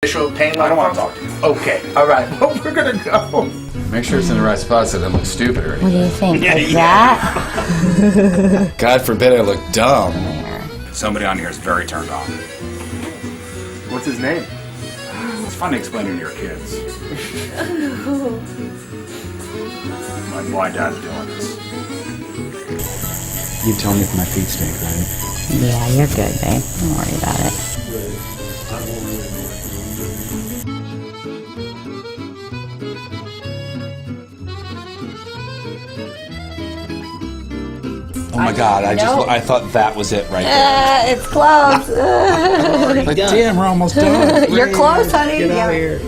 Official pain I don't want to talk to you. Okay, all right. Well, we're gonna go. Make sure it's in the right spot so it doesn't look stupid or What anything. do you think? Like that? God forbid I look dumb. Somebody on here is very turned on. What's his name? It's fun to explain to your kids. Like why Dad's doing this. You tell me if my feet stink, right? Yeah, you're good, babe. Don't worry about it. Oh my God! I thought that was it right there. It's close. Like, damn, we're almost done. You're close, honey. Get out of here.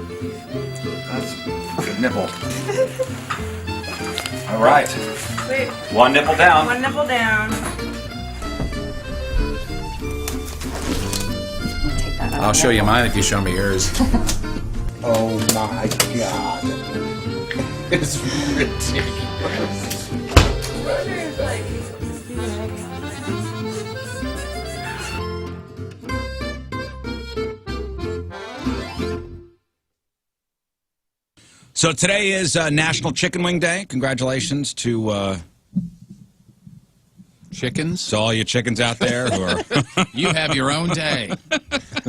That's a good nipple. All right. Wait, One nipple down. one nipple down. I'll show you mine if you show me yours. Oh my God. It's ridiculous. So today is National Chicken Wing Day. Congratulations to Chickens? to all you chickens out there who are. You have your own day.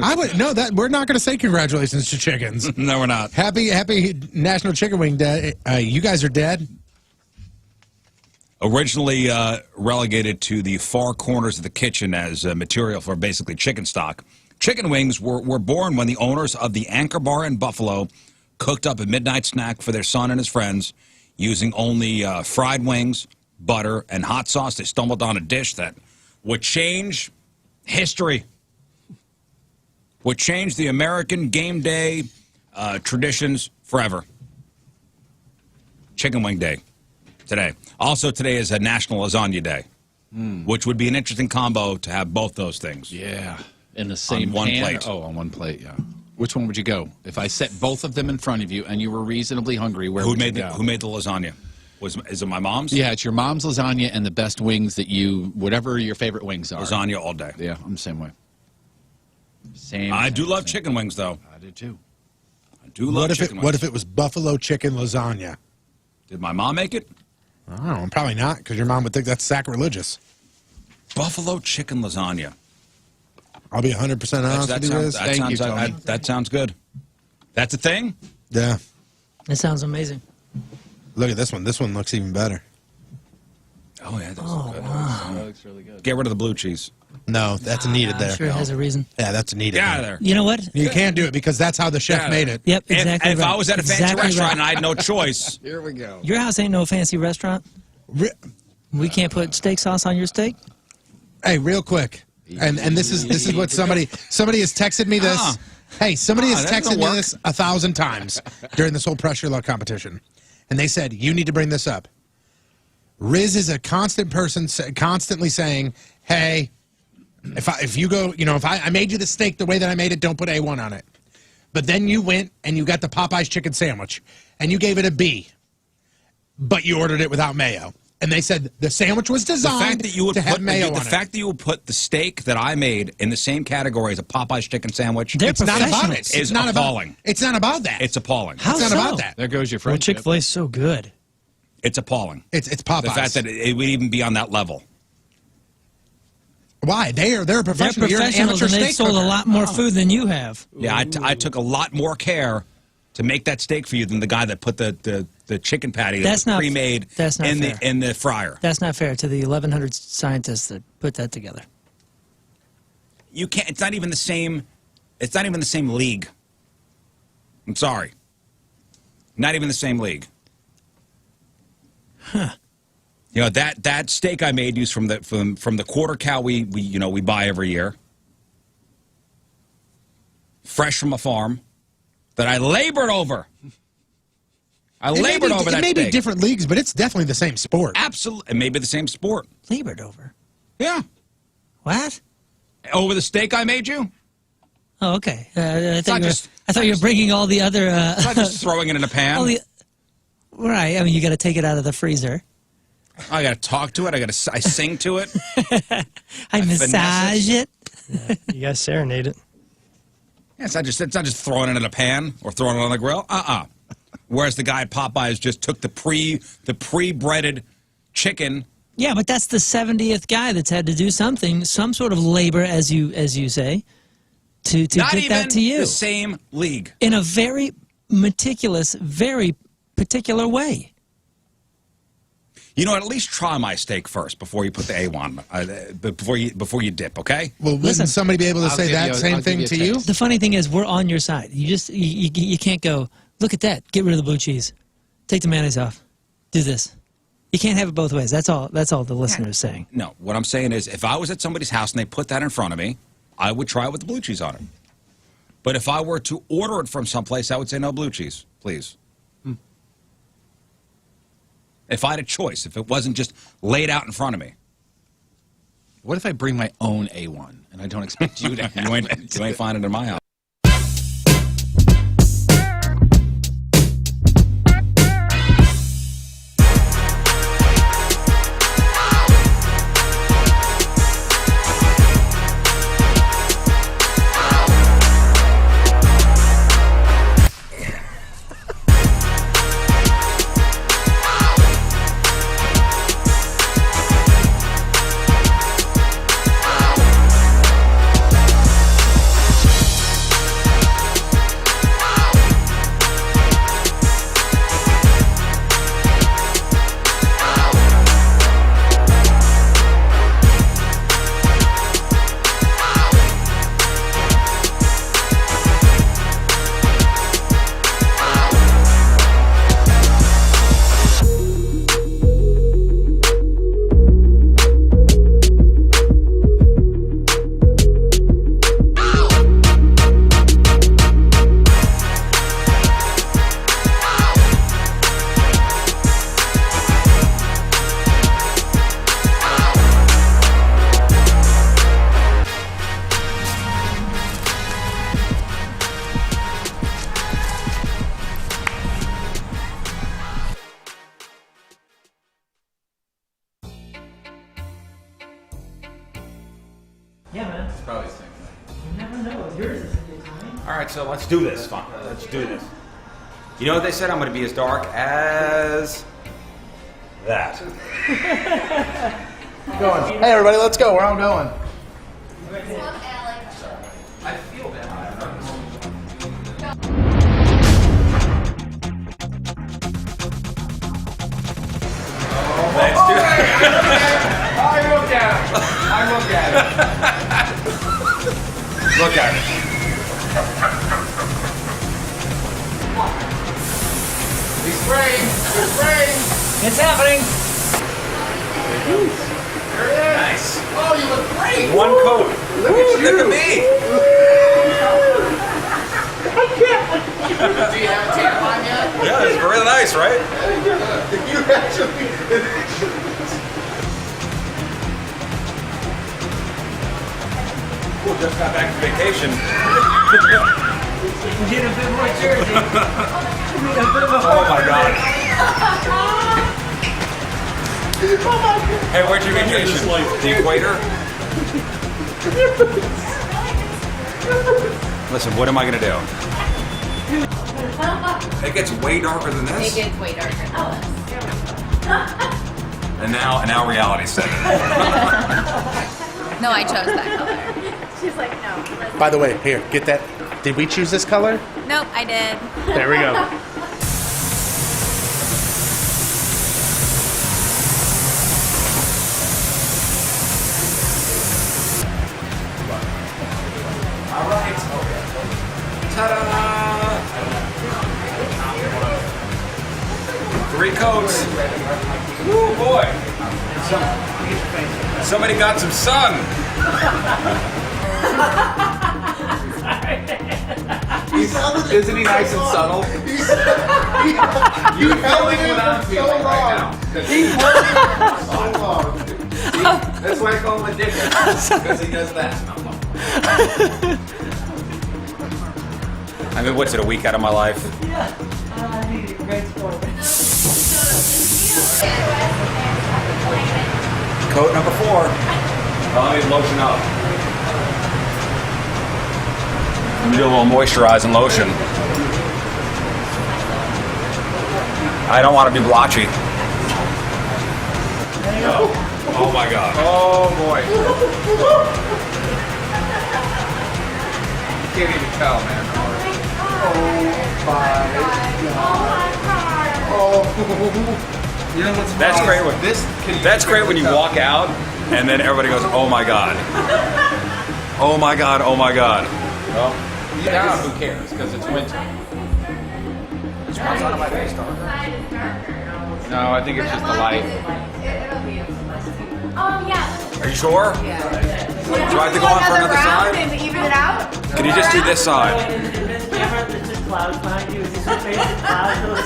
I would no that we're not going to say congratulations to chickens. No, we're not. Happy National Chicken Wing Day. You guys are dead. Originally relegated to the far corners of the kitchen as material for basically chicken stock, chicken wings were born when the owners of the Anchor Bar in Buffalo cooked up a midnight snack for their son and his friends using only fried wings, butter, and hot sauce. They stumbled on a dish that would change history, would change the American game day traditions forever. Chicken Wing Day today. Also, today is a National Lasagna Day, which would be an interesting combo to have both those things. Yeah. In the same one pan? plate. Oh, on one plate, yeah. Which one would you go? If I set both of them in front of you and you were reasonably hungry, where would you go? Who made the lasagna? Is it my mom's? Yeah, it's your mom's lasagna and the best wings that you, whatever your favorite wings are. Lasagna all day. Yeah, I'm the same way. I do love chicken wings, though. I do too. I do love chicken wings. What if it was buffalo chicken lasagna? Did my mom make it? I don't know. Probably not, because your mom would think that's sacrilegious. Buffalo chicken lasagna. I'll be 100% honest with you. Liz. Thank you, Tony. That sounds good. That's a thing? Yeah. That sounds amazing. Look at this one. This one looks even better. Oh, yeah, that's good. That looks really good. Get rid of the blue cheese. No, that's needed I'm there. sure it has a reason. Yeah, that's needed. Get out of there. You know what? You can't do it because that's how the chef Yeah. made it. Yep, exactly If right. I was at a fancy Exactly restaurant right. and I had no choice. Here we go. Your house ain't no fancy restaurant. We can't put steak sauce on your steak. Hey, real quick, and this is what somebody has texted me this. Ah. Hey, somebody has that doesn't texted me work. this 1,000 times during this whole pressure luck competition, and they said you need to bring this up. Rizz is a constant person, constantly saying, "Hey, if you go, if I made you the steak the way that I made it, don't put A1 on it." But then you went and you got the Popeyes chicken sandwich, and you gave it a B, but you ordered it without mayo. And they said the sandwich was designed to have mayo on it. The fact that you would put the steak that I made in the same category as a Popeye's chicken sandwich, They're It's not about it. professionals. It's not appalling. about. It's not about that. It's appalling. How It's not so? about that. There goes your Well, friendship. Chick-fil-A's so good. It's appalling. It's Popeyes. The fact that it would even be on that level. Why? They're a They're professional. You're an professionals amateur and they've steak sold a cooker. lot more food than you have. Yeah, I took a lot more care to make that steak for you than the guy that put the chicken patty that That's was not- pre-made that's not fair. in the fryer. That's not fair to the 1,100 scientists that put that together. You can't. It's not even the same. It's not even the same league. I'm sorry. Not even the same league. Huh. You know, that steak I made use from the quarter cow we buy every year, fresh from a farm, that I labored over. It may be different leagues, but it's definitely the same sport. Absolutely, it may be the same sport. Labored over. Yeah. What? Over the steak I made you? Oh, okay. I thought you were bringing all the other. It's not just throwing it in a pan. Right. I mean, you got to take it out of the freezer. I got to talk to it. I sing to it. I massage it. Yeah, you guys serenade it. Yeah, it's not just throwing it in a pan or throwing it on the grill. Whereas the guy at Popeyes just took the pre-breaded chicken. Yeah, but that's the 70th guy that's had to do some sort of labor, as you say, to get that to you. Not even the same league. In a very meticulous, very particular way. You know, at least try my steak first before you put the A1, before you dip, okay? Well, wouldn't somebody be able to say that same thing to you? The funny thing is, we're on your side. You can't go, look at that, get rid of the blue cheese. Take the mayonnaise off. Do this. You can't have it both ways. That's all the listener is saying. No, what I'm saying is, if I was at somebody's house and they put that in front of me, I would try it with the blue cheese on it. But if I were to order it from someplace, I would say no blue cheese, please. If I had a choice, if it wasn't just laid out in front of me. What if I bring my own A1 and I don't expect you to you ain't finding it in my house. Yeah, man. It's probably the same thing. You never know. Yours is a good time. All right, so let's do this. Fine. Let's do this. You know what they said? I'm going to be as dark as that. Going. Hey, everybody, let's go. Where I'm going. I feel bad. Let's do it. I look at it. Look at it. He's spraying. He's spraying. It's happening. There it is. Nice. Oh, you look great. One coat. Look at you. Look at me. Do you have a tan line yet? Yeah, it's really nice, right? You actually. Cool, just got back from vacation. Get a bit more jersey. Oh my god. Hey, where'd you vacation? The equator? Listen, what am I gonna do? It gets way darker than this. It gets way darker. And now reality set in. No, I chose that color. She's like, no. By the way, here, get that. Did we choose this color? Nope, I did. There we go. All right. Ta-da! 3 coats. Woo, boy. Somebody got some sun. Isn't he nice and subtle? You held it in for so long. He held it in for so long. That's why I call him a dickhead, because he does that. I mean, what's it, a week out of my life? Coat number 4. Oh, I need lotion up. Let me do a little moisturizing lotion. I don't want to be blotchy. No. Oh my God. Oh boy. You can't even tell, man. You know what's That's great when this. That's great when you walk out and then everybody goes, "Oh my God, oh my God, oh my God." Well, yeah, who cares? Because it's winter. No, I think it's just the light. Oh, yeah. Are you sure? Do I have to go on for another side? And even it out? Can you just do this side? Clouds behind you. Is this your favorite cloud?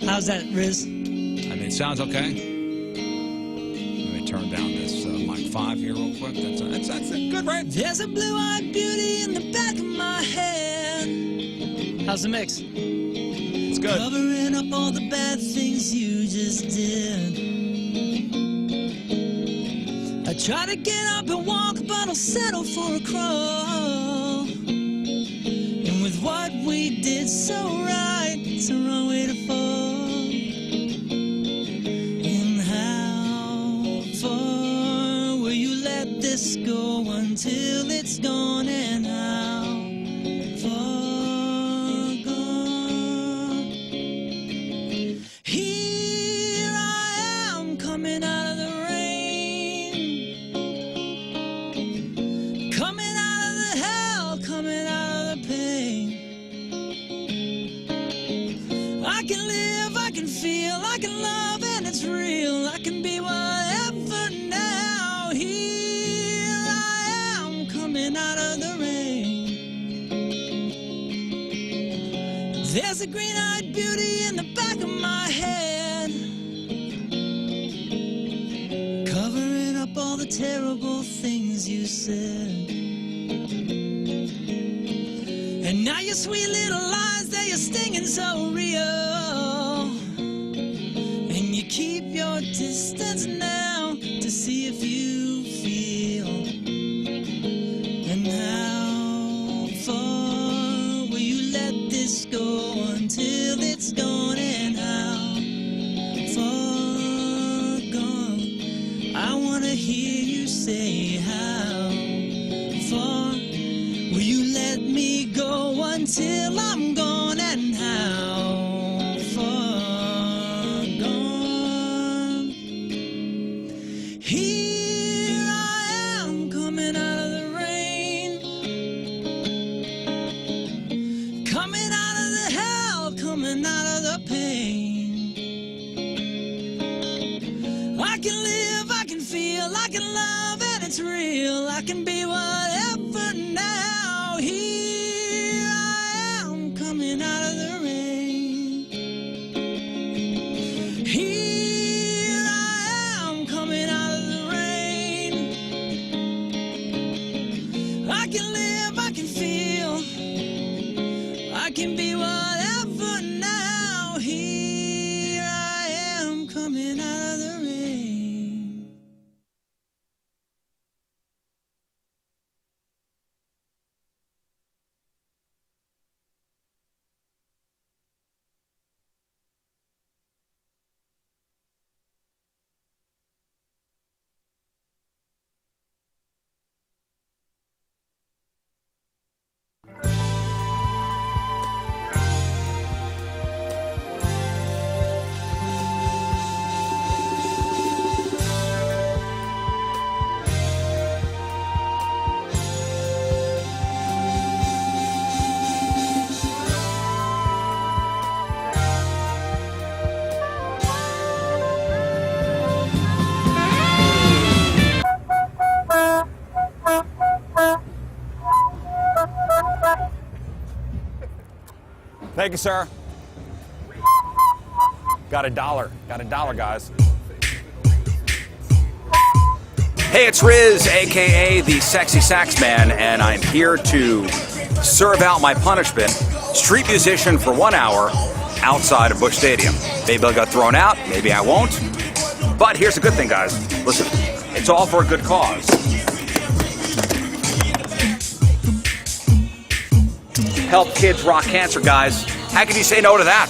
How's that, Rizz? I mean, it sounds okay. Let me turn down this mic 5 here real quick. That's good, right? There's a blue-eyed beauty in the back of my head. How's the mix? It's good. Covering up all the bad things you just did. I try to get up and walk, but I'll settle for a crawl. And with what we did so right, it's the wrong way to fall. And how far will you let this go until it's gone? And how far gone? Here I am coming out of the rain, coming out of the hell, coming out of the pain. I can live, I can feel, I can love, and it's real. I can be whatever now. Here I am coming out of the rain. There's a green-eyed beauty in the back of my head, covering up all the terrible things you said. And now your sweet little lies, they are stinging so real. And you keep your distance now to see if you feel. And how far will you let this go until it's gone? And how far gone? I wanna hear you say, how far will you let me go until I'm gone? And how far gone? Here I am coming out of the rain, coming out of the hell, coming out of the pain. I can live, I can feel, I can love, and it's real. I can be whatever now. Here I am coming out of the rain. Here I am coming out of the rain. I can live, I can feel, I can be whatever now. Thank you, sir. Got $1. Got $1, guys. Hey, it's Rizz, a.k.a. the Sexy Sax Man, and I'm here to serve out my punishment. Street musician for 1 hour outside of Busch Stadium. Maybe I'll get thrown out, maybe I won't. But here's the good thing, guys. Listen, it's all for a good cause. Help kids rock cancer, guys. How can you say no to that?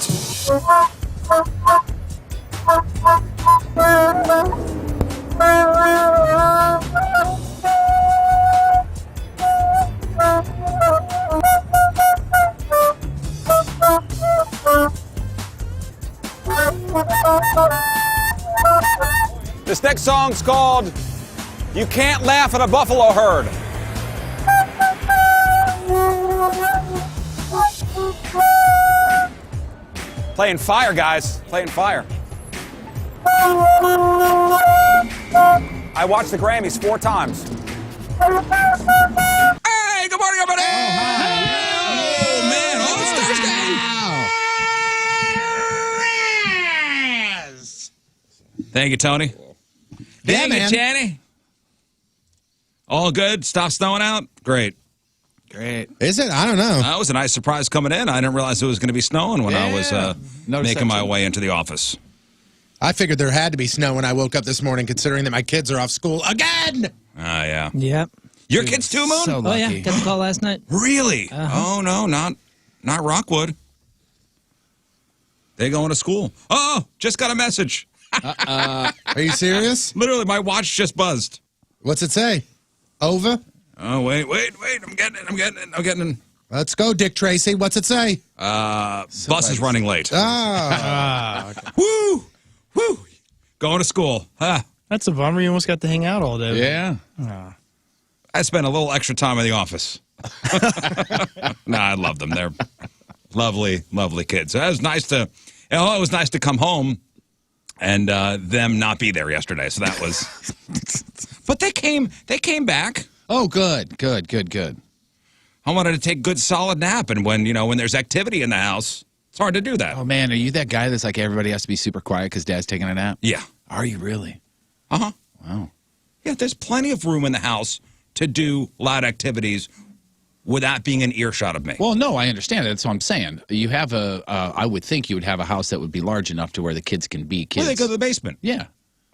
This next song's called You Can't Laugh at a Buffalo Herd. Playing fire, guys. Playing fire. I watched the Grammys 4 times. Hey, good morning, everybody! Oh, man. Oh, it's Thursday. Thank you, Tony. Thank you, Channy. All good? Stop snowing out? Great. Great. Is it? I don't know. That was a nice surprise coming in. I didn't realize it was going to be snowing when I was making my way into the office. I figured there had to be snow when I woke up this morning, considering that my kids are off school again. Ah, yeah. Yep. Your kids too, Moon? So lucky. Oh, yeah. Got the call last night. Really? Oh, no, not Rockwood. They going to school. Oh, just got a message. Are you serious? Literally, my watch just buzzed. What's it say? Over? Oh, wait. I'm getting it. Let's go, Dick Tracy. What's it say? Bus is running late. Oh. Okay. Woo! Going to school. That's a bummer. You almost got to hang out all day. Yeah. I spent a little extra time in the office. Nah, I love them. They're lovely, lovely kids. It was nice to come home and them not be there yesterday. So that was. But they came back. Oh, good. I wanted to take a good solid nap, and when there's activity in the house, it's hard to do that. Oh, man, are you that guy that's like everybody has to be super quiet because Dad's taking a nap? Yeah. Are you really? Uh-huh. Wow. Yeah, there's plenty of room in the house to do loud activities without being an earshot of me. Well, no, I understand. That's what I'm saying. You have I would think you would have a house that would be large enough to where the kids can be kids. Well, they go to the basement. Yeah.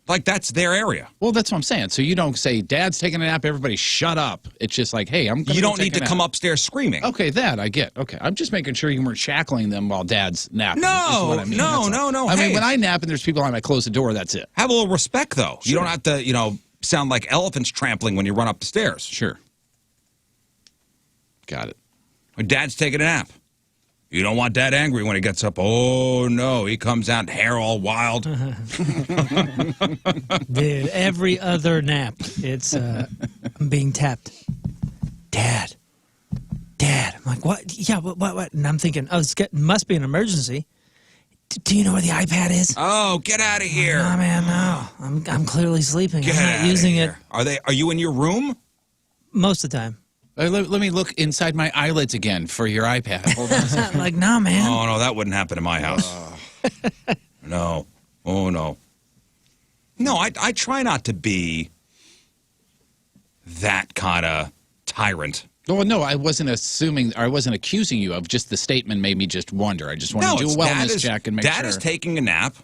Like, that's their area. Well, that's what I'm saying. So you don't say, Dad's taking a nap, everybody shut up. It's just like, hey, I'm going to You don't need to come upstairs screaming. Okay, that I get. Okay, I'm just making sure you weren't shackling them while Dad's napping. No. I mean, when I nap and there's people on, I close the door, that's it. Have a little respect, though. Sure. You don't have to, sound like elephants trampling when you run up the stairs. Sure. Got it. When Dad's taking a nap. You don't want Dad angry when he gets up. Oh, no, he comes out, hair all wild. Dude, every other nap, it's I'm being tapped. Dad. I'm like, what? Yeah, what? And I'm thinking, must be an emergency. Do you know where the iPad is? Oh, get out of here. No, man, no. I'm clearly sleeping. I'm not using it. Are you in your room? Most of the time. Let me look inside my eyelids again for your iPad. Hold on a second. Like, no, man. Oh, no, that wouldn't happen in my house. No. Oh, no. No, I try not to be that kind of tyrant. Oh, no, I wasn't accusing you of, just the statement made me just wonder. I just want to do a wellness check and make sure. Dad is taking a nap,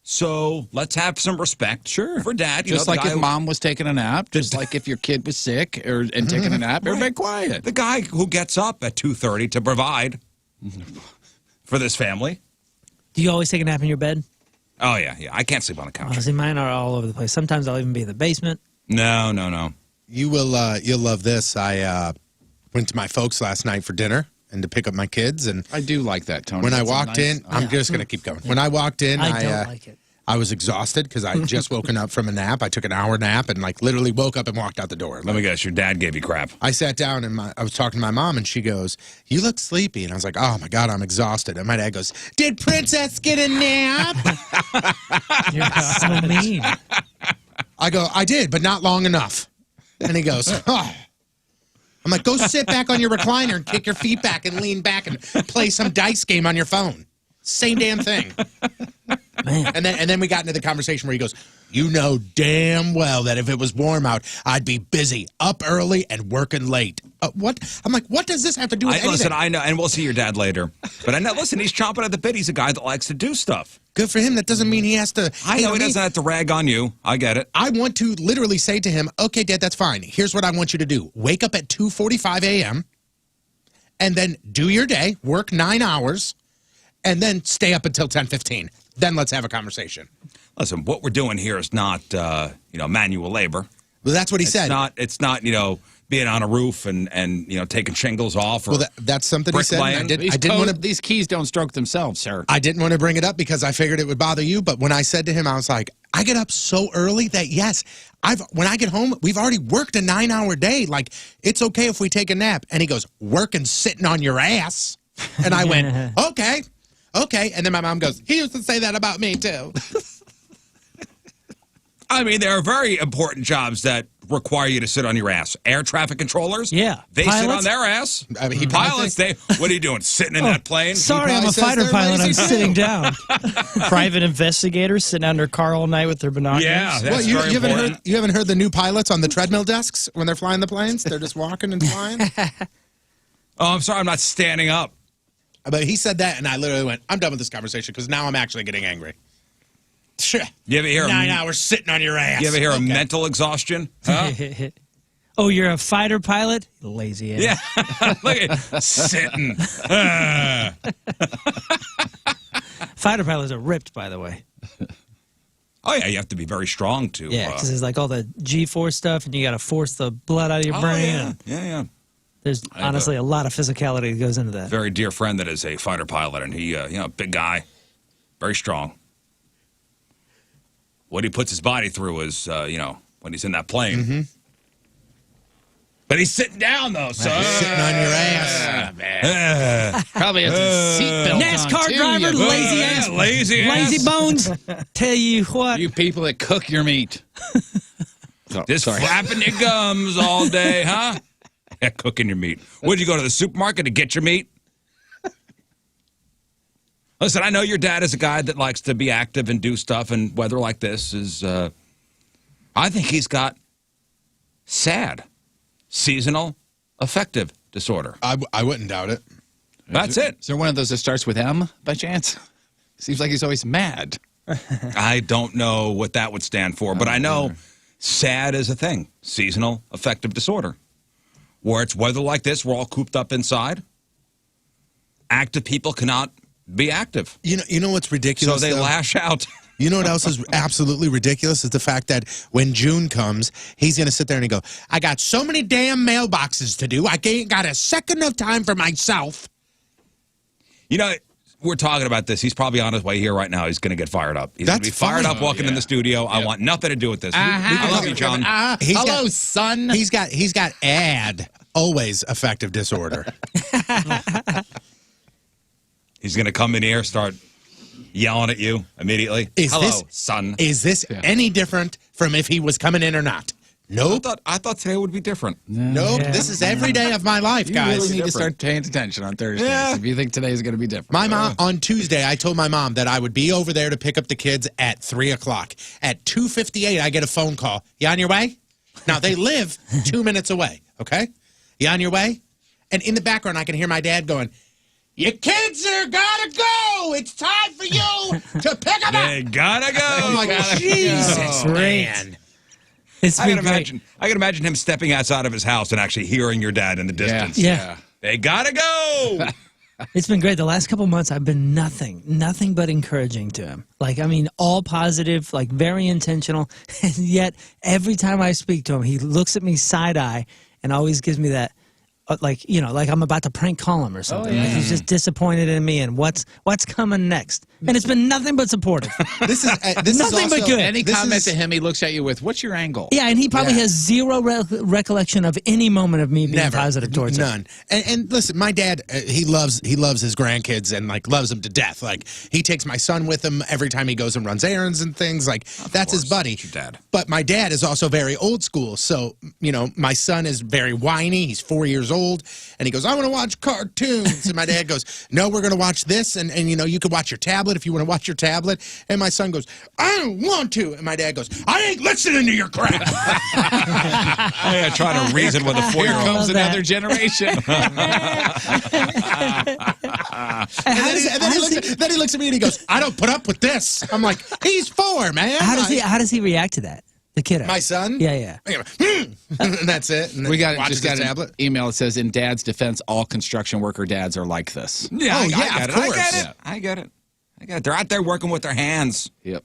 so let's have some respect for Dad. Just like if Mom was taking a nap, just like if your kid was sick and taking a nap, everybody quiet. The guy who gets up at 2:30 to provide for this family. Do you always take a nap in your bed? Oh, yeah. I can't sleep on the couch. See, mine are all over the place. Sometimes I'll even be in the basement. No. You'll love this. I went to my folks last night for dinner and to pick up my kids, and I do like that, Tony. When I walked in, I'm just going to keep going. When I walked in, I don't like it. I was exhausted because I had just woken up from a nap. I took an hour nap and literally woke up and walked out the door. Let me guess, your dad gave you crap. I sat down and I was talking to my mom and she goes, "You look sleepy." And I was like, "Oh my God, I'm exhausted." And my dad goes, "Did Princess get a nap?" You're so mean. I go, "I did, but not long enough." And he goes, "Oh, I'm like, go sit back on your recliner and kick your feet back and lean back and play some dice game on your phone. Same damn thing. Man. And then we got into the conversation where he goes, you know damn well that if it was warm out, I'd be busy, up early and working late. What? I'm like, what does this have to do with anything? Listen, I know, and we'll see your dad later. But I know, listen, he's chomping at the bit. He's a guy that likes to do stuff. Good for him. That doesn't mean he has to. I know he doesn't have to rag on you. I get it. I want to literally say to him, okay, Dad, that's fine. Here's what I want you to do. Wake up at 2:45 a.m. and then do your day, work 9 hours, and then stay up until 10:15. Then let's have a conversation. Listen, what we're doing here is not, manual labor. Well, that's what he said. It's not, being on a roof and taking shingles off. Or well, that's something he said. I didn't want to. These keys don't stroke themselves, sir. I didn't want to bring it up because I figured it would bother you. But when I said to him, I was like, I get up so early that yes, when I get home, we've already worked a 9-hour day. Like it's okay if we take a nap. And he goes, working sitting on your ass. And I went, okay. And then my mom goes, he used to say that about me too. I mean, there are very important jobs that require you to sit on your ass. Air traffic controllers, yeah, they pilots? sit on their ass. I mean, Pilots, what are you doing? Sitting in that plane? Sorry, I'm a fighter pilot. I'm sitting down. Private investigators sitting on their car all night with their binoculars. Yeah, that's very important. You haven't heard the new pilots on the treadmill desks when they're flying the planes? They're just walking and flying. Oh, I'm sorry, I'm not standing up. But he said that, and I literally went, I'm done with this conversation because now I'm actually getting angry. You ever hear 9 hours sitting on your ass? You ever hear of mental exhaustion? Huh? Oh, you're a fighter pilot? Lazy ass. Yeah. Look at sitting. Fighter pilots are ripped, by the way. Oh, yeah, you have to be very strong to. Yeah, because there's like all the G-force stuff, and you got to force the blood out of your brain. Yeah. There's honestly a lot of physicality that goes into that. Very dear friend that is a fighter pilot, and he, big guy, very strong. What he puts his body through is, when he's in that plane. Mm-hmm. But he's sitting down, though, so. He's sitting on your ass. Probably has a seatbelt NASCAR on, too, driver, you lazy ass. Lazy bones. Tell you what. You people that cook your meat. Just flapping your gums all day, huh? Yeah, cooking your meat. Would you go to the supermarket to get your meat? Listen, I know your dad is a guy that likes to be active and do stuff, and weather like this is, I think he's got SAD, seasonal affective disorder. I wouldn't doubt it. That's it. Is there one of those that starts with M by chance? Seems like he's always mad. I don't know what that would stand for, but I know SAD is a thing, seasonal affective disorder, where it's weather like this, we're all cooped up inside. Active people cannot be active. You know what's ridiculous? So they lash out. You know what else is absolutely ridiculous is the fact that when June comes, he's going to sit there and go, I got so many damn mailboxes to do. I ain't got a second of time for myself. We're talking about this. He's probably on his way here right now. He's going to get fired up. He's going to be fired up walking in the studio. I want nothing to do with this. I love you, John. Hello, son. He's got always affective disorder. He's going to come in here, start yelling at you immediately. Hello, son. Is this any different from if he was coming in or not? Nope. I thought today would be different. Nope. Yeah. This is every day of my life, guys. You really need to start paying attention on Thursdays if you think today is going to be different. My mom, on Tuesday, I told my mom that I would be over there to pick up the kids at 3 o'clock. At 2:58, I get a phone call. You on your way? Now, they live 2 minutes away, okay? You on your way? And in the background, I can hear my dad going, your kids are gotta go. It's time for you to pick them up. They gotta go. I'm like, Jesus, man. I can imagine him stepping outside of his house and actually hearing your dad in the distance. Yeah. They gotta go. It's been great. The last couple of months, I've been nothing but encouraging to him. All positive, very intentional. And yet, every time I speak to him, he looks at me side-eye and always gives me that, like I'm about to prank call him or something. Like he's just disappointed in me and what's coming next. And it's been nothing but supportive. This Nothing is also, but good. Any comment to him, he looks at you with, "What's your angle?" Yeah, and he probably has zero recollection of any moment of me being positive towards him. None. And listen, my dad, he loves his grandkids and like loves them to death. Like he takes my son with him every time he goes and runs errands and things. Like that's his buddy. Your dad. But my dad is also very old school. So my son is very whiny. He's 4 years old, and he goes, "I want to watch cartoons." And my dad goes, "No, we're going to watch this, and you can watch your tablet if you want to watch your tablet." And my son goes, "I don't want to." And my dad goes, "I ain't listening to your crap." Yeah, trying to reason with a Here 4-year-old. comes another generation. Then he looks at me and he goes, "I don't put up with this." I'm like, "He's 4, man." How does he react to that? The kiddo. My son? Yeah. And that's it. And then We got watches just got his an tablet. email that says, "In Dad's defense, all construction worker dads are like this." Yeah, Oh, I yeah, get of it. course. I get it. They're out there working with their hands, Yep.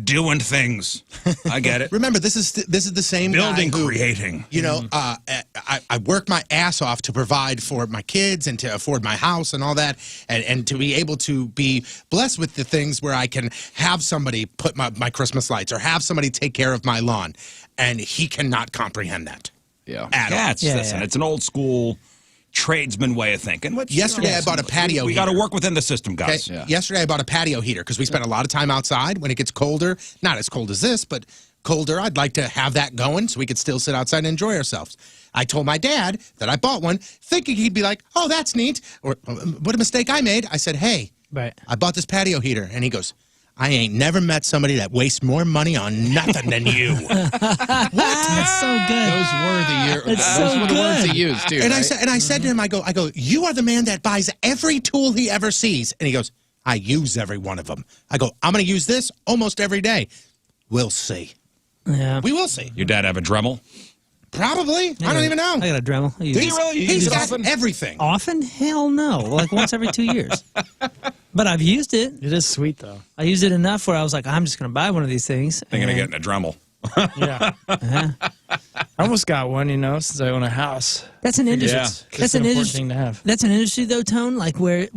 doing things. I get it. Remember, this is the same Building, guy who, creating. I work my ass off to provide for my kids and to afford my house and all that, and to be able to be blessed with the things where I can have somebody put my Christmas lights or have somebody take care of my lawn, and he cannot comprehend that. Yeah. At all. Listen, it's an old school tradesman way of thinking. Which, Yesterday I bought a patio We got to heater. work within the system, guys. Okay? Yesterday I bought a patio heater because we spent a lot of time outside. When it gets colder, not as cold as this, but colder, I'd like to have that going so we could still sit outside and enjoy ourselves. I told my dad that I bought one, thinking he'd be like, "Oh, that's neat," or "What a mistake I made." I said, "Hey, I bought this patio heater," and he goes, "I ain't never met somebody that wastes more money on nothing than you." That's so good. Those were the words he used too. And right? I said to him, I go, "You are the man that buys every tool he ever sees." And he goes, "I use every one of them." I go, "I'm going to use this almost every day." We'll see. Yeah. We will see. Your dad have a Dremel? Probably. I don't even know. I got a Dremel. I use He's, it. really? You he's use it got often? everything. Often? Hell no. Like once every 2 years. But I've used it. It is sweet though. I used it enough where I was like, I'm just going to buy one of these things. Thinking of And- getting a Dremel. Yeah. I almost got one, since I own a house. That's an industry. Yeah. It's That's an an important industry thing to have. That's an industry though, Tone. Like where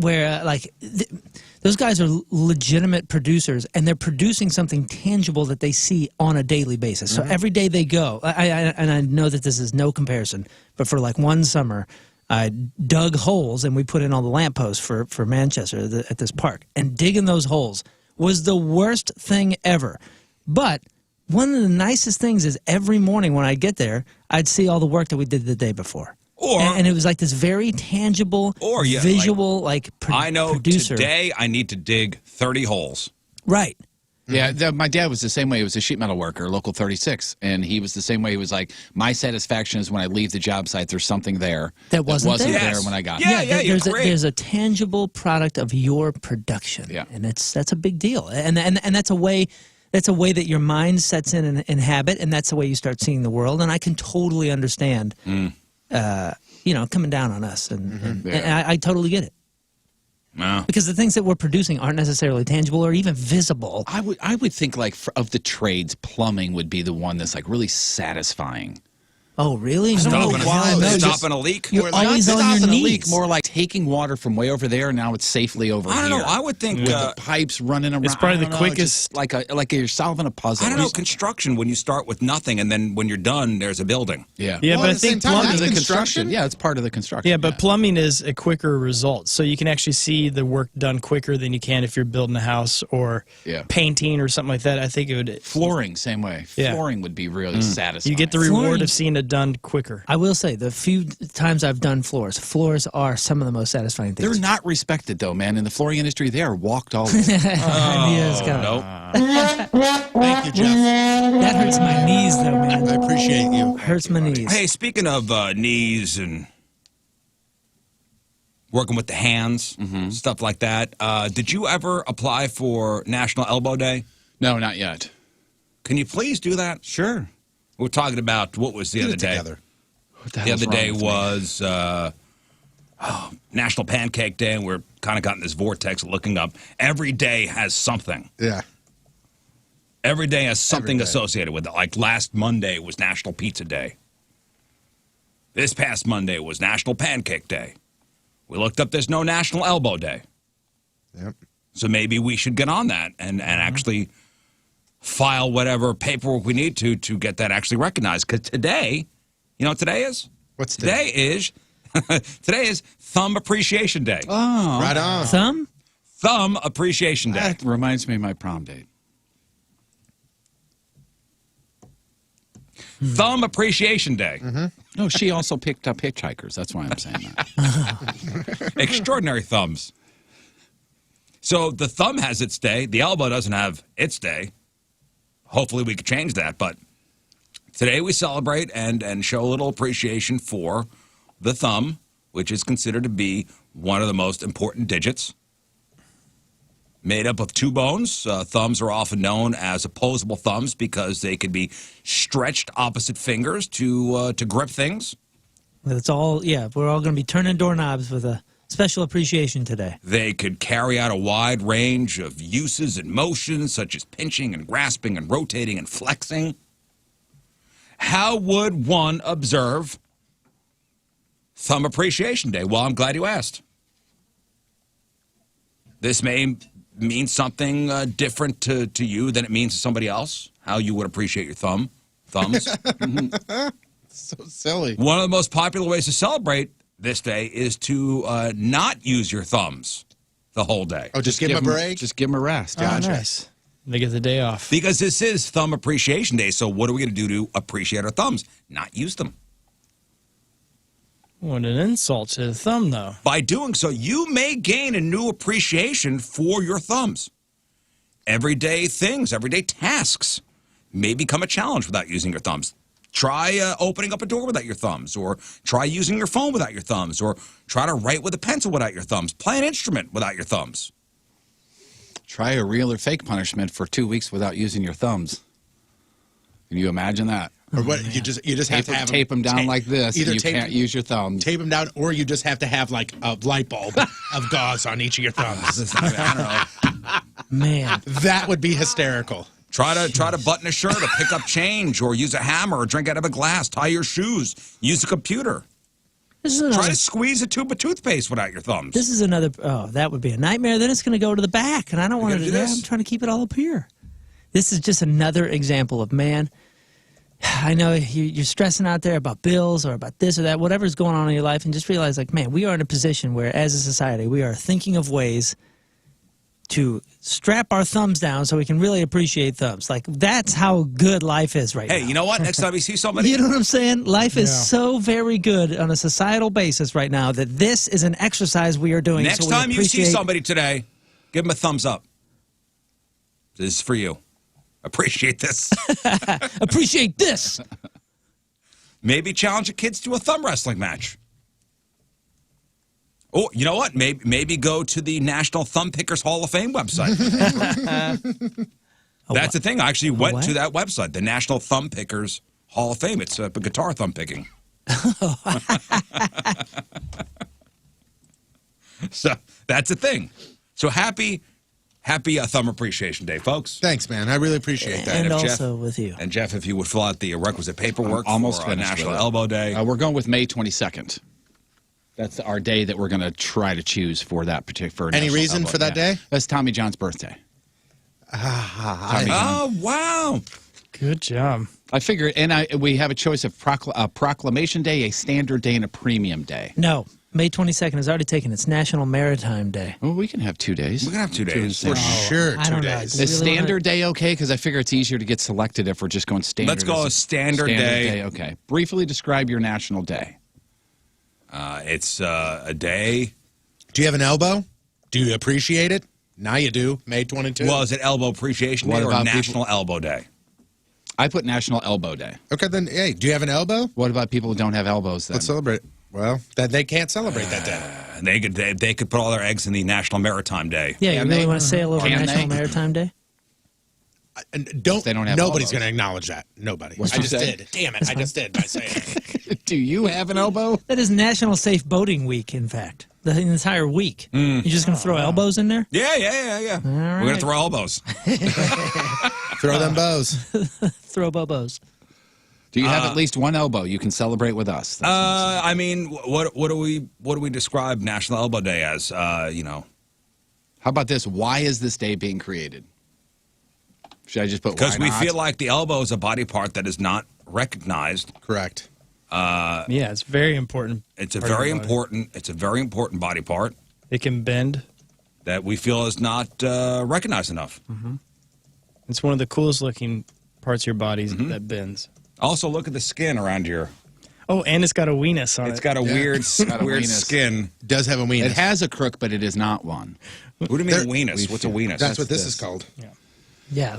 those guys are legitimate producers, and they're producing something tangible that they see on a daily basis. So every day they go, and I know that this is no comparison, but for like one summer, I dug holes and we put in all the lampposts for Manchester at this park, and digging those holes was the worst thing ever. But one of the nicest things is every morning when I'd get there, I'd see all the work that we did the day before. And it was like this very tangible, visual, I know producer. today I need to dig 30 holes. Right. Yeah, my dad was the same way. He was a sheet metal worker, Local 36, and he was the same way. He was like, my satisfaction is when I leave the job site, there's something there That wasn't there. Yes. when I got Yeah, there. There's a tangible product of your production. Yeah. And that's a big deal. And that's a way that your mind sets in habit, and that's the way you start seeing the world. And I can totally understand coming down on us, and I totally get it. No. Because the things that we're producing aren't necessarily tangible or even visible. I would think of the trades, plumbing would be the one that's like really satisfying. Oh, really? Stopping a leak? You're Not always on stopping your a knees. leak, more like taking water from way over there, and now it's safely over here. I don't know. I would think with the pipes running around. It's probably I the don't know, quickest- just like you're solving a puzzle. I don't know, construction, when you start with nothing and then when you're done, there's a building. Yeah. Yeah, Well, but at I the same think time, plumbing. that's The construction? construction. Yeah, it's part of the construction. Yeah, but plumbing is a quicker result. So you can actually see the work done quicker than you can if you're building a house or painting or something like that. I think it would. Flooring, same way. Yeah. Flooring would be really satisfying. You get the reward Flooring- of seeing it done quicker. I will say, the few times I've done floors are some of the most satisfying things. They're not respected, though, man. In the flooring industry, they are walked all over. Yes, God. Nope. Thank you, Jeff. That hurts my knees, though, man. I appreciate you. Hurts my knees. Hey, speaking of knees and working with the hands, stuff like that, did you ever apply for National Elbow Day? No, not yet. Can you please do that? Sure. We're talking about what was the Get other it day? together. What The hell's other wrong day with me? was National Pancake Day, and we're kind of got in this vortex looking up. Every day has something. Yeah. Every day has something Every day. associated with it. Like last Monday was National Pizza Day. This past Monday was National Pancake Day. We looked up there's no National Elbow Day. Yep. So maybe we should get on that and actually file whatever paperwork we need to get that actually recognized. Because today, you know what today is? What's today? Today is Thumb Appreciation Day. Oh, Right on. Thumb Appreciation Day. that reminds me of my prom date. Thumb Appreciation Day. No, she also picked up hitchhikers. That's why I'm saying that. Extraordinary thumbs. So the thumb has its day. The elbow doesn't have its day. Hopefully we could change that. But today we celebrate and show a little appreciation for the thumb, which is considered to be one of the most important digits. Made up of two bones. Thumbs are often known as opposable thumbs because they can be stretched opposite fingers to grip things. That's all. Yeah, we're all going to be turning doorknobs with a special appreciation today. They could carry out a wide range of uses and motions, such as pinching and grasping and rotating and flexing. How would one observe Thumb Appreciation Day? Well, I'm glad you asked. This may mean something different to you than it means to somebody else, how you would appreciate your thumbs. So silly. One of the most popular ways to celebrate this day is to not use your thumbs the whole day. Oh, just give him a break? Just give him a rest. Oh, nice. They get the day off. Because this is Thumb Appreciation Day, so what are we going to do to appreciate our thumbs? Not use them. What an insult to the thumb, though. By doing so, you may gain a new appreciation for your thumbs. Everyday things, everyday tasks may become a challenge without using your thumbs. Try opening up a door without your thumbs, or try using your phone without your thumbs, or try to write with a pencil without your thumbs. Play an instrument without your thumbs. Try a real or fake punishment for 2 weeks without using your thumbs. Can you imagine that? Or what? You just have to have tape them down like this. Either You can't use your thumbs. Tape them down, or you just have to have like a light bulb of gauze on each of your thumbs. I don't know. Man. That would be hysterical. Try to button a shirt, or pick up change, or use a hammer, or drink out of a glass. Tie your shoes. Use a computer. This is another, Try to squeeze a tube of toothpaste without your thumbs. This is another. Oh, that would be a nightmare. Then it's going to go to the back, and I don't want to do that. I'm trying to keep it all up here. This is just another example of, man, I know you're stressing out there about bills or about this or that, whatever's going on in your life, and just realize, like, man, we are in a position where, as a society, we are thinking of ways to strap our thumbs down so we can really appreciate thumbs. Like, that's how good life is right now. Hey, you know what? Next time you see somebody... You know what I'm saying? Life is so very good on a societal basis right now that this is an exercise we are doing. Next time you see somebody today, give them a thumbs up. This is for you. Appreciate this. Appreciate this. Maybe challenge your kids to a thumb wrestling match. Oh, you know what? Maybe go to the National Thumb Pickers Hall of Fame website. That's the thing. I actually went to that website, the National Thumb Pickers Hall of Fame. It's a guitar thumb picking. So that's the thing. So happy Thumb Appreciation Day, folks. Thanks, man. I really appreciate that. And also with you. And Jeff, if you would fill out the requisite paperwork Almost for finished National with it. Elbow Day. We're going with May 22nd. That's our day that we're going to try to choose for that particular. Any National reason Elbow for that day? That's Tommy John's birthday. Oh, wow. Good job. I figured, and we have a choice of a proclamation day, a standard day, and a premium day. No. May 22nd is already taken. It's National Maritime Day. Well, we can have 2 days. We can have 2 days. For sure, I 2 don't know. days. Do you Is really standard day okay? Because I figure it's easier to get selected if we're just going standard. Let's go standard day. Okay. Briefly describe your national day. It's a day. Do you have an elbow? Do you appreciate it? Now you do. May 22. Well, is it Elbow Appreciation What Day or about National Elbow Day? I put National Elbow Day. Okay, then, hey, do you have an elbow? What about people who don't have elbows then? Let's celebrate. Well, they can't celebrate that day. They could put all their eggs in the National Maritime Day. Yeah, you Can really they? want to sail over Can National they? Maritime Day? And They don't have nobody's elbows. going to acknowledge that. Nobody. What'd I you just say? did. Damn it. I just did by saying it. Do you have an elbow? That is National Safe Boating Week, in fact. The entire week. You're just going to throw elbows in there? Yeah. We're going to throw elbows. Throw them bows. Throw bobos. Do you have at least one elbow you can celebrate with us? I mean, what do we describe National Elbow Day as? You know, how about this? Why is this day being created? Should I just put because why we not? feel like the elbow is a body part that is not recognized. Correct. Yeah, it's very important. It's a very important. It's a very important body part It can bend. that we feel is not recognized enough. It's one of the coolest looking parts of your body that bends. Also, look at the skin around here. Oh, and it's got a weenus on it. It's got a weird, got a weird weenus. skin. It does have a weenus. It has a crook, but it is not one. What do you mean There- a weenus? What's a weenus? That's what this is called. Yeah.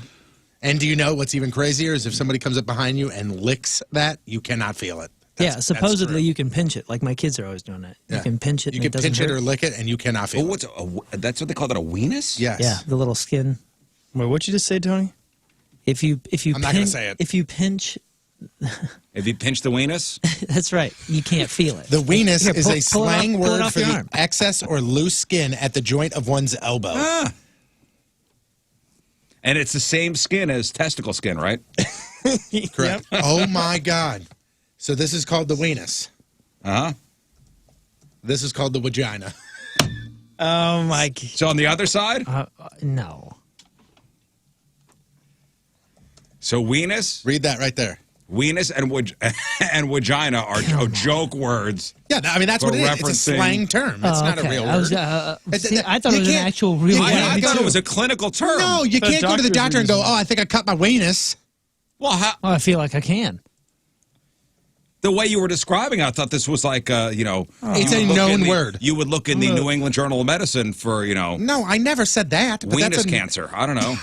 And do you know what's even crazier is if somebody comes up behind you and licks that, you cannot feel it. Yeah, supposedly you can pinch it. Like my kids are always doing that. Yeah. You can pinch it. You and can it doesn't pinch it hurt. or lick it, and you cannot feel Oh, it. that's what they call that, a weenus? Yes. Yeah, the little skin. Wait, what'd you just say, Tony? If you I'm not gonna say it. If you pinch, If you pinch the weenus, that's right. You can't feel it. The weenus Here, is pull- a pull it off- slang pull it word off for your the arm. excess or loose skin at the joint of one's elbow. and it's the same skin as testicle skin, right? Correct. Oh my God. So this is called the weenus. Uh-huh. This is called the vagina. Oh my God. So on the other side, No. so weenus, Read that right there. weenus, and vagina are joke words. Yeah, I mean that's what For it is. It's a referencing- slang term. It's not a okay. real I was, word. see, I thought it You was an can't- actual real you word. can't I go- thought it was a clinical term. No, you The can't go to the doctors doctor and go, use it. oh, I think I cut my weenus. Well, Oh, I feel like I can. the way you were describing, I thought this was like, you know, It's you a would look known in the- word. You would look in the New England Journal of Medicine for, you know, No, I never said that. But that's weenus cancer. I don't know.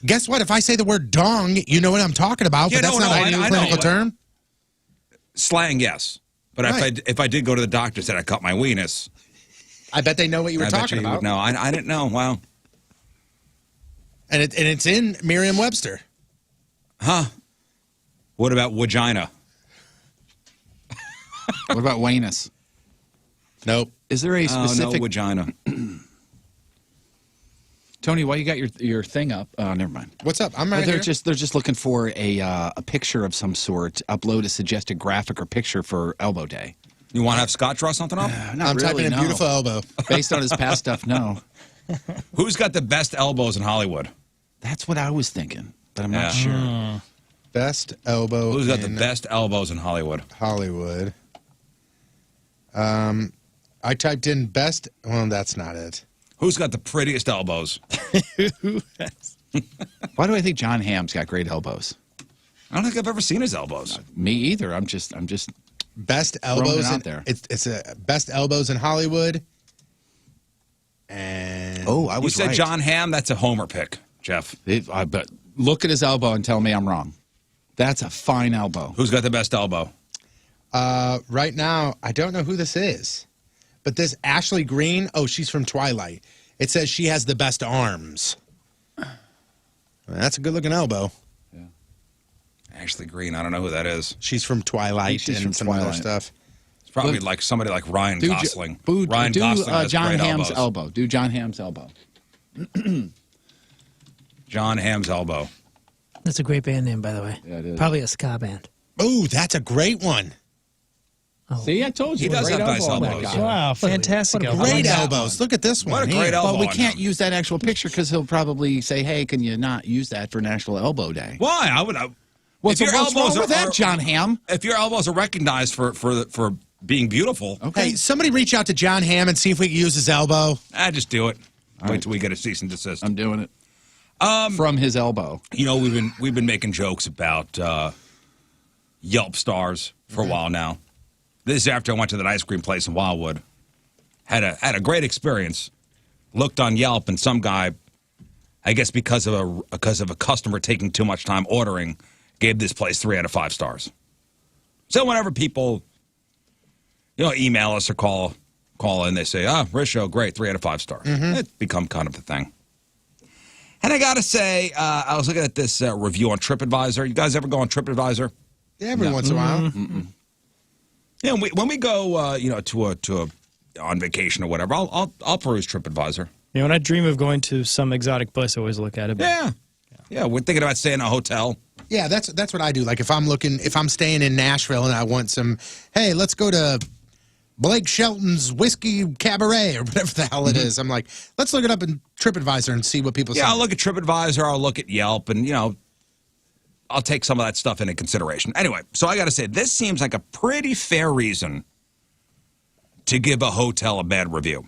Guess what? If I say the word dong, you know what I'm talking about, Yeah, but that's no, not I a know. clinical term. Slang, yes. But Right. if I did go to the doctor and said I cut my weenus, I bet they know what you were I bet talking you about. would know. I didn't know. Wow. And it's in Merriam-Webster. Huh. What about vagina? What about weenus? Nope. Is there a Oh, specific no, vagina. Tony? Why you got your thing up? Oh, never mind. What's up? I'm Well, right they're here. just looking for a picture of some sort. Upload a suggested graphic or picture for Elbow Day. You want to have Scott draw something up? Not I'm really, typing in no. beautiful elbow. Based on his past stuff, no. Who's got the best elbows in Hollywood? That's what I was thinking, but I'm Yeah. not sure. Best elbow Who's got the in best elbows in Hollywood? Hollywood. I typed in best. Well, that's not it. Who's got the prettiest elbows? Why do I think John Hamm's got great elbows? I don't think I've ever seen his elbows. Me either. I'm just Best Throwing elbows it out in, there. It's a best elbows in Hollywood. And I You was said right. John Hamm? That's a homer pick, Jeff. I bet. Look at his elbow and tell me I'm wrong. That's a fine elbow. Who's got the best elbow? right now, I don't know who this is, but this Ashley Green. Oh, she's from Twilight. It says she has the best arms. That's a good-looking elbow. Ashley Green. I don't know who that is. She's from Twilight She's and from some other Twilight. stuff. It's probably Look- like somebody like Ryan Do, Gosling. do Ryan Gosling has John great Hamm's elbows. elbow. Do John Hamm's elbow. John Hamm's elbow. That's a great band name, by the way. Yeah, it is. Probably a ska band. Oh, that's a great one. See, I told you. He does Great have nice elbow. elbows. Oh my God. Wow, fantastic. what a elbow. Great that elbows. Look at this one. What a here. great elbow. But we on can't him. use that actual picture because he'll probably say, "Hey, can you not use that for National Elbow Day?" Why? I would. What's if your wrong elbows with that, John Hamm? If your elbows are recognized for being beautiful, Okay. Hey, somebody reach out to John Hamm and see if we can use his elbow. just do it. Wait right. till we get a cease and desist. I'm doing it. From his elbow. You know, we've been making jokes about Yelp stars for a while now. This is after I went to that ice cream place in Wildwood. Had a great experience. Looked on Yelp and some guy, I guess because of a customer taking too much time ordering, gave this place 3 out of 5 stars. So whenever people, email us or call in, they say, Rizz Show, great, 3 out of 5 stars. It's become kind of the thing. And I got to say, I was looking at this review on TripAdvisor. You guys ever go on TripAdvisor? Every once in a while. Yeah, when we go, on vacation or whatever, I'll peruse TripAdvisor. You know, when I dream of going to some exotic place, I always look at it. but- Yeah, we're thinking about staying in a hotel. Yeah, that's what I do. Like if I'm staying in Nashville and I want some, hey, let's go to Blake Shelton's Whiskey Cabaret or whatever the hell it is. I'm like, let's look it up in TripAdvisor and see what people say. Yeah, I'll look at TripAdvisor, I'll look at Yelp, and, I'll take some of that stuff into consideration. Anyway, so I got to say, this seems like a pretty fair reason to give a hotel a bad review.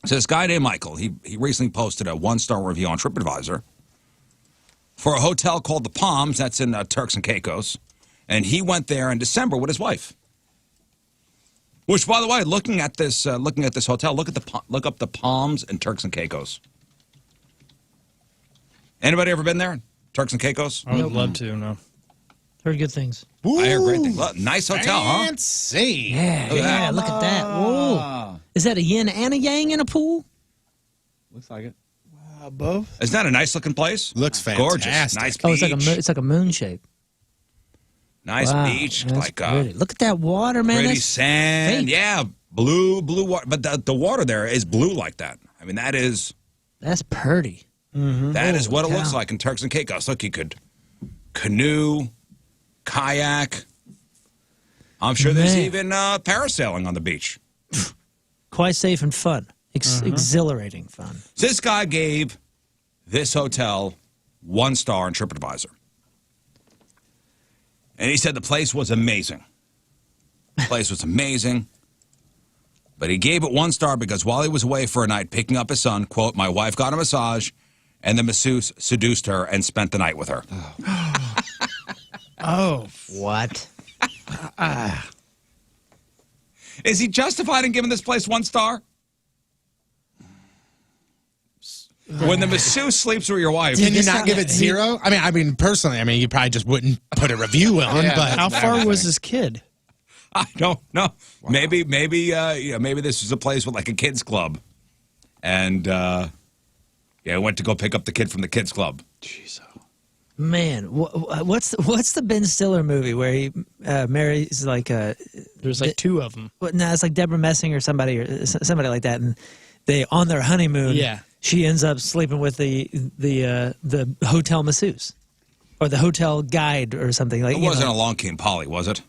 So this guy named Michael, he recently posted a 1-star review on TripAdvisor for a hotel called The Palms. That's in Turks and Caicos. And he went there in December with his wife. Which, by the way, looking at this hotel, look up The Palms in Turks and Caicos. Anybody ever been there? Turks and Caicos? I would love to, no. Heard good things. I hear great things. Look, nice hotel, Fancy. Yeah, look at that. Whoa. Is that a yin and a yang in a pool? Looks like it. Above? Isn't that a nice looking place? Looks Gorgeous. fantastic. Nice beach. Oh, it's like a moon shape. Nice Wow, beach. that's Like pretty. Look at that water, man. pretty That's sand. fake. Yeah, blue water. But the water there is blue like that. I mean, that's pretty. that is what it looks cow. like in Turks and Caicos. Look, you could canoe, kayak. I'm sure there's Man. even parasailing on the beach. Quite safe and fun. Exhilarating fun. This guy gave this hotel 1 star on TripAdvisor. And he said the place was amazing. The place was amazing. But he gave it 1 star because while he was away for a night picking up his son, quote, my wife got a massage and the masseuse seduced her and spent the night with her. Oh. What? Is he justified in giving this place 1 star? When the masseuse sleeps with your wife. Can you not give it 0? I mean, personally, you probably just wouldn't put a review on. But How far was his kid? I don't know. Wow. Maybe this was a place with like a kids club, and I went to go pick up the kid from the kids club. Jeez. Man, what's the Ben Stiller movie where he marries like There's like 2 of them. No, it's like Deborah Messing or somebody like that, and they on their honeymoon. Yeah. She ends up sleeping with the hotel masseuse or the hotel guide or something like. It wasn't Along Came Polly, was it?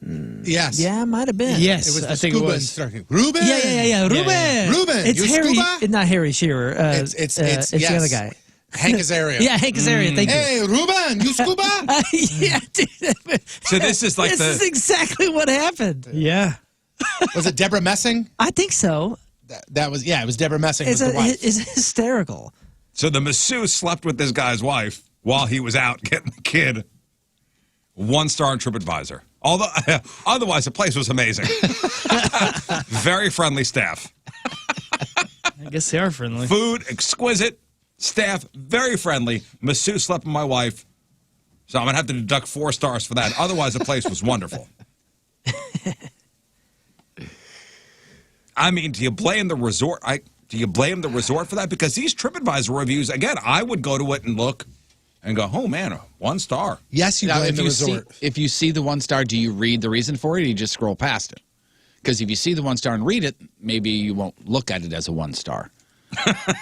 yes. Yeah, it might have been. Yes, It was the I think it scuba was. instructor. Ruben. Yeah. Ruben. Ruben, It's you Harry. scuba? Not Harry Shearer. It's the yes. other guy. Hank Azaria. Yeah, Hank Azaria. Thank you. Hey, Ruben, you scuba? Yeah, dude. So this is like This is exactly what happened. Yeah. Was it Deborah Messing? I think so. That was, it was Deborah Messing was the wife. It's hysterical. So the masseuse slept with this guy's wife while he was out getting the kid. 1 star on TripAdvisor. Although, otherwise, the place was amazing. Very friendly staff. I guess they are friendly. Food, exquisite. Staff, very friendly. Masseuse slept with my wife. So I'm going to have to deduct 4 stars for that. Otherwise, the place was wonderful. I mean, do you blame the resort? Do you blame the resort for that? Because these TripAdvisor reviews, again, I would go to it and look and go, oh, man, 1 star. Yes, you Now, blame the resort. if you see the 1 star, do you read the reason for it, or you just scroll past it? Because if you see the 1 star and read it, maybe you won't look at it as a 1 star.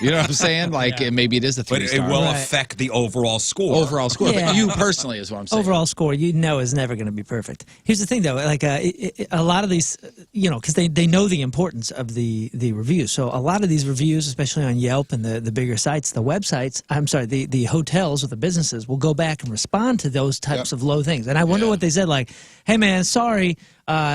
You know what I'm saying? Like, maybe it is a 3 But star. it will Right. affect the overall score. Overall score. Yeah. But you personally is what I'm saying. Overall score, is never going to be perfect. Here's the thing, though. Like a lot of these, because they know the importance of the reviews. So a lot of these reviews, especially on Yelp and the bigger sites, the websites, the hotels or the businesses will go back and respond to those types of low things. And I wonder what they said, like, hey, man, sorry,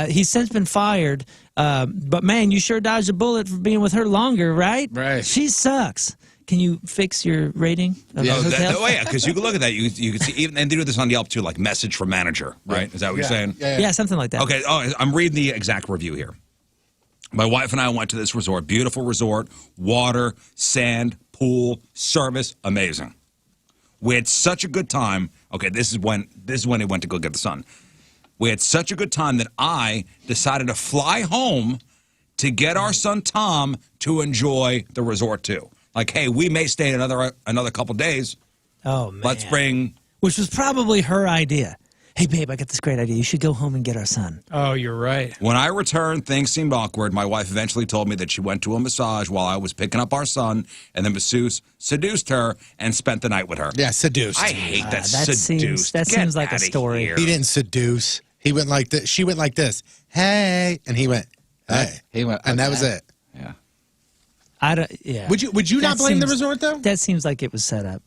he's since been fired, but, man, you sure dodged a bullet for being with her longer, right? Right. She sucks. Can you fix your rating of the hotel? Because you can look at that. You can see, even, and they do this on Yelp too, like message from manager, right? Is that what you're saying? Yeah, something like that. Okay, I'm reading the exact review here. My wife and I went to this resort, beautiful resort, water, sand, pool, service, amazing. We had such a good time. Okay, this is when he went to go get the son. We had such a good time that I decided to fly home to get our son Tom to enjoy the resort too. Like, hey, we may stay another couple days. Oh, man. Let's bring. Which was probably her idea. Hey, babe, I got this great idea. You should go home and get our son. Oh, you're right. When I returned, things seemed awkward. My wife eventually told me that she went to a massage while I was picking up our son, and the masseuse seduced her and spent the night with her. Yeah, seduced. I hate that that seduced. That Get seems like a outta story. here. He didn't seduce. He went like this. She went like this. Hey, and he went. Hey, He went, and that was okay. it. Yeah. I don't. Yeah. Would you not That blame the seems- resort though? That seems like it was set up.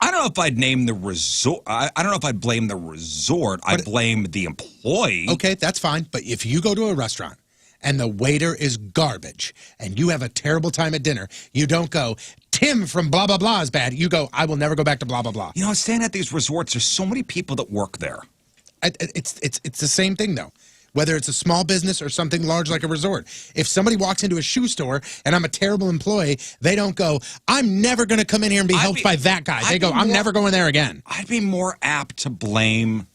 I don't know if I'd name the resort. I don't know if I'd blame the resort. I blame the employee. Okay, that's fine. But if you go to a restaurant and the waiter is garbage and you have a terrible time at dinner, you don't go, Tim from blah, blah, blah is bad. You go, I will never go back to blah, blah, blah. You know, staying at these resorts, there's so many people that work there. It's the same thing, though. Whether it's a small business or something large like a resort. If somebody walks into a shoe store and I'm a terrible employee, they don't go, I'm never going to come in here and be helped by that guy. They go, I'm never going there again. I'd be more apt to blame,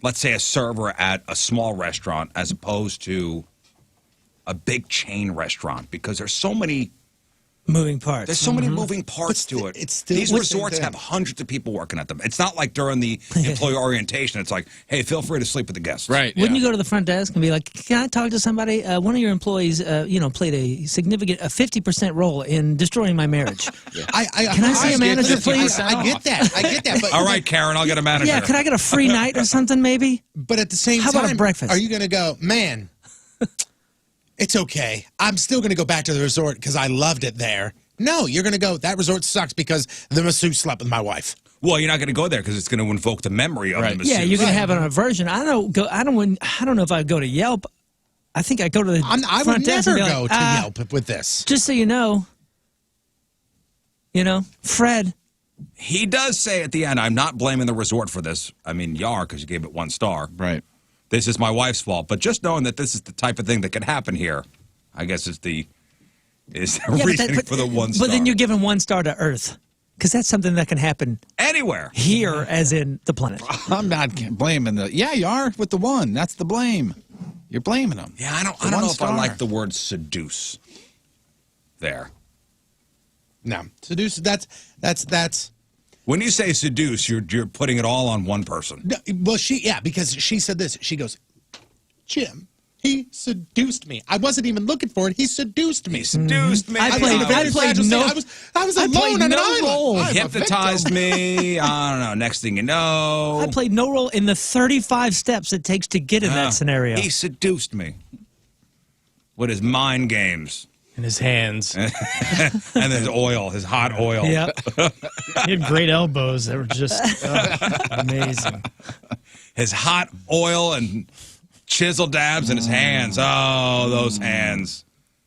let's say, a server at a small restaurant as opposed to a big chain restaurant because there's so many moving parts. There's so many moving parts to it. It's still These the resorts same have thing. hundreds of people working at them. It's not like during the employee orientation. It's like, hey, feel free to sleep with the guests. Right. Wouldn't you go to the front desk and be like, "Can I talk to somebody? One of your employees, played a 50% role in destroying my marriage. Can I see a manager, please? I get that. I get that. But, All right, Karen, I'll get a manager. Yeah, can I get a free night or something, maybe? But at the same How time, about a breakfast? are you going to go, man, it's okay. I'm still going to go back to the resort because I loved it there. No, you're going to go, that resort sucks because the masseuse slept with my wife. Well, you're not going to go there because it's going to invoke the memory of the masseuse. Yeah, you're going to have an aversion. I don't know if I'd go to Yelp. I think I'd go to the I front would desk never and be go like, to Yelp with this. Just so you know, Fred. He does say at the end, I'm not blaming the resort for this. I mean, you are because you gave it 1 star. Right. This is my wife's fault. But just knowing that this is the type of thing that can happen here, I guess is the reasoning for the 1 star. But then you're giving 1 star to Earth. Because that's something that can happen anywhere. Here, as in the planet. I'm not blaming the. Yeah, you are with the 1. That's the blame. You're blaming them. Yeah, I don't know if I like the word seduce there. No. Seduce, that's. When you say seduce, you're putting it all on one person. No, well, because she said this. She goes, Jim, he seduced me. I wasn't even looking for it. He seduced me. He seduced me. I was alone on an island. He hypnotized me. I don't know. Next thing you know. I played no role in the 35 steps it takes to get in that scenario. He seduced me with his mind games. In his hands. And his oil, his hot oil. Yep. He had great elbows that were just amazing. His hot oil and chisel dabs in his hands. Oh, those hands.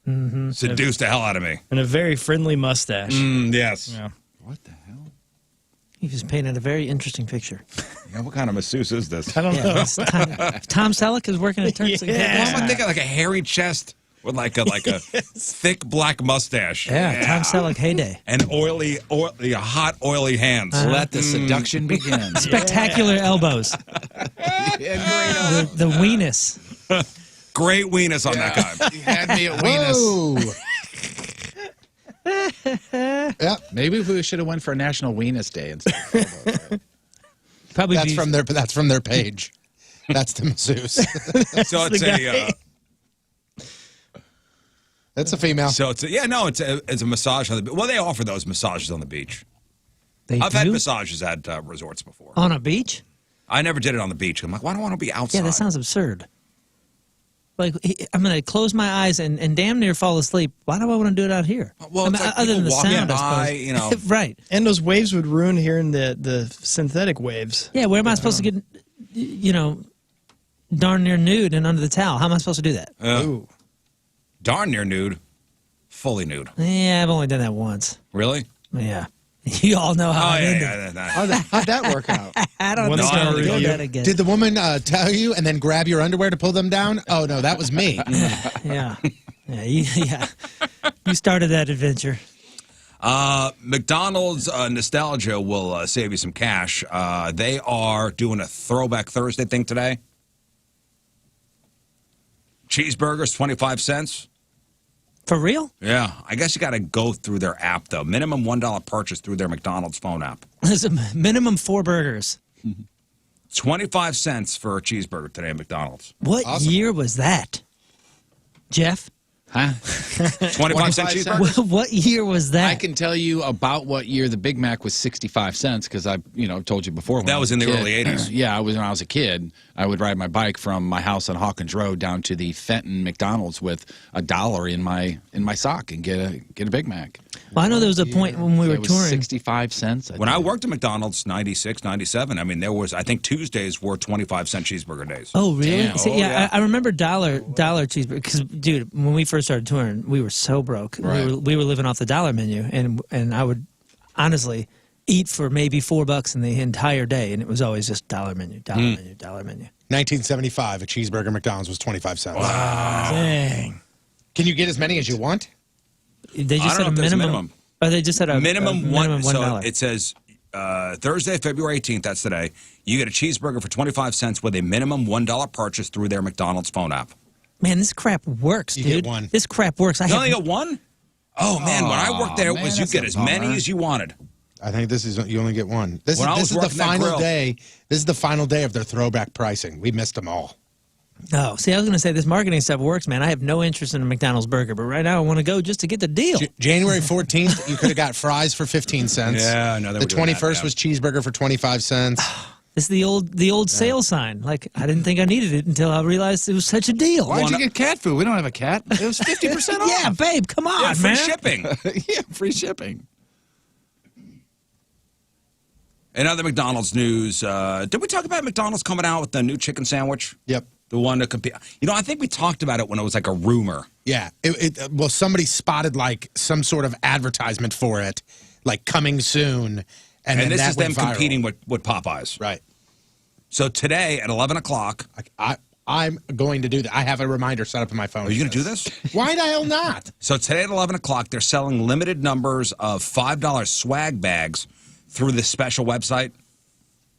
Mm-hmm. Seduced the hell out of me. And a very friendly mustache. Yes. Yeah. What the hell? He was painted a very interesting picture. Yeah, what kind of masseuse is this? I don't know. Tom Selleck is working at Turks and Caicos. Well, I'm thinking like a hairy chest with like a thick black mustache. Yeah, Tom Selleck heyday. And hot, oily hands. Let the seduction begin. Spectacular elbows. The weenus. Great weenus on that guy. You had me at weenus. Yeah. Maybe we should have went for a National Weenus Day instead. Probably That's from their page. That's the masseuse. So it's That's a female. So it's a massage on the beach. Well, they offer those massages on the beach. I've had massages at resorts before. On a beach? I never did it on the beach. I'm like, why do I want to be outside? Yeah, that sounds absurd. Like, I'm going to close my eyes and damn near fall asleep. Why do I want to do it out here? Well, it's like other than the people walking sound, by, I suppose. Right. And those waves would ruin hearing the synthetic waves. Yeah, where am I supposed to get, darn near nude and under the towel? How am I supposed to do that? Ooh. Darn near nude. Fully nude. Yeah, I've only done that once. Really? Yeah. You all know how it ended. How'd that work out? I don't know how to do that again. Did the woman tell you and then grab your underwear to pull them down? Oh, no, that was me. Yeah. You started that adventure. McDonald's Nostalgia will save you some cash. They are doing a Throwback Thursday thing today. Cheeseburgers, 25 cents. For real? Yeah. I guess you got to go through their app, though. Minimum $1 purchase through their McDonald's phone app. There's a minimum 4 burgers. 25 cents for a cheeseburger today at McDonald's. What year was that, Jeff? Huh? 25-cent cheeseburger? What year was that? I can tell you about what year the Big Mac was 65 cents because I, told you before. When That I was in the early 80s. Yeah, when I was a kid. I would ride my bike from my house on Hawkins Road down to the Fenton McDonald's with $1 in my sock and get a Big Mac. Well, I know there was a point when we were It was touring. 65 cents. When I worked at McDonald's, 96, 97, I mean, I think Tuesdays were 25-cent cheeseburger days. Oh, really? Damn. See, I remember dollar cheeseburger because, dude, when we first started touring, we were so broke. Right. We were living off the dollar menu, and I would honestly eat for maybe $4 in the entire day, and it was always just dollar menu, dollar menu, dollar menu. 1975, a cheeseburger McDonald's was 25 cents. Wow. Dang. Can you get as many as you want? They just I said don't a know if there's a minimum. minimum. Oh, they just said a Minimum $1. So it says Thursday, February 18th, that's today, you get a cheeseburger for 25 cents with a minimum $1 purchase through their McDonald's phone app. Man, this crap works, You dude. get one. This crap works. You only got one? Oh, man, when I worked there, it man, was you that's get a as many bummer. as you wanted. I think you only get one. This When I is was the working that final grill- day. This is the final day of their throwback pricing. We missed them all. Oh, see, I was going to say this marketing stuff works, man. I have no interest in a McDonald's burger, but right now I want to go just to get the deal. January 14th, you could have got fries for 15 cents. Yeah, I know they The were doing that, 21st yeah. was cheeseburger for 25 cents. This is the old sale sign. Like, I didn't think I needed it until I realized it was such a deal. Why'd you get cat food? We don't have a cat. It was 50% off. Yeah, babe, come on, Yeah, free man. shipping. Yeah, free shipping. In other McDonald's news, did we talk about McDonald's coming out with the new chicken sandwich? Yep. The one to compete. I think we talked about it when it was like a rumor. Yeah. Well, somebody spotted like some sort of advertisement for it, like coming soon. And then this that is them went viral. competing with Popeyes. Right. So today at 11 o'clock. I'm going to do that. I have a reminder set up in my phone. Are you going to do this? Why the hell not? So today at 11 o'clock, they're selling limited numbers of $5 swag bags through this special website.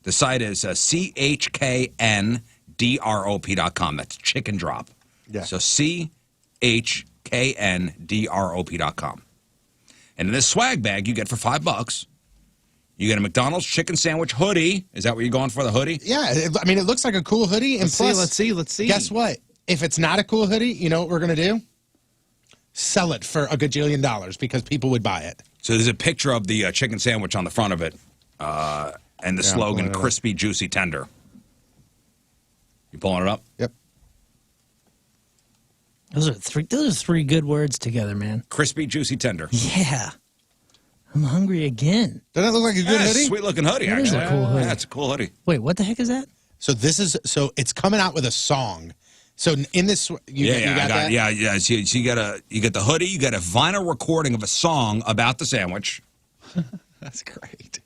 The site is CHKNDROP.com. That's chicken drop. Yeah. So CHKNDROP.com. And in this swag bag, you get for $5. You get a McDonald's chicken sandwich hoodie. Is that what you're going for, the hoodie? Yeah. It looks like a cool hoodie. And Let's plus, see. Guess what? If it's not a cool hoodie, you know what we're going to do? Sell it for $1 gajillion because people would buy it. So there's a picture of the chicken sandwich on the front of it, and the slogan, crispy, juicy, tender. You pulling it up? Yep. Those are three good words together, man. Crispy, juicy, tender. Yeah. I'm hungry again. Doesn't that look like a good hoodie? Sweet looking hoodie, That is actually. a cool hoodie. Yeah, it's a cool hoodie. Wait, what the heck is that? So it's coming out with a song. So in this, you got that? Yeah. So you get the hoodie. You get a vinyl recording of a song about the sandwich, That's great.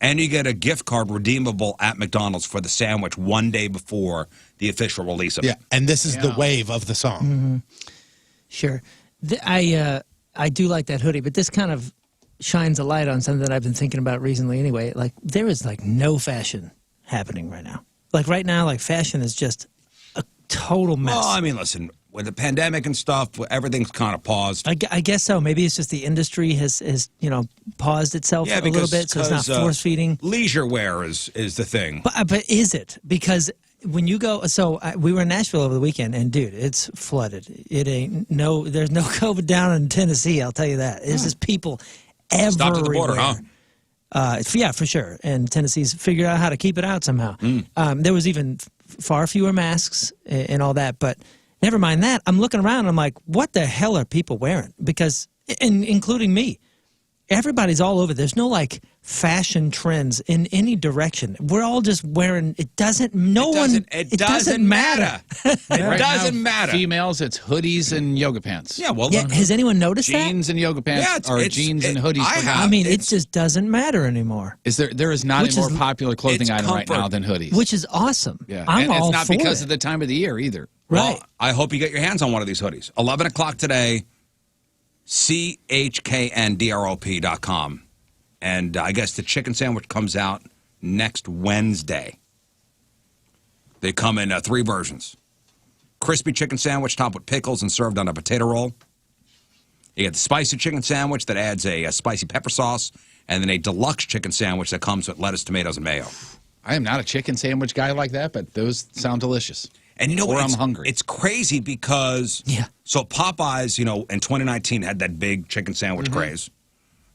and you get a gift card redeemable at McDonald's for the sandwich one day before the official release of Yeah, it. and this is the wave of the song. Sure. I do like that hoodie, but this kind of shines a light on something that I've been thinking about recently anyway. Like, there is, like, no fashion happening right now. Like, right now, like, fashion is just a total mess. Well, I mean, listen, with the pandemic and stuff, everything's kind of paused. I guess so. Maybe it's just the industry has paused itself a little bit, so it's not force feeding. Leisure wear is the thing. But is it? Because when you go, we were in Nashville over the weekend, and dude, it's flooded. There's no COVID down in Tennessee. I'll tell you that. It's just people everywhere. Stopped at the border, huh? Yeah, for sure. And Tennessee's figured out how to keep it out somehow. There was even far fewer masks and all that, but never mind that. I'm looking around and I'm like, what the hell are people wearing? Because, and including me, everybody's all over. There's no like fashion trends in any direction. We're all just wearing. It doesn't matter. It doesn't matter. Females, it's hoodies and yoga pants. Yeah, well, Has anyone noticed that? Jeans and yoga pants, or jeans and hoodies. I mean, it just doesn't matter anymore. There is not a more popular clothing it's item right comfort. now than hoodies. Which is awesome. Yeah, I'm and all it's not for because it. of the time of the year either. Right. Well, I hope you get your hands on one of these hoodies. 11 o'clock today, CHKNDROP.com. And I guess the chicken sandwich comes out next Wednesday. They come in 3 versions. Crispy chicken sandwich topped with pickles and served on a potato roll. You get the spicy chicken sandwich that adds a spicy pepper sauce, and then a deluxe chicken sandwich that comes with lettuce, tomatoes, and mayo. I am not a chicken sandwich guy like that, but those sound delicious. And you know what? I'm hungry. It's crazy because so Popeyes, in 2019 had that big chicken sandwich craze.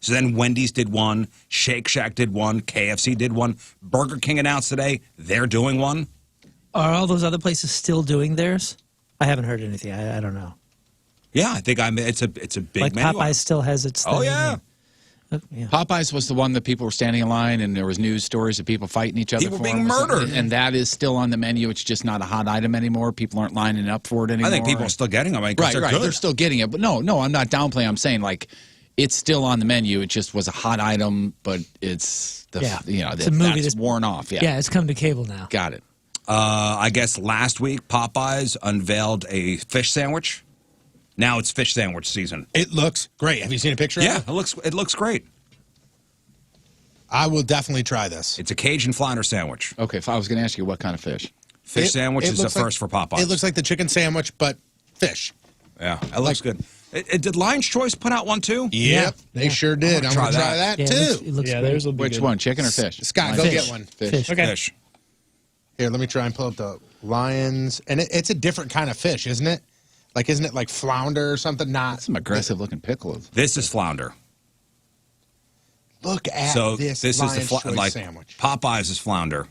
So then Wendy's did one, Shake Shack did one, KFC did one, Burger King announced today they're doing one. Are all those other places still doing theirs? I haven't heard anything. I don't know. Yeah, I think it's a big like menu. Popeyes still has its thing. Oh yeah. Popeyes was the one that people were standing in line, and there was news stories of people fighting each other. People for being them, murdered. and that is still on the menu. It's just not a hot item anymore. People aren't lining up for it anymore. I think people are still getting them. Right, right. They're still getting it, but no, I'm not downplaying. I'm saying like it's still on the menu. It just was a hot item, but it's it's a movie that's worn off. Yeah, it's come to cable now. Got it. I guess last week Popeyes unveiled a fish sandwich. Now it's fish sandwich season. It looks great. Have you seen a picture Yeah, of it? it looks great. I will definitely try this. It's a Cajun flounder sandwich. Okay, if I was going to ask you what kind of fish. Fish sandwich is a first for Popeyes. It looks like the chicken sandwich, but fish. Yeah, it looks good. Did Lion's Choice put out one too? Yep, they sure did. I'm going to try that too. It looks great. Which one, chicken or fish? Scott, go get one. Fish. Okay. Fish. Here, let me try and pull up the Lions. And it's a different kind of fish, isn't it? Like, isn't it like flounder or something? That's some aggressive looking pickle. This is flounder. Look at this this is Lion's Choice sandwich. Popeyes is flounder.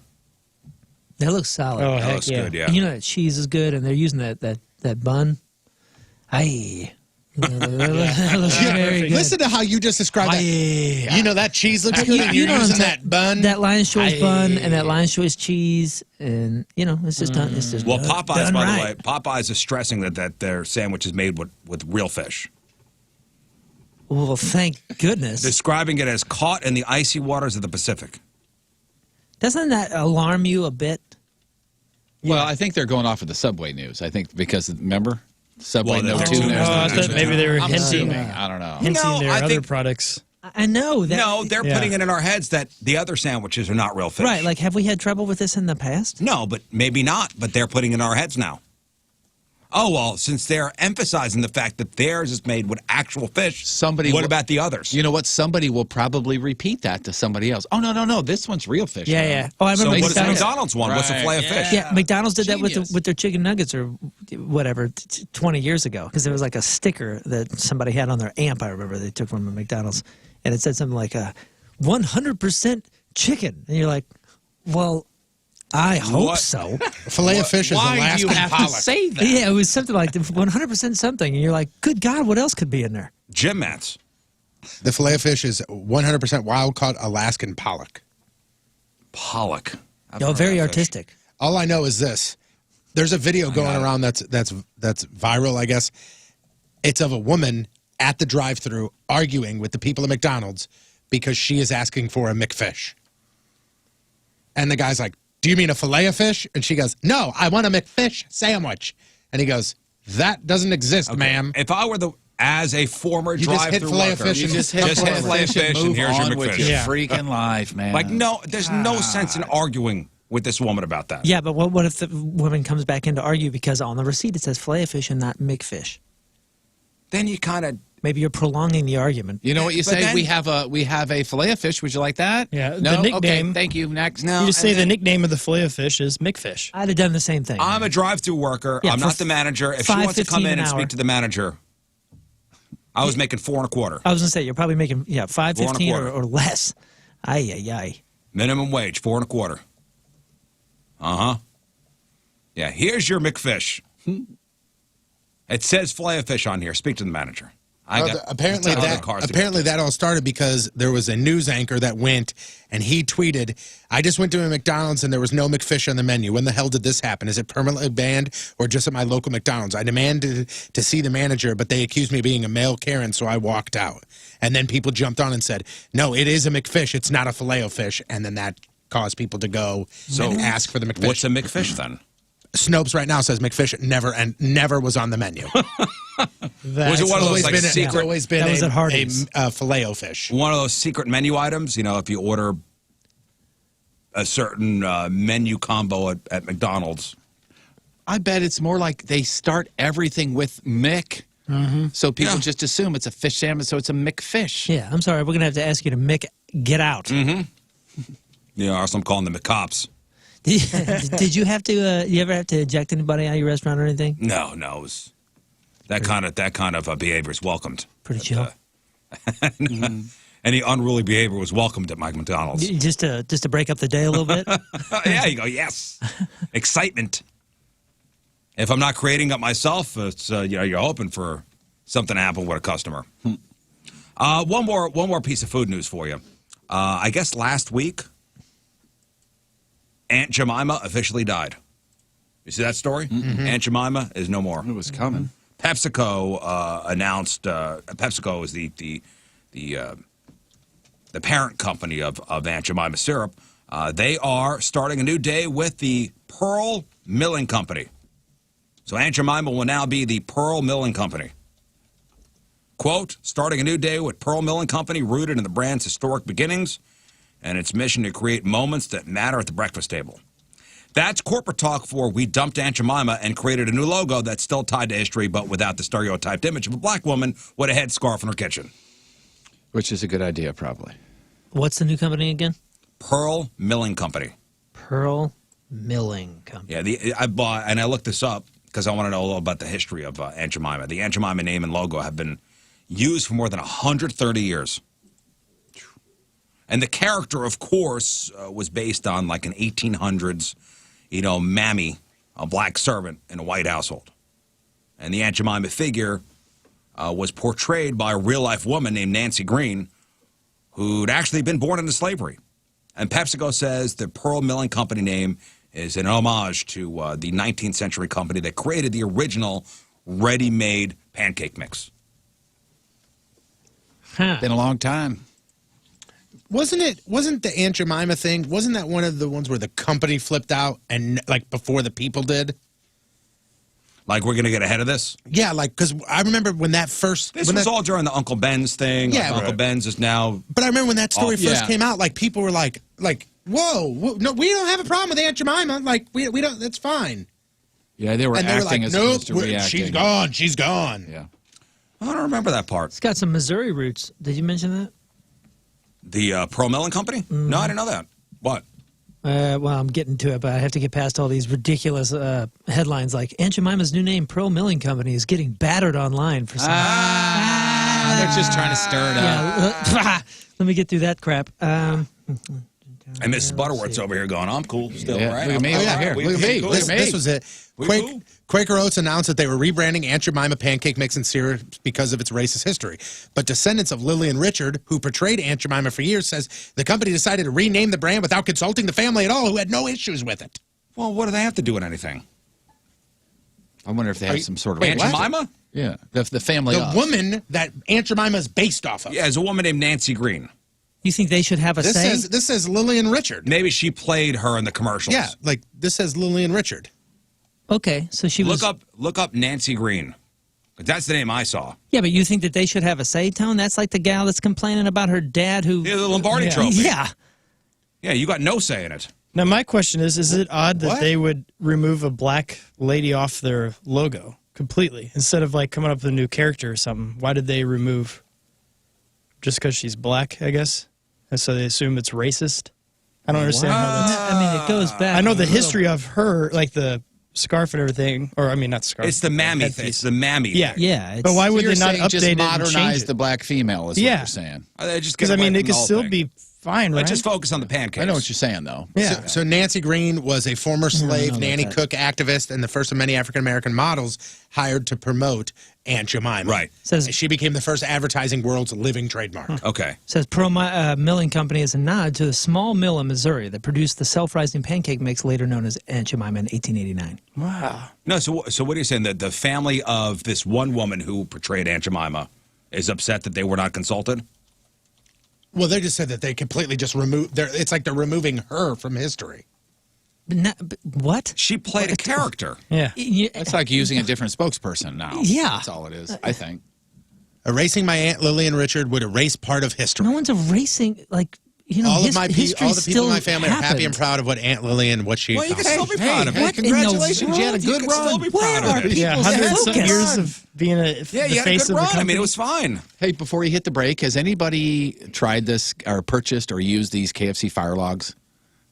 That looks solid. Oh, That heck looks yeah. good, yeah. And you know that cheese is good, and they're using that bun. Aye. That looks very good. Listen to how you just described that. You know, that cheese looks good, and you're using that bun. That Lion's Choice bun and that Lion's Choice cheese, and it's just done. It's just Well, done, Popeyes, done by right. the way, Popeyes is stressing that their sandwich is made with real fish. Well, thank goodness. Describing it as caught in the icy waters of the Pacific. Doesn't that alarm you a bit? Well, I think they're going off of the Subway news. I think because, remember? Subway Well, no they're tuna. I thought maybe they were I'm hinting assuming. I don't know. their I other think- products. I know that. No, they're Yeah. putting it in our heads that the other sandwiches are not real fish. Right, like have we had trouble with this in the past? No, but maybe not. But they're putting it in our heads now. Oh, well, since they're emphasizing the fact that theirs is made with actual fish, what about the others? You know what? Somebody will probably repeat that to somebody else. Oh, no. This one's real fish. Yeah, now. yeah. Oh, I So remember what is the McDonald's one? What's the Right, fillet of fish? Yeah, McDonald's did that Genius. with their chicken nuggets or whatever 20 years ago because there was like a sticker that somebody had on their amp. I remember they took from a McDonald's and it said something like 100% chicken, and you're like, well, I hope What? so. Filet of fish is Why do Alaskan you have pollock. to say that? Yeah, it was something like 100% something, and you're like, good God, what else could be in there? Gym mats. The filet of fish is 100% wild-caught Alaskan pollock. Pollock. Oh, very artistic. All I know is this. There's a video going around that's viral, I guess. It's of a woman at the drive-thru arguing with the people at McDonald's because she is asking for a McFish. And the guy's like, do you mean a filet of fish? And she goes, no, I want a McFish sandwich. And he goes, that doesn't exist, ma'am. If I were as a former You just hit drive-through filet of worker, fish and Just hit filet of fish and move here's your on with McFish. your Yeah. freaking life, man. Like, no, there's no sense in arguing with this woman about that. Yeah, but what if the woman comes back in to argue because on the receipt it says filet of fish and not McFish? Then you kind of... Maybe you're prolonging the argument. You know what you But say? then- we have a filet of fish. Would you like that? Yeah, the No. nickname- Okay. Thank you. Next. No. You just say and the then- nickname of the filet of fish is McFish. I'd have done the same thing. I'm a drive-through worker. Yeah, I'm for not the manager. If she wants to come $5.15 in an and hour. speak to the manager, I was making $4.25. I was gonna say you're probably making $5.15 $4.25. or less. Ay. Minimum wage, $4.25. Yeah, here's your McFish. It says filet of fish on here. Speak to the manager. Apparently that all started because there was a news anchor that went and he tweeted, I just went to a McDonald's and there was no McFish on the menu. When the hell did this happen? Is it permanently banned or just at my local McDonald's? I demanded to see the manager, but they accused me of being a male Karen, so I walked out. And then people jumped on and said, no, it is a McFish. It's not a filet of fish. And then that caused people to go and ask for the McFish. What's a McFish then? Snopes right now says McFish never was on the menu. Was it one of those like It's secret? always been That was at a Hardee's. Filet-O-Fish. One of those secret menu items. You know, if you order a certain menu combo at McDonald's. I bet it's more like they start everything with Mick. So people just assume it's a fish sandwich, so it's a McFish. Yeah, I'm sorry. We're gonna have to ask you to get out. Yeah, or some calling them the cops. Did you have to? You ever have to eject anybody out of your restaurant or anything? No, it was that kind of behavior is welcomed. Pretty chill. Any unruly behavior was welcomed at Mike McDonald's. Just to break up the day a little bit. Yeah, you go. Yes, excitement. If I'm not creating it myself, it's you're hoping for something to happen with a customer. One more piece of food news for you. I guess last week, Aunt Jemima officially died. You see that story? Mm-hmm. Aunt Jemima is no more. It was coming. PepsiCo announced. PepsiCo is the parent company of Aunt Jemima syrup. They are starting a new day with the Pearl Milling Company. So Aunt Jemima will now be the Pearl Milling Company. Quote, starting a new day with Pearl Milling Company, rooted in the brand's historic beginnings and its mission to create moments that matter at the breakfast table. That's corporate talk for we dumped Aunt Jemima and created a new logo that's still tied to history, but without the stereotyped image of a black woman with a headscarf in her kitchen. Which is a good idea, probably. What's the new company again? Pearl Milling Company. Pearl Milling Company. Yeah, I looked this up because I want to know a little about the history of Aunt Jemima. The Aunt Jemima name and logo have been used for more than 130 years. And the character, of course, was based on like an 1800s, mammy, a black servant in a white household. And the Aunt Jemima figure was portrayed by a real-life woman named Nancy Green, who'd actually been born into slavery. And PepsiCo says the Pearl Milling Company name is an homage to the 19th century company that created the original ready-made pancake mix. Been a long time. Wasn't the Aunt Jemima thing, wasn't that one of the ones where the company flipped out and like before the people did? Like we're going to get ahead of this? Yeah, like, because I remember when that first... This was all during the Uncle Ben's thing. Yeah. Like Uncle Ben's is now... But I remember when that story first came out, like, people were like, whoa, no, we don't have a problem with Aunt Jemima. Like, we don't, that's fine. Yeah, they were acting as opposed to reacting. She's gone. Yeah. I don't remember that part. It's got some Missouri roots. Did you mention that? The Pearl Milling Company? Mm-hmm. No, I didn't know that. What? Well, I'm getting to it, but I have to get past all these ridiculous headlines like Aunt Jemima's new name, Pearl Milling Company, is getting battered online for some. They're just trying to stir it up. Yeah, let me get through that crap. And Mrs. Butterworth's over here going, I'm cool still, right? Look at me. Look at me. This was it. Quaker Oats announced that they were rebranding Aunt Jemima pancake mix and syrup because of its racist history. But descendants of Lillian Richard, who portrayed Aunt Jemima for years, says the company decided to rename the brand without consulting the family at all, who had no issues with it. Well, what do they have to do with anything? I wonder if they have some sort of... Aunt Jemima? Yeah, the family The woman that Aunt Jemima is based off of. Yeah, it's a woman named Nancy Green. You think they should have a say? This says Lillian Richard. Maybe she played her in the commercials. Yeah, like this says Lillian Richard. Okay, so she was... Look up Nancy Green. That's the name I saw. Yeah, but you think that they should have a say, Tone? That's like the gal that's complaining about her dad who... Yeah, the Lombardi trophy. Yeah. Yeah, you got no say in it. Now, my question is it odd that they would remove a black lady off their logo completely instead of like coming up with a new character or something? Why did they remove... Just because she's black, I guess? And so they assume it's racist? I don't understand how that's... I mean, it goes back... I know the history of her, like the scarf and everything, or I mean, not scarf. It's the mammy thing. It's the mammy Yeah. thing. Yeah. But why would they not update just it modernize and change it? the black female is what you're saying. Because I mean, it could still be fine, right? Let's just focus on the pancakes. I know what you're saying, though. Yeah. So Nancy Green was a former slave nanny cook activist and the first of many African-American models hired to promote Aunt Jemima. Right. She became the first advertising world's living trademark. Okay. Says Pearl Milling Company is a nod to the small mill in Missouri that produced the self-rising pancake mix later known as Aunt Jemima in 1889. Wow. No, so what are you saying? That the family of this one woman who portrayed Aunt Jemima is upset that they were not consulted? Well, they just said that they completely just removed... It's like they're removing her from history. But what? She played a character. Yeah. It's like using a different spokesperson now. Yeah. That's all it is, I think. Erasing my Aunt Lillian Richard would erase part of history. No one's erasing, like, you know, all the people in my family are happened. happy and proud of what Aunt Lillian, what she... Well, you can still be proud of it. What in the Congratulations, you had a world? good You can still run. be proud of it. Yeah, 100 years of being the you face had a of good the run. company. I mean, it was fine. Hey, before you hit the break, has anybody tried this or purchased or used these KFC fire logs?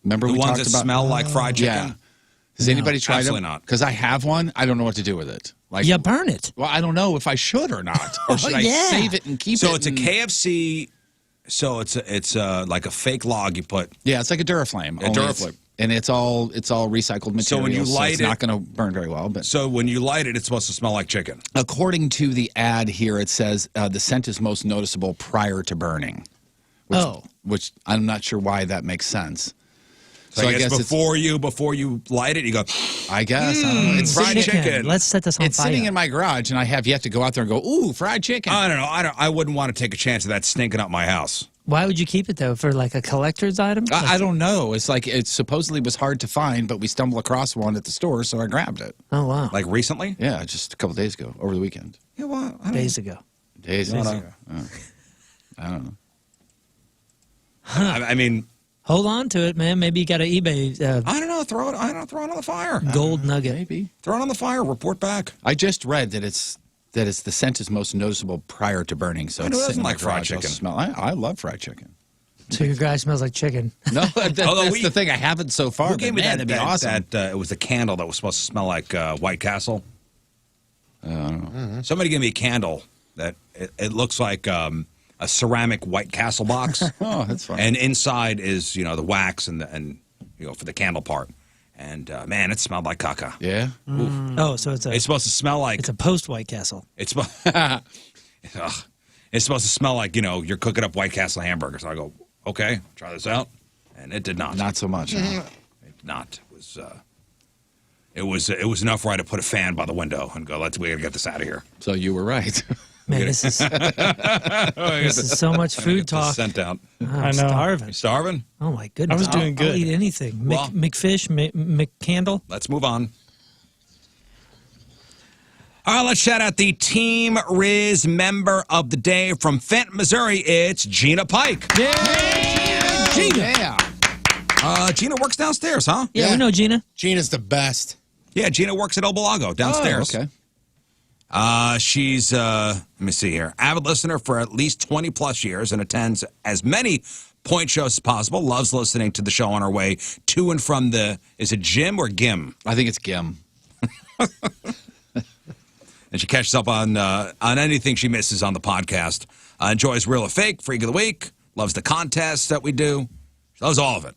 Remember The we ones talked that about smell like fried chicken? Yeah. Has anybody tried absolutely them? not. Because I have one. I don't know what to do with it. Like, You burn it. well, I don't know if I should or not, or should I yeah. save it and keep it? So it's a and- KFC. So it's like a fake log you put. Yeah, it's like a Duraflame. A only Duraflame. it's- And it's all recycled material. So when you light it's it- not going to burn very well. But So when you light it, it's supposed to smell like chicken. according to the ad here, it says the scent is most noticeable prior to burning. Which I'm not sure why that makes sense. So I guess before you light it, you go. I guess I don't know. It's fried sitting, chicken. Let's set this on It's fire. sitting in my garage, and I have yet to go out there and go, ooh, fried chicken. I don't know. I wouldn't want to take a chance of that stinking up my house. Why would you keep it though? For like a collector's item? I don't know. It's like it supposedly was hard to find, but we stumbled across one at the store, so I grabbed it. Oh wow. Like recently? Yeah, just a couple days ago, over the weekend. Yeah, well, I don't Days ago. Days ago. I don't know. I mean, Oh. Hold on to it, man. Maybe you got an eBay I don't know. Throw it on the fire. gold nugget. Maybe. Throw it on the fire. Report back. I just read that it's the scent is most noticeable prior to burning. So Who it's doesn't sitting in my like fried garage. I'll chicken? Smell. I love fried chicken. So your guy smells like chicken. No, that's the thing. I haven't so far. Who gave me man, that? that'd be awesome. It was the candle that was supposed to smell like White Castle. I don't know. Somebody gave me a candle that it looks like a ceramic White Castle box. Oh, that's fun. And inside is the wax and for the candle part. And man, it smelled like caca. Yeah. Oh, so it's It's supposed to smell like a post White Castle. it's. Ugh. It's supposed to smell like you're cooking up White Castle hamburgers. I go, okay, try this out, and it did not. Not so much. It did not. It was enough where I had to put a fan by the window and go, we gotta get this out of here. So you were right. Man, this is so much food talk. Sent out. I'm starving. You starving? Oh my goodness. I was doing I'll good. eat anything. Well- McFish, McCandle. Let's move on. All right, let's shout out the Team Rizz member of the day from Fenton, Missouri. It's Gina Pike. Gina. Yeah. Gina works downstairs, huh? Yeah, we know Gina. Gina's the best. Yeah, Gina works at El Balago downstairs. Oh, okay. She's, let me see here, avid listener for at least 20 plus years and attends as many point shows as possible. Loves listening to the show on her way to and from is it gym or gym? I think it's Gim. And she catches up on anything she misses on the podcast. Enjoys Real or Fake, Freak of the Week. Loves the contests that we do. She loves all of it.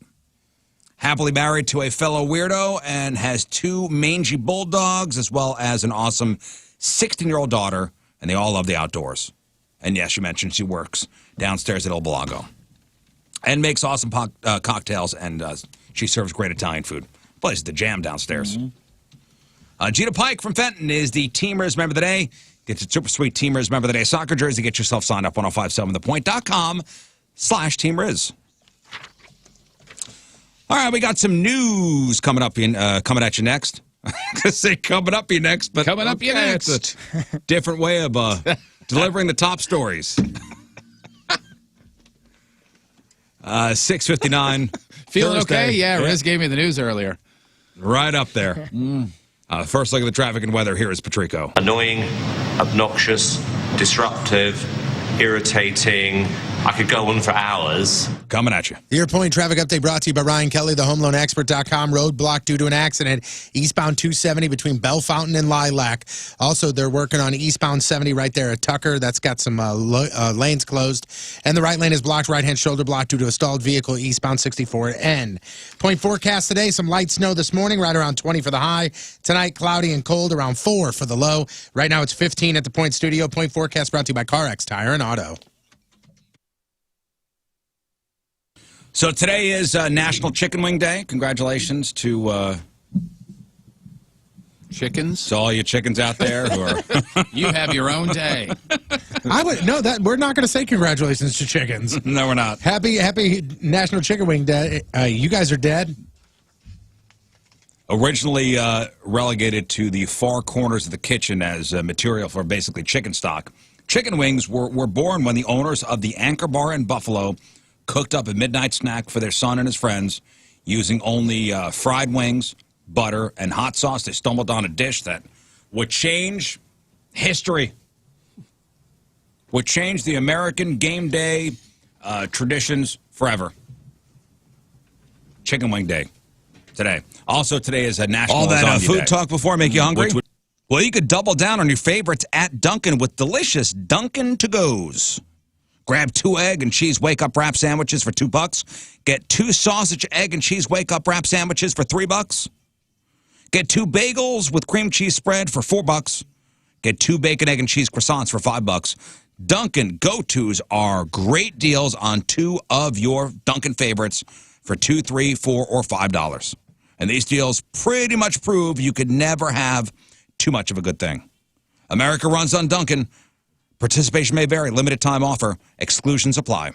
Happily married to a fellow weirdo and has 2 mangy bulldogs as well as an awesome 16-year-old daughter. And they all love the outdoors. And yes, she mentioned she works downstairs at El Balago. And makes awesome cocktails, and she serves great Italian food. Place is the jam downstairs. Gina Pike from Fenton is the Teamers member of the day. Get your super sweet Teamers member of the day soccer jersey. Get yourself signed up 1057thepoint.com/TeamRizz. All right, we got some news coming at you next. I could say coming up you next, but Coming up you next. It's a different way of delivering the top stories. 6:59. Feeling Thursday. okay? Yeah, Rizz gave me the news earlier. Right up there. First look at the traffic and weather. Here is Patrico. Annoying, obnoxious, disruptive, irritating. I could go on for hours. Coming at you. The Your Point traffic update brought to you by Ryan Kelly, the HomeLoanExpert.com. Roadblock due to an accident. Eastbound 270 between Bell Fountain and Lilac. Also, they're working on eastbound 70 right there at Tucker. That's got some lanes closed. And the right lane is blocked. Right-hand shoulder blocked due to a stalled vehicle eastbound 64N. Point forecast today. Some light snow this morning, right around 20 for the high. Tonight, cloudy and cold, around 4 for the low. Right now, it's 15 at the Point Studio. Point forecast brought to you by CarX Tire and Auto. So today is National Chicken Wing Day. Congratulations to Chickens? all you chickens out there who are. You have your own day. We're not going to say congratulations to chickens. No, we're not. Happy National Chicken Wing Day. You guys are dead. Originally relegated to the far corners of the kitchen as material for basically chicken stock, chicken wings were born when the owners of the Anchor Bar in Buffalo cooked up a midnight snack for their son and his friends using only fried wings, butter, and hot sauce. They stumbled on a dish that would change history, would change the American game day traditions forever. chicken wing day today. Also, today is a National All that Lasagna food Day. talk before make you hungry? Well, you could double down on your favorites at Dunkin' with delicious Dunkin' to-goes. Grab 2 egg and cheese wake-up wrap sandwiches for $2. Get 2 sausage, egg, and cheese wake-up wrap sandwiches for $3. Get 2 bagels with cream cheese spread for $4. Get 2 bacon, egg, and cheese croissants for $5. Dunkin' go-tos are great deals on 2 of your Dunkin' favorites for $2, $3, $4, or $5. And these deals pretty much prove you could never have too much of a good thing. America runs on Dunkin'. Participation may vary. Limited time offer. Exclusions apply.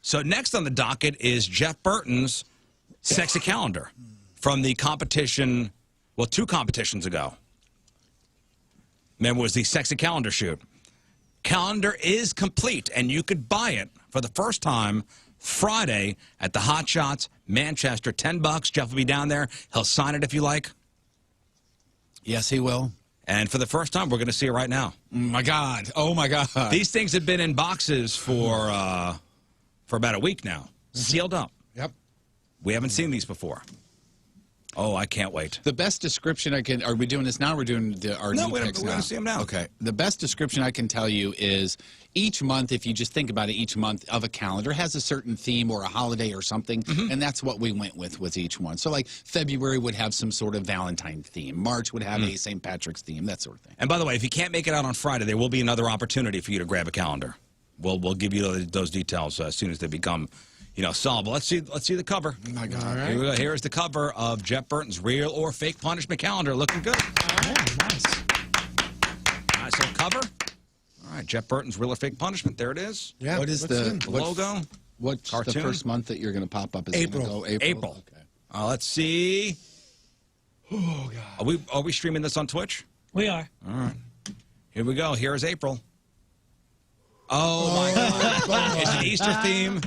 So next on the docket is Jeff Burton's sexy calendar from the competition, well, 2 competitions ago. Remember, it was the sexy calendar shoot. Calendar is complete, and you could buy it for the first time Friday at the Hot Shots, Manchester. $10. Jeff will be down there. He'll sign it if you like. Yes, he will. And for the first time, we're going to see it right now. My God. Oh, my God. These things have been in boxes for about a week now, sealed up. Yep. We haven't seen these before. Oh, I can't wait. The best description I can... Are we doing this now or are we doing our No, new we're picks going now? to see them now. Okay. The best description I can tell you is each month, if you just think about it, each month of a calendar has a certain theme or a holiday or something, and that's what we went with each one. So, like, February would have some sort of Valentine theme. March would have a St. Patrick's theme, that sort of thing. And by the way, if you can't make it out on Friday, there will be another opportunity for you to grab a calendar. We'll give you those details as soon as they become... solvable. Let's see the cover. Oh my God. Here we go. Here's the cover of Jeff Burton's real or fake punishment calendar. Looking good. Nice. Nice little cover. All right, Jeff Burton's real or fake punishment. There it is. Yeah. What is looks the good. The logo. What's Cartoon? the first month that you're going to pop up? Is April. Go April. Okay. Let's see. Oh God. Are we streaming this on Twitch? We are. All right. Here we go. Here's April. Oh my God. It's an Easter theme.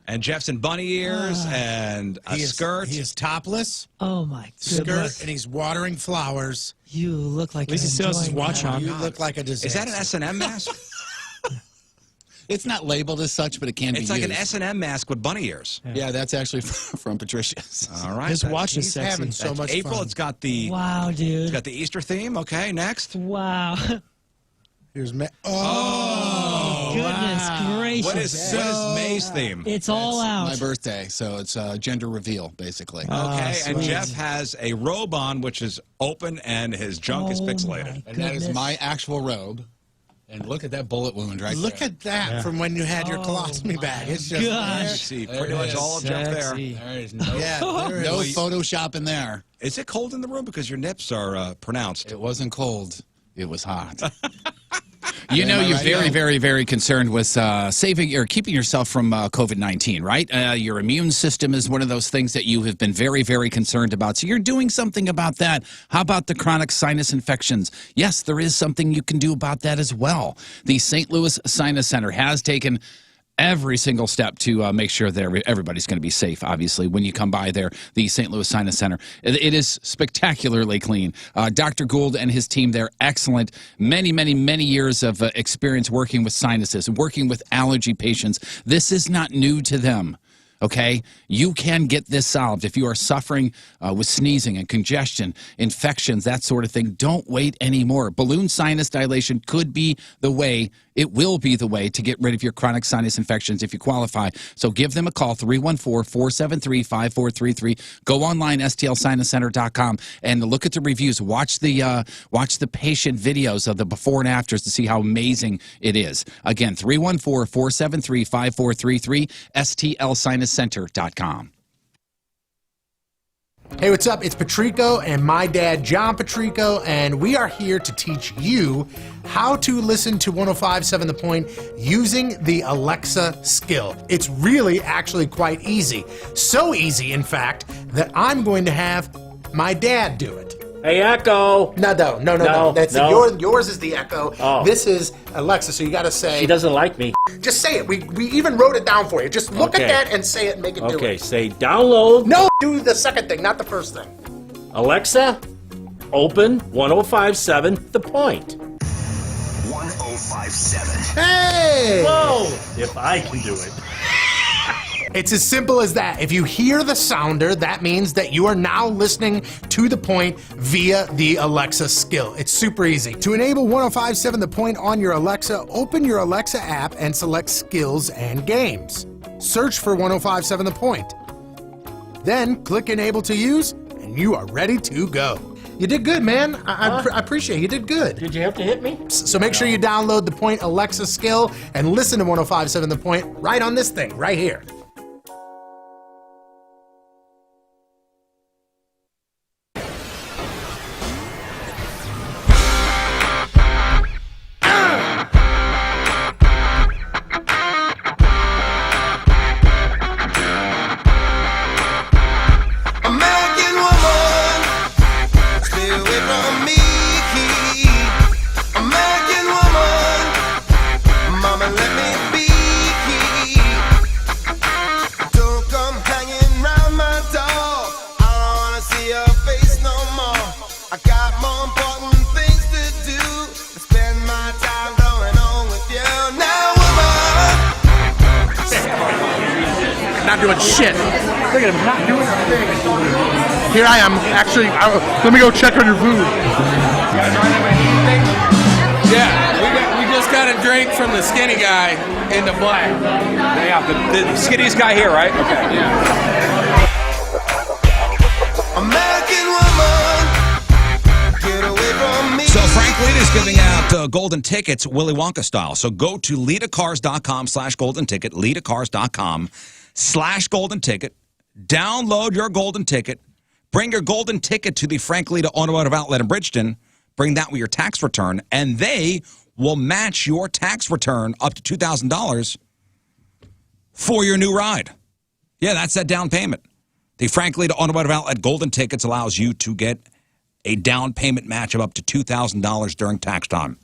And Jeff's in bunny ears and a skirt. He is topless, Oh my skirt, goodness. and he's watering flowers. You look like At least he still has his watch on. You look like a disaster. Is that an S&M mask? It's not labeled as such, but it can be It's like used. an S&M mask with bunny ears. Yeah, that's actually from Patricia's. All right. His watch is He's sexy. having so much April. fun. It's got the Wow, dude. Easter theme. Okay, next. Wow. Here's Goodness gracious. What is May's theme? It's all out. My birthday, so it's gender reveal, basically. Okay, and sweet. Jeff has a robe on, which is open, and his junk is Oh, pixelated. my And that is goodness. my actual robe. And look at that bullet wound right Look there. at that from when you had your colostomy bag. It's just You gosh. see There pretty it much is. all of Jeff there. Sexy. There is no, Yeah, there no is. Photoshop in there. Is it cold in the room because your nips are pronounced? It wasn't cold. It was hot. You know, you're very, very, very concerned with saving or keeping yourself from COVID-19, right? Your immune system is one of those things that you have been very, very concerned about. So you're doing something about that. How about the chronic sinus infections? Yes, there is something you can do about that as well. The St. Louis Sinus Center has taken every single step to make sure that everybody's going to be safe, obviously, when you come by there, the St. Louis Sinus Center. It is spectacularly clean. Dr. Gould and his team, they're excellent. Many, many, many years of experience working with sinuses, working with allergy patients. This is not new to them. Okay, you can get this solved. If you are suffering with sneezing and congestion, infections, that sort of thing, don't wait anymore. Balloon sinus dilation could be the way. It will be the way to get rid of your chronic sinus infections if you qualify. So give them a call, 314-473-5433. Go online, stlsinuscenter.com, and look at the reviews. Watch the patient videos of the before and afters to see how amazing it is. Again, 314-473-5433, stlsinuscenter.com. Hey, what's up? It's Patrico and my dad, John Patrico, and we are here to teach you how to listen to 105.7 The Point using the Alexa skill. It's really actually quite easy. So easy, in fact, that I'm going to have my dad do it. Hey, Echo. No. That's no. yours is the Echo. Oh. This is Alexa, so you got to say. She doesn't like me. Just say it. We even wrote it down for you. Just look Okay. at that and say it and make it do Okay, it. say download. No, do the second thing, not the first thing. Alexa, open 105.7 The Point. 105.7 1057. Hey! Whoa! If I can do it. It's as simple as that. If you hear the sounder, that means that you are now listening to The Point via the Alexa skill. It's super easy. To enable 1057 The Point on your Alexa, open your Alexa app and select Skills and Games. Search for 1057 The Point. Then click Enable to Use, and you are ready to go. You did good, man. I appreciate it. You did good. Did you have to hit me? So make sure you download The Point Alexa skill and listen to 1057 The Point right on this thing, right here. Not doing shit. Look at him, not doing a thing. Here I am, actually, let me go check on your food. Yeah, we just got a drink from the skinny guy in the black. Yeah, the skinniest guy here, right? Okay. Yeah. American woman, get away from me. So Frank Lita is giving out golden tickets, Willy Wonka style. So go to litacars.com/golden ticket, litacars.com/golden ticket. Download your golden ticket. Bring your golden ticket to the Frank Lita Automotive Outlet in Bridgeton. Bring that with your tax return, and they will match your tax return up to $2,000 for your new ride. Yeah, that's that down payment. The Frank Lita Automotive Outlet golden tickets allows you to get a down payment match of up to $2,000 during tax time.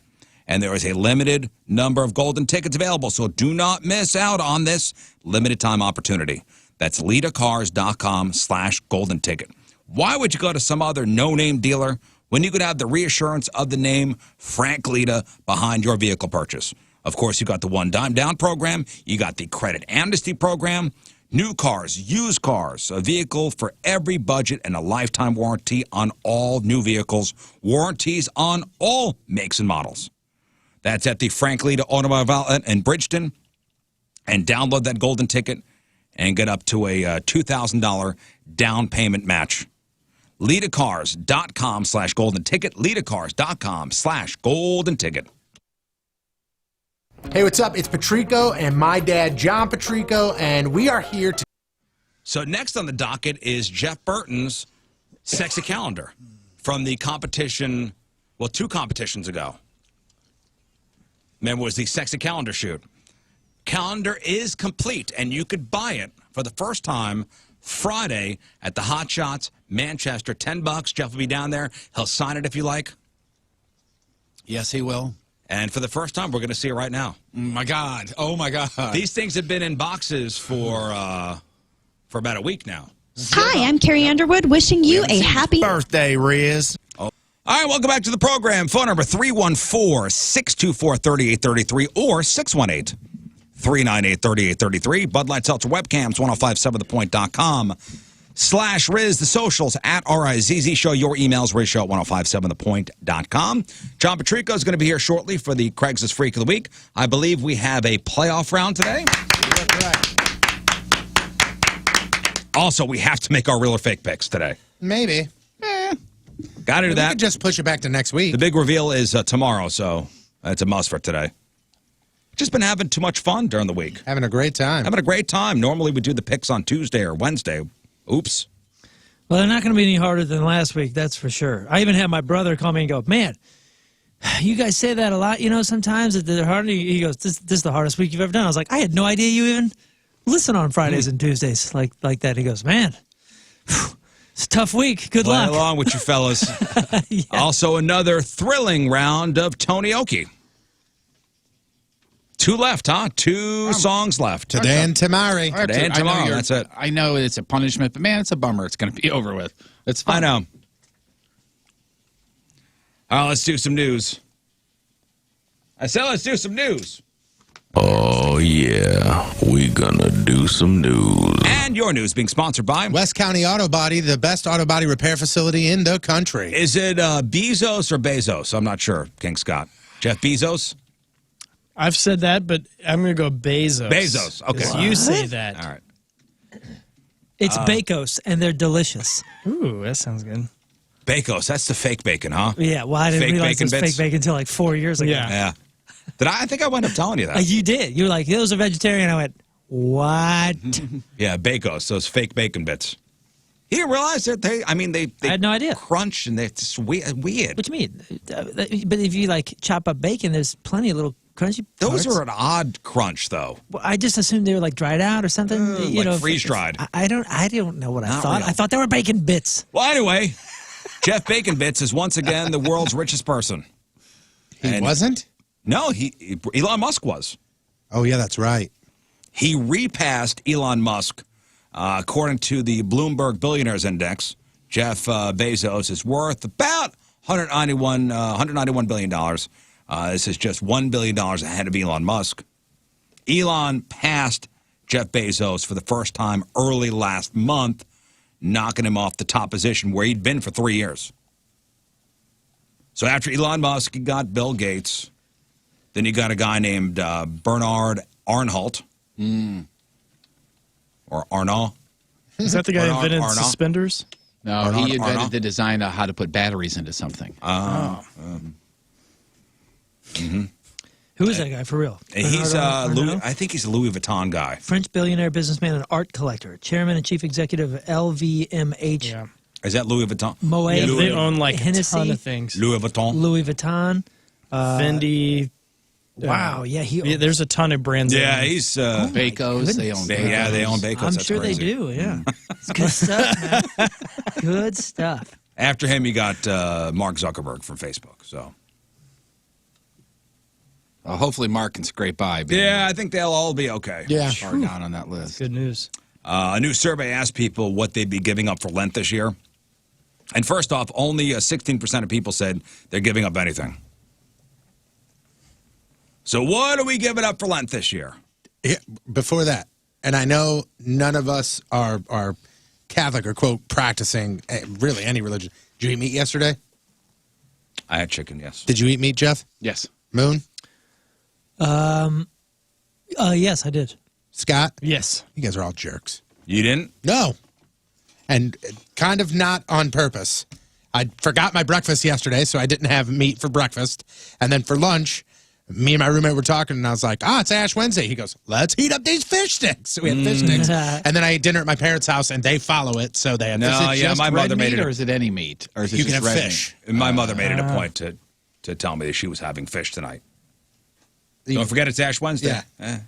And there is a limited number of golden tickets available, so do not miss out on this limited time opportunity. That's litacars.com/golden ticket. Why would you go to some other no-name dealer when you could have the reassurance of the name Frank Lita behind your vehicle purchase? Of course, you got the one dime down program, you got the credit amnesty program, new cars, used cars, a vehicle for every budget, and a lifetime warranty on all new vehicles, warranties on all makes and models. That's at the Frank Lita Automotive Outlet in Bridgeton. And download that golden ticket and get up to a $2,000 down payment match. LitaCars.com/golden ticket. LitaCars.com/golden ticket. Hey, what's up? It's Patrico and my dad, John Patrico, and we are here to... So next on the docket is Jeff Burton's sexy calendar from the competition, well, 2 competitions ago. Remember, it was the sexy calendar shoot. Calendar is complete, and you could buy it for the first time Friday at the Hot Shots, Manchester. $10. Jeff will be down there. He'll sign it if you like. Yes, he will. And for the first time, we're going to see it right now. My God. Oh, my God. These things have been in boxes for about a week now. Hi, I'm Carrie Underwood, wishing you a happy birthday, Rizz. Oh. All right, welcome back to the program. Phone number 314-624-3833 or 618-398-3833. Bud Light Seltzer webcams, 1057thepoint.com/Rizz. The socials at RIZZ Show. Your emails, RizzShow at 1057thepoint.com. John Patrico is going to be here shortly for the Craigslist Freak of the Week. I believe we have a playoff round today. You're correct. Also, we have to make our real or fake picks today. Maybe. Got to do that. We could just push it back to next week. The big reveal is tomorrow, so it's a must for today. Just been having too much fun during the week. Having a great time. Having a great time. Normally we do the picks on Tuesday or Wednesday. Oops. Well, they're not going to be any harder than last week, that's for sure. I even had my brother call me and go, man, you guys say that a lot, you know, sometimes that they're hard. He goes, this is the hardest week you've ever done. I was like, I had no idea you even listen on Fridays and Tuesdays like that. He goes, man, it's a tough week. Good luck. Play along with you fellas. Yeah. Also another thrilling round of Tony Oki. 2 left, huh? 2 songs left. Today and tomorrow. Today and tomorrow, that's it. I know it's a punishment, but man, it's a bummer. It's going to be over with. It's fun. I know. All right, let's do some news. I said let's do some news. Oh, yeah. We gonna do some news. And your news being sponsored by West County Auto Body, the best auto body repair facility in the country. Is it Bezos or Bezos? I'm not sure, King Scott. Jeff Bezos? I've said that, but I'm going to go Bezos. Bezos, okay. 'Cause you say that. All right. It's Bacos, and they're delicious. Ooh, that sounds good. Bacos, that's the fake bacon, huh? Yeah, well, I didn't Fake realize bacon it was bits? fake bacon until like 4 years ago. Yeah. Yeah. I think I wound up telling you that. You did. You were like, those are vegetarian. I went, what? Yeah, Bacos, those fake bacon bits. You didn't realize that they I had no idea. crunch and they're just weird. What do you mean? But if you like chop up bacon, there's plenty of little crunchy Those parts. are an odd crunch, though. Well, I just assumed they were like dried out or something. Like freeze-dried. I don't know what I Not thought. real. I thought they were bacon bits. Well, anyway, Jeff Bacon Bits is once again the world's richest person. He wasn't? No, Elon Musk was. Oh, yeah, that's right. He repassed Elon Musk. According to the Bloomberg Billionaires Index, Jeff Bezos is worth about $191 billion. This is just $1 billion ahead of Elon Musk. Elon passed Jeff Bezos for the first time early last month, knocking him off the top position where he'd been for 3 years. So after Elon Musk, you got Bill Gates. Then you got a guy named Bernard Arnault. Or Arnault. Is that the guy who Bernard invented Arnault? suspenders? No, Bernard he invented Arnault? the design of how to put batteries into something. Who is that guy for real? He's Bernard Louis, Arnault? I think he's a Louis Vuitton guy. French billionaire, businessman, and art collector, chairman and chief executive of LVMH. Yeah. Is that Louis Vuitton? Moet. Yeah, they own like Hennessy, a ton of things. Louis Vuitton. Louis Vuitton. Fendi. Wow, yeah, there's a ton of brands. Yeah, in. he's Bacos, they own Bacos. yeah, they own Bacos. I'm That's sure crazy. they do, yeah. It's good stuff, man. Good stuff. After him, you got Mark Zuckerberg from Facebook. So Hopefully Mark can scrape by. yeah, I think they'll all be okay. Yeah. Far down on that list. Good news. A new survey asked people what they'd be giving up for Lent this year. And first off, only 16% of people said they're giving up anything. So what are we giving up for Lent this year? Yeah, before that, and I know none of us are Catholic or, quote, practicing really any religion. Did you eat meat yesterday? I had chicken, yes. Did you eat meat, Jeff? Yes. Moon? Yes, I did. Scott? Yes. You guys are all jerks. You didn't? No. And kind of not on purpose. I forgot my breakfast yesterday, so I didn't have meat for breakfast. And then for lunch, me and my roommate were talking, and I was like, it's Ash Wednesday. He goes, let's heat up these fish sticks. So we had fish sticks. And then I ate dinner at my parents' house, and they follow it, so they had No, Is it yeah, just my red mother made meat, it. or is it any meat? Or is it You just can have red fish. meat? My mother made it a point to tell me that she was having fish tonight. Don't forget it's Ash Wednesday. Yeah.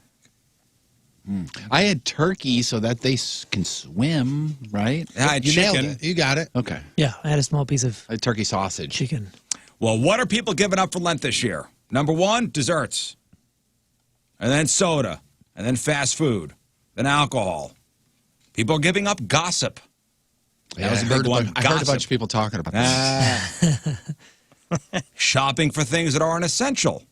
I had turkey so that they can swim, right? I had You chicken. nailed it. You got it. Okay. Yeah, I had a small piece of I had turkey sausage. chicken. Well, what are people giving up for Lent this year? Number one, desserts. And then soda. And then fast food. Then alcohol. People are giving up gossip. That was a big one. I heard a Gossip. bunch of people talking about that. Shopping for things that aren't essential.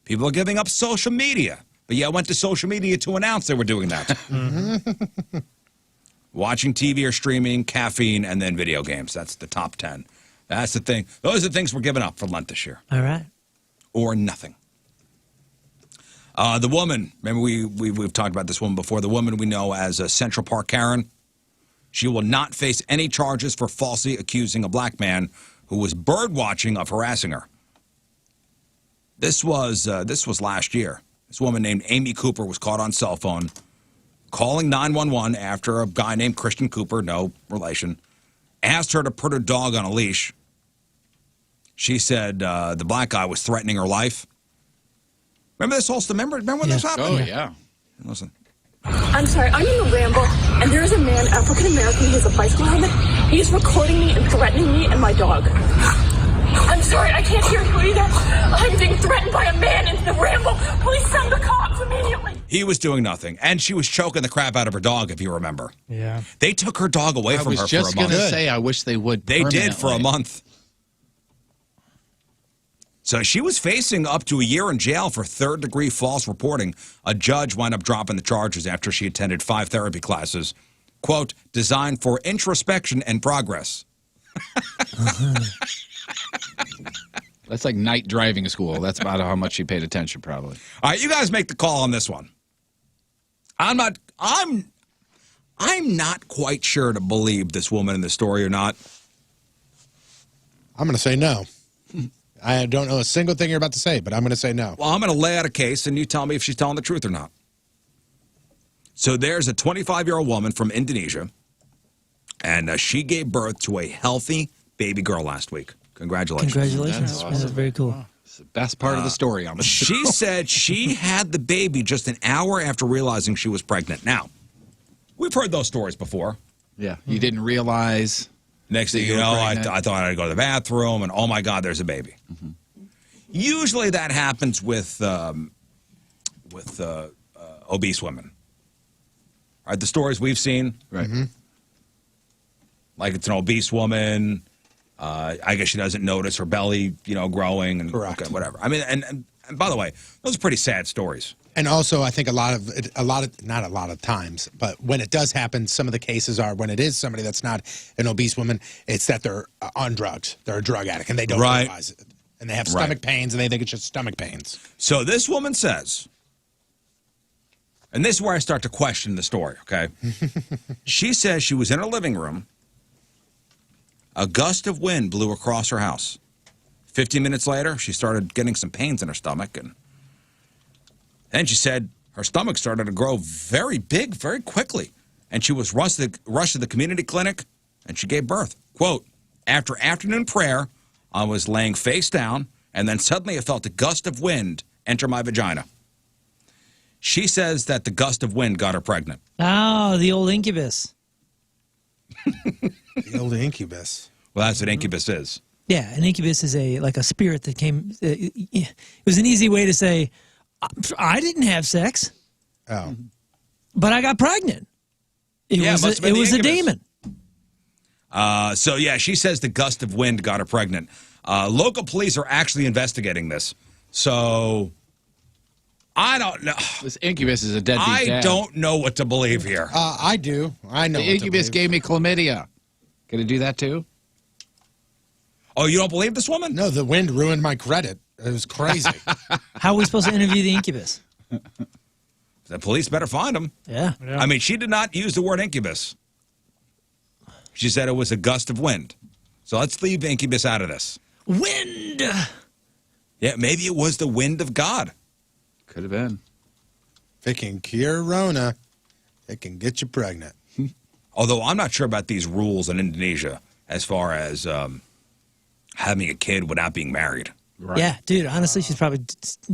People are giving up social media. But yeah, I went to social media to announce they were doing that. Watching TV or streaming, caffeine, and then video games. That's the top 10. That's the thing. Those are the things we're giving up for Lent this year. All right. Or nothing. The woman, remember we've talked about this woman before, the woman we know as Central Park Karen. She will not face any charges for falsely accusing a black man who was bird watching of harassing her. This was last year. This woman named Amy Cooper was caught on cell phone calling 911 after a guy named Christian Cooper, no relation, asked her to put her dog on a leash. She said the black guy was threatening her life. Remember this whole story? Remember when this happened? Oh, yeah. Listen. I'm sorry, I'm in the Ramble, and there is a man, African American, he has a bicycle helmet. He is recording me and threatening me and my dog. I'm sorry, I can't hear you either. I'm being threatened by a man in the Ramble. Please send the cops immediately. He was doing nothing, and she was choking the crap out of her dog, if you remember. Yeah. They took her dog away from her for a just month. going to say, I wish they would. They did for a month. So she was facing up to a year in jail for third-degree false reporting. A judge wound up dropping the charges after she attended 5 therapy classes, quote, designed for introspection and progress. That's like night driving school. That's about how much she paid attention, probably. All right, you guys make the call on this one. I'm not quite sure to believe this woman in the story or not. I'm going to say no. I don't know a single thing you're about to say, but I'm going to say no. Well, I'm going to lay out a case, and you tell me if she's telling the truth or not. So there's a 25-year-old woman from Indonesia, and she gave birth to a healthy baby girl last week. Congratulations. Congratulations. That's very cool. It's the best part of the story. She said she had the baby just an hour after realizing she was pregnant. Now, we've heard those stories before. Yeah. You didn't realize. Next thing you know, I thought I'd go to the bathroom, and oh my God, there's a baby. Mm-hmm. Usually that happens with obese women. Right, the stories we've seen, right? Mm-hmm. Like it's an obese woman. I guess she doesn't notice her belly, growing, and correct, okay, whatever. I mean, and by the way, those are pretty sad stories. And also, I think not a lot of times, but when it does happen, some of the cases are when it is somebody that's not an obese woman, it's that they're on drugs. They're a drug addict, and they don't realize it. And they have stomach pains, and they think it's just stomach pains. So this woman says, and this is where I start to question the story, okay? She says she was in her living room. A gust of wind blew across her house. 15 minutes later, she started getting some pains in her stomach, and then she said her stomach started to grow very big very quickly, and she was rushed to the community clinic, and she gave birth. Quote, after afternoon prayer, I was laying face down, and then suddenly I felt a gust of wind enter my vagina. She says that the gust of wind got her pregnant. Oh, the old incubus. The old incubus. Well, that's what incubus is. Yeah, an incubus is like a spirit that came. It was an easy way to say, I didn't have sex. Oh. But I got pregnant. It was a demon. So, yeah, she says the gust of wind got her pregnant. Local police are actually investigating this. So, I don't know. This incubus is a deadbeat dad. I don't know what to believe here. I do. I know. The incubus gave me chlamydia. Can it do that too? Oh, you don't believe this woman? No, the wind ruined my credit. It was crazy. How are we supposed to interview the incubus? The police better find him. Yeah. I mean, she did not use the word incubus. She said it was a gust of wind. So let's leave incubus out of this. Wind! Yeah, maybe it was the wind of God. Could have been. If it can cure Rona, it can get you pregnant. Although I'm not sure about these rules in Indonesia as far as having a kid without being married. Right. Yeah, dude, honestly, she's probably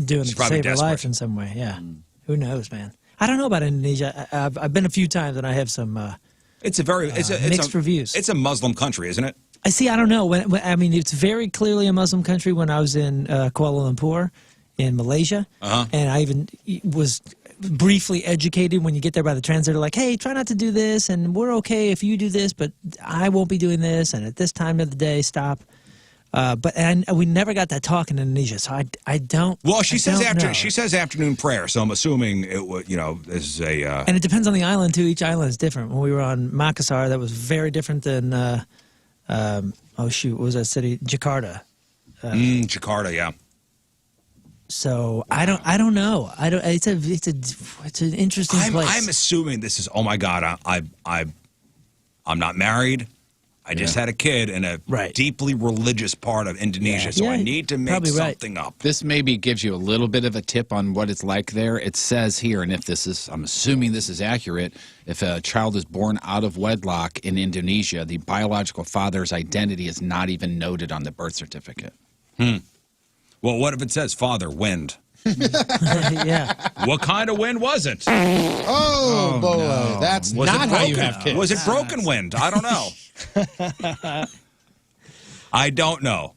doing it to save her life in some way. Yeah. Who knows, man? I don't know about Indonesia. I've been a few times, and I have some it's mixed reviews. It's a Muslim country, isn't it? I see. I don't know. I mean, it's very clearly a Muslim country. When I was in Kuala Lumpur in Malaysia, and I even was briefly educated when you get there by the translator, like, hey, try not to do this, and we're okay if you do this, but I won't be doing this, and at this time of the day, stop. But we never got that talk in Indonesia, so I don't. Well, she says know. Afternoon prayer, so I'm assuming it would. This is a. And it depends on the island too. Each island is different. When we were on Makassar, that was very different than. What was that city? Jakarta. Jakarta, yeah. So I don't know. It's an interesting place. I'm assuming this is. Oh my God! I'm not married. I just had a kid in a deeply religious part of Indonesia, so I need to make something up. This maybe gives you a little bit of a tip on what it's like there. It says here, and I'm assuming this is accurate, if a child is born out of wedlock in Indonesia, the biological father's identity is not even noted on the birth certificate. Well, what if it says father, wind? Yeah. What kind of wind was it? Oh boy, no. That's not how you have kids. Was it broken wind? I don't know. I don't know.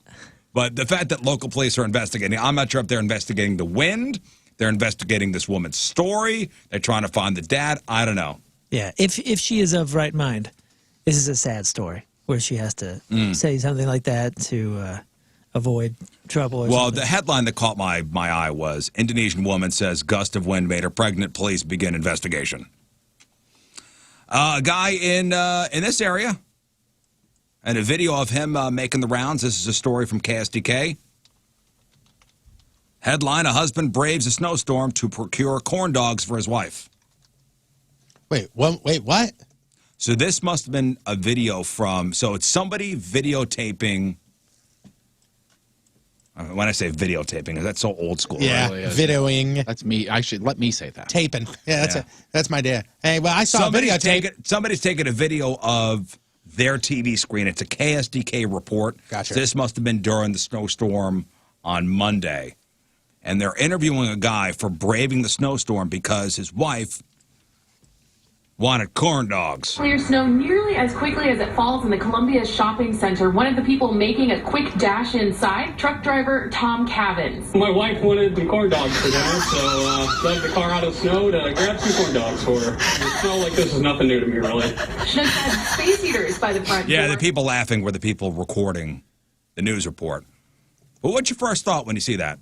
But the fact that local police are investigating, I'm not sure if they're investigating the wind, they're investigating this woman's story, they're trying to find the dad. I don't know. Yeah, if she is of right mind, this is a sad story where she has to say something like that to avoid trouble. Or Well, something. the headline that caught my eye was Indonesian woman says gust of wind made her pregnant. Police begin investigation. A guy in this area, and a video of him making the rounds. This is a story from KSDK. Headline: A husband braves a snowstorm to procure corn dogs for his wife. Wait, what? So this must have been a video from. So it's somebody videotaping. When I say videotaping, that's so old school. Yeah, Right? videoing. That's me. Let me say that. Taping. Yeah, that's my dad. Hey, well, I saw a videotape. Somebody's taking a video of their TV screen. It's a KSDK report. Gotcha. This must have been during the snowstorm on Monday. And they're interviewing a guy for braving the snowstorm because his wife wanted corn dogs. Clear snow nearly as quickly as it falls in the Columbia Shopping Center. One of the people making a quick dash inside, truck driver Tom Cavins. My wife wanted some corn dogs for dinner, so left the car out of snow to grab some corn dogs for her. Snow like this is nothing new to me, really. Chinook had space heaters by the front Yeah, door. the people laughing were the people recording the news report. But what's your first thought when you see that?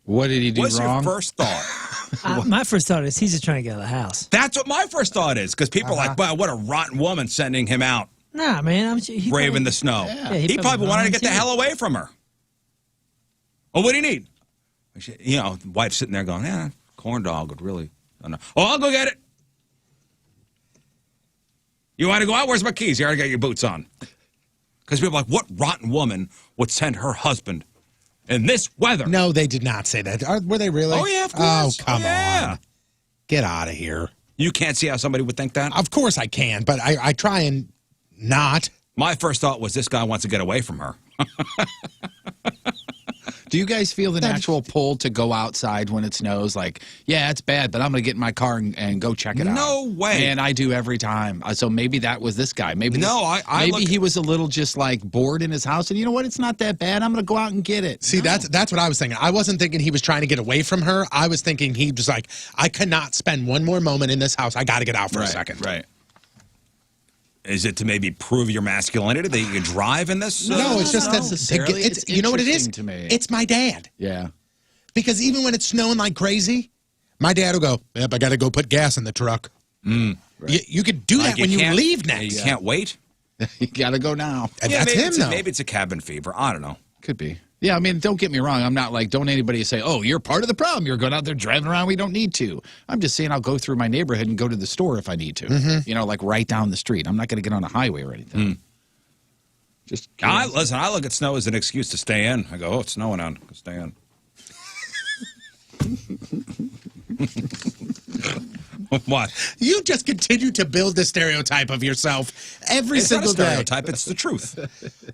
What did he do What's wrong? your first thought? My first thought is he's just trying to get out of the house. That's what my first thought is, because people are like, wow, what a rotten woman sending him out. Nah, man. He Braving the snow. Yeah, he probably wanted to get the hell away from her. Oh, what do you need? You know, the wife's sitting there going, yeah, corn dog would really. Oh, I'll go get it. You want to go out? Where's my keys? You already got your boots on. Because people are like, what rotten woman would send her husband in this weather? No, they did not say that. Were they really? Oh, yeah, of course. Oh, come yeah. on. Get out of here. You can't see how somebody would think that? Of course I can, but I try and not. My first thought was this guy wants to get away from her. Do you guys feel the natural pull to go outside when it snows? Like, yeah, it's bad, but I'm going to get in my car and go check it out. No way. And I do every time. So maybe that was this guy. Maybe maybe he was a little just like bored in his house, and you know what? It's not that bad. I'm going to go out and get it. See, that's what I was thinking. I wasn't thinking he was trying to get away from her. I was thinking he was like, I cannot spend one more moment in this house. I got to get out for a second. Right. Is it to maybe prove your masculinity that you can drive in this? No, it's just that necessarily. it's you know what it is? Interesting to me. It's my dad. Yeah. Because even when it's snowing like crazy, my dad will go, yep, I got to go put gas in the truck. Right. You could do that when you leave next. You can't wait? You got to go now. Yeah, that's him, though. Maybe it's a cabin fever. I don't know. Could be. Yeah, I mean, don't get me wrong. I'm not like, don't anybody say, oh, you're part of the problem. You're going out there driving around. We don't need to. I'm just saying I'll go through my neighborhood and go to the store if I need to. You know, like right down the street. I'm not going to get on a highway or anything. Just listen, I look at snow as an excuse to stay in. I go, oh, it's snowing out. I'll stay in. What? You just continue to build the stereotype of yourself every It's single not a day. stereotype. It's the truth.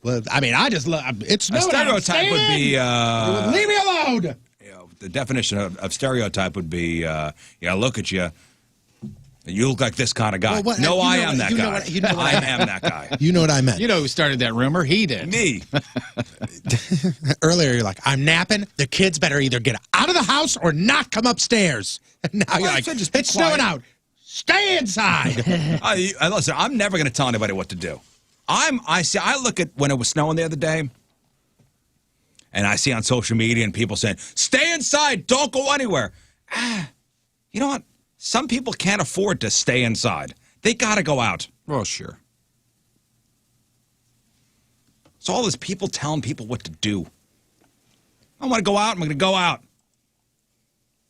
Well, I mean, I just love it's A stereotype would be leave me alone. The definition of stereotype would be, look at you. You look like this kind of guy. Well, no, I am what- that you know guy. what- you know what I I am that guy. You know what I meant. You know who started that rumor? He did. Me. Earlier, you're like, I'm napping. The kids better either get out of the house or not come upstairs. And now you're like, it's snowing out. Stay inside. Listen, I'm never going to tell anybody what to do. I look at when it was snowing the other day, and I see on social media and people saying, stay inside, don't go anywhere. You know what? Some people can't afford to stay inside. They got to go out. Well, sure. So all these people telling people what to do. I want to go out, I'm going to go out.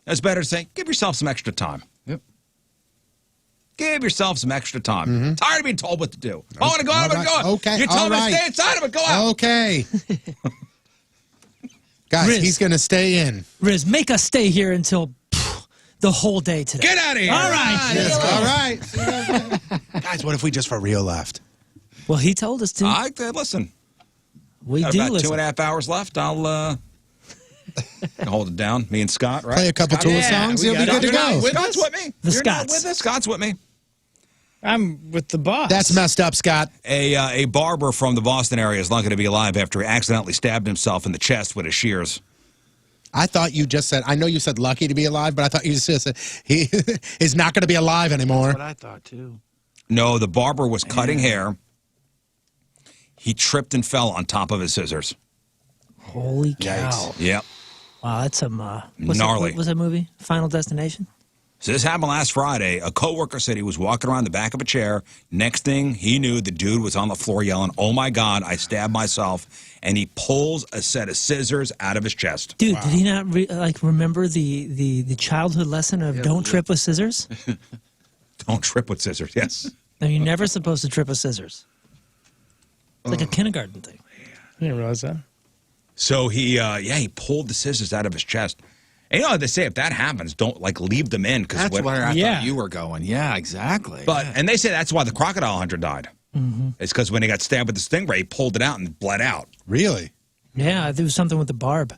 That's better to say, give yourself some extra time. Yep. Give yourself some extra time. Tired of being told what to do. I want to go out, I'm going to go out. Okay, You're telling me all to stay inside, I'm going to go out. Okay. Guys, Riz. he's going to stay in. Riz, make us stay here until the whole day today. Get out of here. All right. Yes, all right. Guys, what if we just for real left? Well, he told us to. Listen. We Got do about listen. 2.5 hours left. I'll hold it down. Me and Scott, right? Play a couple Tool songs, you'll be good to go. Scott's with me. The You're not Scotts. with us. Scott's with me. I'm with the boss. That's messed up, Scott. A barber from the Boston area is lucky to be alive after he accidentally stabbed himself in the chest with his shears. I thought you just said, I know you said lucky to be alive, but I thought you just said he is not going to be alive anymore. That's what I thought, too. No, the barber was cutting hair. He tripped and fell on top of his scissors. Holy cow. Yep. Wow, that's some gnarly. What was that movie? Final Destination? So this happened last Friday. A coworker said he was walking around the back of a chair. Next thing he knew, the dude was on the floor yelling, "Oh my God, I stabbed myself." And he pulls a set of scissors out of his chest. Dude, did he not remember the childhood lesson of don't trip with scissors? Don't trip with scissors, yes. And you're never supposed to trip with scissors. It's like a kindergarten thing. I didn't realize that. So he pulled the scissors out of his chest. And you know, they say if that happens, don't leave them in. That's where I thought you were going. Yeah, exactly. And they say that's why the crocodile hunter died. Mm-hmm. It's because when he got stabbed with the stingray, he pulled it out and bled out. Really? Yeah, there was something with the barb.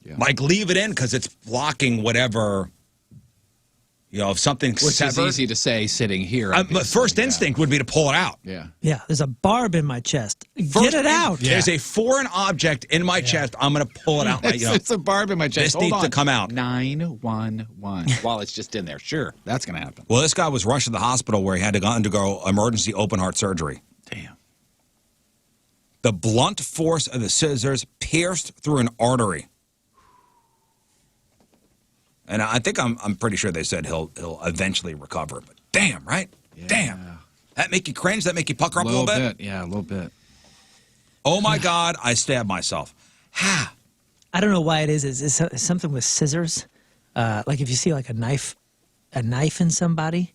Yeah. Leave it in because it's blocking whatever. If something's Which severed. is easy to say sitting here. But first instinct would be to pull it out. Yeah. Yeah, there's a barb in my chest. Get it out. There's a foreign object in my chest. I'm going to pull it out. It's a barb in my chest. This needs to come out. 911. While it's just in there. Sure, that's going to happen. Well, this guy was rushed to the hospital where he had to undergo emergency open heart surgery. Damn. The blunt force of the scissors pierced through an artery. And I think I'm pretty sure they said he'll eventually recover. But damn, right? Yeah. Damn. That make you cringe? That make you pucker up a little bit? Yeah, a little bit. Oh my God, I stabbed myself. Ha. I don't know why it is. It's something with scissors. Like if you see a knife in somebody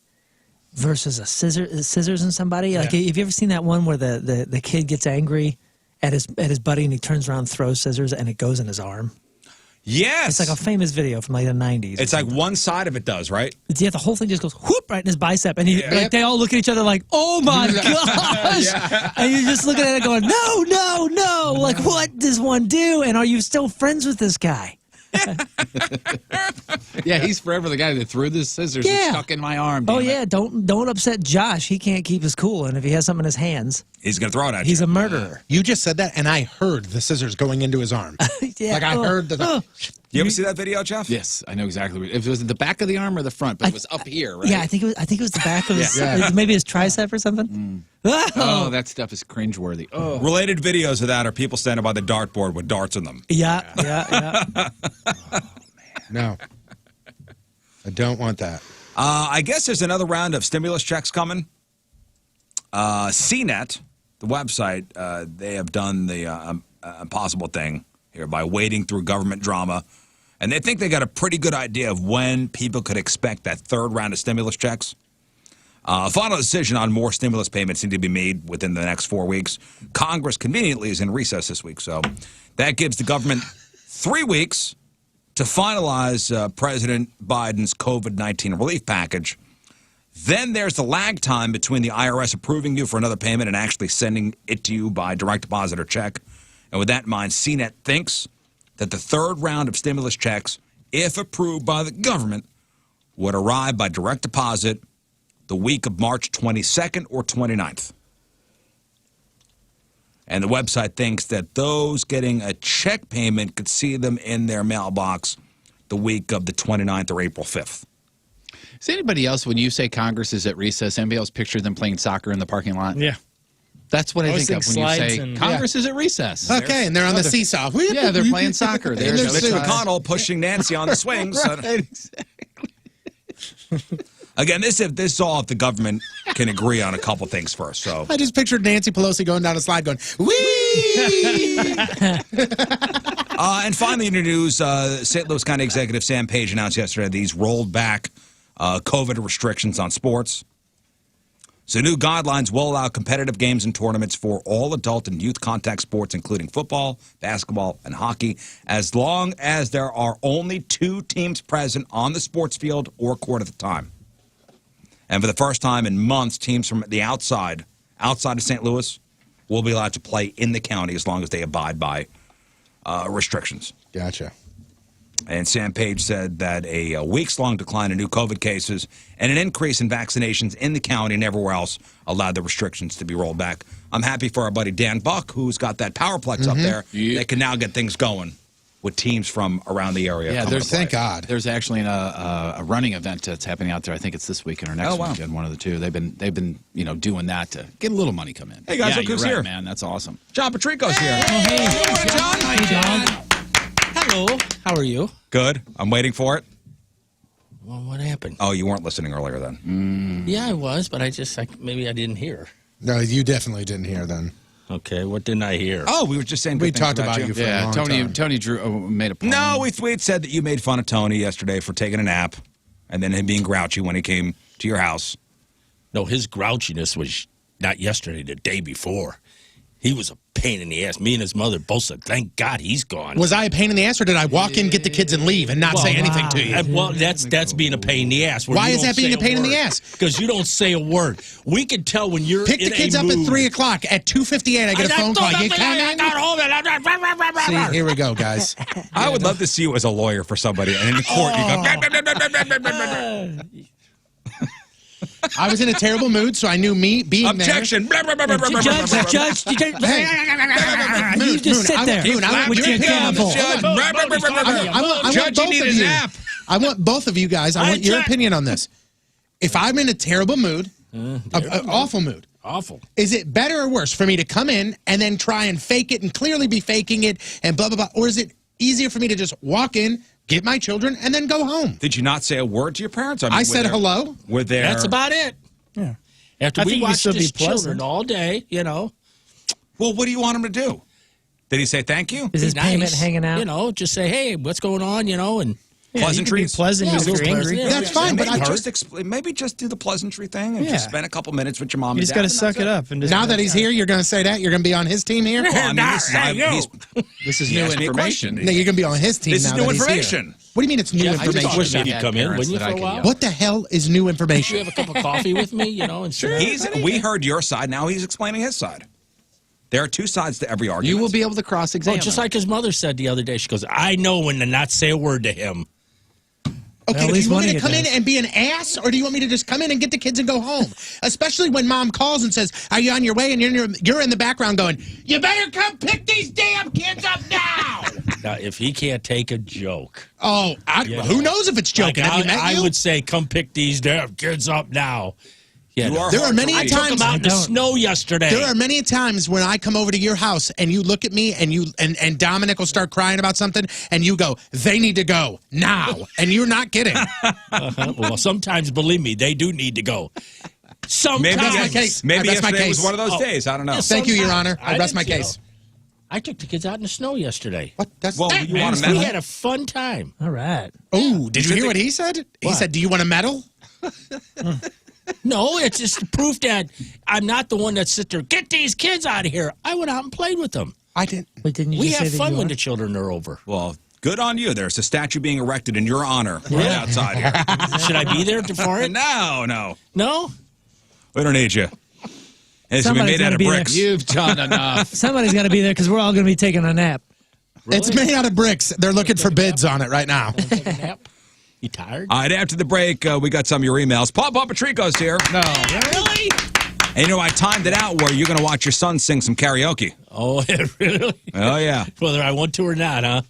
versus scissors in somebody. Like have you ever seen that one where the kid gets angry at his buddy and he turns around and throws scissors and it goes in his arm? Yes. It's like a famous video from the 90s. It's like one side of it does, right? Yeah, the whole thing just goes whoop right in his bicep. And they all look at each other like, oh my gosh. And you're just looking at it going, no, no, no. Like, what does one do? And are you still friends with this guy? Yeah, he's forever the guy that threw the scissors and stuck in my arm. Oh, yeah. Don't upset Josh. He can't keep his cool. And if he has something in his hands, he's going to throw it at you. He's a murderer. You just said that, and I heard the scissors going into his arm. I heard the... You ever see that video, Jeff? Yes, I know exactly. If it was at the back of the arm or the front, but it was up here, right? Yeah, I think it was the back of his, maybe his tricep or something. Oh, that stuff is cringeworthy. Oh. Related videos of that are people standing by the dartboard with darts in them. Yeah. Oh, no. I don't want that. I guess there's another round of stimulus checks coming. CNET, the website, they have done the impossible thing here by wading through government drama. And they think they got a pretty good idea of when people could expect that third round of stimulus checks. A final decision on more stimulus payments need to be made within the next 4 weeks. Congress conveniently is in recess this week, so that gives the government 3 weeks to finalize President Biden's COVID-19 relief package. Then there's the lag time between the IRS approving you for another payment and actually sending it to you by direct deposit or check. And with that in mind, CNET thinks that the third round of stimulus checks, if approved by the government, would arrive by direct deposit the week of March 22nd or 29th. And the website thinks that those getting a check payment could see them in their mailbox the week of the 29th or April 5th. Is anybody else, when you say Congress is at recess, anybody else picture them playing soccer in the parking lot? Yeah. That's what I think of when you say Congress is at recess. Okay, and they're on the seesaw. Yeah, they're playing soccer. There's Mitch McConnell pushing Nancy on the swings. Right, exactly. Again, this is all if the government can agree on a couple things first. So I just pictured Nancy Pelosi going down a slide going, wee! And finally in the news, St. Louis County Executive Sam Page announced yesterday that he's rolled back COVID restrictions on sports. So new guidelines will allow competitive games and tournaments for all adult and youth contact sports, including football, basketball, and hockey, as long as there are only 2 teams present on the sports field or court at the time. And for the first time in months, teams from the outside of St. Louis, will be allowed to play in the county as long as they abide by restrictions. Gotcha. And Sam Page said that a weeks-long decline in new COVID cases and an increase in vaccinations in the county and everywhere else allowed the restrictions to be rolled back. I'm happy for our buddy Dan Buck, who's got that Powerplex up there. That can now get things going with teams from around the area. Yeah, coming to play. Thank God. There's actually a running event that's happening out there. I think it's this weekend or next weekend, one of the two. They've been doing that to get a little money come in. Hey guys, yeah, look who's you're right, here, man. That's awesome. John Patrico's here. Hey, John. Hi, John. Hello. How are you? Good. I'm waiting for it. Well, what happened? Oh, you weren't listening earlier then. Yeah, I was, but maybe I didn't hear. No, you definitely didn't hear then. Okay, what didn't I hear? Oh, we were just saying. We good things talked about you for a long time. Tony Drew made a point. No, we had said that you made fun of Tony yesterday for taking a nap, and then him being grouchy when he came to your house. No, his grouchiness was not yesterday, the day before. He was a pain in the ass. Me and his mother both said, thank God he's gone. Was I a pain in the ass, or did I walk in, get the kids, and leave and not say anything to you? Well, that's being a pain in the ass. Why is that being a pain in the ass? Because you don't say a word. We can tell when you're Pick the kids up at 3 o'clock. At 2:58, I get a phone call. You See, here we go, guys. I would love to see you as a lawyer for somebody, and in the court you go. I was in a terrible mood, so I knew me being Objection. there. Judge, you just sit there with your gavel. Judge, you need a nap. I want both of you guys. I want your opinion on this. If I'm in a terrible mood, awful mood. Awful. Is it better or worse for me to come in and then try and fake it and clearly be faking it and blah, blah, blah? Or is it easier for me to just walk in, get my children, and then go home? Did you not say a word to your parents? I said hello. Were there? That's about it. Yeah. After we watched his children all day, Well, what do you want him to do? Did he say thank you? Is his payment hanging out? Just say, hey, what's going on, and... Pleasantries. Pleasant. That's fine, but maybe just do the pleasantry thing and just spend a couple minutes with your mom. You just got to suck it up. And just now that he's here, you're going to say that? You're going to be on his team here? Well, this is new information. No, you're going to be on his team now. This is new information. What do you mean it's new information? I wish he'd come in, wouldn't you, for a while? What the hell is new information? You have a cup of coffee with me, and sure. We heard your side. Now he's explaining his side. There are two sides to every argument. You will be able to cross-examine. Just like his mother said the other day. She goes, I know when to not say a word to him. Okay, do you want me to come in and be an ass, or do you want me to just come in and get the kids and go home? Especially when mom calls and says, are you on your way? And you're in the background going, you better come pick these damn kids up now! Now, if he can't take a joke. Oh, who knows if it's joking? Have you met I would say, come pick these damn kids up now. Yeah, there are many times I took them out in the snow yesterday. There are many times when I come over to your house and you look at me and Dominic will start crying about something and you go, they need to go now, and you're not kidding. Well, sometimes, believe me, they do need to go. Sometimes. Maybe that's my case. Maybe yesterday was one of those days. I don't know. Yeah, thank you, Your Honor. I rest my case. I took the kids out in the snow yesterday. What? We had a fun time. All right. Oh, did you hear what he said? He said, do you want a medal? No, it's just proof that I'm not the one that sits there, get these kids out of here. I went out and played with them. I didn't. Wait, didn't you We just have say that fun you when are? the children are over. Well, good on you. There's a statue being erected in your honor right outside here. Should I be there for it? No. No? We don't need you. It's going to be made out of bricks. You've done enough. Somebody's got to be there because we're all going to be taking a nap. Really? It's made out of bricks. They're looking for bids on it right now. Take a nap? You tired? All right, after the break, we got some of your emails. Papa Patrico's here. No. Really? And I timed it out where you're going to watch your son sing some karaoke. Oh, really? Oh, yeah. Whether I want to or not, huh?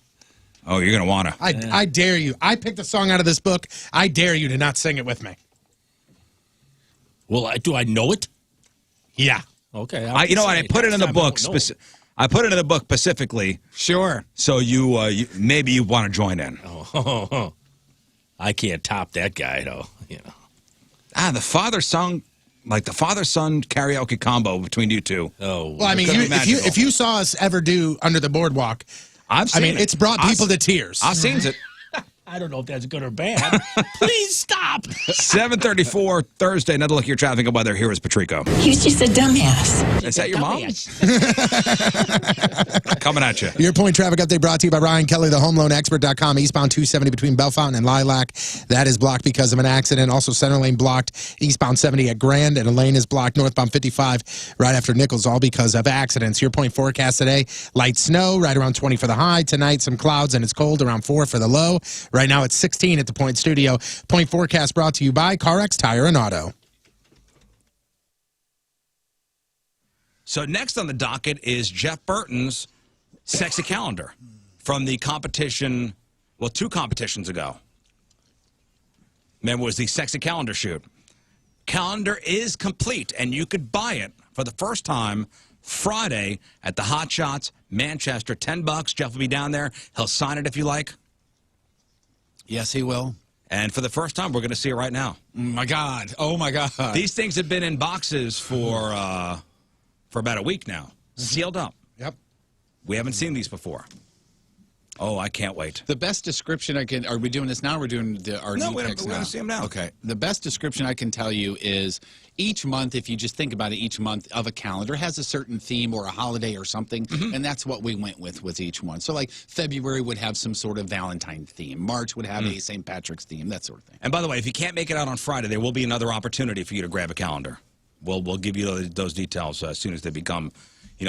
Oh, you're going to want to. I dare you. I picked a song out of this book. I dare you to not sing it with me. Well, do I know it? Yeah. Okay. I put it in the book. I put it in the book specifically. Sure. So you maybe you want to join in. Oh, I can't top that guy, though. The father-son karaoke combo between you two. Oh. Well, I mean, if you saw us ever do Under the Boardwalk, it's brought people to tears. I've seen it. I don't know if that's good or bad. Please stop. 7:34 Thursday. Another look at your traffic and weather. Here is Patrico. He was just a dumbass. Is that your mom? Coming at you. Your point traffic update brought to you by Ryan Kelly, the homeloanexpert.com. Eastbound 270 between Bellefontaine and Lilac. That is blocked because of an accident. Also, center lane blocked. Eastbound 70 at Grand, and a lane is blocked northbound 55 right after Nichols, all because of accidents. Your point forecast today, light snow, right around 20 for the high. Tonight, some clouds, and it's cold, around 4 for the low. Right now, it's 16 at the Point Studio. Point forecast brought to you by CarX Tire and Auto. So next on the docket is Jeff Burton's sexy calendar. from the competition, well, 2 competitions ago. Remember, it was the sexy calendar shoot. Calendar is complete, and you could buy it for the first time Friday at the Hot Shots, Manchester. $10. Jeff will be down there. He'll sign it if you like. Yes, he will. And for the first time, we're going to see it right now. My God. Oh, my God. These things have been in boxes for about a week now, sealed up. Yep. We haven't seen these before. Oh, I can't wait. The best description I can... Are we doing this now or are we doing our new picks now? We're going to see them now. Okay. The best description I can tell you is each month, if you just think about it, each month of a calendar has a certain theme or a holiday or something, and that's what we went with each one. So, like, February would have some sort of Valentine theme. March would have a St. Patrick's theme, that sort of thing. And by the way, if you can't make it out on Friday, there will be another opportunity for you to grab a calendar. We'll give you those details as soon as they become...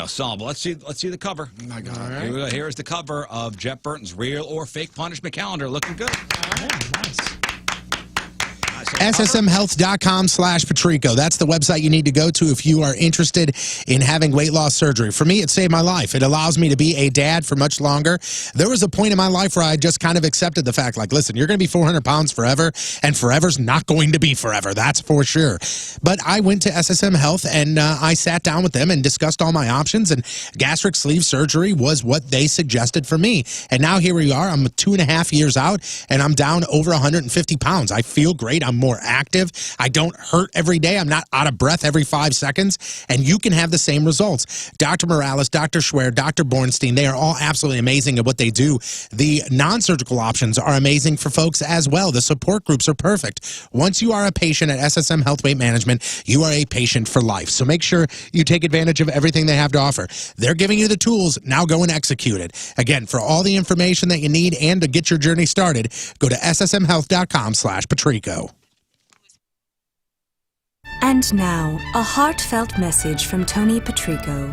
solvable. Let's see the cover. Oh my God. Here we go. Here is the cover of Jeff Burton's Real or Fake Punishment Calendar. Looking good. Nice. SSMhealth.com/Patrico. That's the website you need to go to if you are interested in having weight loss surgery. For me, it saved my life. It allows me to be a dad for much longer. There was a point in my life where I just kind of accepted the fact, like, listen, you're going to be 400 pounds forever, and forever's not going to be forever. That's for sure. But I went to SSM Health, and I sat down with them and discussed all my options, and gastric sleeve surgery was what they suggested for me. And now here we are. I'm 2.5 years out, and I'm down over 150 pounds. I feel great. I'm more active. I don't hurt every day. I'm not out of breath every 5 seconds. And you can have the same results. Dr. Morales, Dr. Schwer, Dr. Bornstein, they are all absolutely amazing at what they do. The non-surgical options are amazing for folks as well. The support groups are perfect. Once you are a patient at SSM Health Weight Management, you are a patient for life. So make sure you take advantage of everything they have to offer. They're giving you the tools. Now go and execute it. Again, for all the information that you need and to get your journey started, go to ssmhealth.com/Patrico. And now, a heartfelt message from Tony Patrico.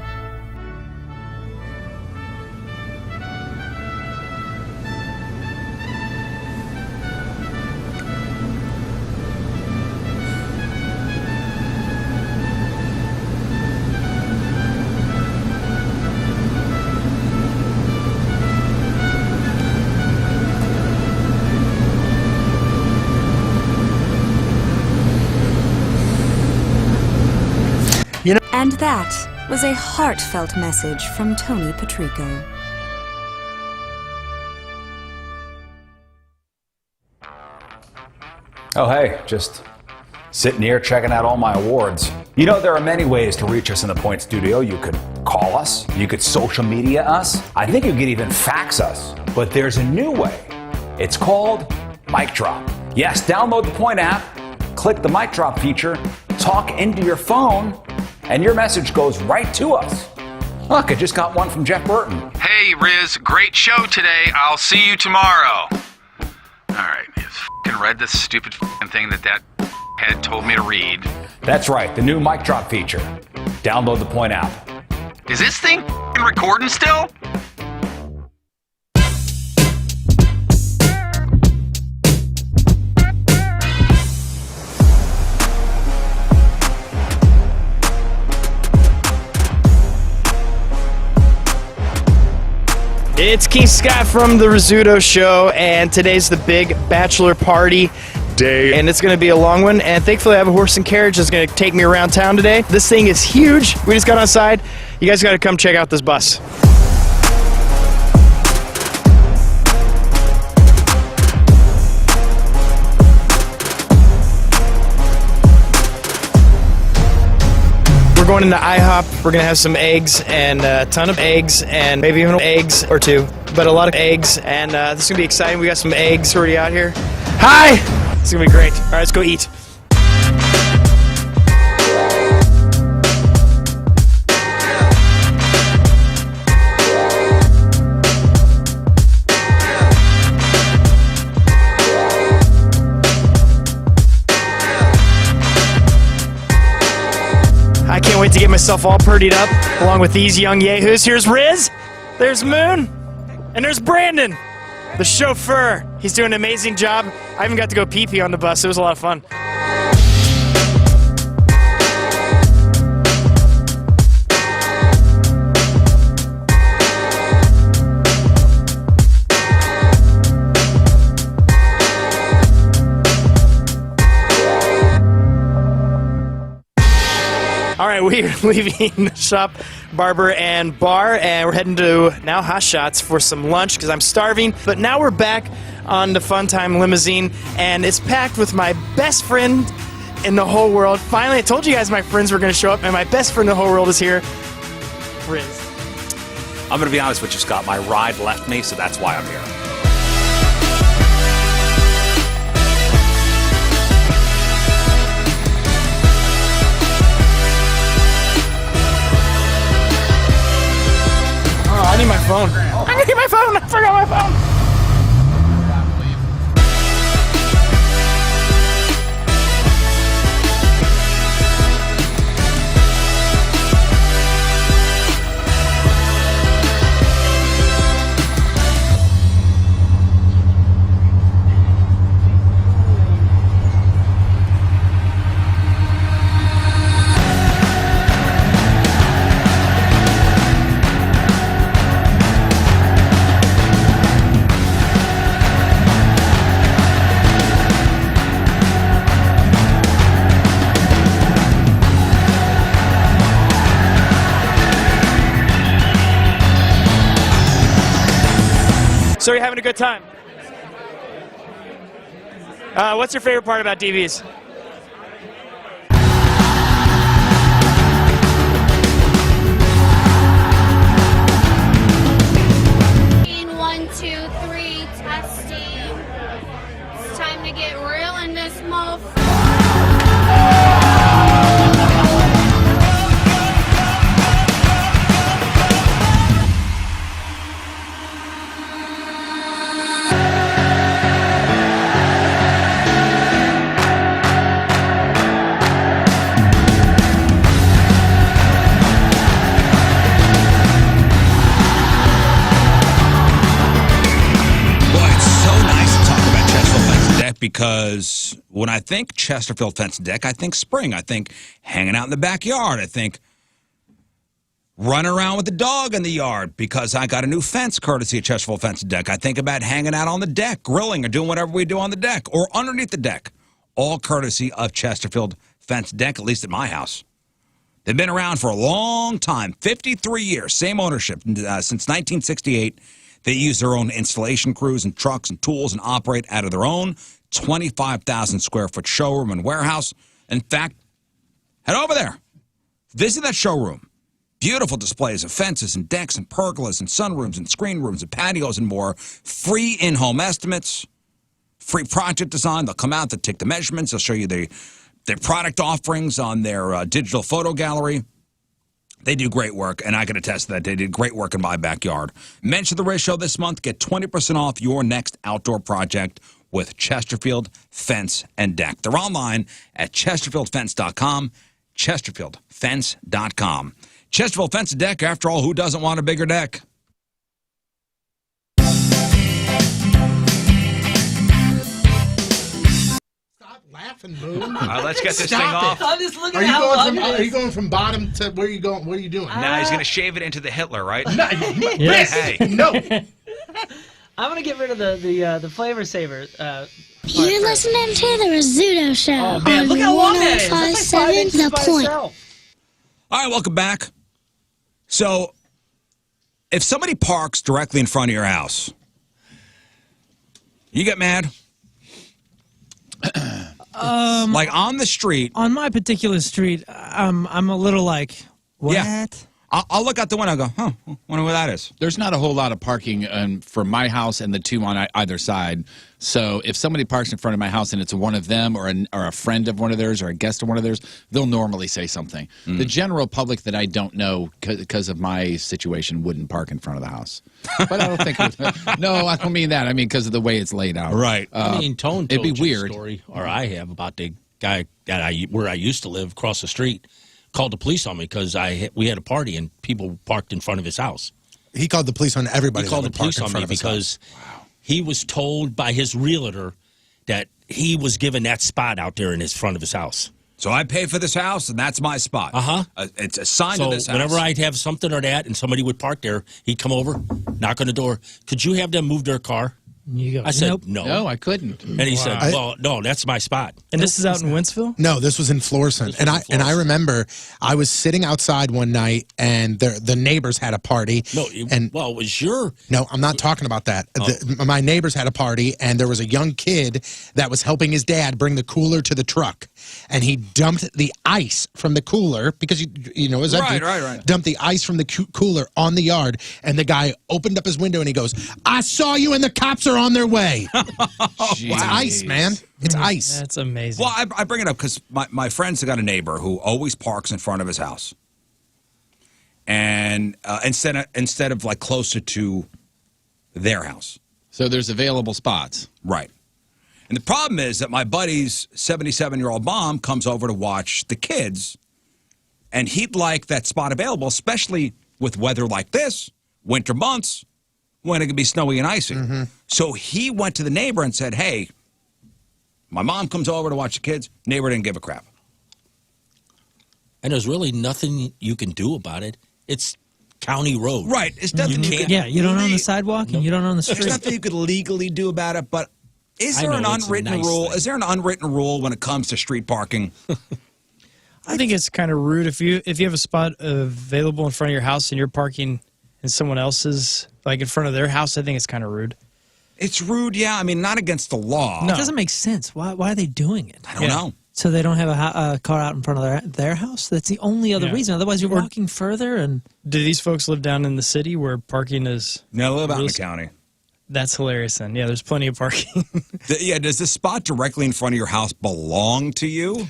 And that was a heartfelt message from Tony Patrico. Oh, hey, just sitting here checking out all my awards. You know, there are many ways to reach us in the Point Studio. You could call us, you could social media us, I think you could even fax us. But there's a new way. It's called Mic Drop. Yes, download the Point app, click the Mic Drop feature, talk into your phone, and your message goes right to us. Look, I just got one from Jeff Burton. Hey, Rizz, great show today. I'll see you tomorrow. All right, I f***ing read this stupid f***ing thing that head told me to read. That's right, the new Mic Drop feature. Download the Point app. Is this thing f***ing recording still? It's King Scott from the Rizzuto Show, and today's the big bachelor party day, and it's going to be a long one, and thankfully I have a horse and carriage that's going to take me around town today. This thing is huge. We just got outside. You guys got to come check out this bus. We're going into IHOP. We're going to have some eggs and a ton of eggs and maybe even eggs or two, but a lot of eggs, and this is going to be exciting. We got some eggs already out here. Hi! It's going to be great. All right, let's go eat. I can't wait to get myself all purdied up along with these young yahoos. Here's Rizz, there's Moon, and there's Brandon, the chauffeur. He's doing an amazing job. I even got to go pee-pee on the bus. It was a lot of fun. leaving the shop, barber, and bar, and we're heading to now Hot Shots for some lunch because I'm starving. But now we're back on the Fun Time Limousine, and it's packed with my best friend in the whole world. Finally, I told you guys my friends were going to show up, and my best friend in the whole world is here, Rizz. I'm going to be honest with you, Scott. My ride left me, so that's why I'm here. Oh, I need my phone. I need my phone. I forgot my phone. So you're having a good time? What's your favorite part about DVs? One, two, three, testing. It's time to get real in this motherfucker. Because when I think Chesterfield fence deck, I think spring. I think hanging out in the backyard. I think running around with the dog in the yard because I got a new fence courtesy of Chesterfield fence deck. I think about hanging out on the deck, grilling, or doing whatever we do on the deck or underneath the deck. All courtesy of Chesterfield fence deck, at least at my house. They've been around for a long time, 53 years, same ownership since 1968. They use their own installation crews and trucks and tools and operate out of their own 25,000 square foot showroom and warehouse. In fact, head over there. Visit that showroom. Beautiful displays of fences and decks and pergolas and sunrooms and screen rooms and patios and more. Free in-home estimates. Free project design. They'll come out, they'll take the measurements. They'll show you their product offerings on their digital photo gallery. They do great work, and I can attest to that. They did great work in my backyard. Mention the Rizz Show this month. Get 20% off your next outdoor project with Chesterfield Fence and Deck. They're online at chesterfieldfence.com, chesterfieldfence.com. Chesterfield Fence and Deck, after all, who doesn't want a bigger deck? Laughing, Moon. Let's get this Stop thing it. off. I'm just looking Are at you how going long from? it Are you is. going from bottom to where are you going? What are you doing? Now he's going to shave it into the Hitler, right? Yes. Hey. No. I'm gonna get rid of the flavor saver. You're listening to the Rizzuto Show. Oh man, on look how long that is. That's like 5 1057 inches The by Point. itself. All right, welcome back. So, if somebody parks directly in front of your house, you get mad? Like on the street. On my particular street, I'm a little like, what? Yeah. I'll look out the window and go, huh, wonder where that is. There's not a whole lot of parking for my house and the two on either side. So if somebody parks in front of my house and it's one of them or a friend of one of theirs or a guest of one of theirs, they'll normally say something. The general public that I don't know because of my situation wouldn't park in front of the house. But I don't think no, I don't mean that. I mean because of the way it's laid out. Right. I mean, Tone it'd be told you weird. the story, or I have, about the guy that where I used to live across the street. Called the police on me because we had a party and people parked in front of his house. He called the police on everybody. He called the police on me because he was told by his realtor that he was given that spot out there in his front of his house. So I pay for this house, and that's my spot. It's assigned to this house. Whenever I'd have something or that and somebody would park there, he'd come over, knock on the door. Could you have them move their car? You go, I said, nope. no. I couldn't. And he said, well, no, that's my spot. And this is out in Wentzville? No, this was in Florissant. And I remember I was sitting outside one night and the neighbors had a party. No, and well, it was your... No, I'm not talking about that. My neighbors had a party and there was a young kid that was helping his dad bring the cooler to the truck. And he dumped the ice from the cooler because, you know, it was empty. Right. Dumped the ice from the cooler on the yard. And the guy opened up his window and he goes, I saw you and the cops are on their way. It's ice, man. It's ice. That's amazing. Well, I bring it up because my friend's got a neighbor who always parks in front of his house. And instead of like closer to their house. So there's available spots. Right. And the problem is that my buddy's 77-year-old mom comes over to watch the kids, and he'd like that spot available, especially with weather like this, winter months, when it could be snowy and icy. So he went to the neighbor and said, hey, my mom comes over to watch the kids. Neighbor didn't give a crap. And there's really nothing you can do about it. It's county road. Right. It's nothing you can... you don't own the sidewalk and you don't own the street. There's nothing you could legally do about it, but is I there an know, it's a unwritten nice rule? thing. Is there an unwritten rule when it comes to street parking? I think it's kind of rude if you have a spot available in front of your house and you're parking in someone else's, like in front of their house. I think it's kind of rude. It's rude, yeah. I mean, not against the law. It doesn't make sense. Why are they doing it? I don't know. So they don't have a car out in front of their house? That's the only other reason. Otherwise, you're walking further. And do these folks live down in the city where parking is... No, they live out in the county. That's hilarious then. Yeah, there's plenty of parking. Does this spot directly in front of your house belong to you?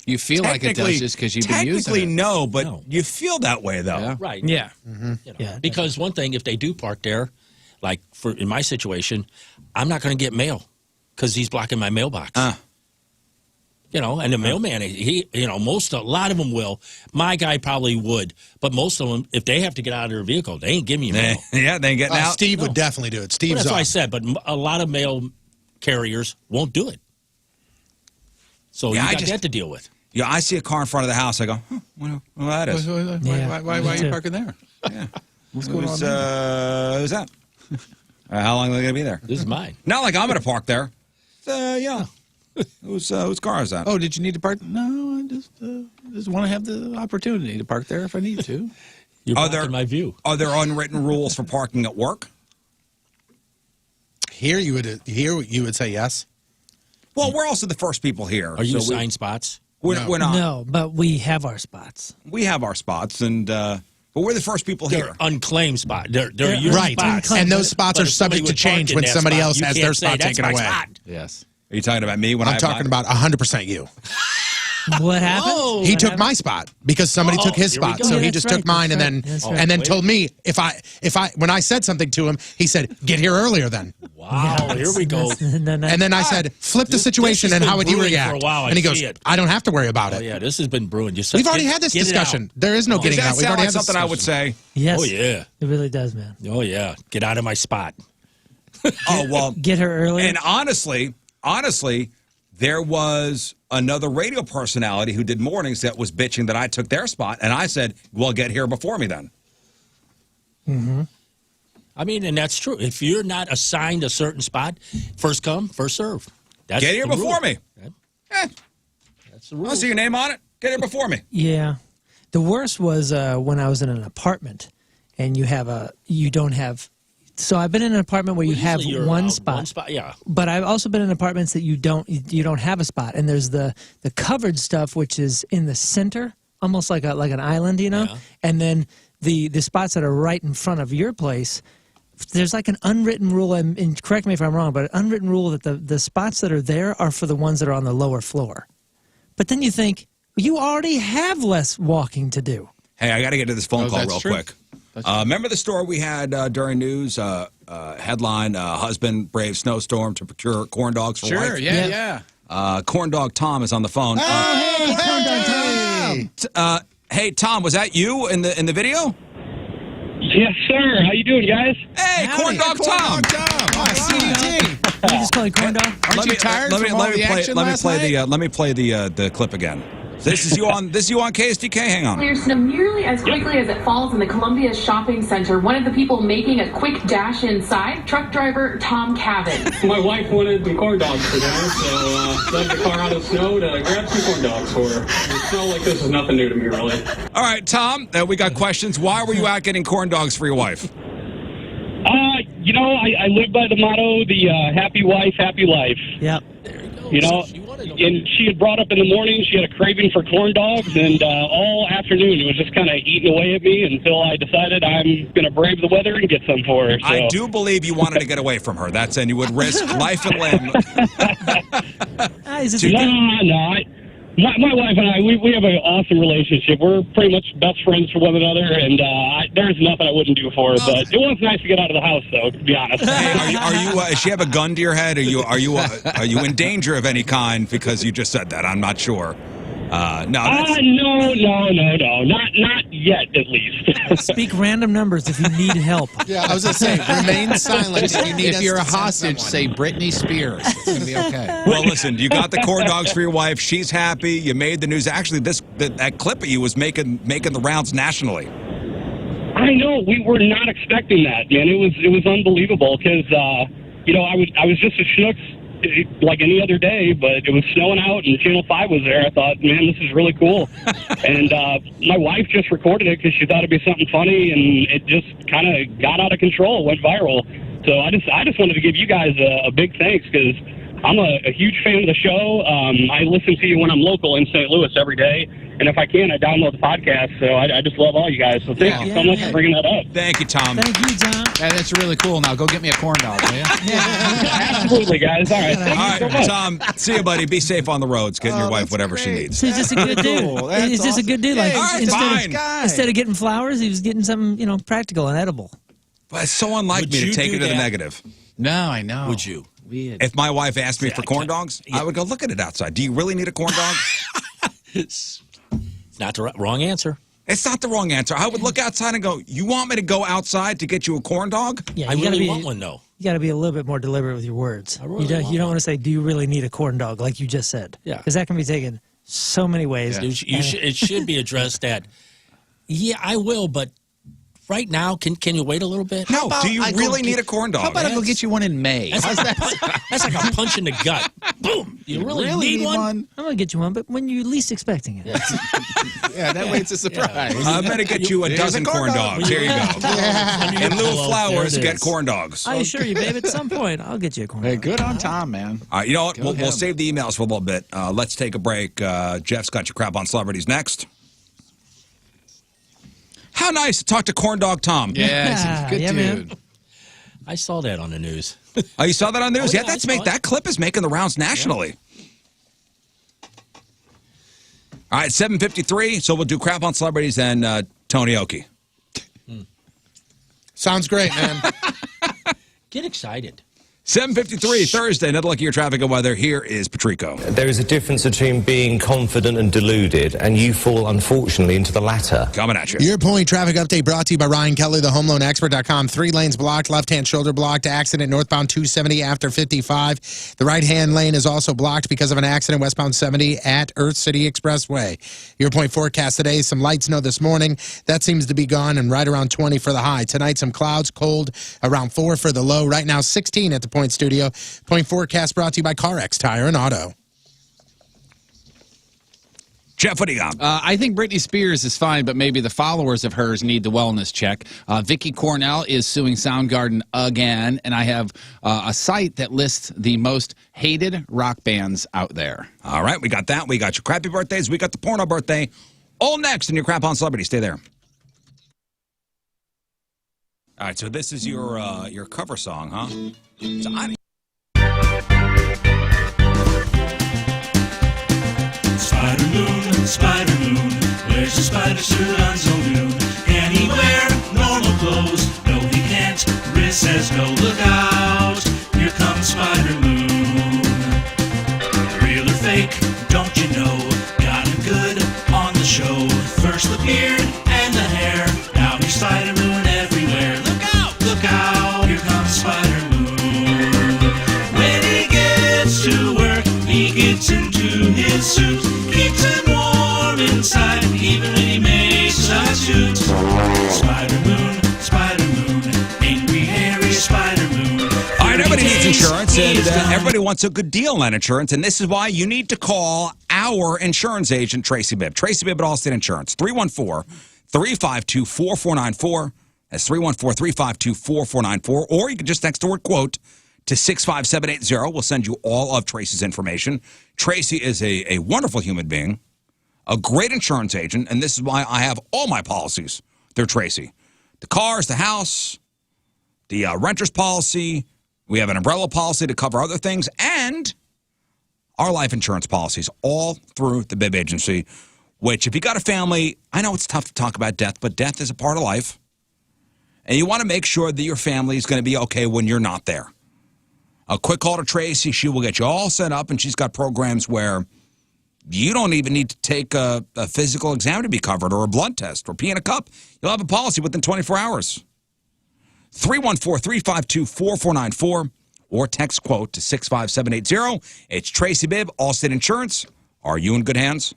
You feel like it does just because you've been using it. Technically, no, but you feel that way, though. Yeah. Right. Yeah. You know, because one thing, if they do park there, like in my situation, I'm not going to get mail because he's blocking my mailbox. You know, and the mailman, a lot of them will. My guy probably would, but most of them, if they have to get out of their vehicle, they ain't giving you mail. Yeah, they ain't getting out. Steve would definitely do it. Well, Steve's that's what I off. said, but a lot of mail carriers won't do it. So Yeah, you got that to deal with. Yeah, I see a car in front of the house. I go, well, that is. Why are you parking there? Yeah. What's going on? Who's that? How long are they going to be there? This is mine. Not like I'm going to park there. Yeah. Whose car is that? Oh, did you need to park? No, I just want to have the opportunity to park there if I need to. You're blocking my view. Are there unwritten rules for parking at work? Here you would say yes. Well, we're also the first people here. Are you so assigned spots? We're not. No, but we have our spots. We have our spots, but we're the first people They're here. unclaimed spots. They're your Right. spots. And those spots But are if somebody subject to would park change in when that somebody spot, else you has can't their say, spot "That's taken my away. spot." Yes. Are you talking about me when I'm talking about 100% you. What happened? Oh, He took my spot because somebody took his here we spot. go. So Yeah, he that's just took right, mine that's and right, that's then right. and then Wait. told me if I when I said something to him, he said, "Get here earlier then." Wow, here we go. And then I said, "Flip the situation this has and how been would you brewing for react?" a while, And he I goes, see it. "I don't have to worry about Oh, it." yeah, this has been brewing. Just We've already had this discussion. There is no Does getting that out. We've sound already like had this something I would discussion. say? Yes. Oh, yeah. It really does, man. Oh, yeah. Get out of my spot. Oh, well. Get her early. And honestly, there was another radio personality who did mornings that was bitching that I took their spot, and I said, well, get here before me then. Mm-hmm. I mean, and that's true. If you're not assigned a certain spot, first come, first serve. That's Get here the before rule. me. That's the rule. I'll see your name on it. Get here before me. Yeah. The worst was when I was in an apartment and you don't have. So I've been in an apartment where you have Usually you're one allowed spot. One spot, yeah. But I've also been in apartments that you don't have a spot, and there's the covered stuff which is in the center, almost like an island, Yeah. and then the spots that are right in front of your place. There's like an unwritten rule, and correct me if I'm wrong, but an unwritten rule that the spots that are there are for the ones that are on the lower floor. But then you think you already have less walking to do. Hey, I got to get to this phone call that's real true. quick. Remember the story we had during news? Headline, husband braves snowstorm to procure corn dogs for wife? Sure, yeah. Corn dog Tom is on the phone. Hey, Tom, was that you in the video? Yes, sir. How you doing, guys? Hey, corn dog Tom. You just call it corn dog? Aren't you tired from all the action last night? Let me play the clip again. This is you on KSDK. Hang on. Clear snow nearly as quickly as it falls in the Columbia Shopping Center. One of the people making a quick dash inside, truck driver Tom Cabin. My wife wanted some corn dogs for dinner, so left the car out of snow to grab some corn dogs for her. Snow like this is nothing new to me, really. All right, Tom, we got questions. Why were you out getting corn dogs for your wife? I live by the motto, the happy wife, happy life. Yep. And she had brought up in the morning, she had a craving for corn dogs, and all afternoon it was just kind of eating away at me until I decided I'm going to brave the weather and get some for her. So. I do believe you wanted to get away from her. That's and you would risk life and limb. My wife and I, we have an awesome relationship. We're pretty much best friends for one another, and there's nothing I wouldn't do for her. But it was nice to get out of the house, though, to be honest. Hey, are you? Does she have a gun to your head? Are you in danger of any kind because you just said that? I'm not sure. No, not yet, at least. Speak random numbers if you need help. Yeah, I was going to say, remain silent if you need If you're a us to send hostage, say someone. Britney Spears. It's going to be okay. Well, listen, you got the corn dogs for your wife. She's happy. You made the news. Actually, that clip of you was making the rounds nationally. I know. We were not expecting that, man. It was unbelievable because, I was just a Schnucks like any other day, but it was snowing out and Channel 5 was there. I thought, man, this is really cool. And my wife just recorded it because she thought it'd be something funny, and it just kind of got out of control, went viral. So I just wanted to give you guys a big thanks because I'm a huge fan of the show. I listen to you when I'm local in St. Louis every day. And if I can, I download the podcast. So I just love all you guys. So thank you so much for bringing that up. Thank you, Tom. Thank you, Tom. Yeah, that's really cool. Now go get me a corn dog, will you? Absolutely, guys. All right. Thank you so much. Tom, see you, buddy. Be safe on the roads. Getting your wife whatever she needs. So he's just a good dude. Cool. That's He's just a good dude. Like Hey, instead of getting flowers, he was getting something practical and edible. But it's so unlike Would me to you take do it to the that? negative. No, I know. Would you? If my wife asked me for corn dogs, I would go, look at it outside. Do you really need a corn dog? It's not the wrong answer. It's not the wrong answer. I would look outside and go, you want me to go outside to get you a corn dog? Yeah, I you gotta really be, want one, though. You got to be a little bit more deliberate with your words. really You don't want to say, "Do you really need a corn dog?" like you just said. Yeah. Because that can be taken so many ways. It should be addressed that, yeah, I will, but right now, can you wait a little bit? No, do you really need a corn dog? How about I go get you one in May? That's like a punch in the gut. Boom. You really need one? I'm going to get you one, but when you're least expecting it. Yeah, that way it's a surprise. I'm going to get you a dozen corn dogs. Here you go. In lieu of flowers, get corn dogs. I assure you, babe, at some point, I'll get you a corn dog. Hey, good on Tom, man. All right, you know what? We'll save the emails for a little bit. Let's take a break. Jeff's got your crap on celebrities next. How nice to talk to Corn Dog Tom. Yeah, he's a good dude. Man. I saw that on the news. Oh, you saw that on the news? Oh, yeah, yeah, that clip is making the rounds nationally. All right, 7:53. So we'll do crap on celebrities and Tony Oki. Sounds great, man. Get excited. 7:53 Thursday. Another look at your traffic and weather. Here is Patrico. There is a difference between being confident and deluded, and you fall, unfortunately, into the latter. Coming at you. Your point traffic update brought to you by Ryan Kelly, the homeloanexpert.com. 3 lanes blocked, left-hand shoulder blocked, accident northbound 270 after 55. The right-hand lane is also blocked because of an accident westbound 70 at Earth City Expressway. Your point forecast today, some light snow this morning. That seems to be gone, and right around 20 for the high. Tonight, some clouds, cold, around 4 for the low. Right now, 16 at the Point Studio. Point forecast brought to you by CarX Tire and Auto. Jeff, what do you got? I think Britney Spears is fine, but maybe the followers of hers need the wellness check. Vicky Cornell is suing Soundgarden again, and I have a site that lists the most hated rock bands out there. All right, we got that. We got your crappy birthdays. We got the porno birthday. All next in your Crap on Celebrity. Stay there. All right, so this is your cover song, huh? So Spider Moon, Spider Moon, where's the spider suit on so noon? Can he wear normal clothes? No, he can't. Rizz says no, look out. Here comes Spider Moon. Real or fake, don't you know? Got him good on the show. First the beard and the hair. Now he's Spider Moon everywhere. Look out, here comes Spider Moon. Spider Moon, angry, hairy Spider Moon. All right, everybody needs insurance, and everybody wants a good deal on insurance, and this is why you need to call our insurance agent, Tracy Bibb. Tracy Bibb at Allstate Insurance, 314-352-4494. That's 314-352-4494. Or you can just text the word quote to 65780. We'll send you all of Tracy's information. Tracy is a wonderful human being, a great insurance agent, and this is why I have all my policies. They're Tracy. The cars, the house, the renter's policy. We have an umbrella policy to cover other things, and our life insurance policies, all through the Bibb Agency, which if you got a family, I know it's tough to talk about death, but death is a part of life. And you want to make sure that your family is going to be okay when you're not there. A quick call to Tracy. She will get you all set up, and she's got programs where you don't even need to take a physical exam to be covered or a blood test or pee in a cup. You'll have a policy within 24 hours. 314-352-4494 or text quote to 65780. It's Tracy Bibb, Allstate Insurance. Are you in good hands?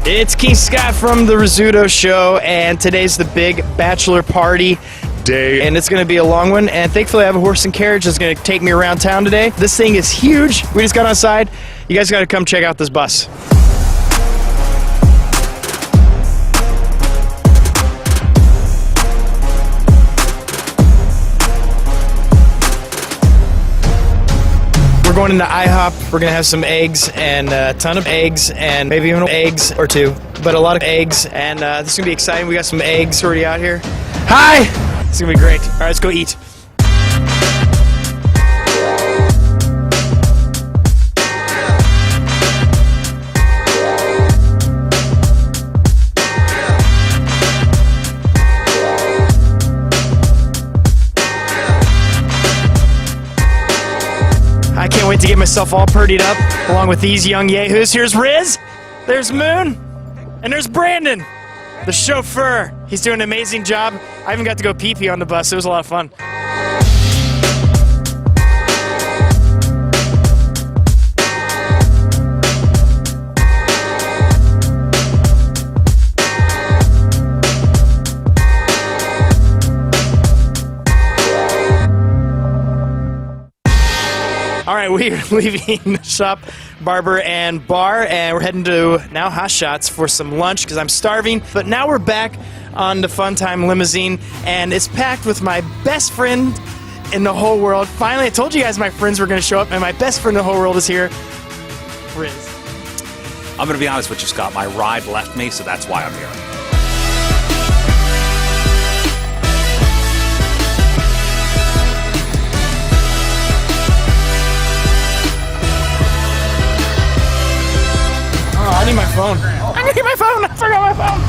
It's Keith Scott from the Rizzuto Show, and today's the big bachelor party day, and it's going to be a long one, and thankfully I have a horse and carriage that's going to take me around town today. This thing is huge. We just got outside. You guys got to come check out this bus. We're going into IHOP. We're going to have some eggs and a ton of eggs and maybe even eggs or two, but a lot of eggs, and this is going to be exciting. We got some eggs already out here. Hi! It's going to be great. All right, let's go eat. I can't wait to get myself all purdied up along with these young yahoos. Here's Rizz, there's Moon, and there's Brandon, the chauffeur. He's doing an amazing job. I even got to go pee-pee on the bus. It was a lot of fun. All right, we are leaving the shop, barber, and bar, and we're heading to now Hooshe Shots for some lunch because I'm starving. But now we're back on the Fun Time Limousine, and it's packed with my best friend in the whole world. Finally, I told you guys my friends were going to show up, and my best friend in the whole world is here, Rizz. I'm going to be honest with you, Scott. My ride left me, so that's why I'm here. I need my phone. I need my phone. I forgot my phone.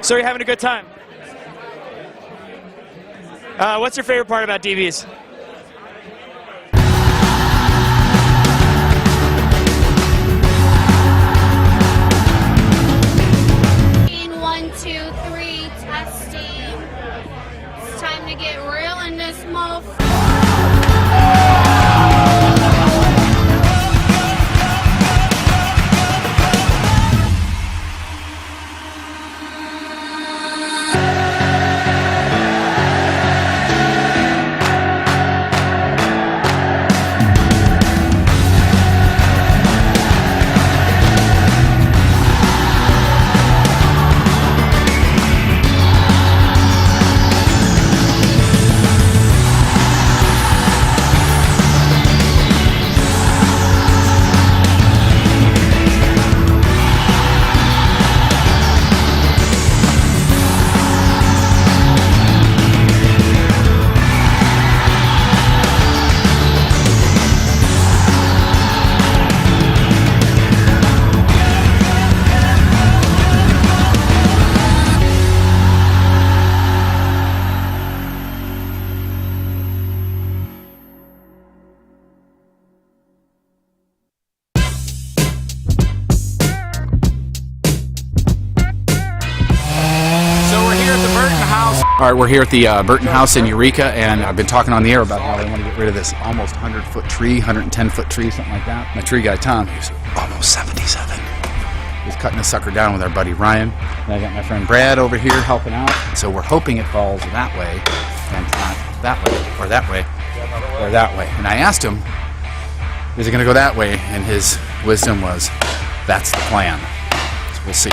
So you're having a good time? What's your favorite part about DVs? 1, 2, 3, testing. It's time to get real in this motherfucker. All right, we're here at the Burton house in Eureka, and I've been talking on the air about how they want to get rid of this almost 100-foot tree, 110-foot tree, something like that. My tree guy, Tom, he's almost 77. He's cutting the sucker down with our buddy Ryan. And I got my friend Brad over here helping out. So we're hoping it falls that way, and not that way, or that way, or that way. And I asked him, is it going to go that way? And his wisdom was, that's the plan. So we'll see.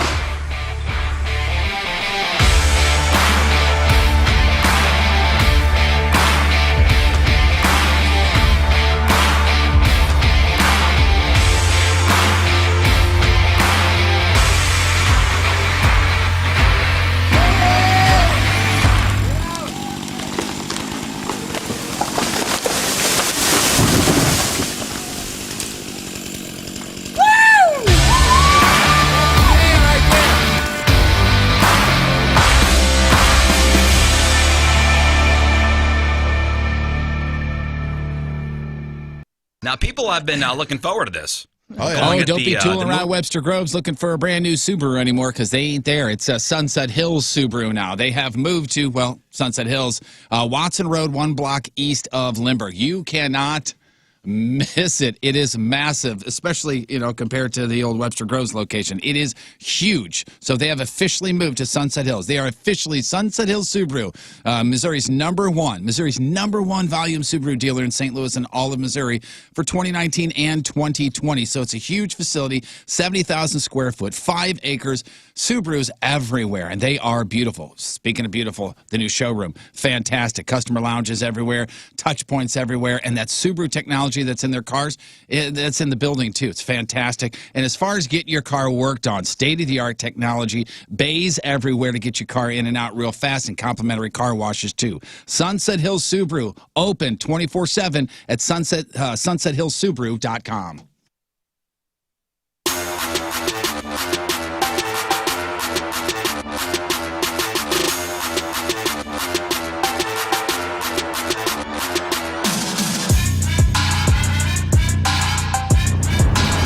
Now, people have been looking forward to this. Oh, don't be tooling around Webster Groves looking for a brand new Subaru anymore, because they ain't there. It's Sunset Hills Subaru now. They have moved to, well, Sunset Hills, Watson Road, 1 block east of Lindbergh. You cannot miss it. It is massive, especially, compared to the old Webster Groves location. It is huge. So they have officially moved to Sunset Hills. They are officially Sunset Hills Subaru, Missouri's number one volume Subaru dealer in St. Louis and all of Missouri for 2019 and 2020. So it's a huge facility, 70,000 square foot, 5 acres, Subarus everywhere, and they are beautiful. Speaking of beautiful, the new showroom, fantastic. Customer lounges everywhere, touch points everywhere, and that Subaru technology that's in their cars, that's in the building too. It's fantastic. And as far as getting your car worked on, state-of-the-art technology, bays everywhere to get your car in and out real fast, and complimentary car washes too. Sunset Hills Subaru, open 24/7 at sunsethillsubaru.com.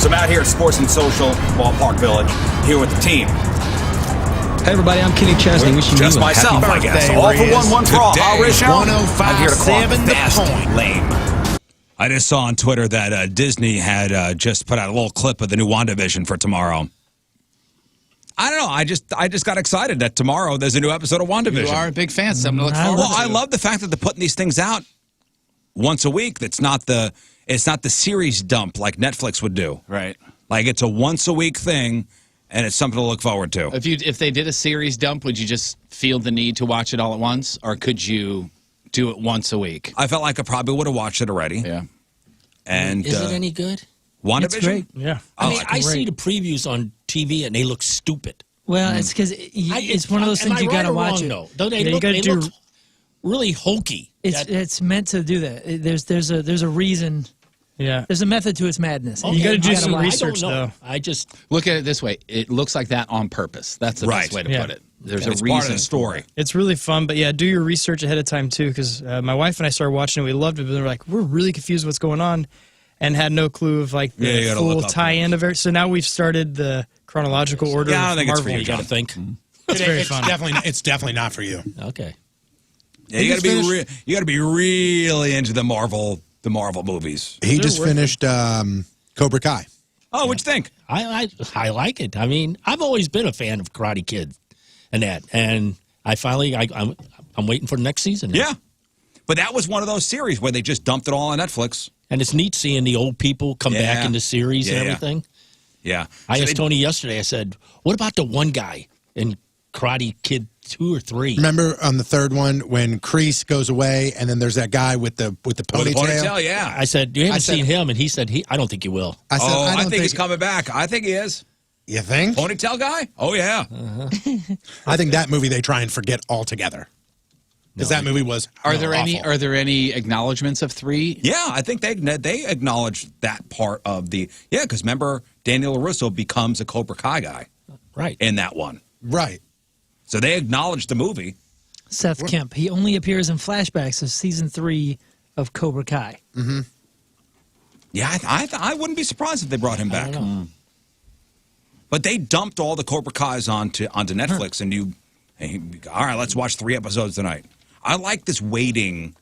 So I'm out here at Sports and Social, Ballpark Village, here with the team. Hey everybody, I'm Kenny Chesney. Wishing Just you myself, I guess. All for one for all. Huh, Rizz? I'm here to call it fast lame. I just saw on Twitter that Disney had just put out a little clip of the new WandaVision for tomorrow. I don't know. I just got excited that tomorrow there's a new episode of WandaVision. You are a big fan, something to look forward to. Well, I love the fact that they're putting these things out once a week. It's not the series dump like Netflix would do. Right. Like it's a once a week thing, and it's something to look forward to. If they did a series dump, would you just feel the need to watch it all at once, or could you do it once a week? I felt like I probably would have watched it already. Yeah. And is it any good? WandaVision? It's great. Yeah. I see the previews on TV and they look stupid. Well, it's because it's one of those things you got to watch. Though? Don't they look really hokey? It's meant to do that. There's a reason. Yeah. There's a method to its madness. Okay. You got to do some research, though. I just look at it this way. It looks like that on purpose. That's the best way to put it. There's a reason. Part of the story. It's really fun, but yeah, do your research ahead of time too, because my wife and I started watching it. We loved it, but they were like, we're really confused what's going on, and had no clue of like the full tie-in of it. So now we've started the chronological order. Yeah, I don't think Marvel. it's for you. you got to think. It's very fun. It's definitely not for you. Okay. Yeah, you got to be really into the Marvel movies. He just finished Cobra Kai. Oh, what'd you think? I like it. I mean, I've always been a fan of Karate Kid and that, and I'm waiting for the next season now. Yeah, but that was one of those series where they just dumped it all on Netflix. And it's neat seeing the old people come back into series and everything. Yeah. I asked Tony yesterday, I said, what about the one guy in Karate Kid 2 or 3? Remember on the third one when Kreese goes away and then there's that guy with the ponytail? Yeah. I said, you haven't seen him, and he said, I don't think you will. I said, I think he's coming back. I think he is. You think? Ponytail guy? Oh, yeah. I think that movie they try and forget altogether. Because that movie was Are there any acknowledgments of 3? Yeah, I think they acknowledged that part of the because remember Daniel LaRusso becomes a Cobra Kai guy, right? In that one, right. So they acknowledged the movie. Seth Kemp. He only appears in flashbacks of season 3 of Cobra Kai. Mm-hmm. Yeah, I wouldn't be surprised if they brought him back. But they dumped all the Cobra Kais onto Netflix, and All right, let's watch 3 episodes tonight. I like this waiting,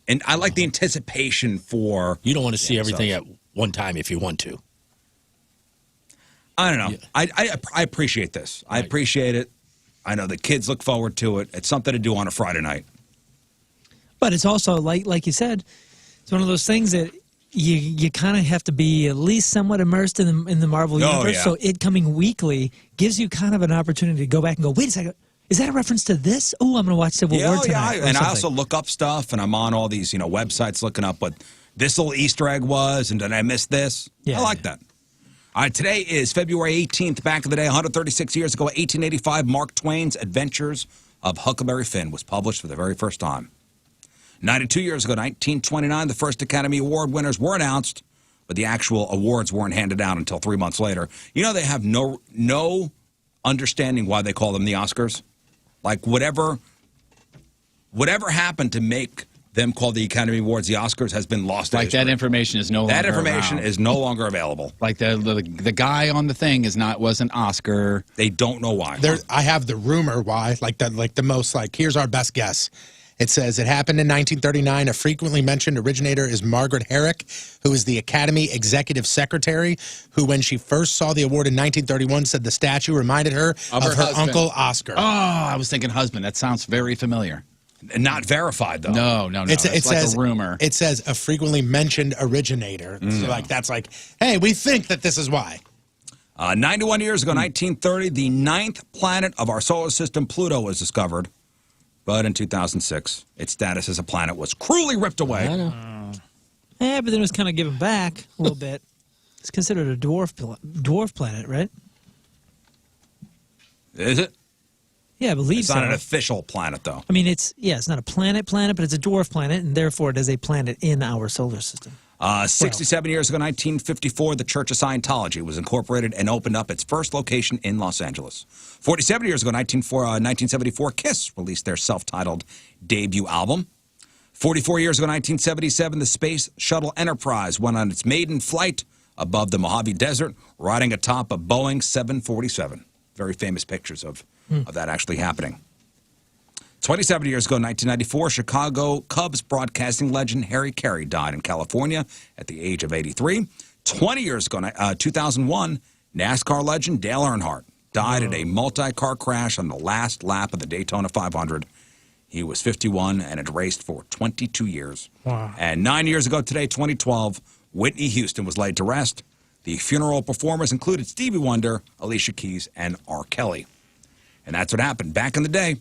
and I like the anticipation for. You don't want to see everything at one time if you want to. I don't know. Yeah. I appreciate this. Right. I appreciate it. I know the kids look forward to it. It's something to do on a Friday night. But it's also, like you said, it's one of those things that you kind of have to be at least somewhat immersed in the Marvel universe. Yeah. So it coming weekly gives you kind of an opportunity to go back and go, wait a second, is that a reference to this? Oh, I'm going to watch Civil War tonight. And I also look up stuff, and I'm on all these websites looking up what this little Easter egg was, and did I miss this? Yeah, I like that. All right, today is February 18th. Back in the day, 136 years ago, 1885, Mark Twain's Adventures of Huckleberry Finn was published for the very first time. 92 years ago, 1929, the first Academy Award winners were announced, but the actual awards weren't handed out until 3 months later. You know, they have no understanding why they call them the Oscars. Like, whatever happened to make them call the Academy Awards the Oscars has been lost. Like, that information is no longer That information around. is no longer available. Like, the guy on the thing was an Oscar. They don't know why. I have the rumor why. Here's our best guess. It says it happened in 1939. A frequently mentioned originator is Margaret Herrick, who is the Academy Executive Secretary, who, when she first saw the award in 1931, said the statue reminded her of her uncle Oscar. Oh, I was thinking husband. That sounds very familiar. Not verified, though. No. It says a rumor. It says a frequently mentioned originator. So, that's like, hey, we think that this is why. 91 years ago, 1930, the 9th planet of our solar system, Pluto, was discovered. But in 2006, its status as a planet was cruelly ripped away. I know. Yeah, but then it was kind of given back a little bit. It's considered a dwarf planet, right? Is it? Yeah, I believe so. It's not an official planet, though. I mean, it's not a planet, but it's a dwarf planet, and therefore it is a planet in our solar system. 67 years ago, 1954, the Church of Scientology was incorporated and opened up its first location in Los Angeles. 47 years ago, 1974, Kiss released their self-titled debut album. 44 years ago, 1977, the Space Shuttle Enterprise went on its maiden flight above the Mojave Desert, riding atop a Boeing 747. Very famous pictures of that actually happening. 27 years ago, 1994, Chicago Cubs broadcasting legend Harry Carey died in California at the age of 83. 20 years ago, 2001, NASCAR legend Dale Earnhardt died in a multi-car crash on the last lap of the Daytona 500. He was 51 and had raced for 22 years. Wow. And 9 years ago today, 2012, Whitney Houston was laid to rest. The funeral performers included Stevie Wonder, Alicia Keys, and R. Kelly. And that's what happened back in the day.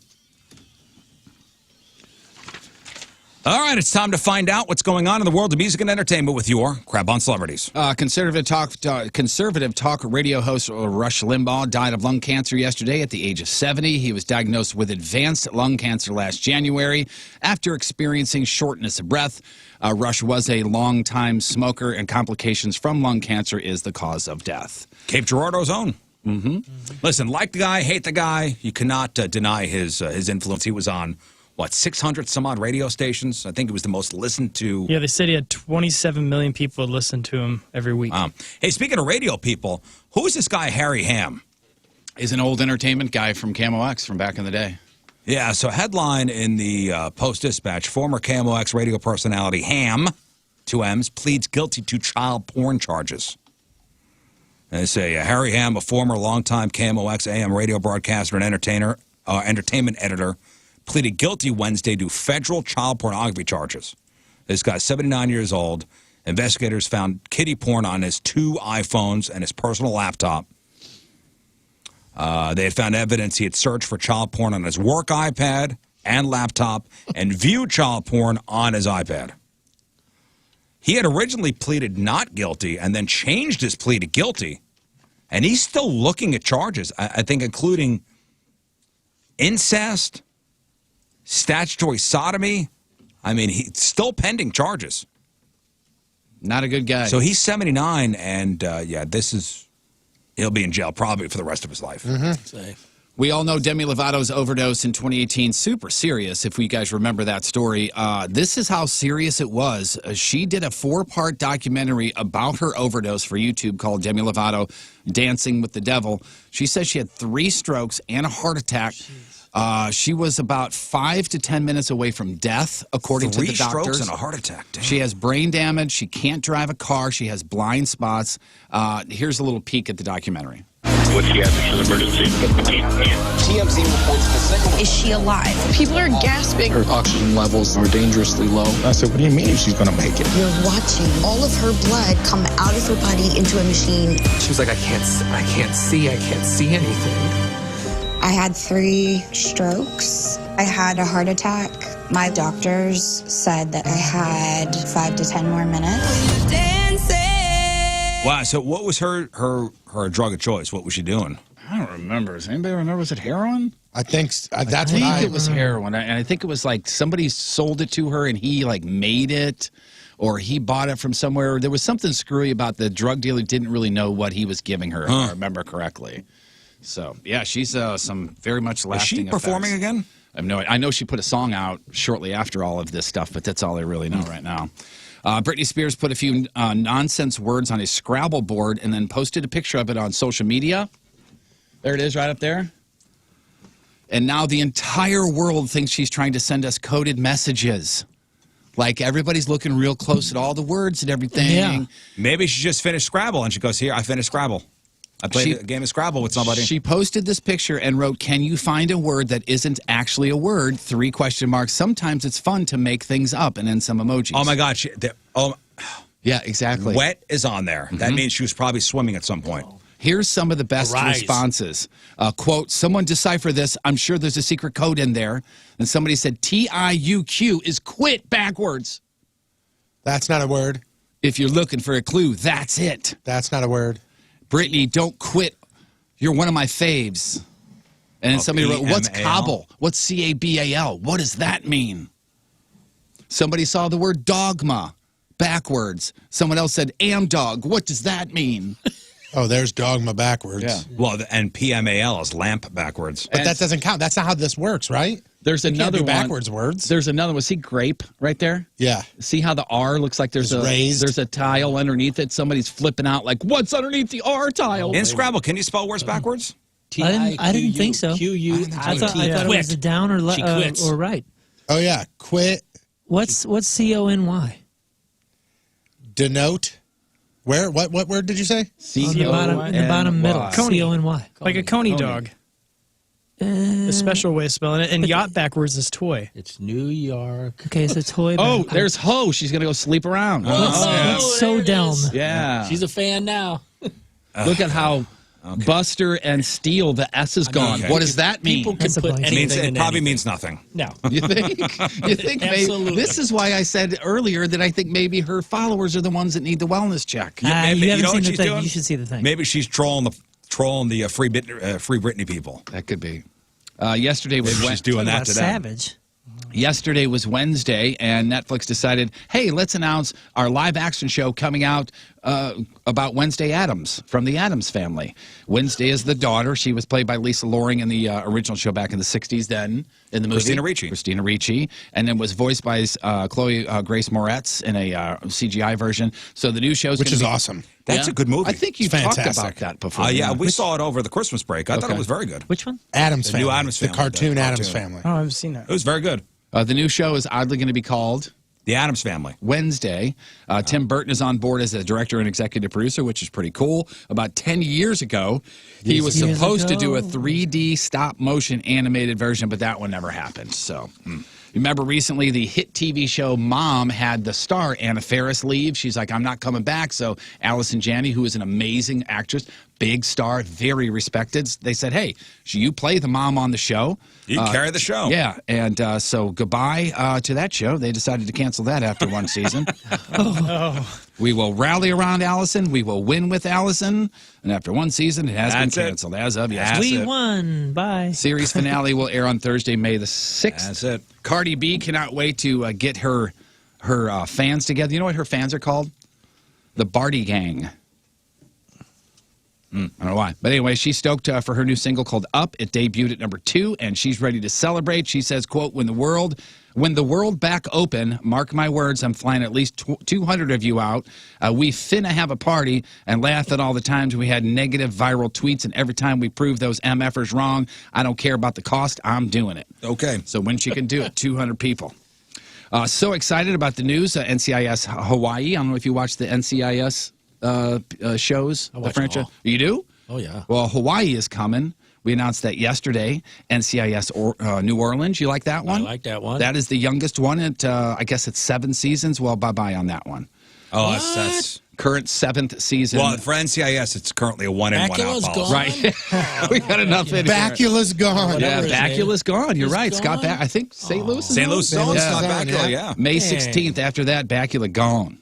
All right, it's time to find out what's going on in the world of music and entertainment with your Crab on Celebrities. Conservative talk radio host Rush Limbaugh died of lung cancer yesterday at the age of 70. He was diagnosed with advanced lung cancer last January after experiencing shortness of breath. Rush was a long-time smoker, and complications from lung cancer is the cause of death. Cape Girardeau's own. Listen, like the guy, hate the guy. You cannot deny his influence. He was on 600 some odd radio stations. I think it was the most listened to. Yeah, they said he had 27 million people listen to him every week. Hey, speaking of radio people, who's this guy Harry Ham? He's an old entertainment guy from KMOX from back in the day. Yeah, so headline in the Post-Dispatch, former KMOX radio personality Ham, 2 M's, pleads guilty to child porn charges. And they say Harry Ham, a former longtime KMOX AM radio broadcaster and entertainment editor, pleaded guilty Wednesday to federal child pornography charges. This guy's 79 years old. Investigators found kiddie porn on his 2 iPhones and his personal laptop. They had found evidence he had searched for child porn on his work iPad and laptop and viewed child porn on his iPad. He had originally pleaded not guilty and then changed his plea to guilty. And he's still looking at charges, I think including incest, statutory sodomy. I mean, he's still pending charges. Not a good guy. So he's 79, and he'll be in jail probably for the rest of his life. We all know Demi Lovato's overdose in 2018. Super serious, if you guys remember that story. This is how serious it was. She did a 4-part documentary about her overdose for YouTube called Demi Lovato Dancing with the Devil. She says she had 3 strokes and a heart attack. She was about 5 to 10 minutes away from death, according to the doctors. 3 strokes and a heart attack. Damn. She has brain damage. She can't drive a car. She has blind spots. Here's a little peek at the documentary. What's the actual emergency? TMZ reports the second. Is she alive? People are gasping. Her oxygen levels are dangerously low. I said, what do you mean she's going to make it? You're watching all of her blood come out of her body into a machine. She was like, I can't see anything. I had 3 strokes. I had a heart attack. My doctors said that I had 5 to 10 more minutes. Wow. So what was her drug of choice? What was she doing? I don't remember. Does anybody remember? Was it heroin? I think that's I what think it was heroin. And I think it was like somebody sold it to her and he like made it, or he bought it from somewhere. There was something screwy about the drug dealer didn't really know what he was giving her, if I remember correctly. So, yeah, she's some very much lasting effects. Is she performing again? I know she put a song out shortly after all of this stuff, but that's all I really know right now. Britney Spears put a few nonsense words on his Scrabble board and then posted a picture of it on social media. There it is right up there. And now the entire world thinks she's trying to send us coded messages. Like, everybody's looking real close at all the words and everything. Yeah. Maybe she just finished Scrabble, and she goes, here, I finished Scrabble. I played a game of Scrabble with somebody. She posted this picture and wrote, can you find a word that isn't actually a word? 3 question marks. Sometimes it's fun to make things up, and then some emojis. Oh, my God. Yeah, exactly. Wet is on there. That means she was probably swimming at some point. Here's some of the best responses. Quote, someone decipher this. I'm sure there's a secret code in there. And somebody said, TIUQ is quit backwards. That's not a word. If you're looking for a clue, that's it. That's not a word. Brittany, don't quit. You're one of my faves. And then somebody wrote, what's cobble? What's CABAL? What does that mean? Somebody saw the word dogma backwards. Someone else said, dog. What does that mean? Oh, there's dogma backwards. Yeah. Well, and PMAL is lamp backwards. But that doesn't count. That's not how this works, right? There's another one. Backwards words. There's another one. See grape right there? Yeah. See how the R looks like there's a tile underneath it? Somebody's flipping out like, what's underneath the R tile? In Scrabble, can you spell words backwards? I didn't think so. I thought it was a down or right. Oh, yeah. Quit. What's CONY? Denote. Where? What word did you say? In the bottom middle. CONY. Like a coney dog. A special way of spelling it. And yacht backwards is toy. It's New York. Okay, it's a toy. Oh, there's Ho. She's going to go sleep around. That's so dumb. Yeah. She's a fan now. Look at how Buster and Steele, the S is gone. What does that mean? People can put anything It probably means nothing. No. You think? You think maybe? This is why I said earlier that I think maybe her followers are the ones that need the wellness check. You haven't seen the thing. You should see the thing. Maybe she's trolling the free Britney people. That could be. Yesterday was she's doing that to them. Savage. Yesterday was Wednesday, and Netflix decided, hey, let's announce our live-action show coming out about Wednesday Addams from the Addams Family. Wednesday is the daughter. She was played by Lisa Loring in the original show back in the 60s then, in the movie. Christina Ricci. And then was voiced by Chloe Grace Moretz in a CGI version. So the new show's Which is awesome. That's a good movie. I think you've talked about that before. Yeah, we saw it over the Christmas break. I thought it was very good. Which one? Addams Family. New Addams Family. The cartoon Addams Family. Oh, I've seen that. It was very good. The new show is oddly going to be called The Addams Family. Wednesday. Tim Burton is on board as a director and executive producer, which is pretty cool. About 10 years ago, he was supposed to do a 3D stop-motion animated version, but that one never happened. So, remember recently the hit TV show Mom had the star Anna Faris leave. She's like, I'm not coming back. So Allison Janney, who is an amazing actress, big star, very respected, they said, hey, should you play the mom on the show? You carry the show. Yeah, and so goodbye to that show. They decided to cancel that after one season. We will rally around Allison. We will win with Allison. And after one season, it has been canceled as of yesterday. We won. Bye. Series finale will air on Thursday, May the 6th. That's it. Cardi B cannot wait to get her fans together. You know what her fans are called? The Barty Gang. I don't know why. But anyway, she's stoked for her new single called Up. It debuted at number 2, and she's ready to celebrate. She says, quote, when the world back open, mark my words, I'm flying at least 200 of you out. We finna have a party and laugh at all the times we had negative viral tweets, and every time we prove those MFers wrong, I don't care about the cost, I'm doing it. Okay. So when she can do it, 200 people. So excited about the news, NCIS Hawaii. I don't know if you watch the NCIS shows, the franchise. You do? Oh, yeah. Well, Hawaii is coming. We announced that yesterday. NCIS New Orleans. You like that one? I like that one. That is the youngest one. I guess it's 7 seasons. Well, bye-bye on that one. Oh, that's current 7th season. Well, for NCIS, it's currently a 1-in, 1-out policy. Right. We got enough in here. Bacula's gone. Yeah, Bacula's gone. You're right. Scott I think St. Louis is St. Louis is on. Yeah. Scott Bakula, yeah. May 16th. After that, Bacula gone.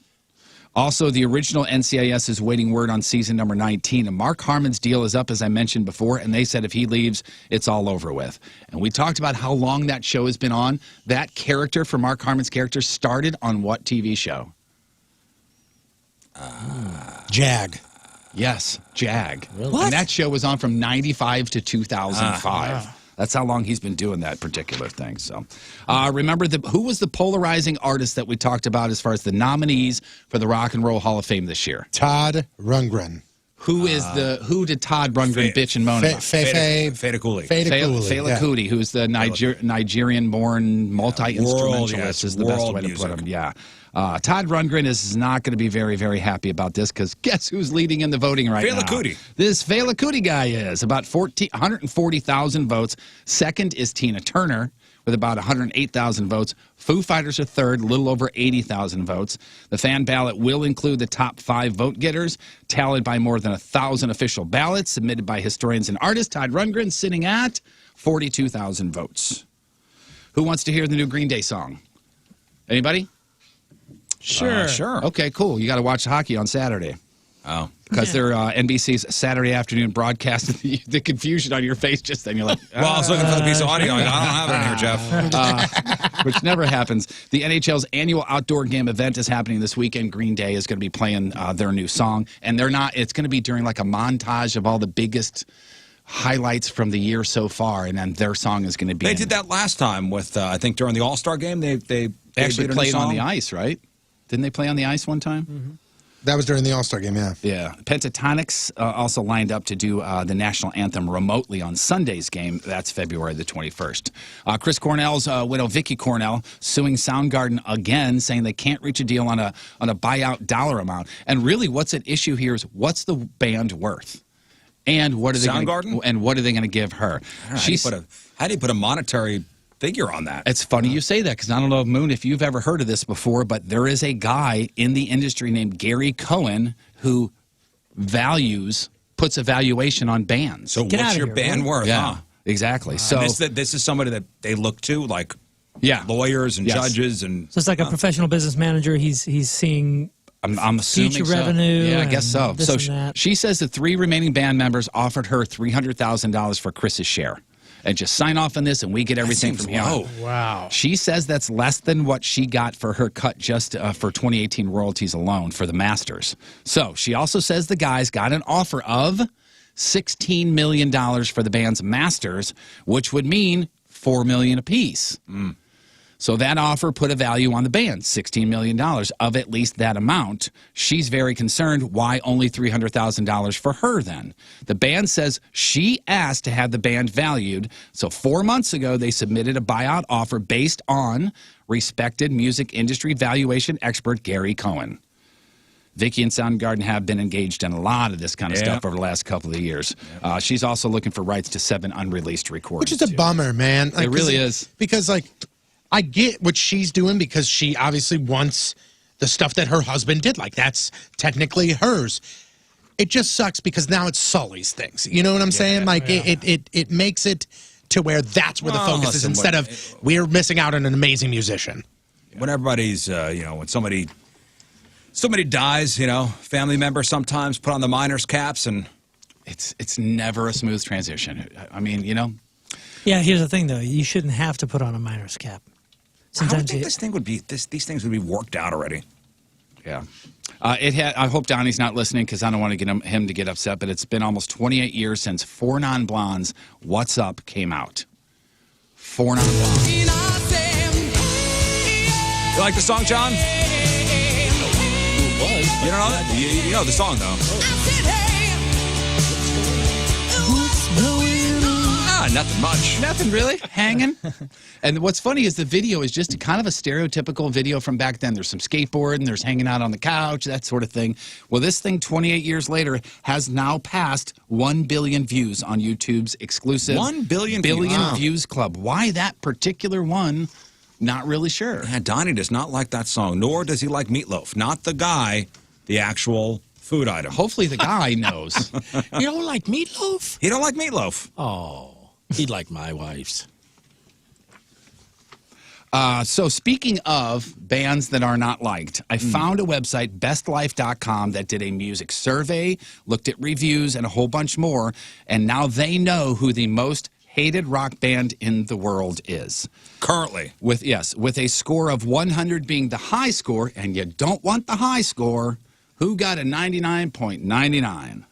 Also, the original NCIS is waiting word on season number 19. And Mark Harmon's deal is up, as I mentioned before, and they said if he leaves, it's all over with. And we talked about how long that show has been on. That character, for Mark Harmon's character, started on what TV show? Jag. Yes, Jag. Really? And that show was on from 95 to 2005. That's how long he's been doing that particular thing. So, remember, who was the polarizing artist that we talked about as far as the nominees for the Rock and Roll Hall of Fame this year? Todd Rundgren. Who did Todd Rundgren bitch and moan about? Fela Kuti. Fela Kuti, who's the Nigerian-born multi-instrumentalist, is the best way to put him. Yeah. Todd Rundgren is not going to be very, very happy about this because guess who's leading in the voting right now? Fela Kuti. This Fela Kuti guy is about 140,000 votes. Second is Tina Turner with about 108,000 votes. Foo Fighters are third, a little over 80,000 votes. The fan ballot will include the top 5 vote getters, tallied by more than 1,000 official ballots submitted by historians and artists. Todd Rundgren sitting at 42,000 votes. Who wants to hear the new Green Day song? Anybody? Sure. Okay, cool. You got to watch hockey on Saturday. Oh. Because they're NBC's Saturday afternoon broadcast. The confusion on your face just then. You're like, well, I was looking for the piece of audio. I don't have it in here, Jeff. Which never happens. The NHL's annual outdoor game event is happening this weekend. Green Day is going to be playing their new song. And it's going to be during like a montage of all the biggest highlights from the year so far. And then their song is going to be. They did that last time with, I think, during the All-Star game. They actually played on the ice, right? Didn't they play on the ice one time? Mm-hmm. That was during the All-Star game, yeah. Yeah. Pentatonics also lined up to do the national anthem remotely on Sunday's game. That's February the 21st. Chris Cornell's widow, Vicky Cornell, suing Soundgarden again, saying they can't reach a deal on a buyout dollar amount. And really, what's at issue here is what's the band worth? And what are they Soundgarden? And what are they going to give her? How do you put a monetary figure on that? It's funny you say that because I don't know, Moon, if you've ever heard of this before, but there is a guy in the industry named Gary Cohen who puts a valuation on bands. So what's your band worth? Yeah, huh? Exactly. So this is somebody that they look to, like lawyers and judges, and so it's like a professional business manager. He's seeing. I'm assuming future so. revenue. Yeah, I guess so. So that. she says the 3 remaining band members offered her $300,000 for Chris's share. And just sign off on this, and we get everything from here. Oh, wow. She says that's less than what she got for her cut just for 2018 royalties alone for the Masters. So she also says the guys got an offer of $16 million for the band's Masters, which would mean $4 million apiece. So that offer put a value on the band, $16 million of at least that amount. She's very concerned. Why only $300,000 for her then? The band says she asked to have the band valued. So 4 months ago, they submitted a buyout offer based on respected music industry valuation expert Gary Cohen. Vicky and Soundgarden have been engaged in a lot of this kind of stuff over the last couple of years. She's also looking for rights to 7 unreleased recordings. Which is a bummer, man. It really is. Because, I get what she's doing because she obviously wants the stuff that her husband did. That's technically hers. It just sucks because now it's Sully's things. You know what I'm saying? It makes it to where that's where the focus is instead of we're missing out on an amazing musician. When everybody's, when somebody dies, family members sometimes put on the miners' caps, and it's never a smooth transition. I mean, Yeah, here's the thing, though. You shouldn't have to put on a miner's cap. I would think these things would be worked out already. Yeah. I hope Donnie's not listening because I don't want to get him to get upset, but it's been almost 28 years since Four Non-Blondes, What's Up came out. Four Non-Blondes. You like the song, John? You don't know that? You know the song, though. Nothing much. Nothing really. Hanging. And what's funny is the video is just kind of a stereotypical video from back then. There's some skateboarding, there's hanging out on the couch, that sort of thing. Well, this thing 28 years later has now passed 1 billion views on YouTube's exclusive 1 billion views club. Why that particular one? Not really sure. Yeah, Donnie does not like that song, nor does he like meatloaf. Not the guy, the actual food item. Hopefully the guy knows. You don't like meatloaf? He don't like meatloaf. Oh, he'd like my wife's. So speaking of bands that are not liked, I found a website, bestlife.com, that did a music survey, looked at reviews and a whole bunch more, and now they know who the most hated rock band in the world is. Currently. With a score of 100 being the high score, and you don't want the high score, who got a 99.99?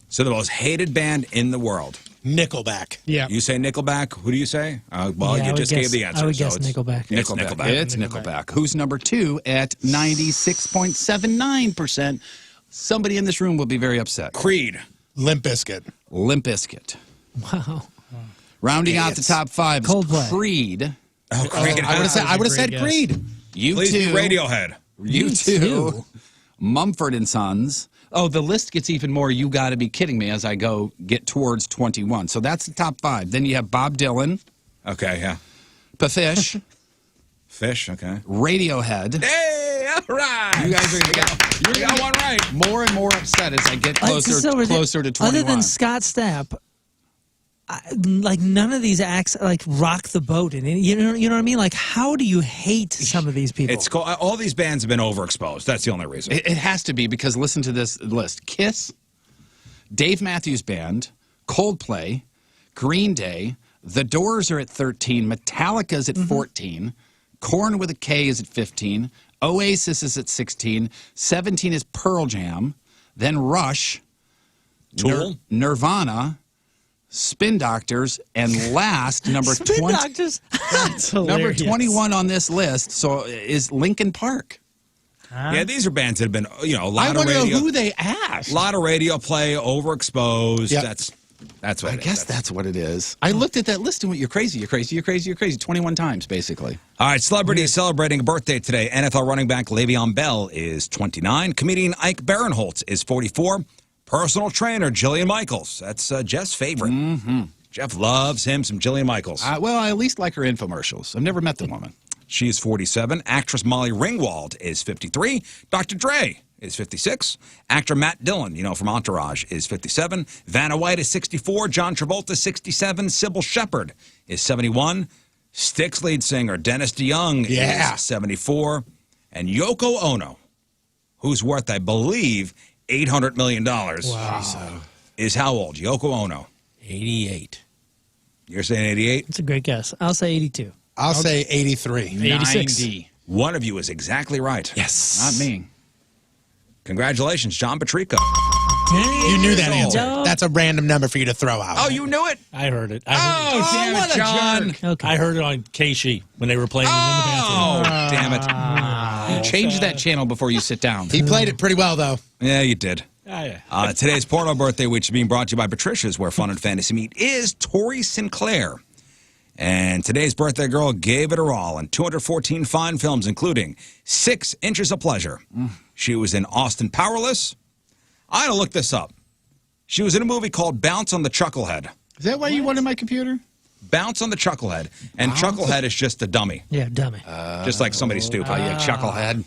So the most hated band in the world. Nickelback. Yeah. You say Nickelback. Who do you say? Well, Yeah, you I just would gave guess- the answer. I would so guess it's Nickelback. It's Nickelback. It's Nickelback. Who's number 2 at 96.79%? Somebody in this room will be very upset. Creed. Limp Bizkit. Limp Bizkit. Wow. Rounding out the top 5 is Coldplay. Creed. Oh, Creed. I would have said guess. Creed. Please be Radiohead. U2. Mumford & Sons. Oh, the list gets even more. You got to be kidding me as I get towards 21. So that's the top 5. Then you have Bob Dylan. Okay, yeah. Fish. Fish, okay. Radiohead. Hey, all right. You guys are going to You got one right. more and more upset as I get closer to 21. Other than Scott Stapp, like none of these acts like rock the boat. And you know what I mean? Like, how do you hate some of these people? It's all these bands have been overexposed. That's the only reason. It has to be because listen to this list. Kiss, Dave Matthews Band, Coldplay, Green Day, The Doors are at 13, Metallica's at 14, Korn with a K is at 15, Oasis is at 16, 17 is Pearl Jam, then Rush, Tool, Nirvana, Spin Doctors, and last number Spin 20. Doctors. That's Number hilarious. 21 on this list. So is Linkin Park. Yeah, these are bands that have been, a I lot of want to know radio. who they asked. A lot of radio play, overexposed. Yep. That's what I it is. guess that's what it is. I looked at that list and went, you're crazy, you're crazy, you're crazy, you're crazy. 21 times, basically. All right, celebrities celebrating a birthday today. NFL running back Le'Veon Bell is 29. Comedian Ike Barinholtz is 44. Personal trainer Jillian Michaels. That's Jeff's favorite. Jeff loves him some Jillian Michaels. Well, I at least like her infomercials. I've never met the woman. She is 47. Actress Molly Ringwald is 53. Dr. Dre is 56. Actor Matt Dillon, from Entourage, is 57. Vanna White is 64. John Travolta, 67. Sybil Shepherd is 71. Styx lead singer Dennis DeYoung is 74. And Yoko Ono, who's worth, I believe, $800 million, is how old? Yoko Ono. 88. You're saying 88? That's a great guess. I'll say 82. I'll say 83. 86. 90. One of you is exactly right. Yes. Not me. Congratulations, John Patrico. You knew that answer. No. That's a random number for you to throw out. Oh, you knew it? I heard it. Damn it, John. Okay. I heard it on Keishi when they were playing it in the bathroom. Oh, damn it. Change that channel before you sit down. He played it pretty well, though. Yeah, you did. Yeah. Today's porno birthday, which is being brought to you by Patricia's, where fun and fantasy meet, is Tori Sinclair. And today's birthday girl gave it her all in 214 fine films, including 6 Inches of Pleasure. She was in Austin Powerless. I had to look this up. She was in a movie called Bounce on the Chucklehead. Is that why you wanted my computer? Bounce on the Chucklehead. And Chucklehead is just a dummy. Yeah, dummy. Just like somebody stupid. Oh, yeah, Chucklehead.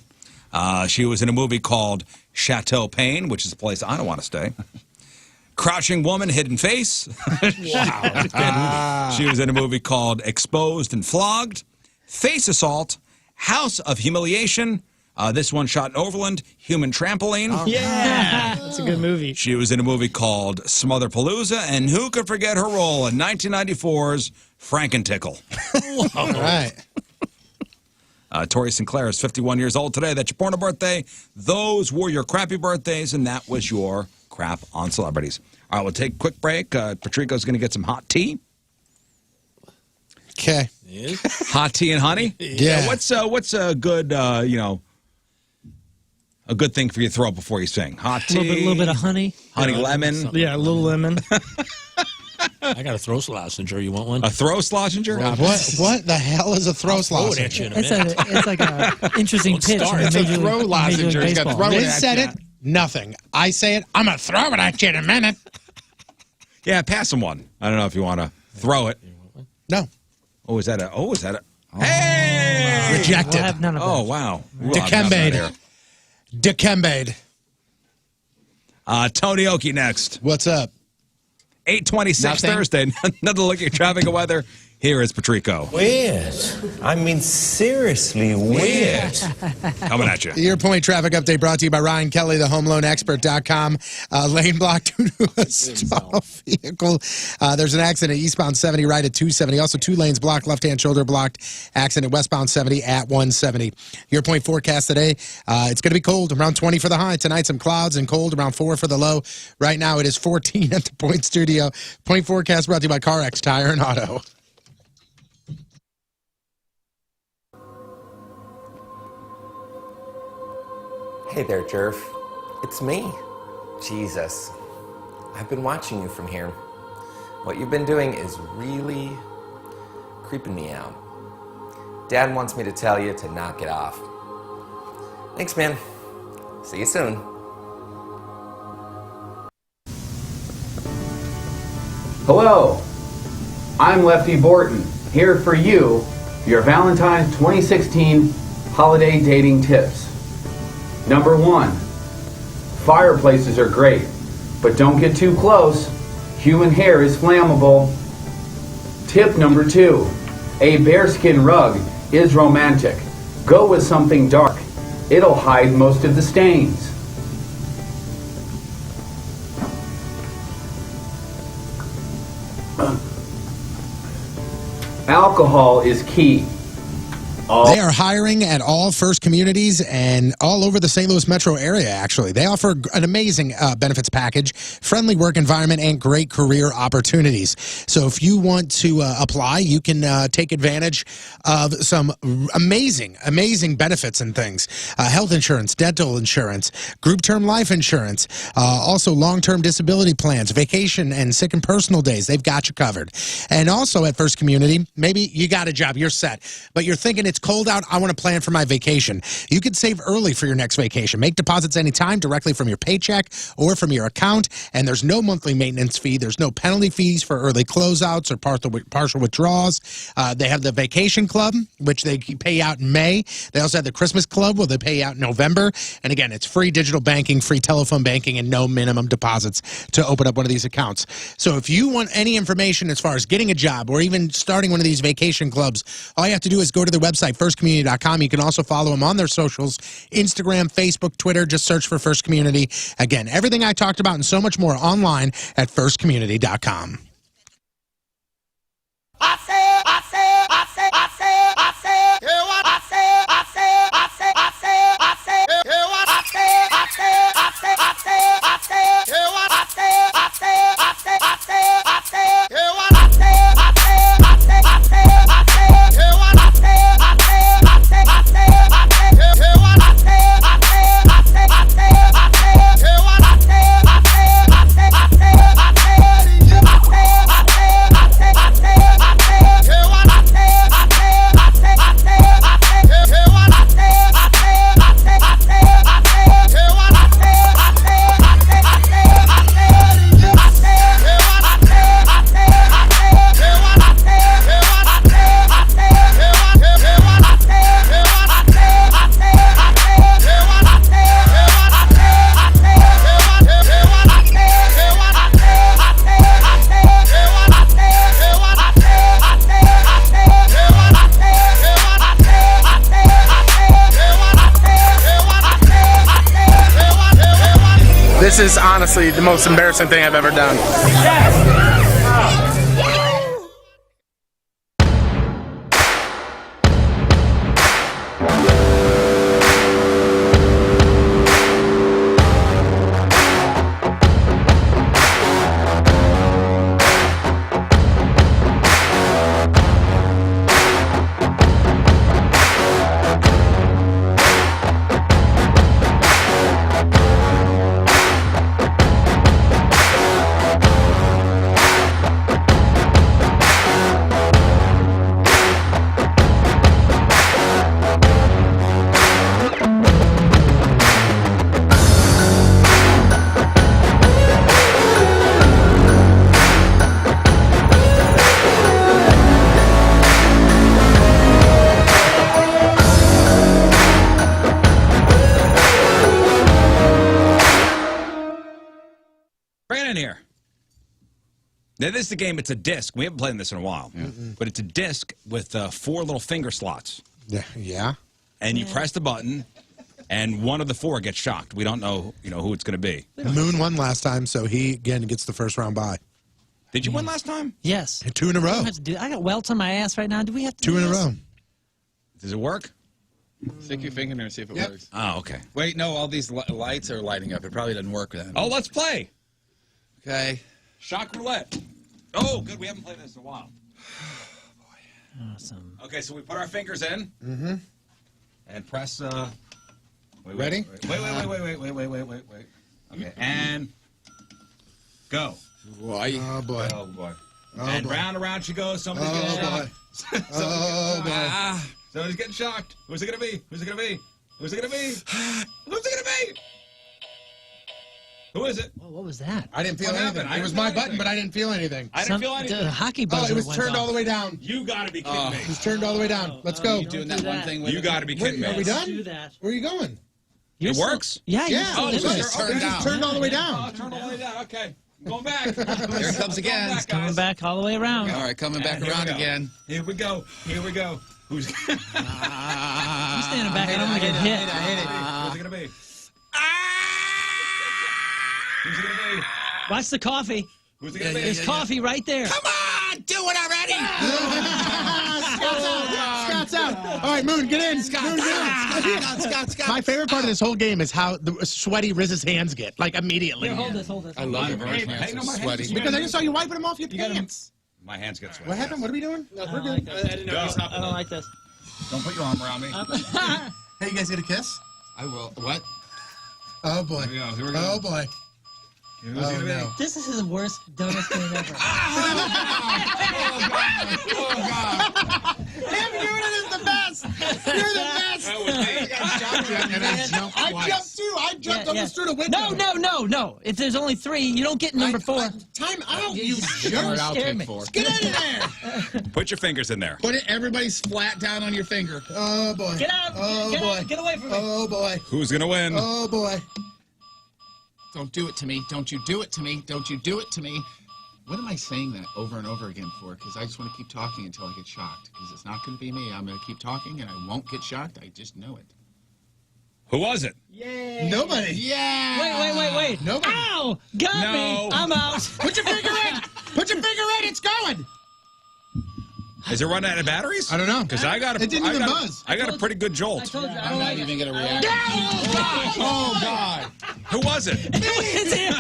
She was in a movie called Chateau Pain, which is a place I don't want to stay. Crouching Woman, Hidden Face. Wow. She was in a movie called Exposed and Flogged. Face Assault. House of Humiliation. This one shot in Overland. Human Trampoline. Yeah. That's a good movie. She was in a movie called Smotherpalooza. And who could forget her role in 1994's Frankentickle? All right. Tori Sinclair is 51 years old today. That's your porno birthday. Those were your crappy birthdays, and that was your crap on celebrities. All right, we'll take a quick break. Patrico's going to get some hot tea. Okay. Hot tea and honey? Yeah. What's a good, a good thing for you to throw up before you sing? Hot tea. A little bit of honey. Honey lemon. Yeah, a little lemon. I got a throat lozenger. You want one? A throat lozenger? What the hell is a throat lozenger? It's like an interesting pitch. It's a throw lozenger. He's got throw Rizz said it. Nothing. I say it. I'm going to throw it at you in a minute. Yeah, pass him one. I don't know if you want to throw it. No. Oh, is that a... Hey! Rejected. We'll have none of Oh, those. wow. Dikembe'd. Tony Oki next. What's up? 8:26 Nothing. Thursday. Another look at traffic and weather. Here is Patrico. Weird. I mean, seriously weird. Coming at you. Your Point traffic update brought to you by Ryan Kelly, the homeloanexpert.com. Lane block due to a stalled vehicle. There's an accident eastbound 70 right at 270. Also 2 lanes blocked, left-hand shoulder blocked. Accident westbound 70 at 170. Your Point forecast today. It's going to be cold, around 20 for the high. Tonight some clouds and cold, around 4 for the low. Right now it is 14 at the Point studio. Point forecast brought to you by CarX Tire and Auto. Hey there, Jerf. It's me, Jesus. I've been watching you from here. What you've been doing is really creeping me out. Dad wants me to tell you to knock it off. Thanks, man. See you soon. Hello, I'm Lefty Burton, here for you, your Valentine's 2016 holiday dating tips. Number 1, fireplaces are great, but don't get too close. Human hair is flammable. Tip number 2, a bearskin rug is romantic. Go with something dark. It'll hide most of the stains. Alcohol is key. They are hiring at all First Communities and all over the St. Louis metro area, actually. They offer an amazing benefits package, friendly work environment, and great career opportunities. So if you want to apply, you can take advantage of some amazing benefits and things. Health insurance, dental insurance, group term life insurance, also long-term disability plans, vacation and sick and personal days. They've got you covered. And also at First Community, maybe you got a job, you're set, but you're thinking it's cold out, I want to plan for my vacation. You can save early for your next vacation. Make deposits anytime directly from your paycheck or from your account, and there's no monthly maintenance fee. There's no penalty fees for early closeouts or partial withdrawals. They have the Vacation Club, which they pay out in May. They also have the Christmas Club, where they pay out in November. And again, it's free digital banking, free telephone banking, and no minimum deposits to open up one of these accounts. So if you want any information as far as getting a job or even starting one of these vacation clubs, all you have to do is go to their website, firstcommunity.com. You can also follow them on their socials, Instagram, Facebook, Twitter. Just search for First Community. Again, everything I talked about and so much more online at firstcommunity.com. This is honestly the most embarrassing thing I've ever done. Now, this is the game. It's a disc. We haven't played this in a while. But it's a disc with 4 little finger slots. Yeah. And you press the button, and one of the 4 gets shocked. We don't know, who it's going to be. Moon won last time, so he, again, gets the first round bye. Did you win last time? Yes. 2 in a row. I got welts on my ass right now. Do we have to 2 in a row. Does it work? Stick your finger in there and see if it works. Oh, okay. Wait, no, all these lights are lighting up. It probably doesn't work then. Oh, let's play. Okay. Shock roulette. Oh, good. We haven't played this in a while. Awesome. Okay, so we put our fingers in. Mm-hmm. And press. Ready? Wait. Okay, and go. Boy. Oh, boy. Oh, boy. Oh, And boy. round and round she goes. Somebody's Oh, getting boy. shocked. Oh, boy. Somebody's getting shocked. Who's it going to be? Who's it going to be? Who's it going to be? Who's it going to be? Who is it? Whoa, what was that? I didn't feel What anything. happened? It was my button, but I didn't feel anything. I didn't feel anything. The hockey Oh, buzzer it was went turned off. all the way down. You got to be kidding me. It was turned all the way down. Let's go. You doing that one thing with You got to be kidding me. Are we done? Do that. Where are you going? It works? Yeah, you're Yeah. still Oh, in so it. it's turned all the way down. Oh, turned all the way down. Okay. I'm going back. Here it comes again. Back, Coming guys. back all the way around. All right, coming back And here around we go. again. Here we go. Here we go. Who's I'm standing back and I'm going to get hit. Who's it going to be? Who's it going to be? Watch the coffee. Who's it going to be? There's coffee right there. Come on, do it already. Scott's out. All right, Moon, get in. Moon, get in. My favorite part of this whole game is how sweaty Rizz's hands get, like immediately. Here, hold this, hold this. I love it. My hands are sweaty. Because I just saw you wiping them off your pants. My hands get sweaty. What happened? What are we doing? I don't like this. I don't like this. Don't put your arm around me. Hey, you guys get a kiss? I will. What? Oh, boy. Here we go. Here we go. Oh, boy. Who's Oh, it going to no. be? This is the worst donut game ever. Oh, God. Him doing it is the best. You're the best. That was me. I jumped too. I jumped almost through the window. No. If there's only 3, you don't get number 4. Time out, you All jerk. right, I'll scared take me. 4. Get out of there. Put your fingers in there. Put it. Everybody's flat down on your finger. Oh, boy. Get out. Oh, get boy. out. Get away from me. Oh, boy. Who's going to win? Oh, boy. Don't do it to me. Don't you do it to me. Don't you do it to me. What am I saying that over and over again for? Because I just want to keep talking until I get shocked. Because it's not going to be me. I'm going to keep talking and I won't get shocked. I just know it. Who was it? Yay. Nobody. Yeah. Wait. Nobody. Ow! Got No. me. I'm out. Put your finger in. Put your finger in. It's going. Is it running out of batteries? I don't know. Because I got a, It didn't even buzz. I got a pretty good I jolt. told you. I I'm don't not like even going to react. Oh, God. Who was it? It's him.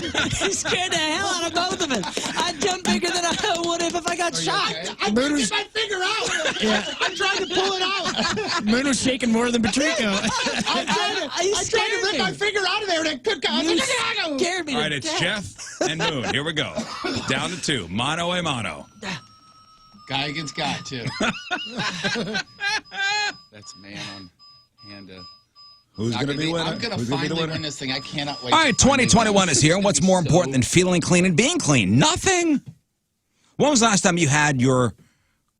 He scared the hell out of both of us. I jumped bigger than I would have if I got shot. I couldn't get my finger out. Yeah. I'm trying to pull it out. Moon was shaking more than Patrico. I'm trying to rip my finger out of there. And it could You go. scared me All to right, it's death. Jeff and Moon. Here we go. Down to 2. Mano a mano. Guy against guy, too. That's man on hand. Who's going to be winning? I'm going to finally win this thing. I cannot wait. All right, 2021 is here. What's more important than feeling clean and being clean? Nothing. When was the last time you had your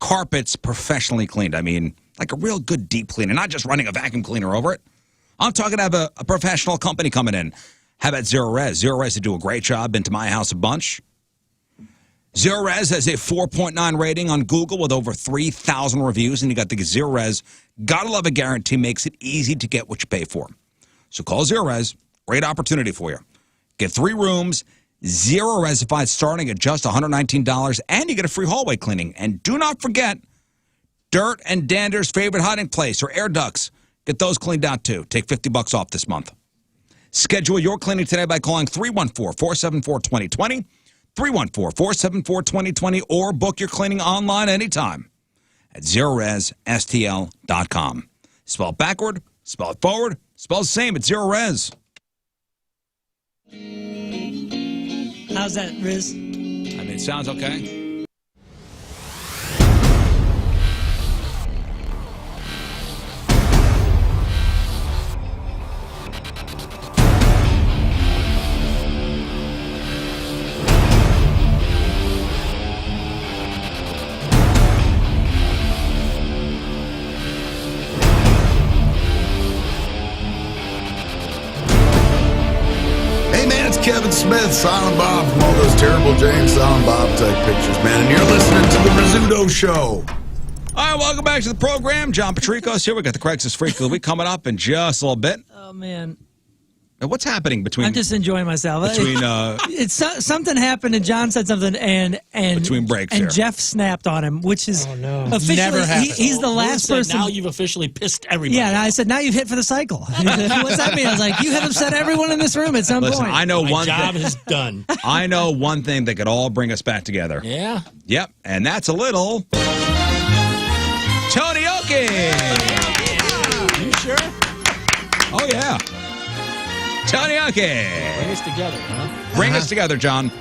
carpets professionally cleaned? I mean, like a real good deep cleaner, not just running a vacuum cleaner over it. I'm talking to have a professional company coming in. How about Zero Res? Zero Res, they do a great job. Been to my house a bunch. Zero Res has a 4.9 rating on Google with over 3,000 reviews, and you got the Zero Res Gotta Love It guarantee makes it easy to get what you pay for. So call Zero Res. Great opportunity for you. Get 3 rooms, Zero Resified starting at just $119, and you get a free hallway cleaning. And do not forget, Dirt and Dander's favorite hiding place or air ducts. Get those cleaned out too. Take $50 off this month. Schedule your cleaning today by calling 314-474-2020. 314-474-2020 or book your cleaning online anytime at ZeroResSTL.com. Spell it backward, spell it forward, spell the same at Zero Res. How's that, Rizz? I mean, it sounds okay. Smith, Silent Bob, from all those terrible Jane Silent Bob type pictures, man. And you're listening to the Rizzuto Show. All right, welcome back to the program. John Patrico's here. We got the Craigslist Freak of the Week coming up in just a little bit. Oh, man. And what's happening between? I'm just enjoying myself. Something happened and John said something and between breaks and here. Jeff snapped on him, which is officially Never happened. He's the last person. Now you've officially pissed everybody. Yeah, and I said now you've hit for the cycle. He said, what's that mean? I was like, you have upset everyone in this room at some Listen, point. I know My job is done. I know one thing that could all bring us back together. Yeah. Yep, and that's a little Tony Oki. You sure? Oh yeah. Tony Oki. Bring us together, huh? Bring us together, John.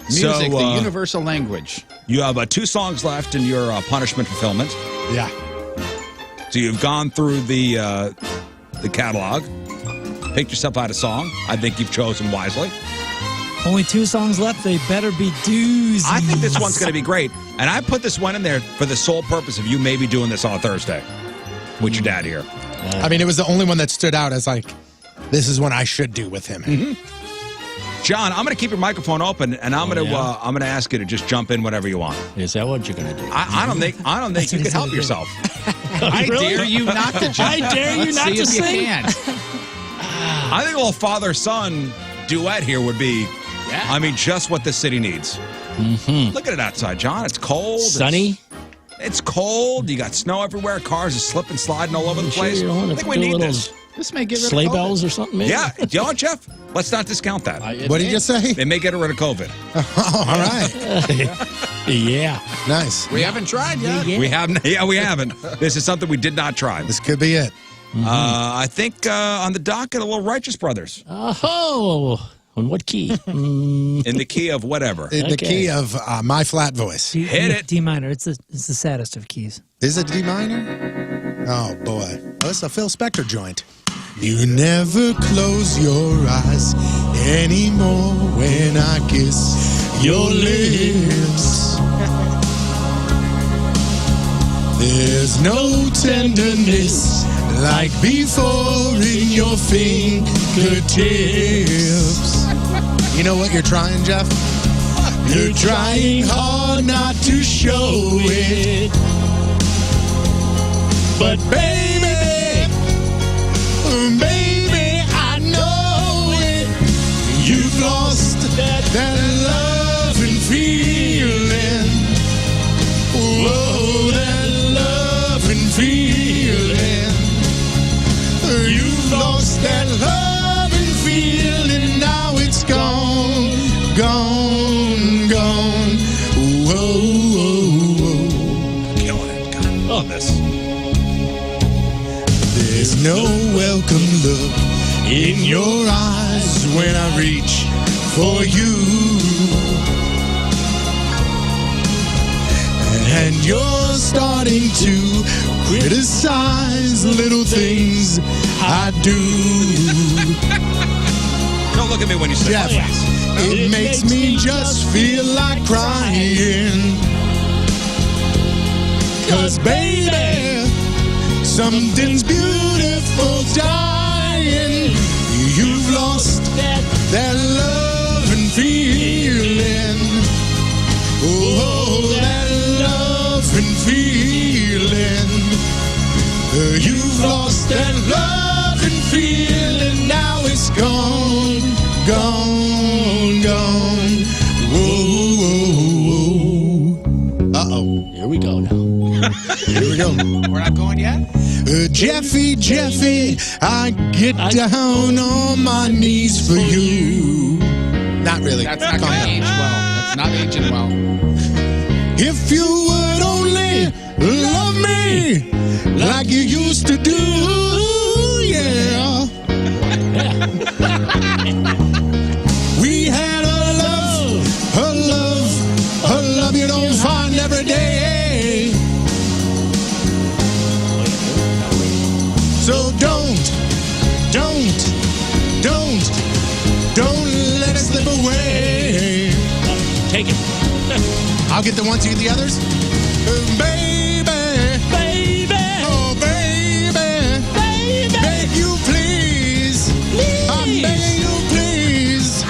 Music, the universal language. You have 2 songs left in your punishment fulfillment. Yeah. So you've gone through the catalog, picked yourself out a song. I think you've chosen wisely. Only 2 songs left. They better be doozies. I think this one's going to be great. And I put this one in there for the sole purpose of you maybe doing this on a Thursday with your dad here. I mean, it was the only one that stood out as like, this is one I should do with him. John, I'm going to keep your microphone open, and I'm going to ask you to just jump in whenever you want. Is that what you're going to do? I don't think you can help yourself. I dare you not to jump. I dare you not See to if sing. you can. I think a little father-son duet here would be, I mean, just what this city needs. Look at it outside, John. It's cold. Sunny. It's cold. You got snow everywhere. Cars are slipping, sliding all over the place. Sure you don't I have think to we do need little this. This may get rid Sleigh of COVID. bells or something, maybe? Yeah. You know what, Jeff? Let's not discount that. What did you say? They may get rid of COVID. All right. Yeah. Nice. We haven't tried yet. We haven't. Yeah, we haven't. This is something we did not try. This could be it. I think on the docket, a little Righteous Brothers. Oh, on what key? In the key of whatever. In the key of my flat voice. Hit it. D minor. It's the saddest of keys. Is it D minor? Oh, boy. Oh, it's a Phil Spector joint. You never close your eyes anymore when I kiss your lips. There's no tenderness like before in your fingertips. You know what you're trying, Jeff? You're trying hard not to show it. But baby, I know it. You've lost that love and feeling. Whoa, that love and feeling. You've lost that love and feeling. Now it's gone, gone, gone. Whoa, whoa, whoa. Killing it. God, I love this. There's no welcome look in your eyes when I reach for you. And you're starting to criticize little things I do. Don't look at me when you say Jeff, that. it makes me just feel like crying. 'Cause baby, something's beautiful dying. You've lost that love and feeling. Oh, that love and feeling. You've lost that love and feeling. Now it's gone, gone, gone. Whoa, whoa, whoa. Uh-oh. Here we go now. Here we go. We're not going yet? Jeffy, I get down on my knees for you. Not really. That's not Calm going to down. age well. That's not aging well. If you would only love me like you used to do, yeah. We had a love you don't find every day. So don't let it slip away. Take it. I'll get the ones, you get the others. Baby, oh baby, beg you please, I'm begging you please.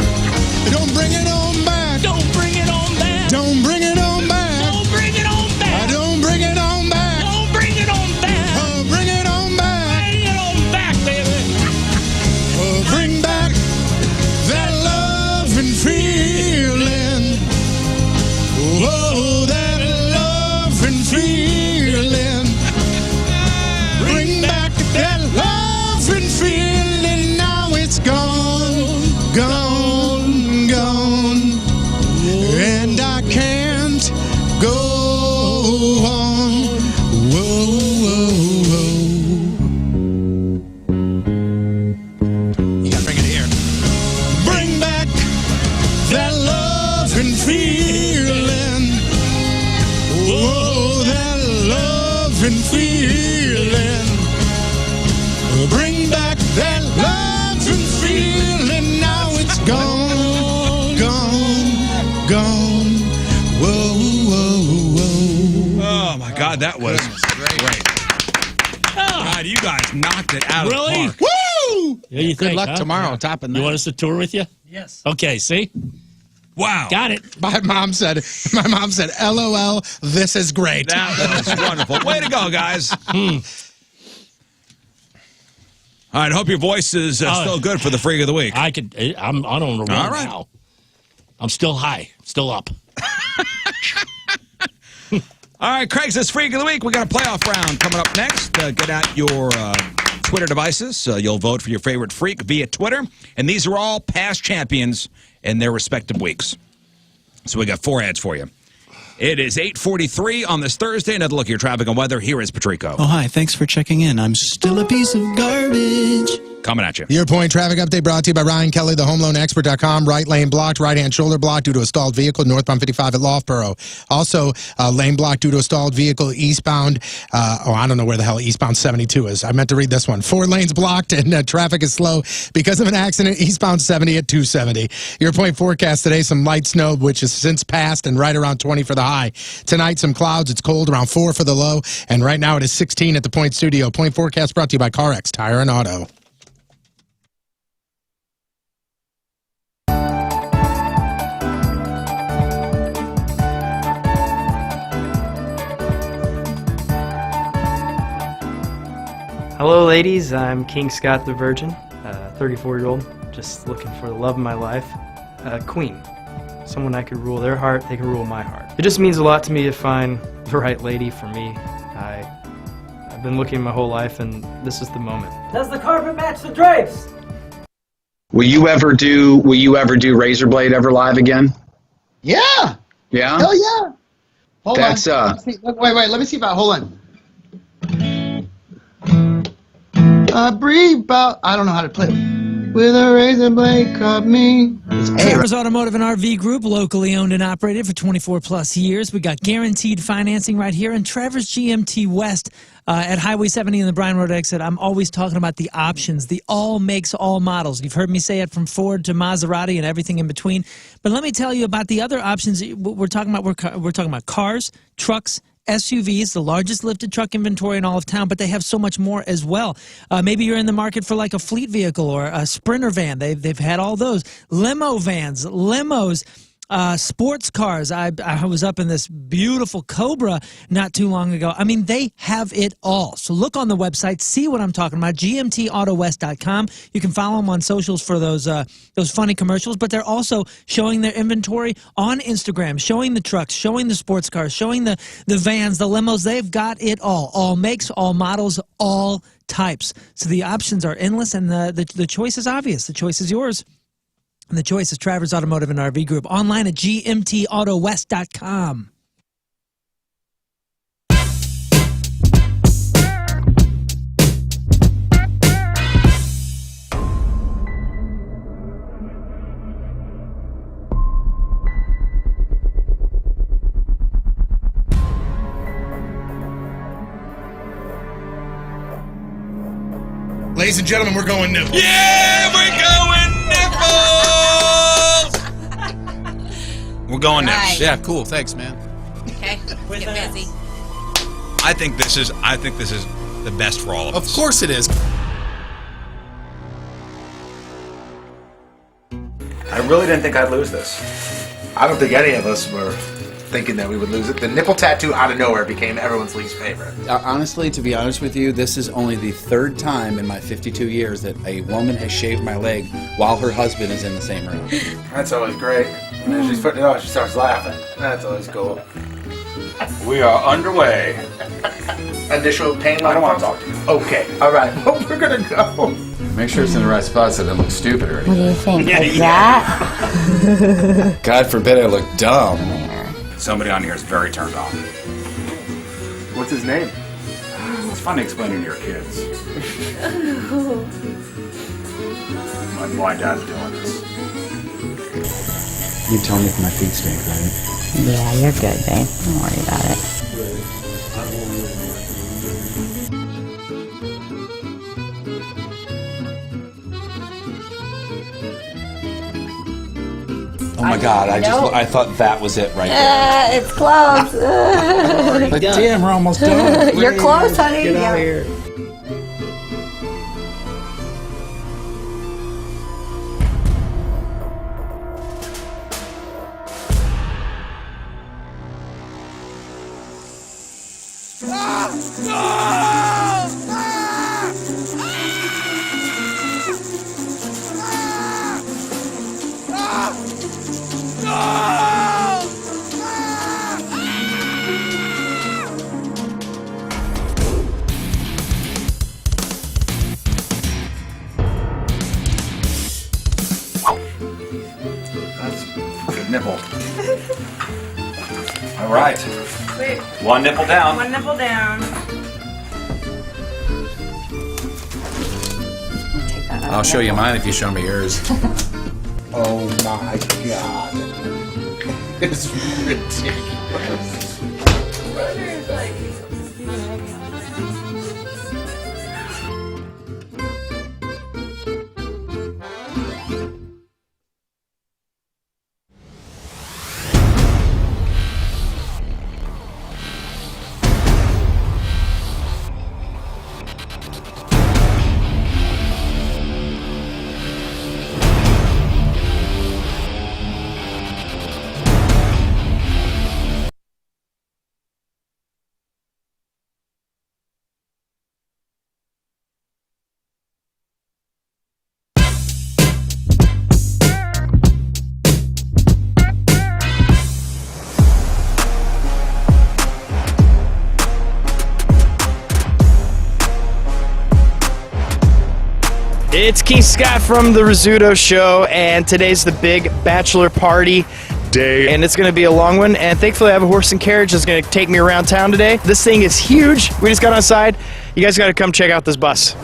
loving feeling. Bring back that loving feeling. Now it's gone, gone, gone. Whoa, whoa, whoa. Oh, my God, that was great. God, you guys knocked it out Really? of the park. Woo! Yeah, you Good think, luck huh? tomorrow, topping that. You want us to tour with you? Yes. Okay, see? Wow. Got it. My mom said, LOL, this is great. That was wonderful. Way to go, guys. All right, hope your voice is still good for the Freak of the Week. I'm on a roll now. I'm still high, still up. All right, Craigslist Freak of the Week. We got a playoff round coming up next. Get out your Twitter devices. You'll vote for your favorite freak via Twitter. And these are all past champions in their respective weeks. So we got 4 ads for you. It is 8:43 on this Thursday. Another look at your traffic and weather. Here is Patrico. Oh, hi. Thanks for checking in. I'm still a piece of garbage. Coming at you. Your Point traffic update brought to you by Ryan Kelly, thehomeloanexpert.com. Right lane blocked, right-hand shoulder blocked due to a stalled vehicle, northbound 55 at Loughborough. Also, lane blocked due to a stalled vehicle eastbound. I don't know where the hell eastbound 72 is. I meant to read this one. 4 lanes blocked and traffic is slow because of an accident eastbound 70 at 270. Your Point forecast today, some light snow, which has since passed, and right around 20 for the high. Tonight, some clouds. It's cold, around 4 for the low. And right now, it is 16 at the Point studio. Point forecast brought to you by CarX Tire and Auto. Hello, ladies. I'm King Scott the Virgin, 34-year-old, just looking for the love of my life. Queen. Someone I could rule their heart, they can rule my heart. It just means a lot to me to find the right lady for me. I've been looking my whole life, and this is the moment. Does the carpet match the drapes? Will you ever do Razor Blade ever live again? Yeah. Yeah? Hell yeah. Hold That's on. Wait, let me see if hold on. Breathe out. I don't know how to play it. With a razor blade cut me. Travers Automotive and RV Group, locally owned and operated for 24 plus years. We got guaranteed financing right here in Travers GMT West at Highway 70 and the Bryan Road exit. I'm always talking about the options, the all makes, all models. You've heard me say it from Ford to Maserati and everything in between. But let me tell you about the other options we're talking about. We're talking about cars, trucks, SUVs, the largest lifted truck inventory in all of town, but they have so much more as well. Maybe you're in the market for like a fleet vehicle or a Sprinter van. They've had all those. Limo vans, limos, sports cars. I was up in this beautiful Cobra not too long ago. I mean, they have it all. So look on the website, see what I'm talking about, gmtautowest.com. You can follow them on socials for those funny commercials, but they're also showing their inventory on Instagram, showing the trucks, showing the sports cars, showing the vans, the limos. They've got it all. All makes, all models, all types. So the options are endless, and the choice is obvious. The choice is yours. And the choice is Travers Automotive and RV Group. Online at gmtautowest.com. Ladies and gentlemen, we're going nipples. Yeah, we're going nipples. We're going nipples. Yeah, cool. Thanks, man. Okay, get busy. I think this is the best for all of us. Of course it is. I really didn't think I'd lose this. I don't think any of us were thinking that we would lose it. The nipple tattoo out of nowhere became everyone's least favorite. Honestly, to be honest with you, this is only the 3rd time in my 52 years that a woman has shaved my leg while her husband is in the same room. That's always great. And then she's putting it on, she starts laughing. That's always cool. We are underway. Initial pain. I don't want to talk to you. Okay, all right. Well, we're gonna go. Make sure it's in the right spot so it doesn't look stupid or anything. What do you think? Like that? God forbid I look dumb. Somebody on here is very turned on. What's his name? It's fun explaining to your kids. My dad's doing this. You tell me if my feet stink, right? Yeah, you're good, babe. Don't worry about it. Oh my God! I thought that was it right there. It's close. But damn, we're almost done. You're close, honey. Get out of here. Good nipple. All right. Wait. One nipple down. One nipple down. I'll show you mine if you show me yours. Oh my God. It's ridiculous. It's King Scott from the Rizzuto Show, and today's the big bachelor party day, and it's going to be a long one, and thankfully I have a horse and carriage that's going to take me around town today. This thing is huge. We just got on side. You guys got to come check out this bus.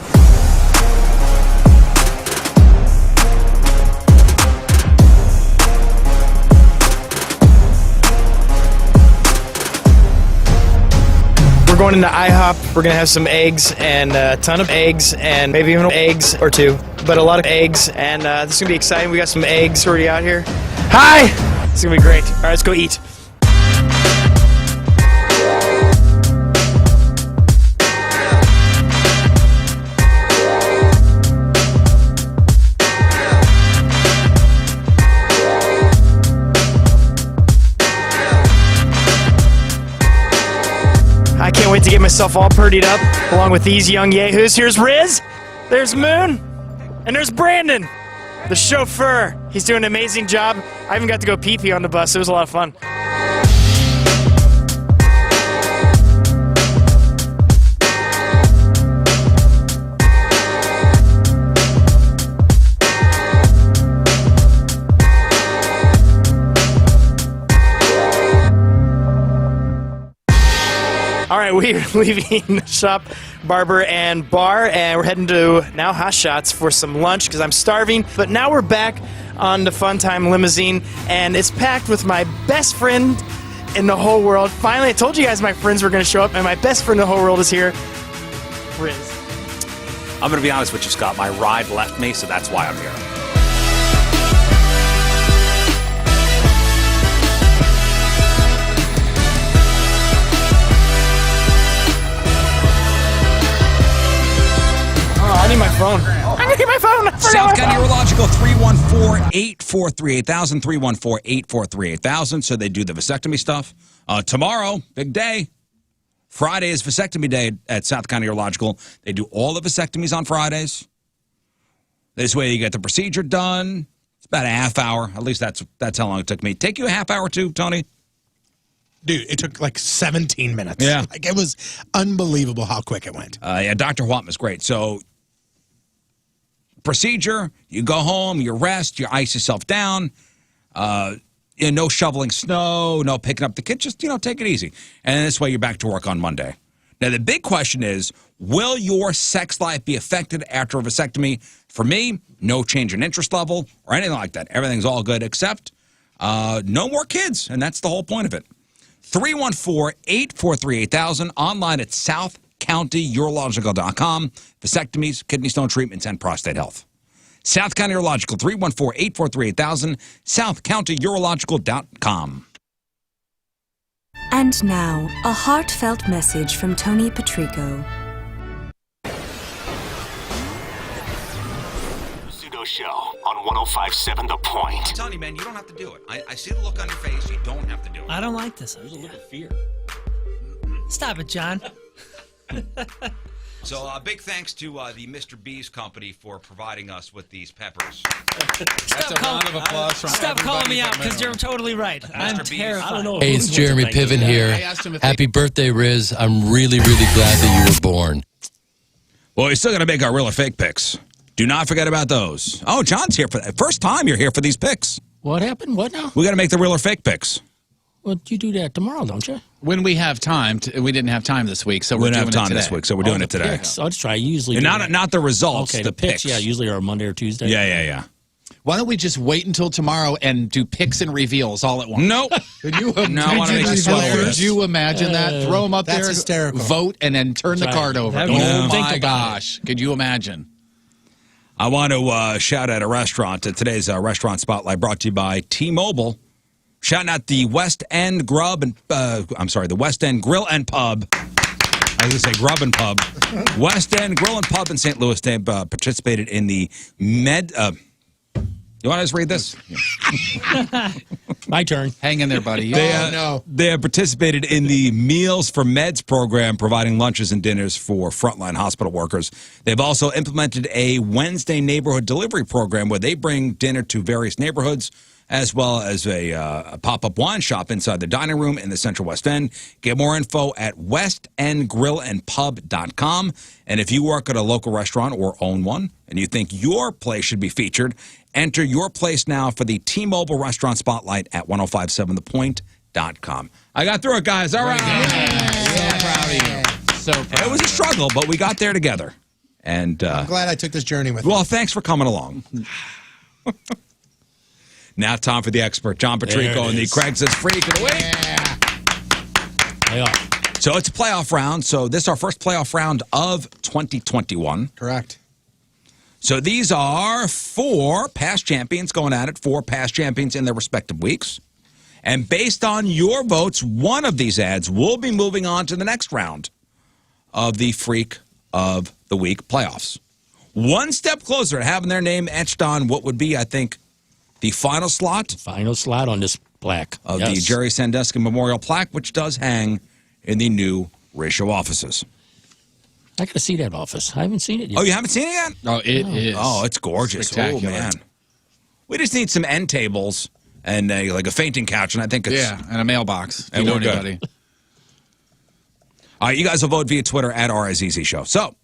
We're going into IHOP. We're going to have some eggs and a ton of eggs and maybe even eggs or two, but a lot of eggs, and this is going to be exciting. We got some eggs already out here. Hi! This is going to be great. All right, let's go eat. I can't wait to get myself all purdied up along with these young yahoos. Here's Rizz, there's Moon, and there's Brandon, the chauffeur. He's doing an amazing job. I even got to go pee-pee on the bus. It was a lot of fun. All right, we're leaving the shop, barber, and bar, and we're heading to now Hot Shots for some lunch because I'm starving. But now we're back on the Fun Time limousine, and it's packed with my best friend in the whole world. Finally, I told you guys my friends were going to show up, and my best friend in the whole world is here, Rizz. I'm going to be honest with you, Scott. My ride left me, so that's why I'm here. I need my phone. I need my phone. South County Urological, 314-843-8000, 314-843-8000. So they do the vasectomy stuff. Tomorrow, big day. Friday is vasectomy day at South County Urological. They do all the vasectomies on Fridays. This way you get the procedure done. It's about a half hour. At least that's how long it took me. Take you a half hour too, Tony? Dude, it took like 17 minutes. Yeah. Like, it was unbelievable how quick it went. Yeah, Dr. Watman was great. So, procedure, you go home, you rest, you ice yourself down. No shoveling snow, no picking up the kids. Just, take it easy. And this way you're back to work on Monday. Now, the big question is, will your sex life be affected after a vasectomy? For me, no change in interest level or anything like that. Everything's all good except no more kids, and that's the whole point of it. 314-843-8000, online at southcountyurological.com. SouthCountyUrological.com. Vasectomies, kidney stone treatments, and prostate health. South County Urological, 314-843-8000, SouthCountyUrological.com. And now, a heartfelt message from Tony Patrico. Rizzuto Show on 105.7 The Point. I'm telling you, man, you don't have to do it. I see the look on your face. You don't have to do it. I don't like this. There's a little fear. Stop it, John. So, big thanks to the Mr. B's company for providing us with these peppers. That's a round of applause from Stop calling me out, because minimum. you're totally right. I'm B's. terrified. I don't know. Hey, it's Jeremy Piven here. I asked him if Happy birthday, Rizz. I'm really, really glad that you were born. Well, we're still going to make our real or fake picks. Do not forget about those. Oh, John's here for that. First time you're here for these picks. What happened? What now? We got to make the real or fake picks. Well, you do that tomorrow, don't you? when we have time. We didn't have time this week, so we we're didn't doing have time it today. this week, so we're doing it today. Picks. I'll just try. Usually, And not the results. Okay, the picks. Yeah, usually are Monday or Tuesday. Yeah. Why don't we just wait until tomorrow and do picks and reveals all at once? Nope. Could you Could you imagine that? Throw them up That's there, hysterical. Vote, and then turn the card over. That Oh would- think my about gosh! Could you imagine? I want to shout out a restaurant. Today's Restaurant Spotlight brought to you by T-Mobile. Shouting out the West End the West End Grill and Pub. I was going to say Grub and Pub. West End Grill and Pub in St. Louis. They participated in the you want to just read this? My turn. Hang in there, buddy. They have participated in the Meals for Meds program, providing lunches and dinners for frontline hospital workers. They've also implemented a Wednesday neighborhood delivery program where they bring dinner to various neighborhoods, as well as a pop-up wine shop inside the dining room in the Central West End. Get more info at westendgrillandpub.com. And if you work at a local restaurant or own one and you think your place should be featured, enter your place now for the T-Mobile Restaurant Spotlight at 1057thepoint.com. I got through it, guys. All right. So proud of you. So proud. It was a struggle, but we got there together. And I'm glad I took this journey with you. well, thanks for coming along. Now time for the expert, John Patrico, and the Craigslist Freak of the Week. Yeah. So it's a playoff round. So this is our first playoff round of 2021. Correct. So these are 4 past champions going at it, 4 past champions in their respective weeks. And based on your votes, one of these ads will be moving on to the next round of the Freak of the Week playoffs. One step closer to having their name etched on what would be, I think, the final slot. Final slot on this plaque. Of the Jerry Sandusky Memorial Plaque, which does hang in the new Rizz Show offices. I got to see that office. I haven't seen it yet. Oh, you haven't seen it yet? Oh, it is. Oh, it's gorgeous. Spectacular. Oh, man. We just need some end tables and like a fainting couch, and I think it's... and a mailbox. And You know we're good. anybody. All right, you guys will vote via Twitter at RIZZ Show. So,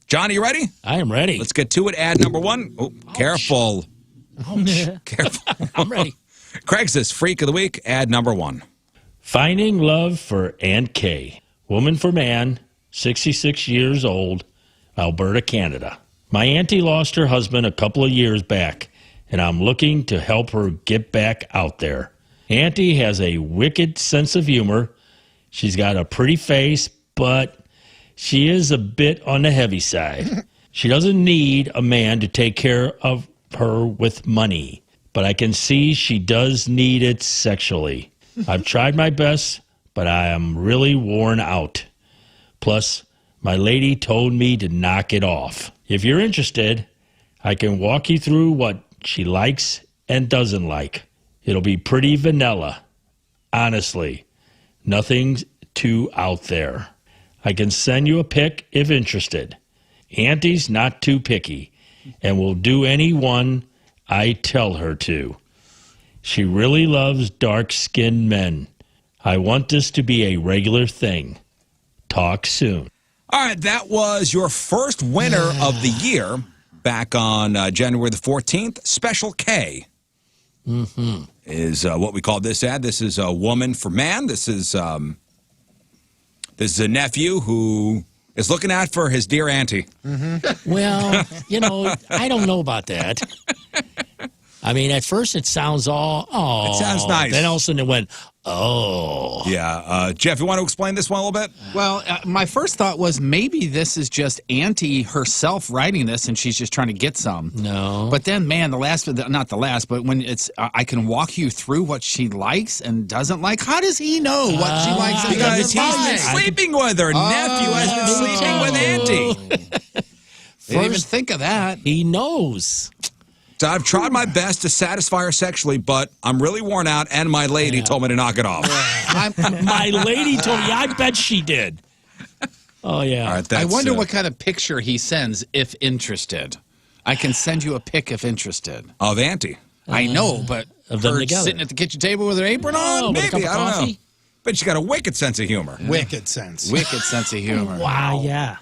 John, are you ready? I am ready. Let's get to it. Ad number 1. Oh, careful. Careful. I'm ready. Craigslist Freak of the Week, ad number 1. Finding love for Aunt Kay. Woman for man, 66 years old, Alberta, Canada. My auntie lost her husband a couple of years back, and I'm looking to help her get back out there. Auntie has a wicked sense of humor. She's got a pretty face, but she is a bit on the heavy side. She doesn't need a man to take care of her with money, but I can see she does need it sexually. I've tried my best, but I am really worn out. Plus, my lady told me to knock it off. If you're interested, I can walk you through what she likes and doesn't like. It'll be pretty vanilla. Honestly, nothing too out there. I can send you a pic if interested. Auntie's not too picky and will do any one I tell her to. She really loves dark-skinned men. I want this to be a regular thing. Talk soon. All right, that was your first winner of the year back on January the 14th. Special K is what we call this ad. This is a woman for man. This is a nephew who is looking out for his dear auntie. Well, I don't know about that. I mean, at first it sounds all, oh. It sounds nice. Then all of a sudden it went, Oh. Yeah. Jeff, you want to explain this one a little bit? Well, my first thought was maybe this is just Auntie herself writing this and she's just trying to get some. No. But then, man, not the last, but when it's, I can walk you through what she likes and doesn't like. How does he know what she likes and Because doesn't he's like? been sleeping with her. Nephew has been sleeping with Auntie. Didn't even think of that. He knows. So I've tried my best to satisfy her sexually, but I'm really worn out, and my lady told me to knock it off. My lady told me. I bet she did. Oh, yeah. All right, I wonder what kind of picture he sends if interested. I can send you a pic if interested. Of Auntie. I know, but of them her together. sitting at the kitchen table with her apron on? Maybe, I don't know. But she's got a wicked sense of humor. Wicked sense. Wicked sense of humor. Wow. Yeah.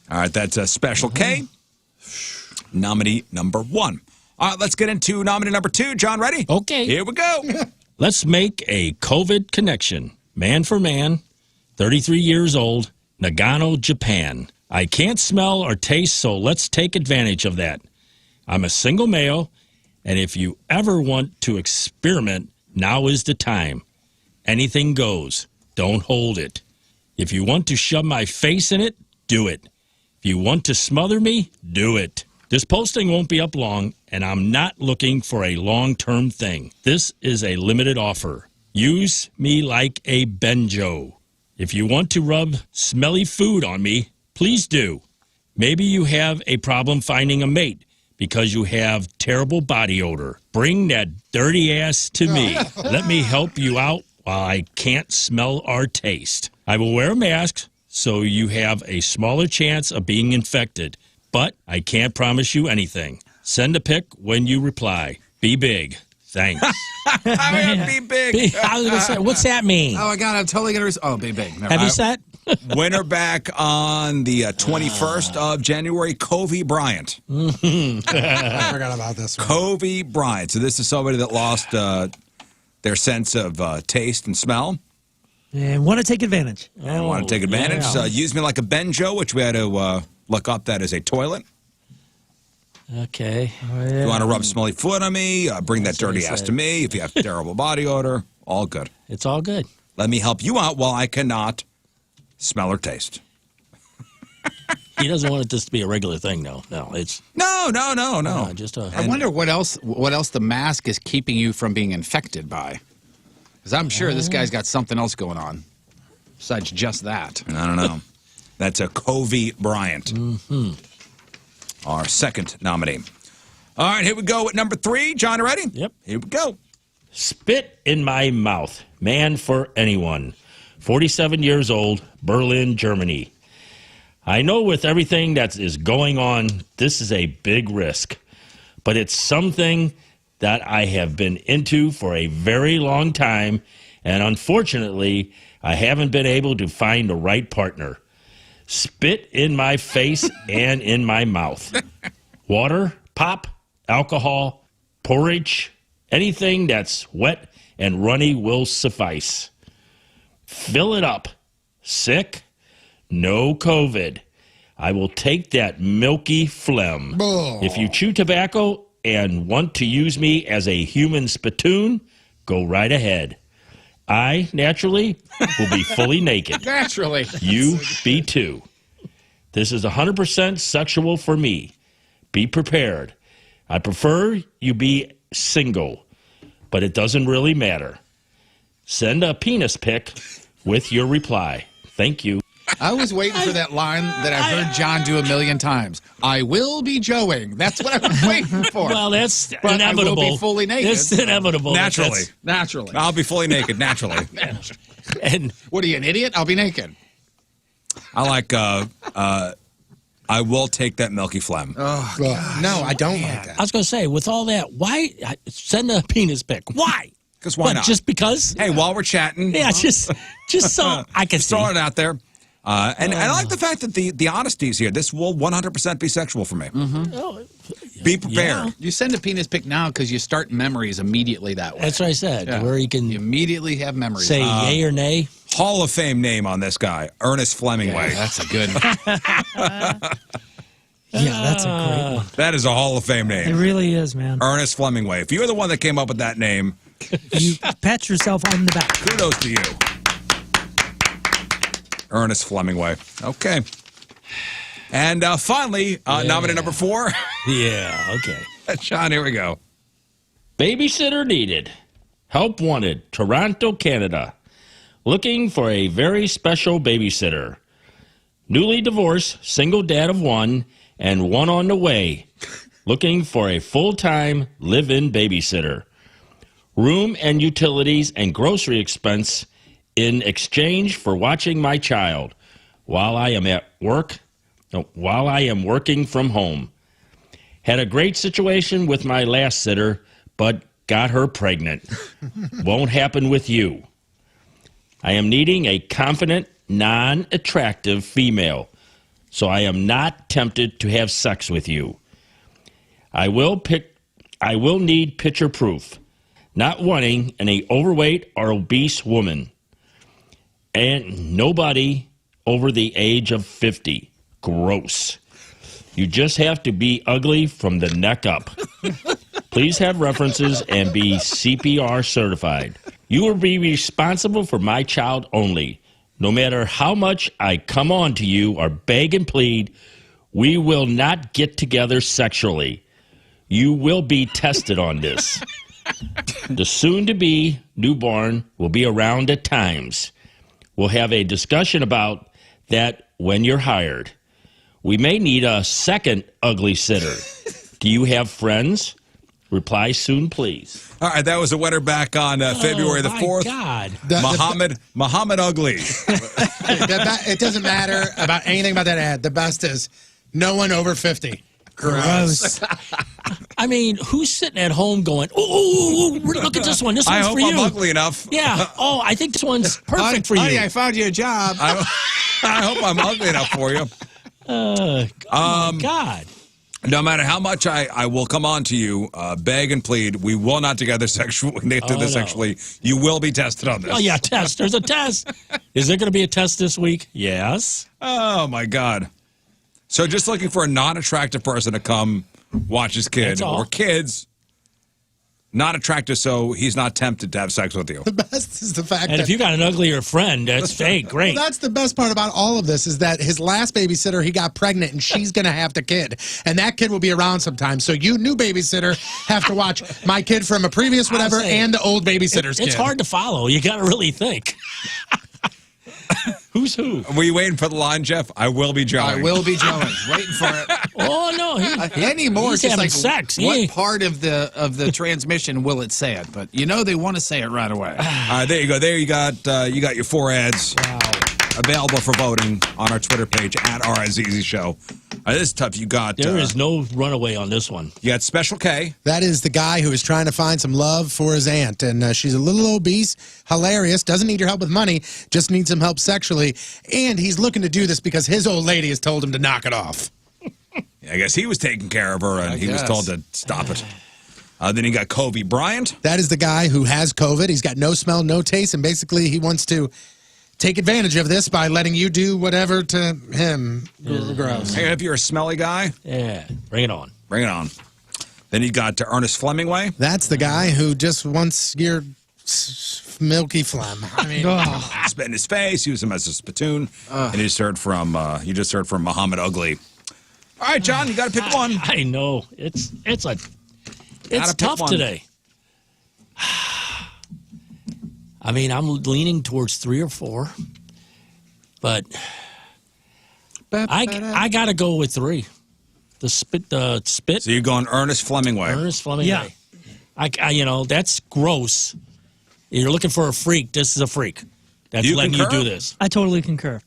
All right, that's a Special K. Nominee number 1. All right, let's get into nominee number 2. John, ready? Okay. Here we go. Let's make a COVID connection. Man for man, 33 years old, Nagano, Japan. I can't smell or taste, so let's take advantage of that. I'm a single male, and if you ever want to experiment, now is the time. Anything goes. Don't hold it. If you want to shove my face in it, do it. If you want to smother me, do it. This posting won't be up long, and I'm not looking for a long-term thing. This is a limited offer. Use me like a benjo. If you want to rub smelly food on me, please do. Maybe you have a problem finding a mate because you have terrible body odor. Bring that dirty ass to me. Let me help you out while I can't smell or taste. I will wear a mask so you have a smaller chance of being infected. But I can't promise you anything. Send a pic when you reply. Be big. Thanks. Be big. I was going to say, what's that mean? Oh, my God, I'm totally going to... Oh, be big. Never Have you mind. said? Winner back on the 21st of January, Kobe Bryant. I forgot about this one. Kobe Bryant. So this is somebody that lost their sense of taste and smell. And want to take advantage. I want to take advantage. yeah. Use me like a benjo, which we had to look up. That is a toilet. Okay. If you want to rub smelly foot on me, bring that That's what dirty he ass said. to me. If you have terrible body odor, all good. It's all good. Let me help you out while I cannot smell or taste. He doesn't want it just to be a regular thing, no. No, it's No. just a... I wonder what else the mask is keeping you from being infected by. Because I'm sure this guy's got something else going on besides just that. I don't know. That's a Kobe Bryant. Our second nominee. All right, here we go with number 3. John, ready? Yep. Here we go. Spit in my mouth. Man for anyone. 47 years old, Berlin, Germany. I know with everything that is going on, this is a big risk. But it's something that I have been into for a very long time, and unfortunately, I haven't been able to find the right partner. Spit in my face and in my mouth. Water, pop, alcohol, porridge, anything that's wet and runny will suffice. Fill it up. Sick? No COVID. I will take that milky phlegm. If you chew tobacco and want to use me as a human spittoon, go right ahead. I, naturally, will be fully naked. Naturally. You be too. This is 100% sexual for me. Be prepared. I prefer you be single, but it doesn't really matter. Send a penis pic with your reply. Thank you. I was waiting for that line that I've heard John do a million times. I will be joeing. That's what I was waiting for. Well, that's but inevitable. I will be fully naked. It's inevitable. Naturally. Naturally. I'll be fully naked, naturally. And what are you, an idiot? I'll be naked. I like, I will take that milky phlegm. Oh, Well, no, I don't like that. I was going to say, with all that, why send a penis pic? Why? Because why What, not? Just because? Hey, while we're chatting. Yeah, just so I can see. Throwing it out there. And I like the fact that the honesty is here. This will 100% be sexual for me. Be prepared. Yeah. You send a penis pic now because you start memories immediately that way. That's what I said, Yeah. where you can You immediately have memories. say yay or nay. Hall of Fame name on this guy, Ernest Flemingway. Yeah, that's a good one. Yeah, that's a great one. That is a Hall of Fame It name. really is, man. Ernest Flemingway. If you're the one that came up with that name, You pat yourself on the back. Kudos to you. Ernest Flemingway. Okay. And finally, nominee number 4. Yeah, okay. Sean, here we go. Babysitter needed. Help wanted. Toronto, Canada. Looking for a very special babysitter. Newly divorced, single dad of 1, and 1 on the way. Looking for a full-time live-in babysitter. Room and utilities and grocery expense in exchange for watching my child while I am at work, while I am working from home. Had a great situation with my last sitter, but got her pregnant. Won't happen with you. I am needing a confident, non-attractive female, so I am not tempted to have sex with you. I will need picture proof. Not wanting an overweight or obese woman. And nobody over the age of 50. Gross. You just have to be ugly from the neck up. Please have references and be CPR certified. You will be responsible for my child only. No matter how much I come on to you or beg and plead, we will not get together sexually. You will be tested on this. The soon-to-be newborn will be around at times. We'll have a discussion about that when you're hired. We may need a second ugly sitter. Do you have friends? Reply soon, please. All right, that was a winner back on February the 4th. God. Muhammad Ugly. It doesn't matter about anything about that ad. The best is no one over 50. Gross. I mean, who's sitting at home going, ooh, look at this one. This one's for you. I hope I'm ugly enough. Yeah. Oh, I think this one's perfect for you. Honey, I found you a job. I hope I'm ugly enough for you. Oh, my God. No matter how much I will come on to you, beg and plead, we will not together sexually. You will be tested on this. Oh, yeah, test. There's a test. Is there going to be a test this week? Yes. Oh, my God. So just looking for a non-attractive person to come watch his kid. Or kids, not attractive so he's not tempted to have sex with you. The best is the fact that... And if you got an uglier friend, that's fake. Great. Well, that's the best part about all of this is that his last babysitter, he got pregnant, and she's going to have the kid. And that kid will be around sometime. So you, new babysitter, have to watch my kid from a previous whatever and the old babysitter's kid. It's hard to follow. You got to really think. Who's who? Were you waiting for the line, Jeff? I will be Joey. I will be Joey. Waiting for it. Oh no, anymore. He's Just having like sex. What part of the transmission will it say it? But you know they want to say it right away. There you go. There you got your 4 ads. Wow. Available for voting on our Twitter page at RZZ Show. This is tough. You got there is no runaway on this one. You got Special K. That is the guy who is trying to find some love for his aunt, and she's a little obese, hilarious, doesn't need your help with money, just needs some help sexually, and he's looking to do this because his old lady has told him to knock it off. I guess he was taking care of her, and he was told to stop it. Then you got Kobe Bryant. That is the guy who has COVID. He's got no smell, no taste, and basically he wants to take advantage of this by letting you do whatever to him. Gross. Hey, if you're a smelly guy, yeah, bring it on. Bring it on. Then you got Ernest Flemingway. That's the guy who just wants your milky phlegm. I mean, spit in his face, use him as a spittoon, and you just heard from Muhammad Ugly. All right, John, you got to pick one. I know it's tough today. I mean, I'm leaning towards 3 or 4, but I got to go with 3. The spit. So you're going Ernest Flemingway. Ernest Flemingway. Yeah. I that's gross. You're looking for a freak. This is a freak. That's You letting concur? you do this. I totally concur.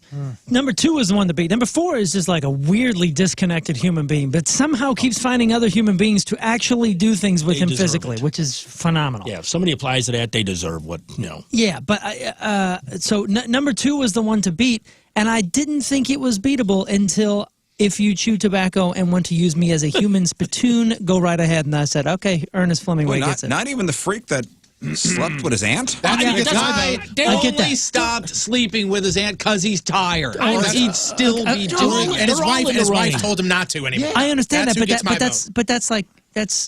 Number 2 is the one to beat. Number 4 is just like a weirdly disconnected human being, but somehow keeps finding other human beings to actually do things with him physically, which is phenomenal. Yeah, if somebody applies to that, they deserve what, you know. Yeah, but so number 2 was the one to beat, and I didn't think it was beatable until if you chew tobacco and want to use me as a human spittoon, go right ahead. And I said, okay, Ernest Flemingway gets it. Not even the freak that slept with his aunt? The guy only stopped sleeping with his aunt because he's tired. Or he'd still be doing it. And his wife told him not to anymore. I understand That's that, but that's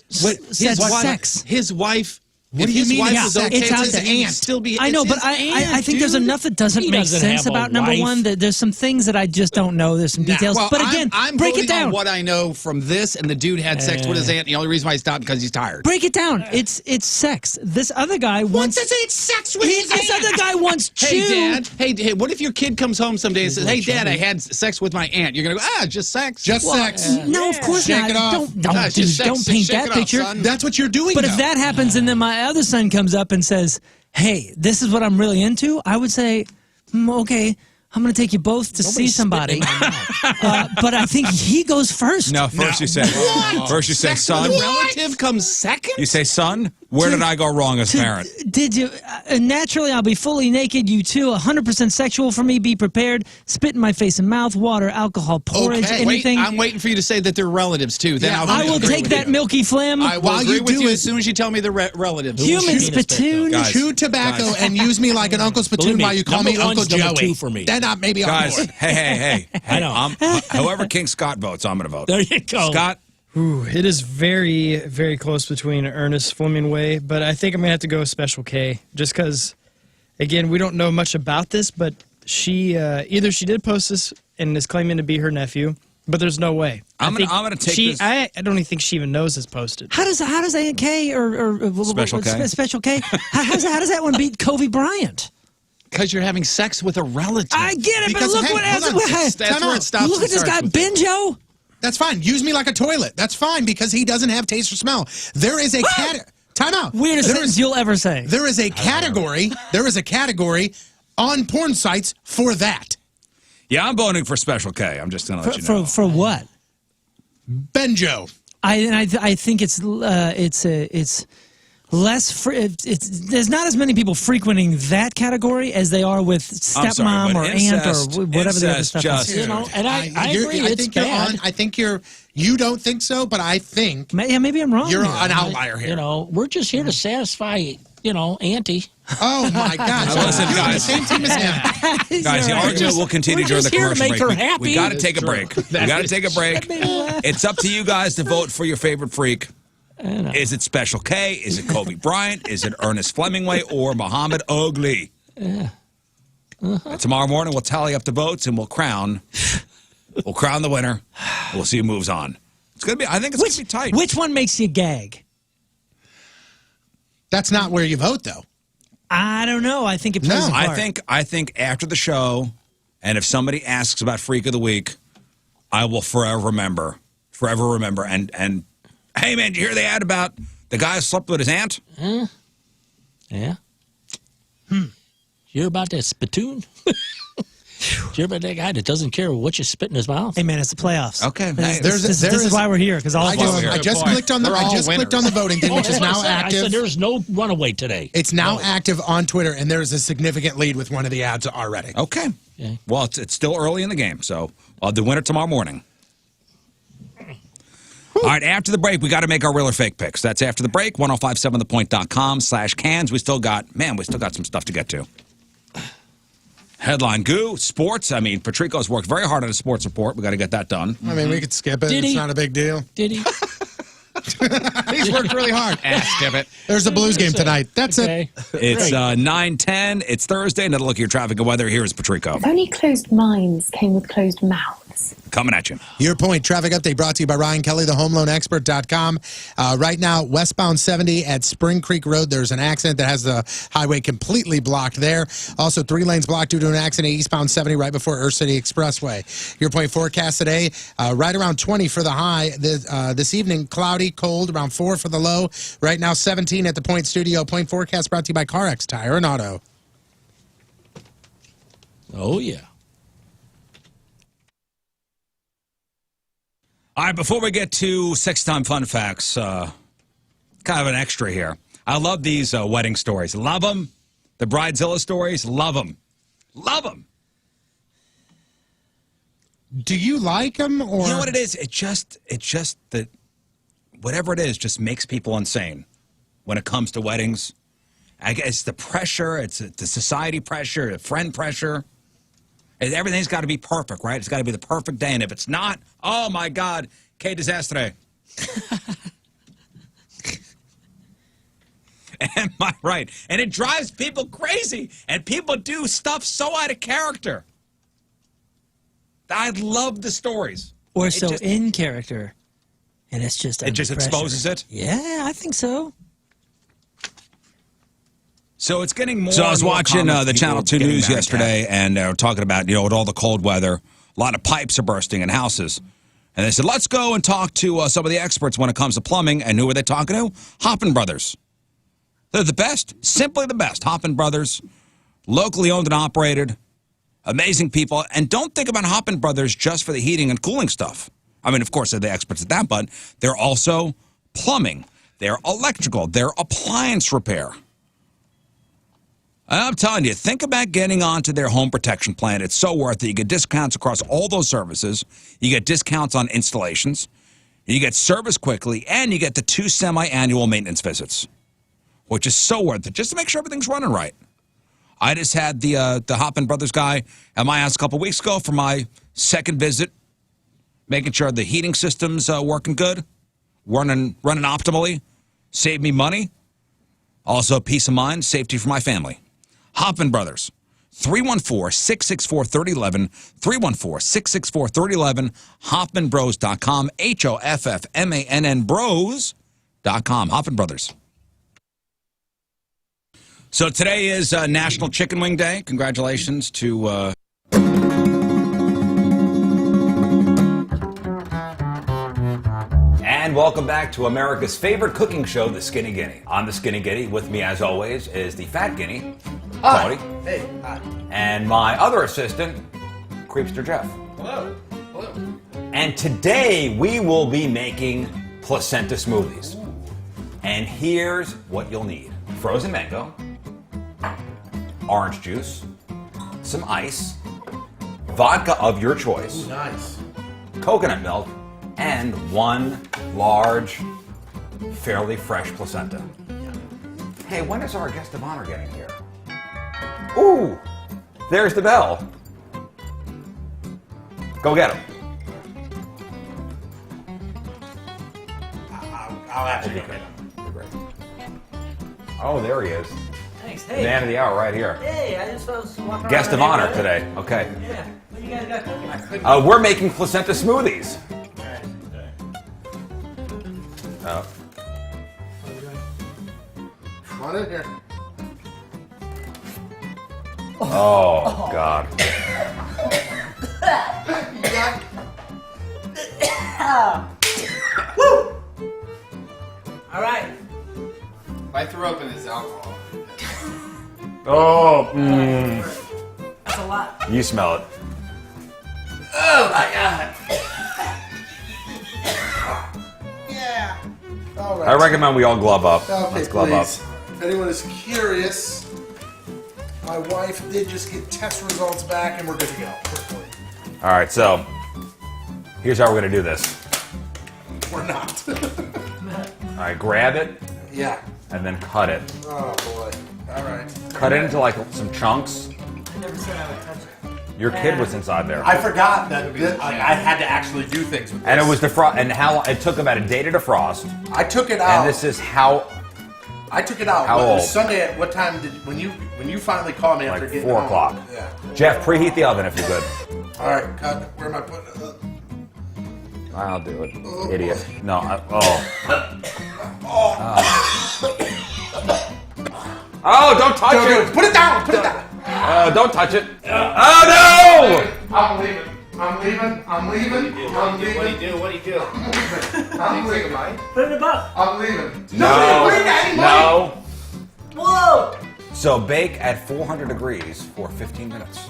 sex. His wife What do you his mean wife it's was sex? okay It's with his it, he'd aunt. still be. I know, it's but his I aunt, think there's dude. enough that doesn't He make doesn't sense have a about number wife. one. There's some things that I just don't know. There's some details. Well, but again, I'm break it voting on down. what I know from this, and the dude had sex with his aunt. The only reason why he stopped because he's tired. Break it down. It's sex. This other guy wants. What does it sex with his This aunt? other guy wants Hey, chew. Dad. Hey, what if your kid comes home someday and says, "Hey, Dad, I had sex with my aunt." You're gonna go, just sex. Just sex. No, of course Shake not. it off. It's just sex. Don't paint Shake that it off, picture. son. That's what you're doing, But if though. that happens and then my other son comes up and says, "Hey, this is what I'm really into," I would say, "Okay, I'm going to take you both to see somebody." But I think he goes first. No, first you say, first you say, The son. relative comes second. You say, son, where did I go wrong as parent? Did you? Naturally, I'll be fully naked. You too, 100% sexual for me. Be prepared. Spit in my face and mouth. Water, alcohol, porridge, Wait, anything. I'm waiting for you to say that they're relatives too. Then Yeah, I'll I will agree take with that you. milky phlegm. I will While agree you with do you it- as soon as you tell me the relatives. Human spittoon. Guys. Chew tobacco and use me like an Uncle Spittoon Believe me, while you call me number Uncle one's number Joey. two for me. Then maybe I'll Guys, board. hey. I know. Whoever King Scott votes, I'm going to vote. There you go. Scott, Ooh, it is very, very close between Ernest Flemingway, but I think I'm going to have to go with Special K, just because, again, we don't know much about this, but she, either she did post this and is claiming to be her nephew, but there's no way. I'm gonna take this. I don't even think she even knows it's posted. How does Aunt K or Special K? Special K? How does that one beat Kobe Bryant? Because you're having sex with a relative. I get it, Because, but look hey, what hold on. else. That's where it stops. Look and at this starts guy, with. Benjo. That's fine. Use me like a toilet. That's fine because he doesn't have taste or smell. There is a time out. Weirdest There sentence is- you'll ever say. There is a category. There is a category on porn sites for that. yeah, I'm voting for Special K. I'm just going to let you know. For what? Benjo. I think it's less. There's not as many people frequenting that category as they are with I'm sorry, stepmom but or incest- aunt or whatever the other incest stuff just- is. You know, and I agree. I It's think you're bad. on. I think you don't think so, but I think Yeah, maybe I'm wrong. you're here. an outlier here. You know, we're just here to satisfy, Auntie. Oh my gosh! Listen, I'm on the guys. same team as him. Guys, the argument will continue we're during the just here to commercial make break. her happy. We got to take a It's break. true. We got to take a break. It's up to you guys to vote for your favorite freak. Is it Special K? Is it Kobe Bryant? Is it Ernest Flemingway or Muhammad Ugly? And tomorrow morning we'll tally up the votes and we'll crown the winner. We'll see who moves on. It's gonna be. I think it's gonna be tight. Which one makes you gag? That's not where you vote, though. I don't know. I think it plays a part. I think after the show, and if somebody asks about Freak of the Week, I will forever remember, and hey man, did you hear the ad about the guy who slept with his aunt? Yeah. You hear about that spittoon? You hear about that guy that doesn't care what you spit in his mouth? Hey man, it's the playoffs. Okay, This is why we're here because all I of us. just clicked on the voting thing, which is now I active. said there's no runaway today. It's now active on Twitter, and there is a significant lead with one of the ads already. Okay. Well, it's still early in the game, so I'll do winner tomorrow morning. All right, after the break, we got to make our real or fake picks. That's after the break, 1057thepoint.com/cans. We still got some stuff to get to. Headline goo, sports. I mean, Patrico's worked very hard on a sports report. We got to get that done. I mean, we could skip it. Did It's he? not a big deal. Did he? He's worked really hard. Skip it. There's a Blues game tonight. That's it. It's 9:10. It's Thursday. Another look at your traffic and weather. Here is Patrico. Only closed minds came with closed mouths. Coming at you. Your point traffic update brought to you by Ryan Kelly, thehomeloanexpert.com. Right now, westbound 70 at Spring Creek Road, there's an accident that has the highway completely blocked there. Also, 3 lanes blocked due to an accident eastbound 70 right before Earth City Expressway. Your point forecast today, right around 20 for the high. This evening, cloudy, cold, around 4 for the low. Right now, 17 at the Point Studio. Point forecast brought to you by CarX Tire and Auto. Oh, yeah. All right, before we get to Sex Time Fun Facts, kind of an extra here. I love these wedding stories. Love them. The Bridezilla stories, love them. Love them. Do you like them? Or? You know what it is? It's just that whatever it is just makes people insane when it comes to weddings. I guess the pressure, it's the society pressure, the friend pressure. Everything's got to be perfect, right? It's got to be the perfect day. And if it's not, oh, my God, que desastre. Am I right? And it drives people crazy. And people do stuff so out of character. I love the stories. Or so in character. And it's just It just exposes it? Yeah, I think so. So it's getting more. So I was watching the Channel 2 News yesterday, and they were talking about, with all the cold weather, a lot of pipes are bursting in houses. And they said, let's go and talk to some of the experts when it comes to plumbing. And who are they talking to? Hoppin Brothers. They're the best, simply the best. Hoppin Brothers, locally owned and operated, amazing people. And don't think about Hoppin Brothers just for the heating and cooling stuff. I mean, of course, they're the experts at that, but they're also plumbing. They're electrical. They're appliance repair. I'm telling you, think about getting onto their home protection plan. It's so worth it. You get discounts across all those services. You get discounts on installations. You get service quickly, and you get the 2 semi-annual maintenance visits, which is so worth it, just to make sure everything's running right. I just had the Hoppin Brothers guy at my house a couple weeks ago for my second visit, making sure the heating system's working good, running optimally, saved me money. Also, peace of mind, safety for my family. Hoppin Brothers, 314-664-3011, 314-664-3011, HoffmanBros.com, HOFFMANN Bros.com, Hoppin Brothers. So today is National Chicken Wing Day. Congratulations to... And welcome back to America's favorite cooking show, The Skinny Guinea. On The Skinny Guinea, with me as always, is the Fat Guinea, Tony. Hey, hi. And my other assistant, Creepster Jeff. Hello. Hello. And today we will be making placenta smoothies. And here's what you'll need. Frozen mango, orange juice, some ice, vodka of your choice, Ooh, nice. coconut milk, and 1 large, fairly fresh placenta. Hey, when is our guest of honor getting here? Ooh, there's the bell. Go get him. I'll actually go get him. Great. Oh, there he is. Thanks. Hey. Man of the hour right here. Hey, I just was walking Guest of honor today. Okay. Yeah. What do you guys got cooking? We're making placenta smoothies. Oh. Come on in here. Oh, God. Woo! All right. If I throw up in this alcohol. Oh, That's a lot. You smell it. Oh my God. Yeah. All right. I recommend we all glove up. Okay, Let's glove please. up. If anyone is curious, my wife did just get test results back, and we're good to go. Quickly. All right, so here's how we're going to do this. We're not. All right, grab it. Yeah. And then cut it. Oh boy. All right. Cut it into like some chunks. I never said I would touch it. Your kid was inside there. I forgot that I had to actually do things with this. And it was defrost. And how it took about a day to defrost. I took it out. And this is how. I took it out. How It was old? Sunday. At what time did when you finally called me after Like getting 4 home? o'clock. Yeah. Jeff, preheat the oven if you're good. All right, cut. Where am I putting it? I'll do it. Idiot. No. Oh, don't touch it. Put it down. Put it down. Don't touch it. Oh, no! I'm leaving. I'm leaving. I'm leaving. I'm leaving. What do you do? What do you do? I'm leaving. Put it in the box. I'm leaving. No. No. Whoa! So bake at 400 degrees for 15 minutes.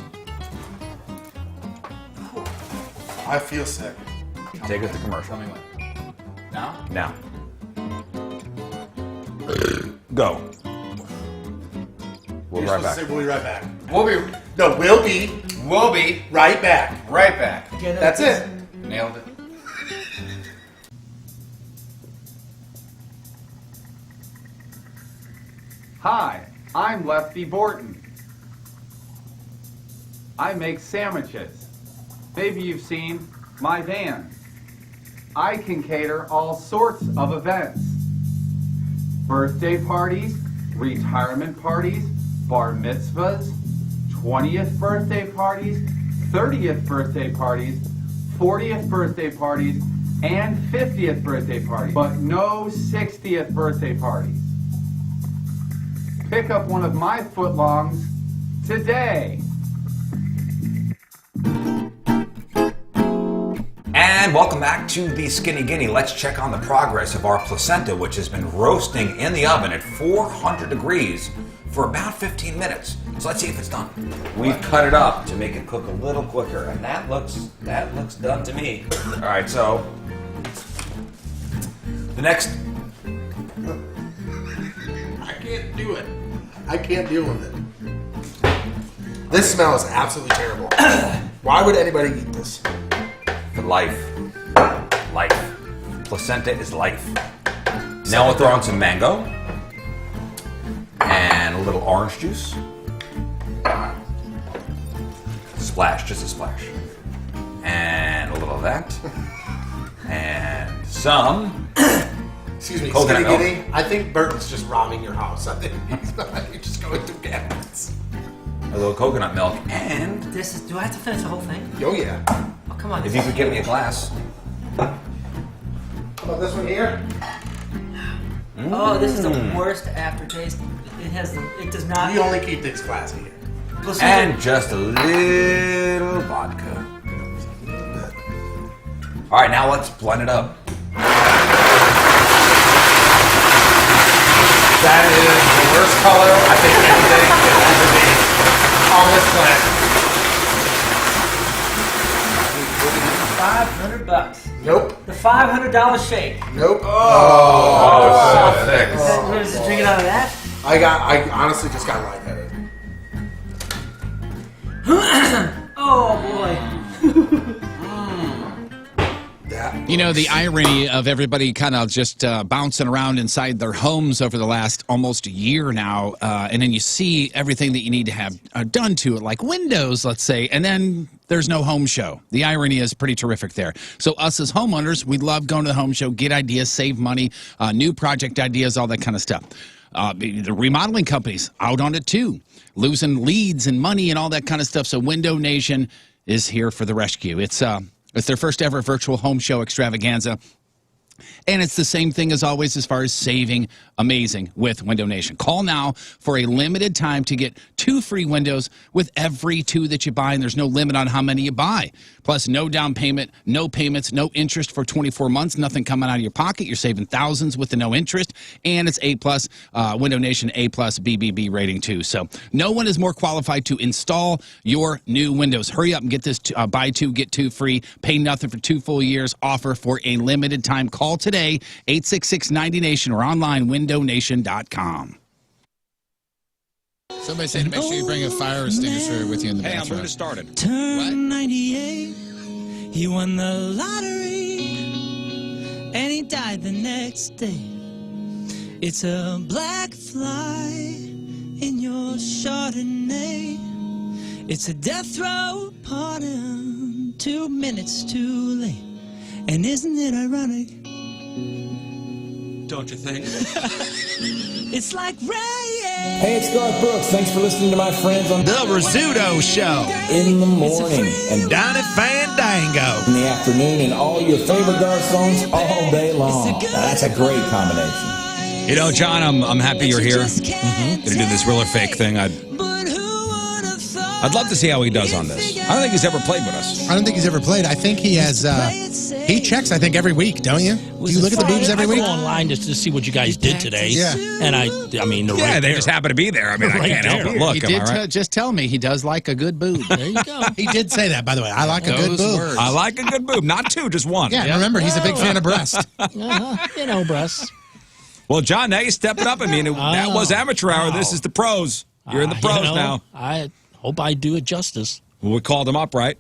I feel sick. Take us to commercial. Tell me when. Now? Now. Go. We'll be right back. We'll be right back. We'll be right back. right back. That's it. Nailed it. Hi, I'm Lefty Burton. I make sandwiches. Maybe you've seen my van. I can cater all sorts of events. Birthday parties, retirement parties, bar mitzvahs, 20th birthday parties, 30th birthday parties, 40th birthday parties, and 50th birthday parties, but no 60th birthday parties. Pick up one of my footlongs today. And welcome back to the Skinny Guinea. Let's check on the progress of our placenta, which has been roasting in the oven at 400 degrees for about 15 minutes. So let's see if it's done. We've cut it up to make it cook a little quicker, and that looks done to me. All right, so the next. I can't do it. I can't deal with it. This smell is absolutely terrible. Why would anybody eat this? For life. Life. Placenta is life. Now we'll throw in some mango and a little orange juice. Splash, just a splash. And a little of that. And some. Excuse me, coconut Skinny milk. Guinea. I think Burton's just robbing your house. I think you're just going through cabinets. A little coconut milk and. This is. Do I have to finish the whole thing? Oh yeah. Oh, come on. If you could give me a glass. How about this one here? Oh, this is the worst aftertaste. It does not. We only keep things classy here. And just a little vodka. All right, now let's blend it up. That is the worst color I think anything could ever be on this planet. $500. Nope. The $500 shake. Nope. Oh, it's so thick. What is it, drinking out of that? I honestly just got lightheaded. Oh boy. You know, the irony of everybody kind of just bouncing around inside their homes over the last almost year now, and then you see everything that you need to have done to it, like windows, let's say, and then there's no home show. The irony is pretty terrific there. So us as homeowners, we love going to the home show, get ideas, save money, new project ideas, all that kind of stuff. The remodeling companies out on it too, losing leads and money and all that kind of stuff. So Window Nation is here for the rescue. It's their first ever virtual home show extravaganza. And it's the same thing as always as far as saving amazing with Window Nation. Call now for a limited time to get 2 free windows with every 2 that you buy, and there's no limit on how many you buy. Plus, no down payment, no payments, no interest for 24 months, nothing coming out of your pocket. You're saving thousands with the no interest, and it's A+, Window Nation A+ BBB rating too. So no one is more qualified to install your new windows. Hurry up and get this buy 2, get 2 free, pay nothing for 2 full years, offer for a limited time. Call today, 866-90-NATION, or online, windownation.com. Somebody said to make sure you bring a fire extinguisher with you in the bathroom. I'm going to start it. Turn 98, he won the lottery, and he died the next day. It's a black fly in your Chardonnay. It's a death row pardon, 2 minutes too late. And isn't it ironic? Don't you think? It's like rain. Hey, it's Garth Brooks. Thanks for listening to my friends on The Rizzuto Show. In the morning and Donnie Fandango. in the afternoon, and all your favorite Garth songs all day long. Now, that's a great combination. You know, John, I'm happy you're here. Gonna do this real or fake thing. I'd love to see how he does on this. I don't think he's ever played with us. I don't think he's ever played. I think he has. He checks, I think, every week, don't you? Do you look at the boobs every week? I go online just to see what you guys did today. Yeah. And I mean, they're right they there. just happen to be there. I mean, I Right can't help there. but look. He Am I did right? just tell me he does like a good boob. There you go. He did say that, by the way. I like a good Those boob. words. I like a good boob. Not 2, just 1. Yeah, remember, he's a big fan of breast. You know, breasts. Well, John, now you're stepping up. I mean, that was amateur hour. This is the pros. You're in the pros now. I hope I do it justice. Well, we called him up, right?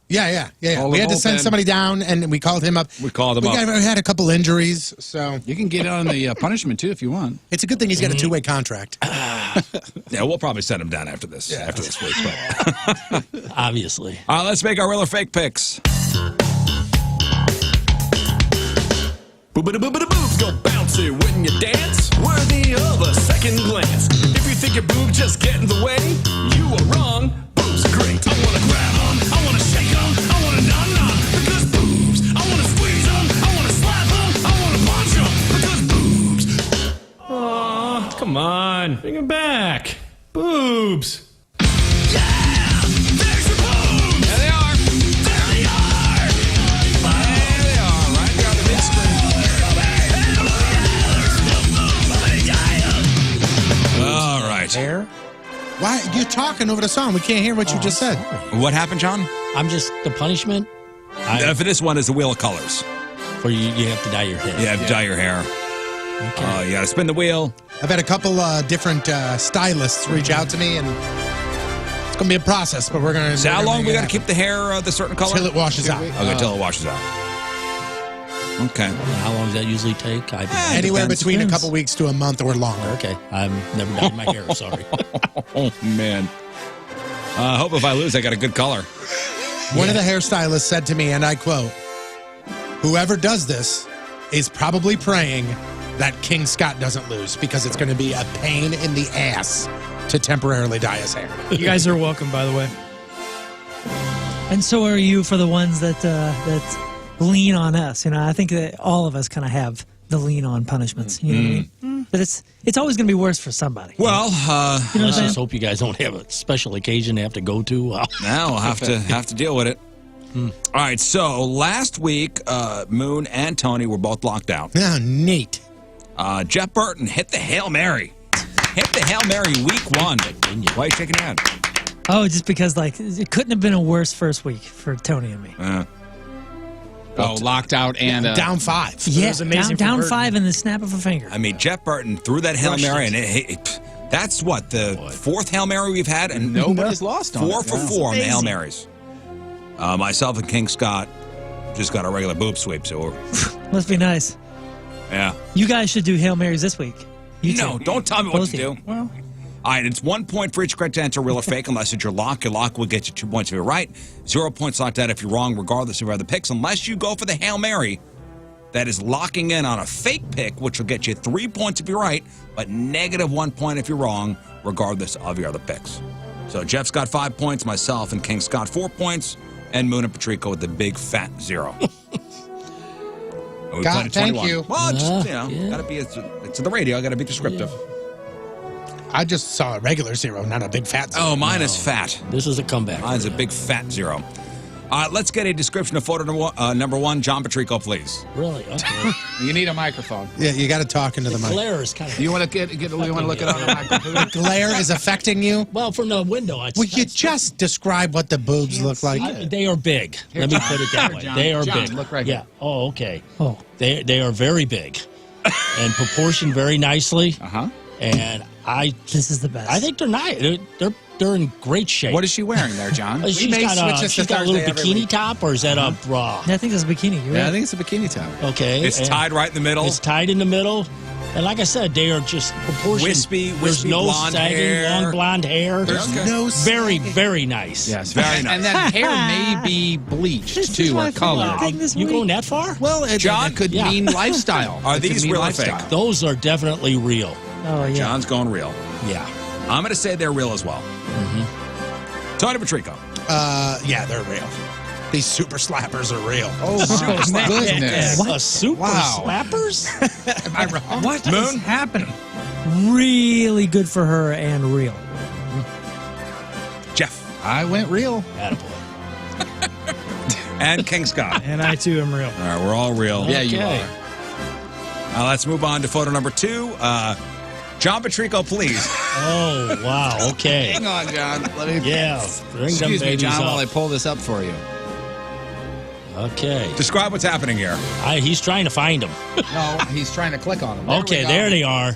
Yeah. Call We him had to send open. somebody down, and we called him up. We called him up. We had a couple injuries, so You can get on the punishment, too, if you want. it's a good thing he's got a 2-way contract. Yeah, we'll probably send him down after this. After this week. But. Obviously. Let's make our real or fake picks. Boobs go bouncy when you dance, worthy of a second glance. If you think your boob just get in the way, you are wrong. Boobs are great. I wanna grab them, I wanna shake them, I wanna nom because boobs. I wanna squeeze them, I wanna slap them, I wanna punch them because boobs. Aw, come on, bring them back. Boobs. Hair? Why you're talking over the song? We can't hear what you just said. What happened, John? I'm just the punishment. For this one is the wheel of colors. For you have to dye your hair. You have to dye your hair. You got to spin the wheel. I've had a couple different stylists reach out to me, and it's going to be a process. But we're going to. So how long we got to keep the hair the certain color? Till it washes out. Okay, till it washes out. Okay. How long does that usually take? Anywhere between a couple weeks to a month or longer. Okay. I've never dyed my hair. Sorry. Oh, man. I hope if I lose, I got a good color. One of the hairstylists said to me, and I quote, "Whoever does this is probably praying that King Scott doesn't lose because it's going to be a pain in the ass to temporarily dye his hair." You guys are welcome, by the way. And so are you for the ones that lean on us. You know, I think that all of us kind of have the lean on punishments. You know what I mean? But it's always going to be worse for somebody. Well, you know, I just hope you guys don't have a special occasion to have to go to. Now we'll have to deal with it. All right. So last week, Moon and Tony were both locked out. Yeah, neat. Jeff Burton hit the Hail Mary. Hit the Hail Mary week 1. Why are you shaking your head? Oh, just because it couldn't have been a worse first week for Tony and me. Locked out and down 5. Yeah, it was amazing. down 5 in the snap of a finger. I mean, Jeff Burton threw that Hail Mary, and that's what the 4th Hail Mary we've had, and nobody's lost on 4 it. for 4 on the Hail Marys. Myself and King Scott just got a regular boob sweep, so must be nice. Yeah. You guys should do Hail Marys this week. No, don't tell me what to do. Well. All right, it's 1 point for each correct answer, real or fake, unless it's your lock. Your lock will get you 2 points if you're right. 0 points locked out if you're wrong, regardless of your other picks, unless you go for the Hail Mary. That is locking in on a fake pick, which will get you 3 points if you're right, but negative 1 point if you're wrong, regardless of your other picks. So Jeff's got 5 points, myself and King Scott 4 points, and Moon and Patrico with the big fat 0. God, thank you. Well, just, gotta be. It's the radio. I gotta be descriptive. I just saw a regular 0, not a big fat 0. Oh, mine is fat. This is a comeback. Mine's a big fat 0. Let's get a description of photo number 1. John Patrico, please. Really? Okay. You need a microphone. Yeah, you got to talk into the mic. Glare is kind of. You want to you want to look it on the microphone? Glare is affecting you? Well, from the window. Will you just describe what the boobs look like? They are big. Here, Let me John. put it that Here, way. John. They are John, big. look right yeah. here. Oh, okay. Oh. They are very big and proportioned very nicely. And this is the best. I think they're nice. They're in great shape. What is she wearing there, John? She's got a little bikini top, or is that a bra? I think it's a bikini. You're Yeah, I right. think it's a bikini top. Okay. It's and tied right in the middle. It's tied in the middle. And like I said, they are just proportioned. There's no blonde sagging, hair. long blonde hair. There's no very, very nice. Yes, very nice. And that hair may be bleached too or colored. You going that far? Well, John, it could mean lifestyle. Are It could these mean real or lifestyle. fake? Those are definitely real. Oh, yeah. John's going real. Yeah. I'm going to say they're real as well. Tony Patrico. Yeah, they're real. These super slappers are real. Oh, my goodness. A super slappers? Am I wrong? What Moon? is happening? Really good for her and real. Jeff. I went real. Attaboy. And King Scott. And I, too, am real. All right, we're all real. Yeah, you Okay. are. Let's move on to photo number 2. John Patrico, please. Oh, wow. Okay. Hang on, John. Let me. Yeah. Bring them Excuse me, babies John, up. while I pull this up for you. Okay. Describe what's happening here. He's trying to find them. No, he's trying to click on them. Okay, there they are.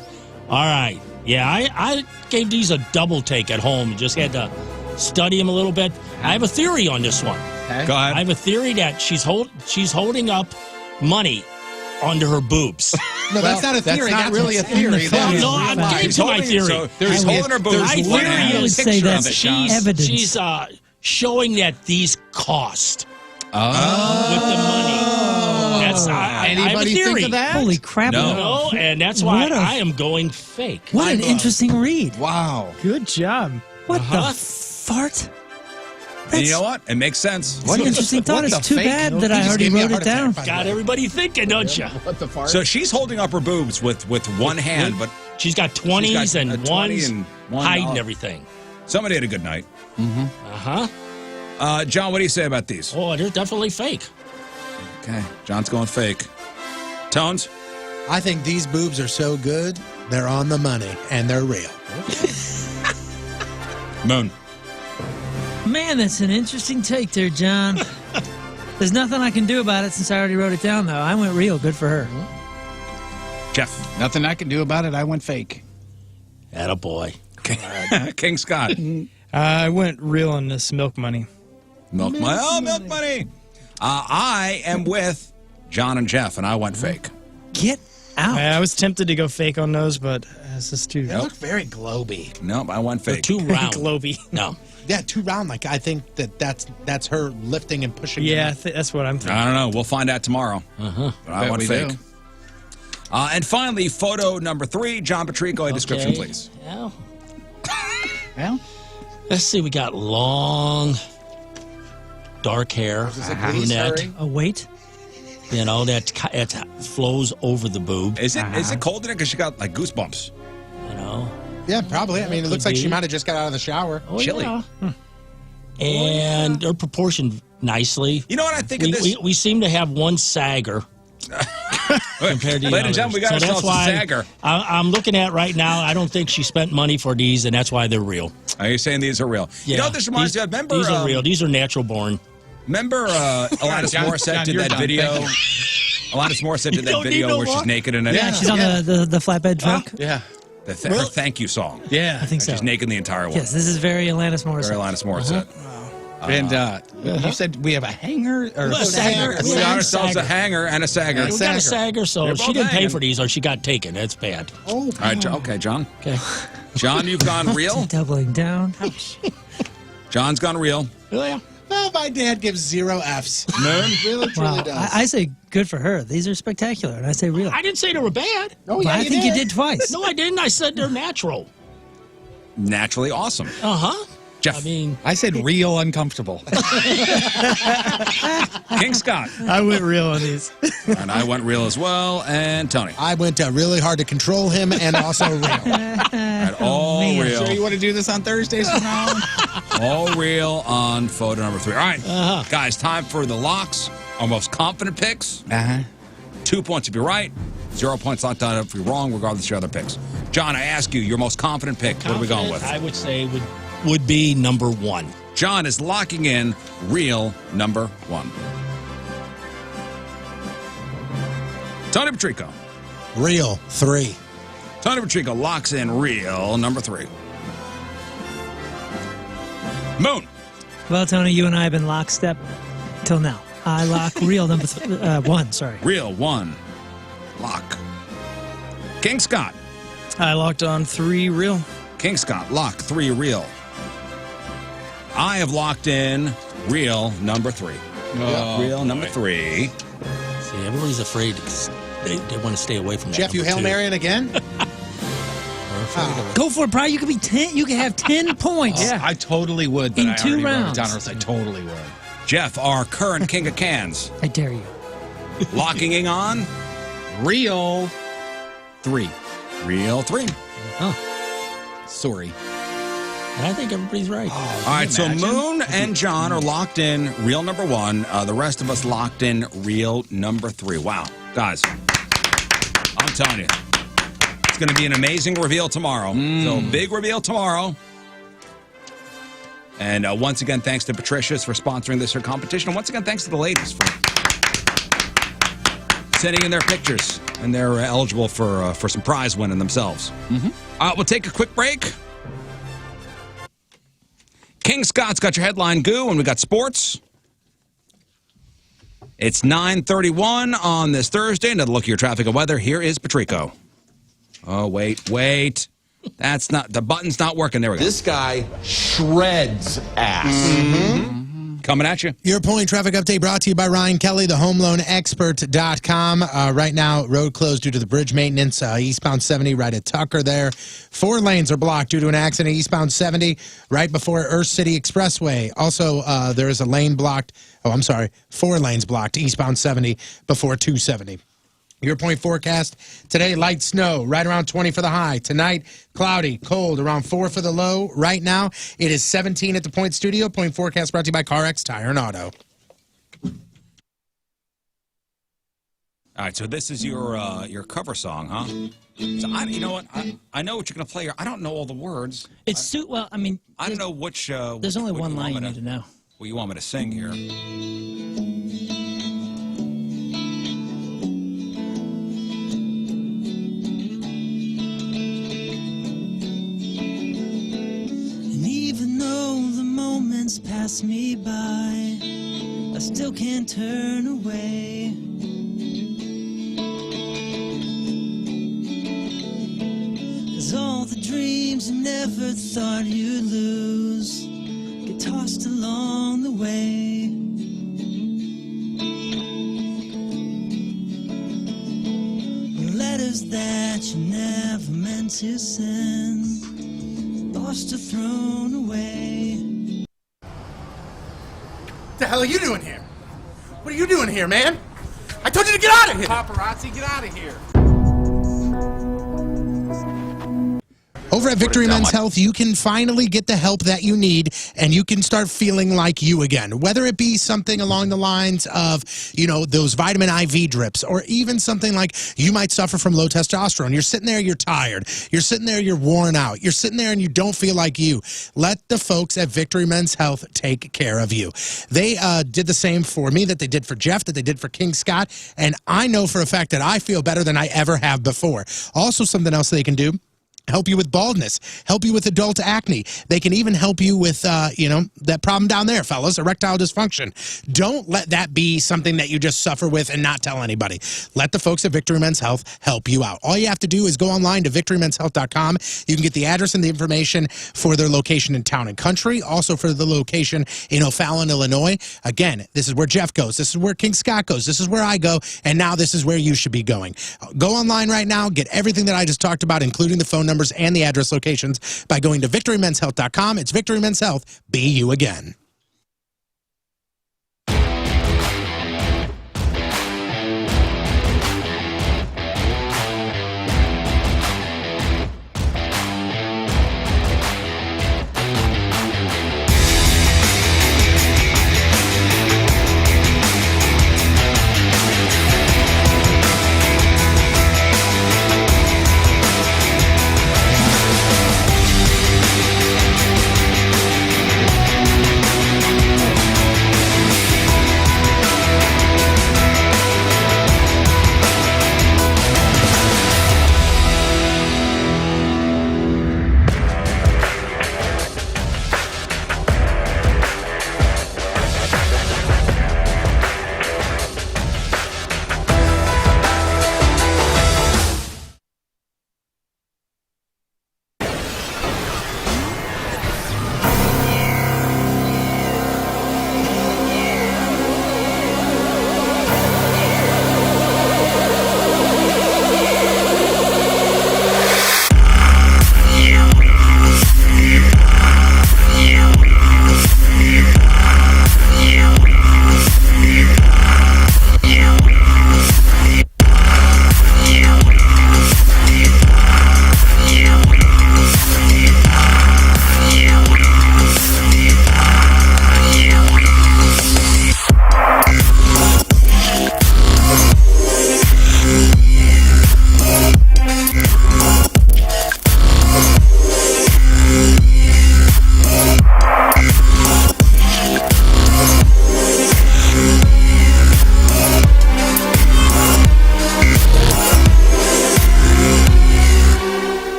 All right. Yeah, I gave these a double take at home. Just had to study them a little bit. I have a theory on this one. Okay. Go ahead. I have a theory that she's holding up money under her boobs. No, that's not a theory. That's not really a theory. Well, no, I'm getting to my theory. He's holding her boobs. My One theory hand. I would is say that's evidence. she's showing that these cost Oh. with the money. That's I have a Anybody think theory. of that? Holy crap! No, and that's why What a- I am going fake. What an interesting read. Wow. Good job. What the fart? And you know what? It makes sense. What an interesting thought. It's too bad that I already wrote it down. Got everybody thinking, don't you? What the fart? So she's holding up her boobs with one hand, but She's got 20s she's got and a 20 ones and one hiding off. everything. Somebody had a good night. Uh-huh. John, what do you say about these? Oh, they're definitely fake. Okay, John's going fake. Tones? I think these boobs are so good, they're on the money, and they're real. Moon. Man, that's an interesting take there, John. There's nothing I can do about it since I already wrote it down, though. I went real. Good for her. Jeff. Nothing I can do about it. I went fake. Attaboy. King Scott. I went real on this milk money. Milk money. Oh, milk money. I am with John and Jeff, and I went fake. Get out. I was tempted to go fake on those, but it's just too. They look very globy. Nope, I went fake. Too round. Globy. No. Yeah, too round. Like I think that's her lifting and pushing. Yeah, that's what I'm thinking. I don't know. We'll find out tomorrow. Uh-huh. But I went fake. And finally, photo number 3, John Patrico, a description, please. Well, Well, let's see. We got long, dark hair, brunette. Oh, wait. You know, that flows over the boob. Is it cold in it? Because she got like goosebumps. You know. Yeah, probably. I mean, it looks like she might have just got out of the shower. Oh, Chilly. yeah. And they're proportioned nicely. You know what I think of this? We seem to have one sagger. Compared to Ladies and gentlemen, we got ourselves a sagger. I'm looking at right now. I don't think she spent money for these, and that's why they're real. Are you saying these are real? Yeah, You know what this reminds me of? Remember, these are real. These are natural born. Remember Alanis John, Morissette did you're that done. video? Thank Alanis Morissette did that don't need video no where she's more? naked in it. Yeah, she's on the flatbed truck. yeah. Her thank you song. Yeah. I think so. She's naked in the entire one. Yes, this is very Alanis Morissette. Very Alanis Morissette. And you said we have a hanger or A sagger. We got ourselves a hanger and a sagger. We got a sagger, so They're she both didn't pay hanging. for these, or she got taken. That's bad. Oh, All right, okay, John. Okay. John, you've gone real. Doubling down. John's gone real. Yeah. well, my dad gives 0 Fs. Moon. Really, truly Wow. does. I say good for her. These are spectacular, and I say real. I didn't say they were bad. oh, But yeah, I think you did twice. No, I didn't. I said they're natural. Naturally awesome. Uh-huh. Jeff. I mean, I said real uncomfortable. King Scott. I went real on these. And I went real as well. And Tony. I went really hard to control him and also real. At all man. real. Sure you want to do this on Thursdays from now on? All real on photo number 3. All right, guys, time for the locks. Our most confident picks. 2 points if you're right. 0 points locked on if you're wrong, regardless of your other picks. John, I ask you, your most confident pick. What are we going with? I would say would be number 1. John is locking in real number 1. Tony Patrico. Real 3. Tony Patrico locks in real number 3. Moon. Well, Tony, you and I have been lockstep till now. I lock real number 1. Sorry. Real 1. Lock. King Scott. I locked on 3 real. King Scott, lock 3 real. I have locked in real number 3. Real number 3. See, everybody's afraid. They want to stay away from that. Jeff, you number Hail 2. Marrying again? Go for it, Brian. You could be 10. You could have 10 points. Yeah. I totally would, but In I 2 already rounds. wrote it down, or else I totally would. Jeff, our current king of cans, I dare you. locking in on Real 3. real 3. Sorry. And I think everybody's right. All right, so Moon and John are locked in real number 1. The rest of us locked in real number 3. Wow. Guys, I'm telling you, it's going to be an amazing reveal tomorrow. So big reveal tomorrow. And once again, thanks to Patricia's for sponsoring this her competition. And once again, thanks to the ladies for sending in their pictures. And they're eligible for some prize winning themselves. We'll take a quick break. King Scott's got your headline goo, and we got sports. It's 9:31 on this Thursday. Another look at your traffic and weather. Here is Patrico. Oh, wait. That's not, the button's not working. There we go. This guy shreds ass. Come Coming at you. Your Point traffic update brought to you by Ryan Kelly, the homeloanexpert.com. Right now, road closed due to the bridge maintenance. Eastbound 70 right at Tucker there. 4 lanes are blocked due to an accident. Eastbound 70 right before Earth City Expressway. Also, there is a lane blocked. 4 lanes blocked. Eastbound 70 before 270. Your Point forecast today, light snow, right around 20 for the high. Tonight, cloudy, cold, around 4 for the low. Right now, it is 17 at the Point studio. Point forecast brought to you by CarX Tire and Auto. All right, so this is your cover song, huh? So you know what? I know what you're going to play here. I don't know all the words. It's well, I mean, I don't know which. There's only one line you need to know. What you want me to sing here? Pass me by, I still can't turn away. 'Cause all the dreams you never thought you'd lose get tossed along the way. Letters that you never meant to send, lost or thrown away. What the hell are you doing here? What are you doing here, man? I told you to get out of here! Paparazzi, get out of here. Over at Victory Men's Health, you can finally get the help that you need, and you can start feeling like you again. Whether it be something along the lines of, those vitamin IV drips, or even something like you might suffer from low testosterone. You're sitting there, you're tired. You're sitting there, you're worn out. You're sitting there and you don't feel like you. Let the folks at Victory Men's Health take care of you. They did the same for me that they did for Jeff, that they did for King Scott, and I know for a fact that I feel better than I ever have before. Also, something else they can do: help you with baldness, help you with adult acne. They can even help you with, that problem down there, fellas, erectile dysfunction. Don't let that be something that you just suffer with and not tell anybody. Let the folks at Victory Men's Health help you out. All you have to do is go online to victorymenshealth.com. You can get the address and the information for their location in Town and Country, also for the location in O'Fallon, Illinois. Again, this is where Jeff goes. This is where King Scott goes. This is where I go. And now this is where you should be going. Go online right now. Get everything that I just talked about, including the phone numbers and the address locations, by going to victorymenshealth.com. It's Victory Men's Health. Be you again.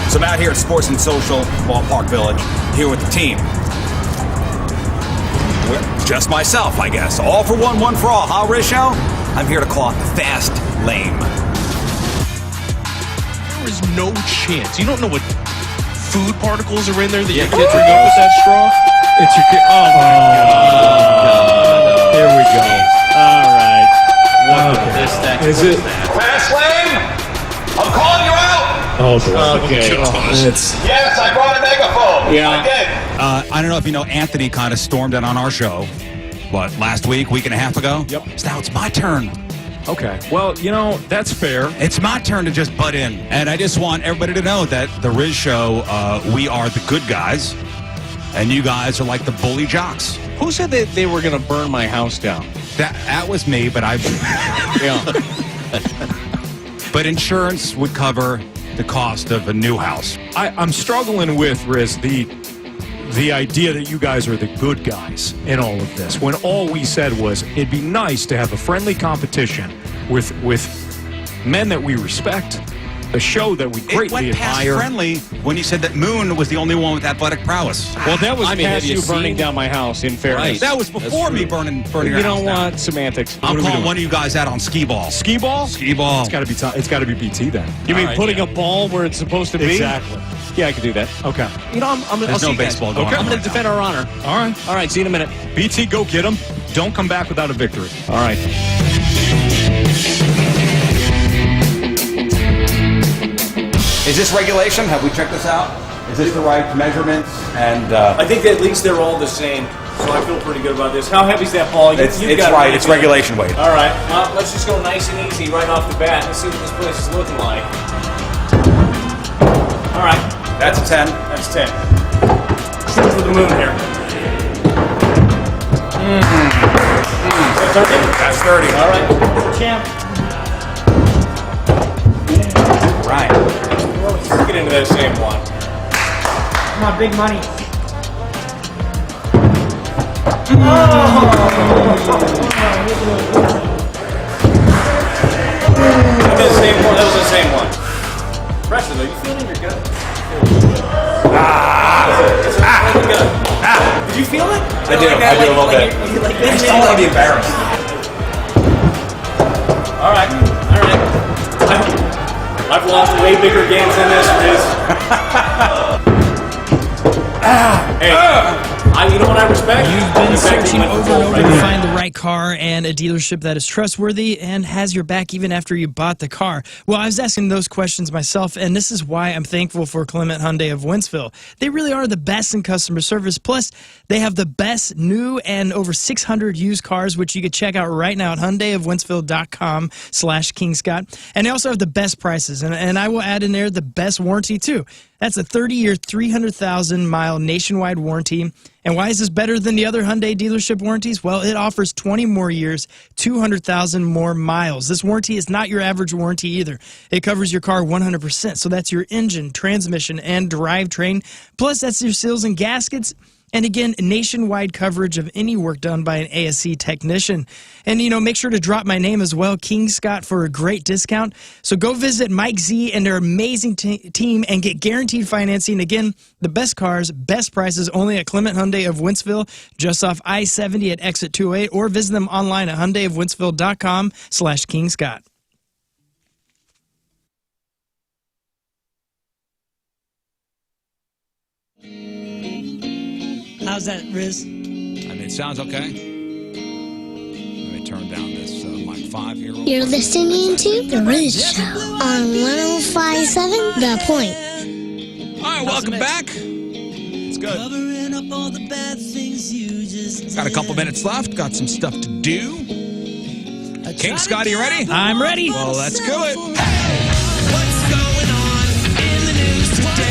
So I'm out here at Sports and Social, Ballpark Village, here with the team. Just myself, I guess. All for one, one for all, huh, Rizz Show? I'm here to call out the fast lame. There is no chance. You don't know what food particles are in there that you can drink up with that straw? It's your kid. Oh, my God. There we go. All right. Is it? Fast lane! I'm calling you out! Oh, okay. Yes, I brought a megaphone. Yeah. I did. I don't know if you know, Anthony kind of stormed in on our show, what, last week and a half ago? Yep. So now it's my turn. Okay. Well, you know, that's fair. It's my turn to just butt in. And I just want everybody to know that the Rizz Show, we are the good guys, and you guys are like the bully jocks. Who said that they were going to burn my house down? That was me, but Yeah. But insurance would cover the cost of a new house. I'm struggling with, Rizz, the idea that you guys are the good guys in all of this, when all we said was it'd be nice to have a friendly competition with men that we respect, a show that we It greatly went past admire. friendly when you said that Moon was the only one with athletic prowess. Well, that was I mean, past have you you burning seen- down my house, in fairness. Right. That was before me burning your You house know down. what? Semantics. I'm What are we calling doing? one of you guys out on skee ball. Skee ball? Skee ball. It's got to be BT then. You All mean right, putting yeah. a ball where it's supposed to be? Exactly. Yeah, I could do that. Okay. You know, I'll There's see no you guys. baseball going Okay. on I'm going right to defend our honor. All right. All right. See you in a minute. BT, go get him. Don't come back without a victory. All right. Is this regulation? Have we checked this out? Is this the right measurements? And I think at least they're all the same, so I feel pretty good about this. How heavy's that ball? It's You've got right. It's regulation weight. All right, let's just go nice and easy right off the bat and see what this place is looking like. All right. That's a 10. That's 10. Shoot for the moon here. Is that 30? That's 30. All right. Champ. Right. Let's get into that same one. Come on, big money. That was the same one. That was the same one. Preston, are you feeling your gut? Did you feel it? I do. I do a little bit. I still want to be embarrassed. All right. All right. I've lost way bigger games than this, Rizz. Hey, you know what I respect? You've been The fact that searching you went over for and gold over right to here. find the right car and a dealership that is trustworthy and has your back even after you bought the car. Well, I was asking those questions myself, and this is why I'm thankful for Clement Hyundai of Wentzville. They really are the best in customer service. Plus, they have the best new and over 600 used cars, which you can check out right now at HyundaiofWentzville.com/KingScott. And they also have the best prices, and I will add in there the best warranty too. That's a 30-year, 300,000-mile nationwide warranty. And why is this better than the other Hyundai dealership warranties? Well, it offers 20 more years, 200,000 more miles. This warranty is not your average warranty either. It covers your car 100%. So that's your engine, transmission, and drivetrain. Plus, that's your seals and gaskets. And again, nationwide coverage of any work done by an ASE technician. And, you know, make sure to drop my name as well, King Scott, for a great discount. So go visit Mike Z and their amazing team and get guaranteed financing. Again, the best cars, best prices only at Clement Hyundai of Wentzville, just off I-70 at exit 208, or visit them online at HyundaiofWentzville.com/King Scott. How's that, Rizz? I mean, it sounds okay. Let me turn down this mic 5 here. You're listening to The Rizz Show on 105.7 The Point. All right, welcome back. It's good. Covering up all the bad things you just Got a couple minutes left. Got some stuff to do. King Scott, you ready? I'm ready. Well, let's do it. What's going on in the news today?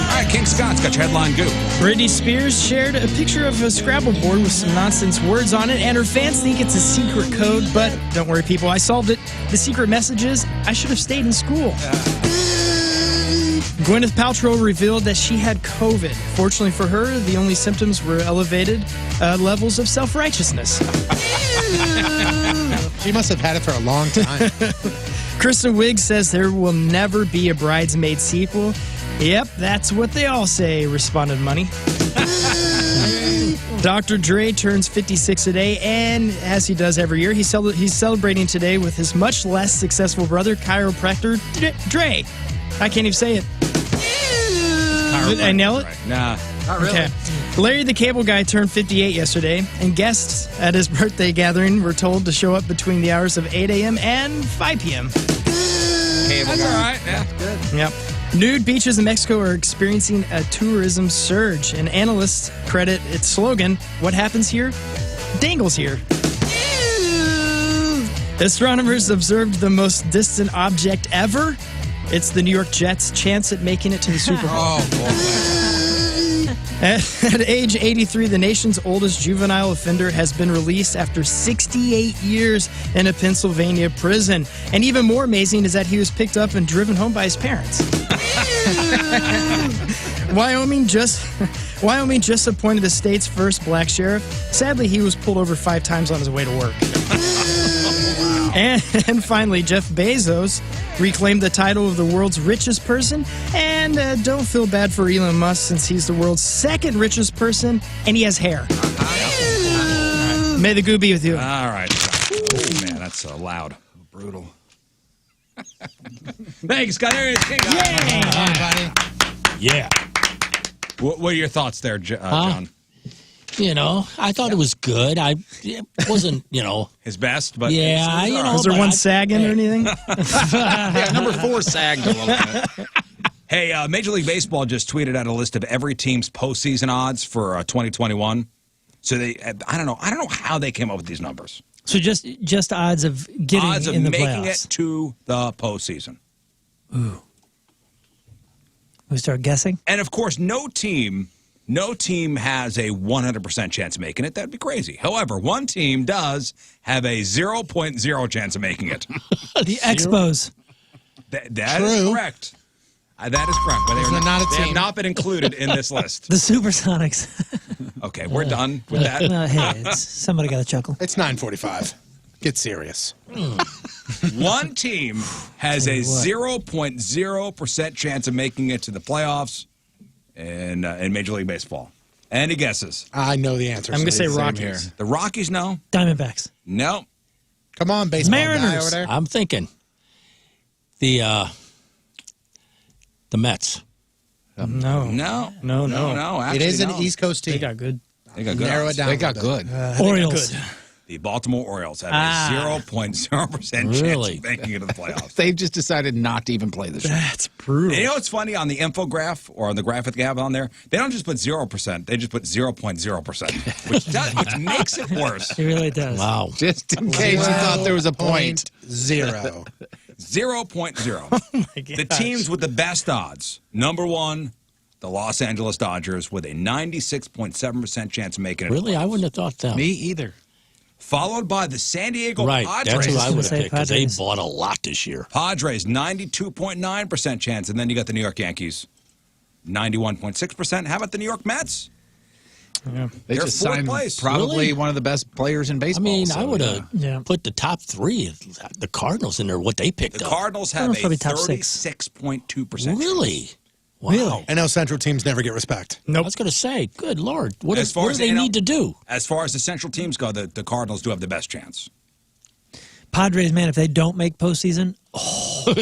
All right, King Scott's got your headline goop. Britney Spears shared a picture of a Scrabble board with some nonsense words on it, and her fans think it's a secret code, but don't worry, people, I solved it. The secret message is, I should have stayed in school. Gwyneth Paltrow revealed that she had COVID. Fortunately for her, the only symptoms were elevated levels of self-righteousness. She must have had it for a long time. Kristen Wiig says there will never be a Bridesmaid sequel. Yep, that's what they all say, responded Money. Dr. Dre turns 56 today, and as he does every year, he's celebrating today with his much less successful brother, chiropractor Dre. I can't even say it. Did I nail it? Nah. Not really. Okay. Larry the Cable Guy turned 58 yesterday, and guests at his birthday gathering were told to show up between the hours of 8 a.m. and 5 p.m. That's all right. Yeah, good. Yep. Nude beaches in Mexico are experiencing a tourism surge, and analysts credit its slogan, "What happens here, dangles here." Astronomers observed the most distant object ever. It's the New York Jets' chance at making it to the Super Bowl. Oh, boy. At age 83, the nation's oldest juvenile offender has been released after 68 years in a Pennsylvania prison. And even more amazing is that he was picked up and driven home by his parents. Wyoming just appointed the state's first black sheriff. Sadly, he was pulled over 5 times on his way to work. And finally, Jeff Bezos reclaimed the title of the world's richest person. And don't feel bad for Elon Musk, since he's the world's second richest person, and he has hair. May the goo be with you. All right. Oh, man, that's so loud. Brutal. Thanks, Scott. There it is. Yeah. What are your thoughts there, John? You know, I thought it was good. It wasn't, his best, but yeah, Was there one sagging or anything? Yeah, number 4 sagged a little bit. Hey, Major League Baseball just tweeted out a list of every team's postseason odds for 2021. So I don't know how they came up with these numbers. So just odds of getting odds of in the making playoffs. it to the postseason. Ooh. We start guessing? And of course, no team has a 100% chance of making it. That'd be crazy. However, one team does have a 0.0 chance of making it. The Expos. That is correct. That is correct. But they have not been included in this list. The Supersonics. Okay, we're done with that. Hey, somebody got a chuckle. It's 9:45. Get serious. One team has a 0.0% chance of making it to the playoffs in Major League Baseball. Any guesses? I know the answer. I'm going to say Rockies. The Rockies, no. Diamondbacks. No. Come on, baseball guy Mariners. over there. I'm thinking the Mets. No. Actually, It is an no. East Coast team. They got good. They got good. Narrow odds. it down. They got good. Orioles. The Baltimore Orioles have a 0.0% chance Really? of making it to the playoffs. They've just decided not to even play this year. That's brutal. And you know what's funny on the infograph or on the graphic they have on there? They don't just put 0%; they just put 0.0%, which makes it worse. It really does. Wow. Just in case you thought there was a point. 0.0. 0.0. The teams with the best odds: number 1, the Los Angeles Dodgers, with a 96.7% chance of making it. Really? I wouldn't have thought that. Me either. Followed by the San Diego Right. Padres. That's what I would have say picked, because they Padres. bought a lot this year. Padres, 92.9% chance. And then you got the New York Yankees, 91.6%. How about the New York Mets? Yeah. They They're just fourth signed place. probably Really? one of the best players in I baseball. mean, so, I would have Yeah. put the top 3, the Cardinals in there, what they picked The up. Cardinals have a probably top 6. 36.2%. Really? Wow. Really? I know Central teams never get respect. I was going to say, good Lord. What As far do as they the NL need to do? As far as the Central teams go, the Cardinals do have the best chance. Padres, man, if they don't make postseason,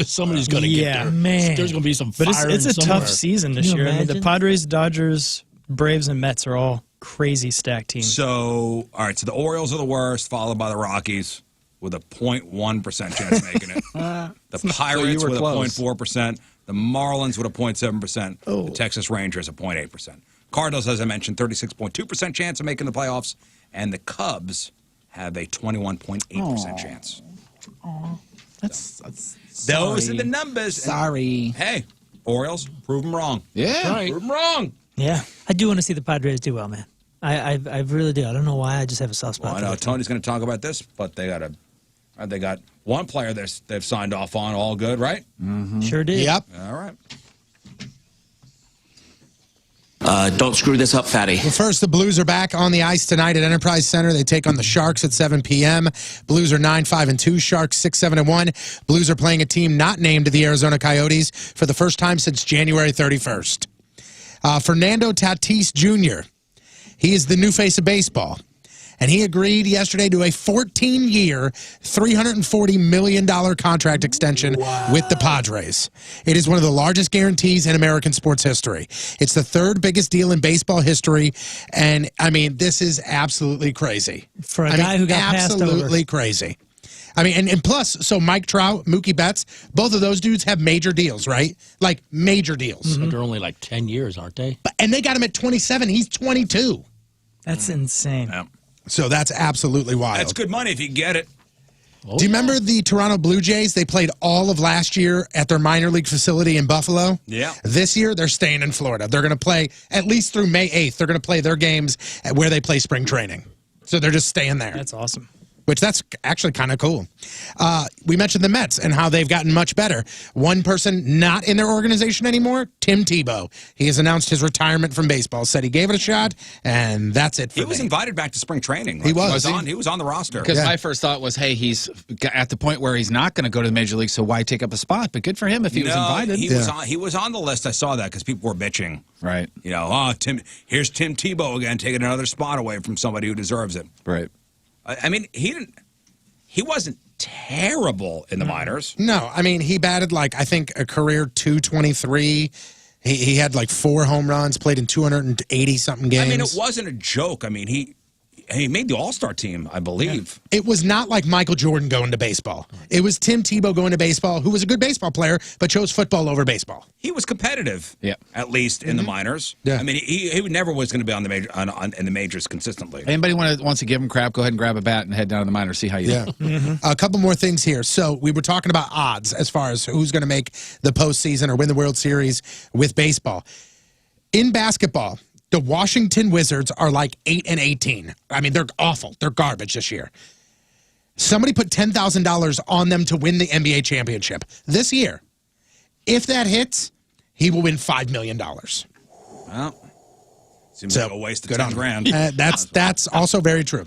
Somebody's going to get Yeah. there. Man. There's going to be some But fire it's a somewhere. tough season this Can you year. I mean, the imagine? Padres, Dodgers, Braves, and Mets are all crazy stacked teams. So, all right, so the Orioles are the worst, followed by the Rockies with a 0.1% chance of making it. The Pirates were with close. a 0.4%. The Marlins with a 0.7%. Oh. The Texas Rangers a 0.8%. Cardinals, as I mentioned, 36.2% chance of making the playoffs. And the Cubs have a 21.8% chance. That's Those are the numbers. Sorry. Hey, Orioles, prove them wrong. Yeah. Right. Prove them wrong. yeah. I do want to see the Padres do well, man. I really do. I don't know why. I just have a soft spot Well, I for know that team. Tony's going to talk about this, but they got one player they've signed off on, all good, right? Sure did. Yep. All right. Don't screw this up, fatty. Well, first, the Blues are back on the ice tonight at Enterprise Center. They take on the Sharks at 7 p.m. Blues are 9-5-2, Sharks 6-7-1. Blues are playing a team not named the Arizona Coyotes for the first time since January 31st. Fernando Tatis Jr., he is the new face of baseball. And he agreed yesterday to a 14-year, $340 million contract extension with the Padres. It is one of the largest guarantees in American sports history. It's the third biggest deal in baseball history. And, I mean, this is absolutely crazy. For a guy who got passed over. Absolutely crazy. I mean, and plus, so Mike Trout, Mookie Betts, both of those dudes have major deals, right? Like, major deals. But they're only like 10 years, aren't they? And they got him at 27. He's 22. That's insane. Yeah. So that's absolutely wild. That's good money if you get it. Do you remember the Toronto Blue Jays? They played all of last year at their minor league facility in Buffalo. Yeah. This year, they're staying in Florida. They're going to play at least through May 8th. They're going to play their games at where they play spring training. So they're just staying there. That's awesome. Which that's actually kind of cool. We mentioned the Mets and how they've gotten much better. One person not in their organization anymore, Tim Tebow. He has announced his retirement from baseball, said he gave it a shot, and that's it for He was invited back to spring training. He was. He was on the roster. Because my first thought was, hey, he's at the point where he's not going to go to the major league, so why take up a spot? But good for him if he was invited. He was on the list. I saw that because people were bitching. Right. You know, here's Tim Tebow again, taking another spot away from somebody who deserves it. Right. I mean, he wasn't terrible in the minors. No, I mean, he batted like, I think, a career 223. He had like 4 home runs, played in 280-something games. I mean, it wasn't a joke. I mean, he made the All-Star team, I believe. It was not like Michael Jordan going to baseball. It was Tim Tebow going to baseball, who was a good baseball player, but chose football over baseball. He was competitive, at least in the minors. Yeah. I mean, he never was going to be on the major in the majors consistently. Anybody wants to give him crap, go ahead and grab a bat and head down to the minors, see how you do. A couple more things here. So we were talking about odds as far as who's going to make the postseason or win the World Series with baseball. In basketball, the Washington Wizards are like 8-18. I mean, they're awful. They're garbage this year. Somebody put $10,000 on them to win the NBA championship this year. If that hits, he will win $5 million. Well, seems like a waste of 10 grand. That's also very true.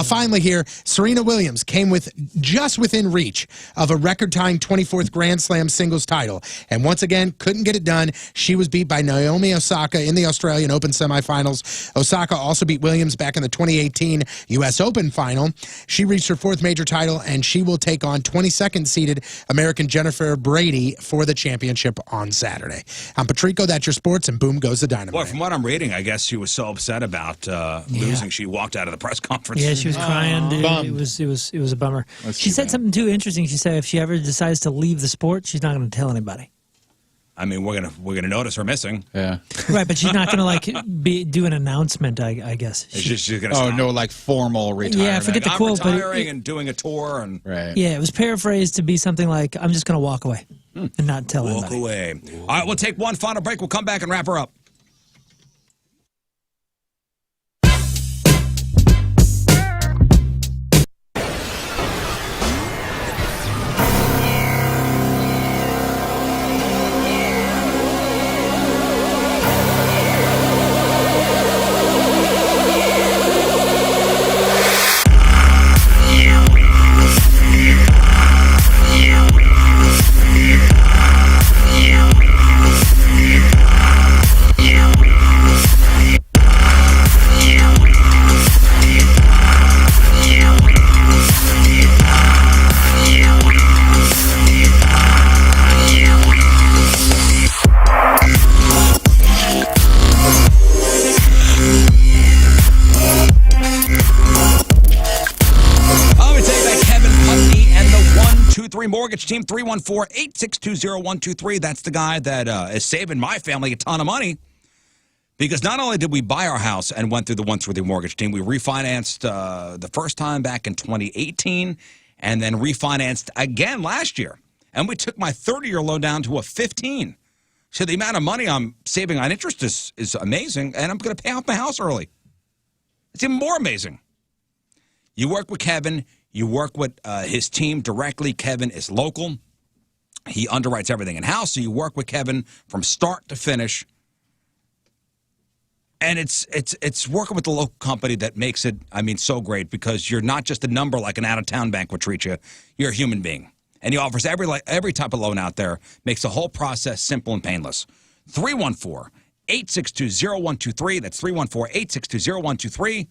Finally here, Serena Williams came just within reach of a record-tying 24th Grand Slam singles title. And once again, couldn't get it done. She was beat by Naomi Osaka in the Australian Open semifinals. Osaka also beat Williams back in the 2018 U.S. Open final. She reached her 4th major title, and she will take on 22nd-seeded American Jennifer Brady for the championship on Saturday. I'm Patrico, that's your sports, and boom goes the dynamite. Boy, from what I'm reading, I guess she was so upset about losing, she walked out of the press conference. Yeah, she was crying, dude. It was a bummer. She said something too interesting. She said if she ever decides to leave the sport, she's not going to tell anybody. I mean, we're gonna notice her missing. Yeah. Right, but she's not going to do an announcement. I guess. She's gonna. Stop. No, like formal retirement. Yeah, I forget the I'm quote, retiring and doing a tour and. Right. Yeah, it was paraphrased to be something like, "I'm just going to walk away and not tell anybody." Walk away. All right, we'll take one final break. We'll come back and wrap her up. Mortgage team 314-862-0123. That's the guy that is saving my family a ton of money, because not only did we buy our house and went through the 123 mortgage team, we refinanced the first time back in 2018 and then refinanced again last year. And we took my 30-year loan down to a 15. So the amount of money I'm saving on interest is amazing, and I'm going to pay off my house early. It's even more amazing. You work with Kevin. You work with his team directly. Kevin is local. He underwrites everything in-house, so you work with Kevin from start to finish. And it's working with the local company that makes it, I mean, so great because you're not just a number like an out-of-town bank would treat you. You're a human being. And he offers every type of loan out there, makes the whole process simple and painless. 314-862-0123. That's 314-862-0123.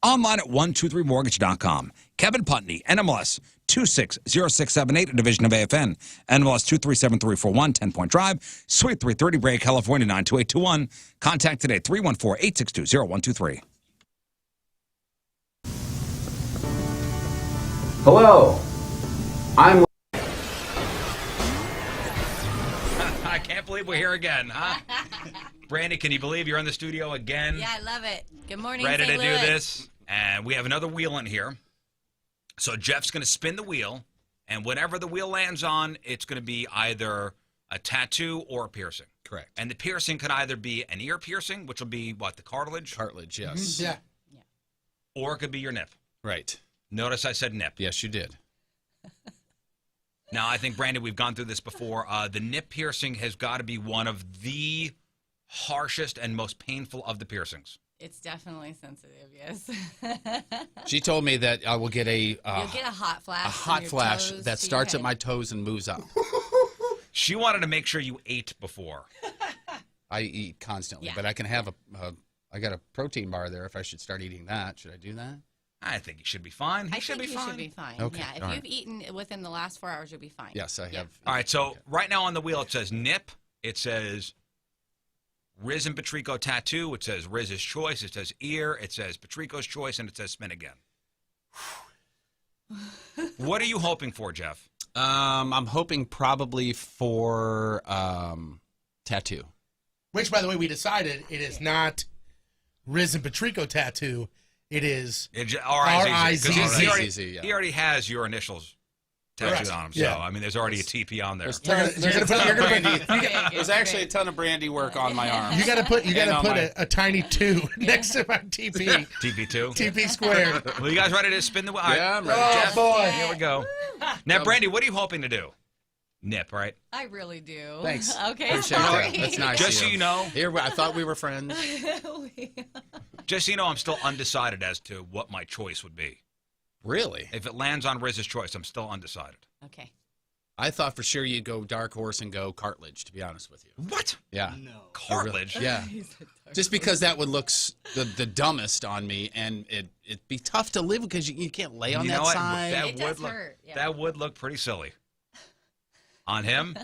Online at 123mortgage.com. Kevin Putney, NMLS 260678, a division of AFN. NMLS 2373441, 10-Point Drive, Suite 330, Brea, California, 92821. Contact today, 314-862-0123. Hello. I'm. I can't believe we're here again, huh? Brandy, can you believe you're in the studio again? Yeah, I love it. Good morning, Ready St. to do Louis. this. And we have another wheel in here. So Jeff's going to spin the wheel. And whatever the wheel lands on, it's going to be either a tattoo or a piercing. Correct. And the piercing could either be an ear piercing, which will be, what, the cartilage? Cartilage, yes. Yeah. Or it could be your nip. Right. Notice I said nip. Yes, you did. Now, I think, Brandon, we've gone through this before. The nip piercing has got to be one of the harshest and most painful of the piercings. It's definitely sensitive, yes. She told me that I will get a You'll get a hot flash. a hot from your flash toes that to your starts at head. my toes and moves up. She wanted to make sure you ate before. I eat constantly, Yeah. but I can have I got a protein bar there if I should start eating that. Should I do that? I think you should be fine. I think you should be fine. Okay, Yeah, if all you've right. eaten within the last 4 hours, you'll be fine. Yes, I have. All right, so right now on the wheel it says nip. It says Rizz and Patrico tattoo. It says Rizz's choice. It says ear. It says Patrico's choice, and it says spin again. What are you hoping for, Jeff? I'm hoping probably for tattoo. Which, by the way, we decided it is not Rizz and Patrico tattoo. It is R-I-Z-Z. 'Cause R-I-Z-Z. He already has your initials tattooed Correct. on him. So, Yeah. I mean, there's already a TP on there. There's actually a ton of brandy work on my arm. You got to put my... a tiny 2 next to my TP. TP2? TP squared. Well, you guys ready to spin the wheel? Yeah, I'm ready. Oh, Jeff, boy. Here we go. Now, Brandy, what are you hoping to do? Nip, right? I really do. Thanks. Okay, Appreciate sorry. that. That's nice. Just so you know. Here, I thought we were friends. Just so you know, I'm still undecided as to what my choice would be. Really? If it lands on Rizz's choice, I'm still undecided. Okay. I thought for sure you'd go dark horse and go cartilage, to be honest with you. What? Yeah. No. Cartilage? Yeah. Just because that would look the dumbest on me, and it'd be tough to live because you can't lay on You that know what? side. That It would does look, hurt, yeah. That would look pretty silly. On him?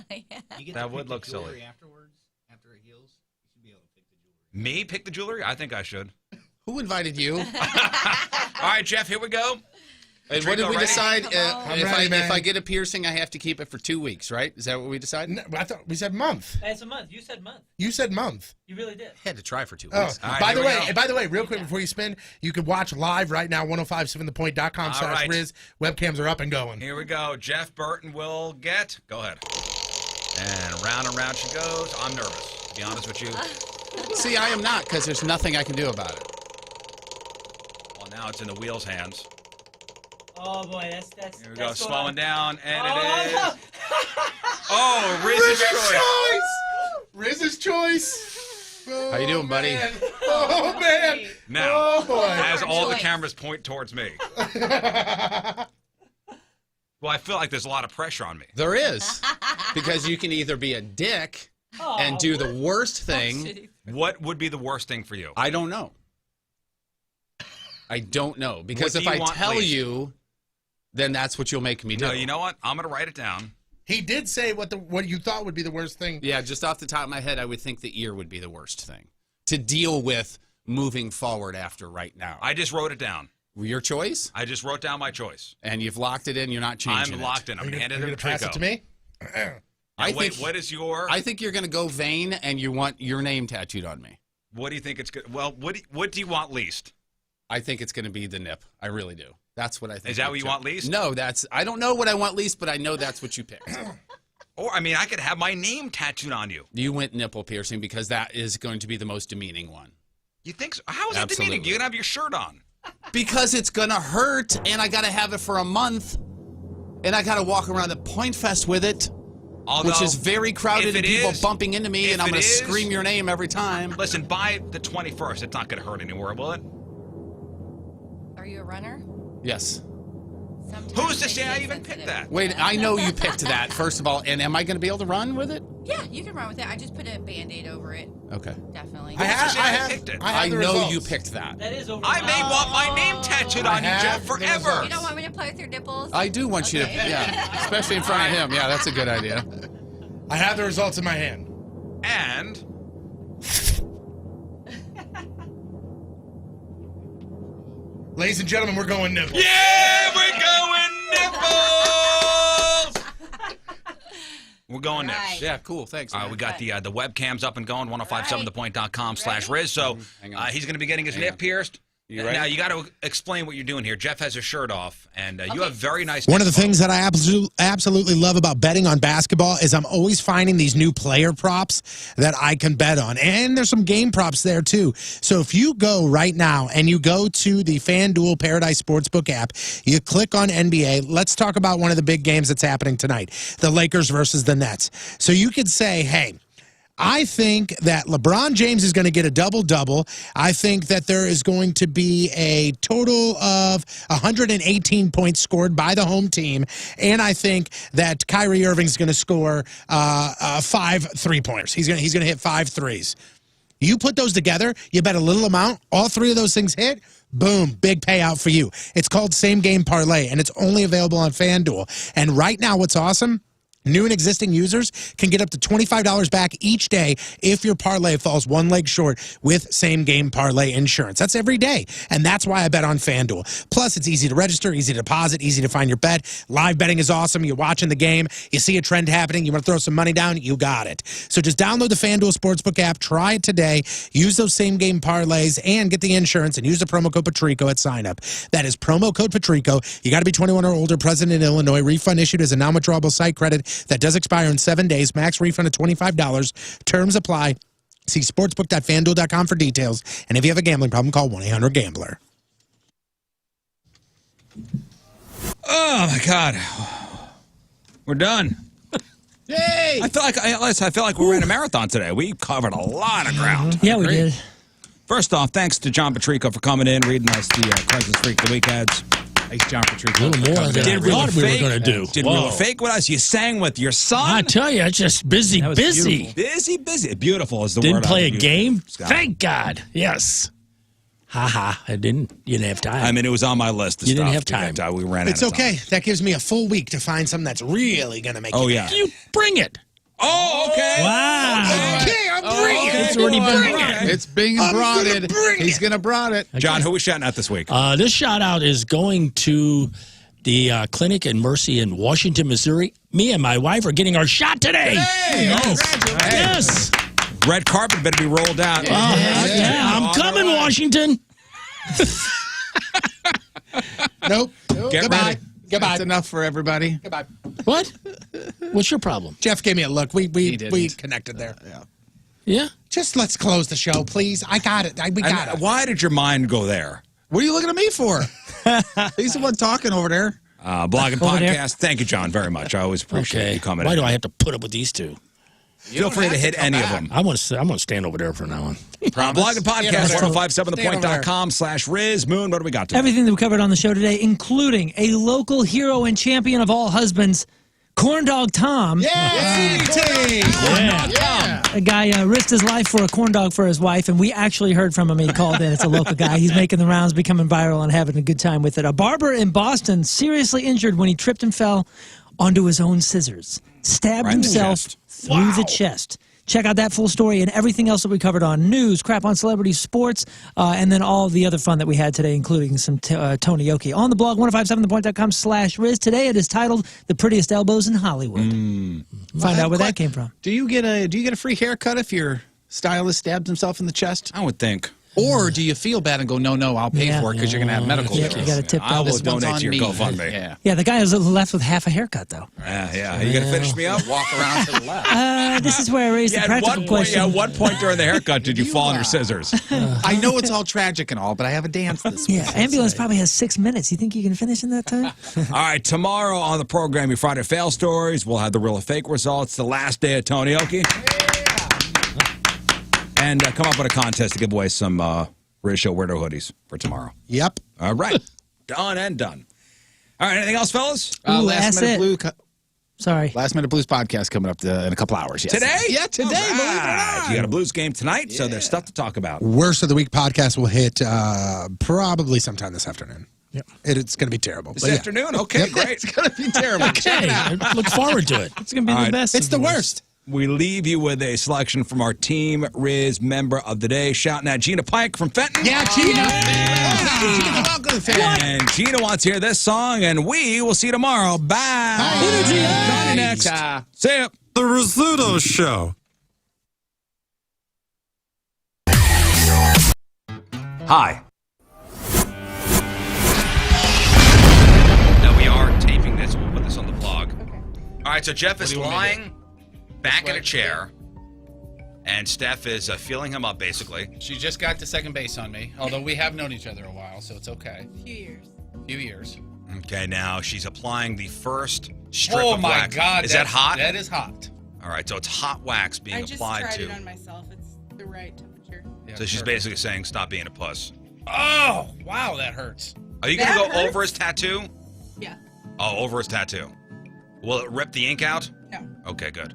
Yeah. That would look silly. Afterwards, after it heals, you should be able to pick the jewelry. Me pick the jewelry? I think I should. Who invited you? All right, Jeff, here we go. And what did we ready? decide? I'm ready, man. If I get a piercing, I have to keep it for 2 weeks, right? Is that what we decided? No, I thought we said month. It's a month. You said month. You said month. You really did. I had to try for 2 Oh, weeks. All right, by the here we go. way, real quick before you spin, you can watch live right now, 1057thepoint.com/Rizz. Webcams are up and going. Here we go. Jeff Burton will get. Go ahead. And round she goes. I'm nervous, to be honest with you. See, I am not, because there's nothing I can do about it. Well, now it's in the wheel's hands. Oh boy, that's. Here we go, that's going slowing on. down, and Oh, it is. no. Oh, Rizz's choice. Rizz's choice. Oh, How you doing, buddy? man. Oh, man. Now, Oh, boy. as all the choice. cameras point towards me. Well, I feel like there's a lot of pressure on me. There is. Because you can either be a dick and do the worst thing. What would be the worst thing for you? I don't know. I don't know. Because What if do I you want tell least? you, then that's what you'll make me do. No, you know what? I'm going to write it down. He did say what you thought would be the worst thing. Yeah, just off the top of my head, I would think the ear would be the worst thing to deal with moving forward after right now. I just wrote it down. Your choice? I just wrote down my choice. And you've locked it in, you're not changing I'm it. locked in. I'm Are you handing gonna it to pass Patrico. it to me? I Wait, think, what is your... I think you're going to go vain and you want your name tattooed on me. What do you think it's good? Well, what do you want least? I think it's going to be the nip. I really do. That's what I think. Is that what you want least? No, I don't know what I want least, but I know that's what you picked. Or, I mean, I could have my name tattooed on you. You went nipple piercing because that is going to be the most demeaning one. You think so? How is that demeaning? Absolutely. You can have your shirt on. Because it's going to hurt, and I got to have it for a month, and I got to walk around the Point Fest with it. which is very crowded and people bumping into me, and I'm going to is, scream your name every time. Listen, by the 21st, it's not going to hurt anymore, will it? Are you a runner? Yes. Who's to say I even picked that? Wait, I know you picked that, first of all, and am I going to be able to run with it? Yeah, you can run with it. I just put a Band-Aid over it. Okay. Definitely. I picked it. I know you picked that. That is over. I may want my name tattooed on you, Jeff, forever. You don't want me to play with your nipples? I do want you to, yeah, especially in front of him. Yeah, that's a good idea. I have the results in my hand. And ladies and gentlemen, we're going nipples. yeah, we're going nipples. We're going nipples. Yeah, cool. Thanks. We got the webcams up and going. 1057thepoint.com/Rizz. So he's going to be getting his nip pierced. You ready? Now you got to explain what you're doing here. Jeff has his shirt off, and you have very nice. One of the things that I absolutely love about betting on basketball is I'm always finding these new player props that I can bet on. And there's some game props there, too. So if you go right now and you go to the FanDuel Paradise Sportsbook app, you click on NBA. Let's talk about one of the big games that's happening tonight, the Lakers versus the Nets. So you could say, hey, I think that LeBron James is going to get a double-double. I think that there is going to be a total of 118 points scored by the home team. And I think that Kyrie Irving is going to score 5 three-pointers. He's going to hit 5 threes. You put those together, you bet a little amount, all 3 of those things hit, boom, big payout for you. It's called Same Game Parlay, and it's only available on FanDuel. And right now, what's awesome, new and existing users can get up to $25 back each day if your parlay falls one leg short with Same Game Parlay insurance. That's every day, and that's why I bet on FanDuel. Plus, it's easy to register, easy to deposit, easy to find your bet. Live betting is awesome. You're watching the game. You see a trend happening. You want to throw some money down? You got it. So just download the FanDuel Sportsbook app. Try it today. Use those Same Game Parlays and get the insurance, and use the promo code Patrico at sign-up. That is promo code Patrico. You got to be 21 or older, present in Illinois. Refund issued as a non-withdrawable site credit that does expire in 7 days. Max refund of $25. Terms apply. See sportsbook.fanduel.com for details. And if you have a gambling problem, call 1-800-GAMBLER. Oh my God, we're done. Yay! I feel like we ran a marathon today. We covered a lot of ground. Yeah, we did. First off, thanks to John Patrico for coming in, reading us the Craigslist Freak the Week ads. Thanks, John Patrico. A little more than I thought we were going to do. Did we fake with us? You sang with your son? I tell you, it's just busy. Busy. Beautiful is the word. Didn't play a use. game? Scott. Thank God. Yes. I didn't. You didn't have time. I mean, it was on my list. You didn't have time. We ran It's out of time. okay. That gives me a full week to find something that's really going to make Oh, you yeah. mad. You bring it. Oh, okay. Wow. Okay, I'm bringing it. It's already been brought. It's being brought in. He's going to brought it. John, who was shouting out this week? This shout out is going to the clinic in Mercy in Washington, Missouri. Me and my wife are getting our shot today. Hey, Yes. Red carpet better be rolled out. Yeah, I'm coming, Washington. Nope. Get Goodbye. ready. Goodbye. That's enough for everybody. Goodbye. What? What's your problem? Jeff gave me a look. We didn't. connected there. Yeah? Just let's close the show, please. I got it. We got it. Why did your mind go there? What are you looking at me for? He's the one talking over there. Blog and Over there? podcast. Thank you, John, very much. I always appreciate you coming Why in. do I have to put up with these two? Feel free to hit any of them. I'm going to stand over there from now on. Blog and podcast, Stand over there. 1057thepoint.com/Rizz. Moon, what do we got today? Everything that we covered on the show today, including a local hero and champion of all husbands, Corn Dog Tom. Yeah. A guy risked his life for a corn dog for his wife, and we actually heard from him. He called in. It's a local guy. He's making the rounds, becoming viral, and having a good time with it. A barber in Boston seriously injured when he tripped and fell onto his own scissors. Stabbed Right in the himself chest. through the chest. Check out that full story and everything else that we covered on news, crap on celebrities, sports, and then all the other fun that we had today, including some Tony Yoki. On the blog, 1057thepoint.com/Rizz. Today it is titled "The Prettiest Elbows in Hollywood." Find out where that came from. Do you get a free haircut if your stylist stabbed himself in the chest? I would think. Or do you feel bad and go, no, I'll pay for it because you're going to have medical Yeah, bills. you got to tip I will This one's donate on to your me. GoFundMe. Yeah. Yeah, the guy was left with half a haircut, though. Yeah. You going to finish me up? Walk around to the left. This is where I raised the practical question. At what point during the haircut did you fall on your scissors? I know it's all tragic and all, but I have a dance this week. Yeah, ambulance probably has 6 minutes. You think you can finish in that time? All right, tomorrow on the program, your Friday Fail Stories. We'll have the real or fake results, the last day of Tony Oki. And come up with a contest to give away some Rizz Show Weirdo hoodies for tomorrow. Yep. All right. Done and done. All right, anything else, fellas? Last Minute Blues. Sorry. Last Minute Blues podcast coming up in a couple hours. Yes. Today? Yeah, today. All Believe it or right. not. You got a Blues game tonight, so there's stuff to talk about. Worst of the Week podcast will hit probably sometime this afternoon. Yep. It's going to be terrible. This but yeah. afternoon? Okay, great. It's going to be terrible. Okay, I look forward to it. It's going to be All the right. best. It's of the worst. worst. We leave you with a selection from our Team Rizz member of the day, shouting at Gina Pike from Fenton. Yeah, Gina. And Gina wants to hear this song, and we will see you tomorrow. Bye. Johnny next. See ya. The Rizzuto Show. Hi. Now we are taping this. We'll put this on the vlog. All right, so Jeff is lying back in a chair, and Steph is feeling him up, basically. She just got to second base on me, although we have known each other a while, so it's okay. Few years. Okay, now she's applying the first strip Oh of my wax. God. Is that hot? That is hot. All right, so it's hot wax being I just applied tried to. it on myself. It's the right temperature. Yeah, So she's perfect. basically saying, stop being a puss. Oh, wow, that hurts. Are you going to That go hurts? over his tattoo? Yeah. Oh, over his tattoo. Will it rip the ink out? No. Okay, good.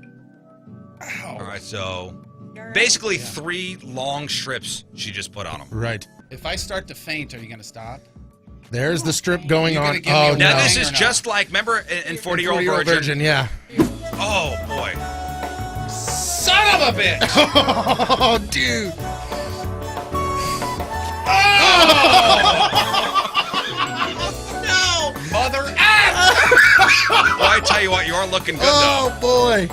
Ow. All right, so You're right. basically 3 long strips she just put on him. Right. If I start to faint, are you going to stop? There's the strip going You're on. gonna give me Oh, a Now, no. this Or is not? just like, remember in 40-Year-Old 40-Year-Old Virgin? Yeah. Oh, boy. Son of a bitch! Oh, dude. No! Mother... Well, I tell you what, you are looking good, though. Oh, boy.